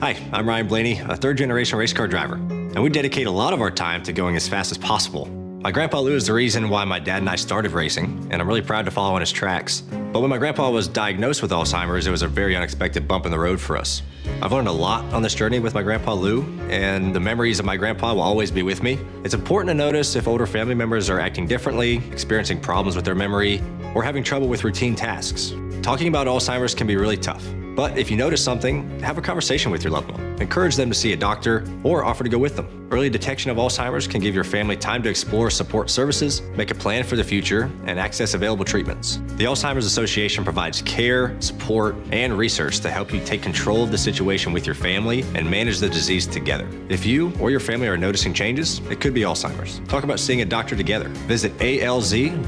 Hi, I'm Ryan Blaney, a third-generation race car driver, and we dedicate a lot of our time to going as fast as possible. My grandpa Lou is the reason why my dad and I started racing, and I'm really proud to follow in his tracks. But when my grandpa was diagnosed with Alzheimer's, it was a very unexpected bump in the road for us. I've learned a lot on this journey with my grandpa Lou, and the memories of my grandpa will always be with me. It's important to notice if older family members are acting differently, experiencing problems with their memory, or having trouble with routine tasks. Talking about Alzheimer's can be really tough. But if you notice something, have a conversation with your loved one. Encourage them to see a doctor or offer to go with them. Early detection of Alzheimer's can give your family time to explore support services, make a plan for the future, and access available treatments. The Alzheimer's Association provides care, support, and research to help you take control of the situation with your family and manage the disease together. If you or your family are noticing changes, it could be Alzheimer's. Talk about seeing a doctor together. Visit alz.org/time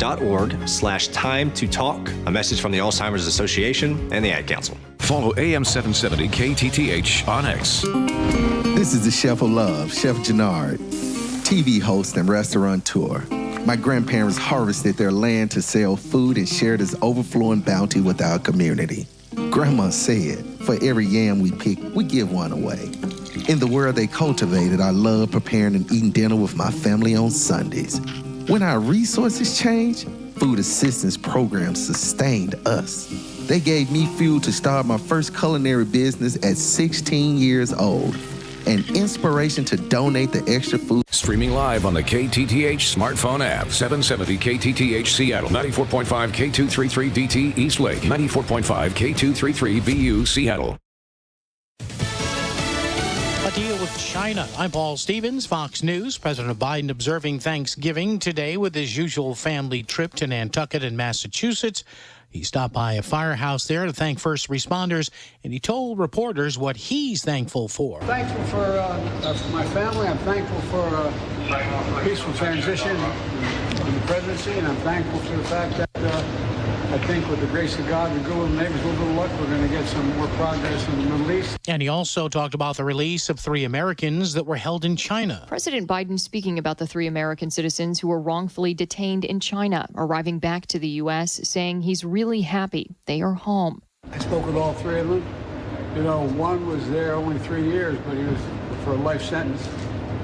to talk. A message from the Alzheimer's Association and the Ad Council. Follow AM 770 KTTH on X. This is the Chef of Love, Chef Jannard, TV host and restaurateur. My grandparents harvested their land to sell food and share this overflowing bounty with our community. Grandma said, for every yam we pick, we give one away. In the world they cultivated, I love preparing and eating dinner with my family on Sundays. When our resources changed, food assistance programs sustained us. They gave me fuel to start my first culinary business at 16 years old, and inspiration to donate the extra food. Streaming live on the KTTH smartphone app. 770 KTTH Seattle, 94.5 K233DT East Lake, 94.5 K233BU Seattle. A deal with China. I'm Paul Stevens, Fox News. President Biden observing Thanksgiving today with his usual family trip to Nantucket in Massachusetts. He stopped by a firehouse there to thank first responders, and he told reporters what he's thankful for. Thankful for my family. I'm thankful for a peaceful transition in the presidency, and I'm thankful for the fact that I think with the grace of God and good neighbors, with good luck, we're going to get some more progress in the Middle East. And he also talked about the release of 3 Americans that were held in China. President Biden speaking about the 3 American citizens who were wrongfully detained in China, arriving back to the U.S., saying he's really happy they are home. I spoke with all 3 of them. You know, one was there only 3 years, but he was for a life sentence.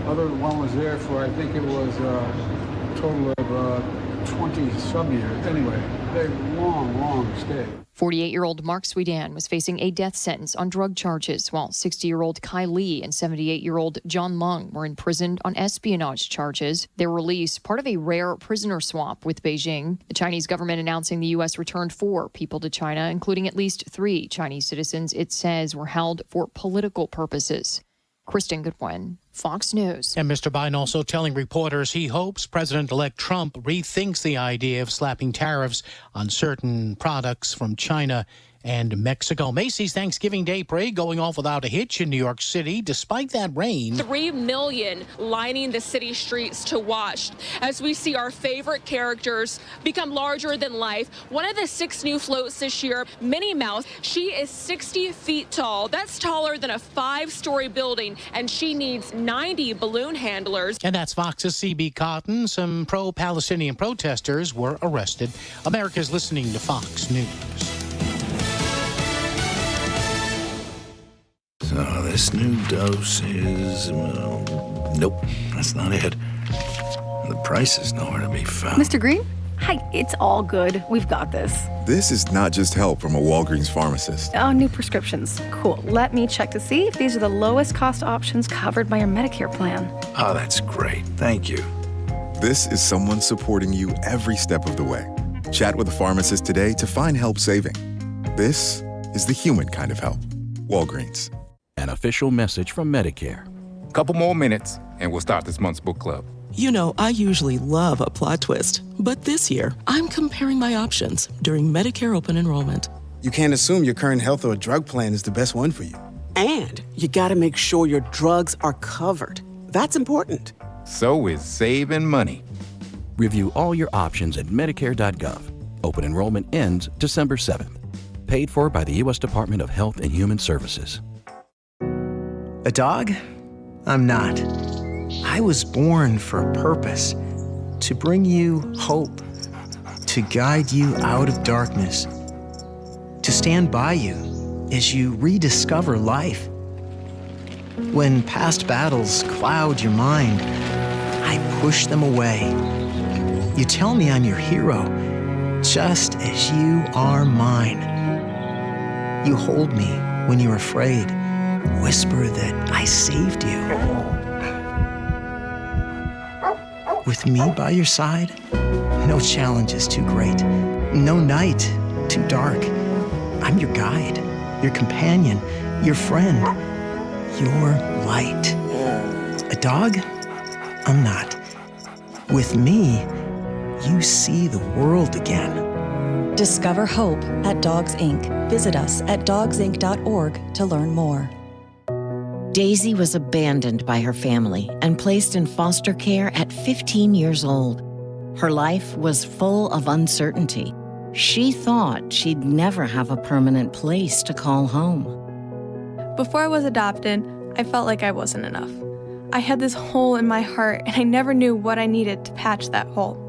Other one was there for, I think it was a total of 20 some years. Anyway, they long stay. 48-year-old Mark Sweden was facing a death sentence on drug charges, while 60-year-old Kai Lee and 78-year-old John Lung were imprisoned on espionage charges. Their release, part of a rare prisoner swap with Beijing. The Chinese government announcing the U.S. returned 4 people to China, including at least 3 Chinese citizens it says were held for political purposes. Kristen Goodwin, Fox News. And Mr. Biden also telling reporters he hopes President-elect Trump rethinks the idea of slapping tariffs on certain products from China and Mexico. Macy's Thanksgiving Day Parade going off without a hitch in New York City, despite that rain. 3 million lining the city streets to watch as we see our favorite characters become larger than life. One of the 6 new floats this year, Minnie Mouse, she is 60 feet tall. That's taller than a 5-story building, and she needs 90 balloon handlers. And that's Fox's CB Cotton. Some pro-Palestinian protesters were arrested. America's listening to Fox News. So this new dose is, nope, that's not it. The price is nowhere to be found. Mr. Green? Hi, it's all good. We've got this. This is not just help from a Walgreens pharmacist. Oh, new prescriptions. Cool. Let me check to see if these are the lowest cost options covered by your Medicare plan. Oh, that's great. Thank you. This is someone supporting you every step of the way. Chat with a pharmacist today to find help saving. This is the human kind of help. Walgreens. An official message from Medicare. Couple more minutes, and we'll start this month's book club. You know, I usually love a plot twist, but this year, I'm comparing my options during Medicare open enrollment. You can't assume your current health or drug plan is the best one for you. And you gotta make sure your drugs are covered. That's important. So is saving money. Review all your options at Medicare.gov. Open enrollment ends December 7th. Paid for by the U.S. Department of Health and Human Services. A dog? I'm not. I was born for a purpose. To bring you hope. To guide you out of darkness. To stand by you as you rediscover life. When past battles cloud your mind, I push them away. You tell me I'm your hero, just as you are mine. You hold me when you're afraid, whisper that I saved you. With me by your side, no challenge is too great, no night too dark. I'm your guide, your companion, your friend, your light. A dog? I'm not. With me, you see the world again. Discover hope at Dogs Inc. Visit us at dogsinc.org to learn more. Daisy was abandoned by her family and placed in foster care at 15 years old. Her life was full of uncertainty. She thought she'd never have a permanent place to call home. Before I was adopted, I felt like I wasn't enough. I had this hole in my heart, and I never knew what I needed to patch that hole.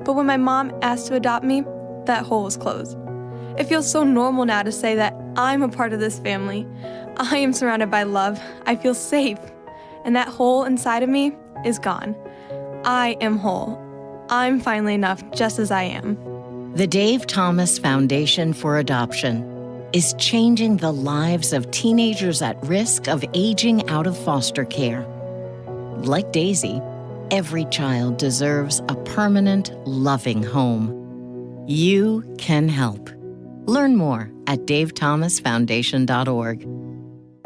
But when my mom asked to adopt me, that hole was closed. It feels so normal now to say that I'm a part of this family. I am surrounded by love. I feel safe. And that hole inside of me is gone. I am whole. I'm finally enough just as I am. The Dave Thomas Foundation for Adoption is changing the lives of teenagers at risk of aging out of foster care. Like Daisy, every child deserves a permanent, loving home. You can help. Learn more at davethomasfoundation.org.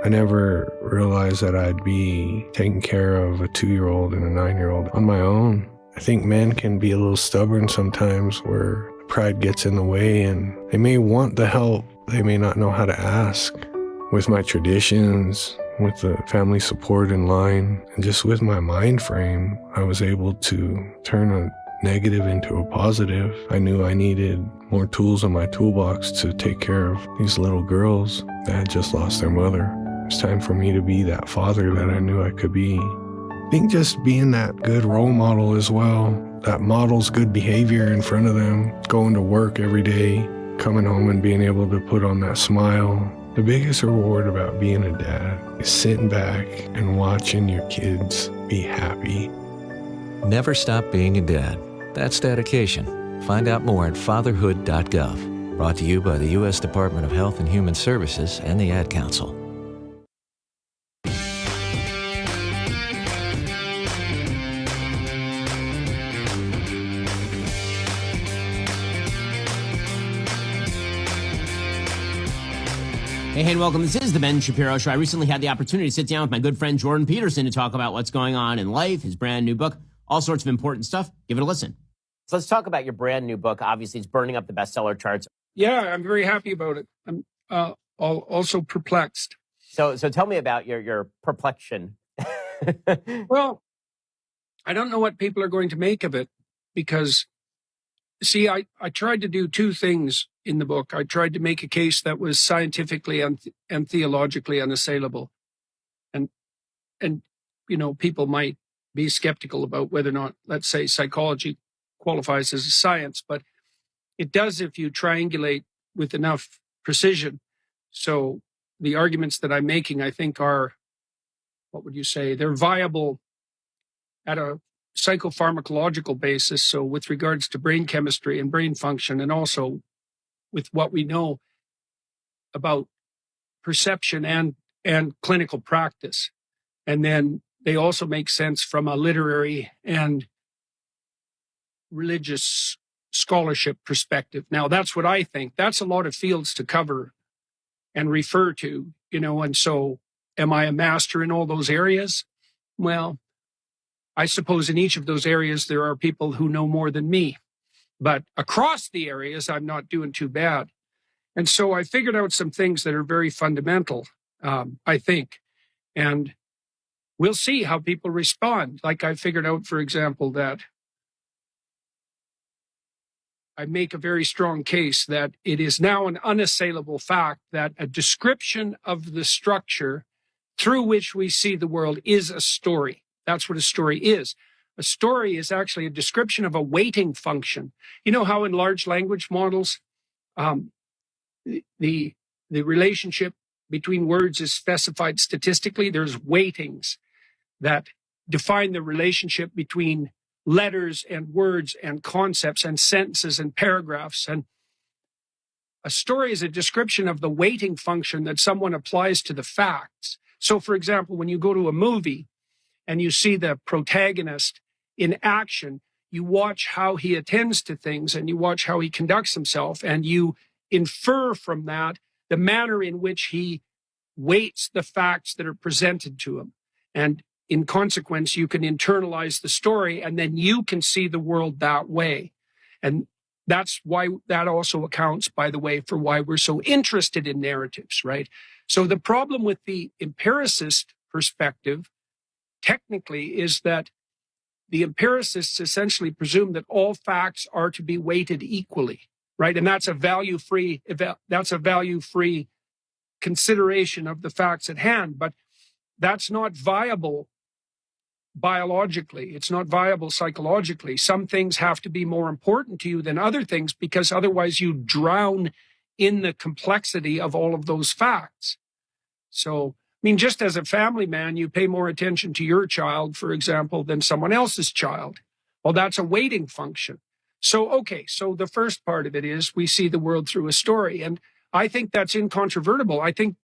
I never realized that I'd be taking care of a 2-year-old and a 9-year-old on my own. I think men can be a little stubborn sometimes where pride gets in the way and they may want the help. They may not know how to ask. With my traditions, with the family support in line, and just with my mind frame, I was able to turn a negative into a positive. I knew I needed more tools in my toolbox to take care of these little girls that had just lost their mother. It's time for me to be that father that I knew I could be. I think just being that good role model as well, that models good behavior in front of them, going to work every day, coming home and being able to put on that smile. The biggest reward about being a dad is sitting back and watching your kids be happy. Never stop being a dad. That's dedication. Find out more at fatherhood.gov. Brought to you by the U.S. Department of Health and Human Services and the Ad Council. Hey, and welcome. This is the Ben Shapiro Show. I recently had the opportunity to sit down with my good friend Jordan Peterson to talk about what's going on in life, his brand new book, all sorts of important stuff. Give it a listen. So let's talk about your brand new book. Obviously, it's burning up the bestseller charts. Yeah, I'm very happy about it. I'm also perplexed. So tell me about your perplexion. Well, I don't know what people are going to make of it because, see, I tried to do two things in the book. I tried to make a case that was scientifically and theologically unassailable. And you know, people might be skeptical about whether or not, let's say, psychology qualifies as a science, but it does if you triangulate with enough precision. So the arguments that I'm making, I think, are, what would you say, they're viable at a psychopharmacological basis. So with regards to brain chemistry and brain function, and also with what we know about perception and clinical practice. And then they also make sense from a literary and religious scholarship perspective. Now, that's what I think. That's a lot of fields to cover and refer to, and so am I a master in all those areas? Well, I suppose in each of those areas there are people who know more than me. But across the areas, I'm not doing too bad. And so I figured out some things that are very fundamental, I think. And we'll see how people respond. Like I figured out, for example, that I make a very strong case that it is now an unassailable fact that a description of the structure through which we see the world is a story. That's what a story is. A story is actually a description of a weighting function. You know how in large language models, the relationship between words is specified statistically? There's weightings that define the relationship between letters and words and concepts and sentences and paragraphs. And a story is a description of the weighting function that someone applies to the facts. So, for example, when you go to a movie and you see the protagonist in action, you watch how he attends to things and you watch how he conducts himself, and you infer from that the manner in which he weights the facts that are presented to him. And in consequence, you can internalize the story, and then you can see the world that way. And that's why that also accounts, by the way, for why we're so interested in narratives, right? So the problem with the empiricist perspective, technically, is that the empiricists essentially presume that all facts are to be weighted equally, right? And that's a value-free consideration of the facts at hand. But that's not viable biologically. It's not viable psychologically. Some things have to be more important to you than other things, because otherwise you drown in the complexity of all of those facts. So, I mean, just as a family man, you pay more attention to your child, for example, than someone else's child. Well, that's a weighting function. So, okay, so the first part of it is we see the world through a story. And I think that's incontrovertible. I think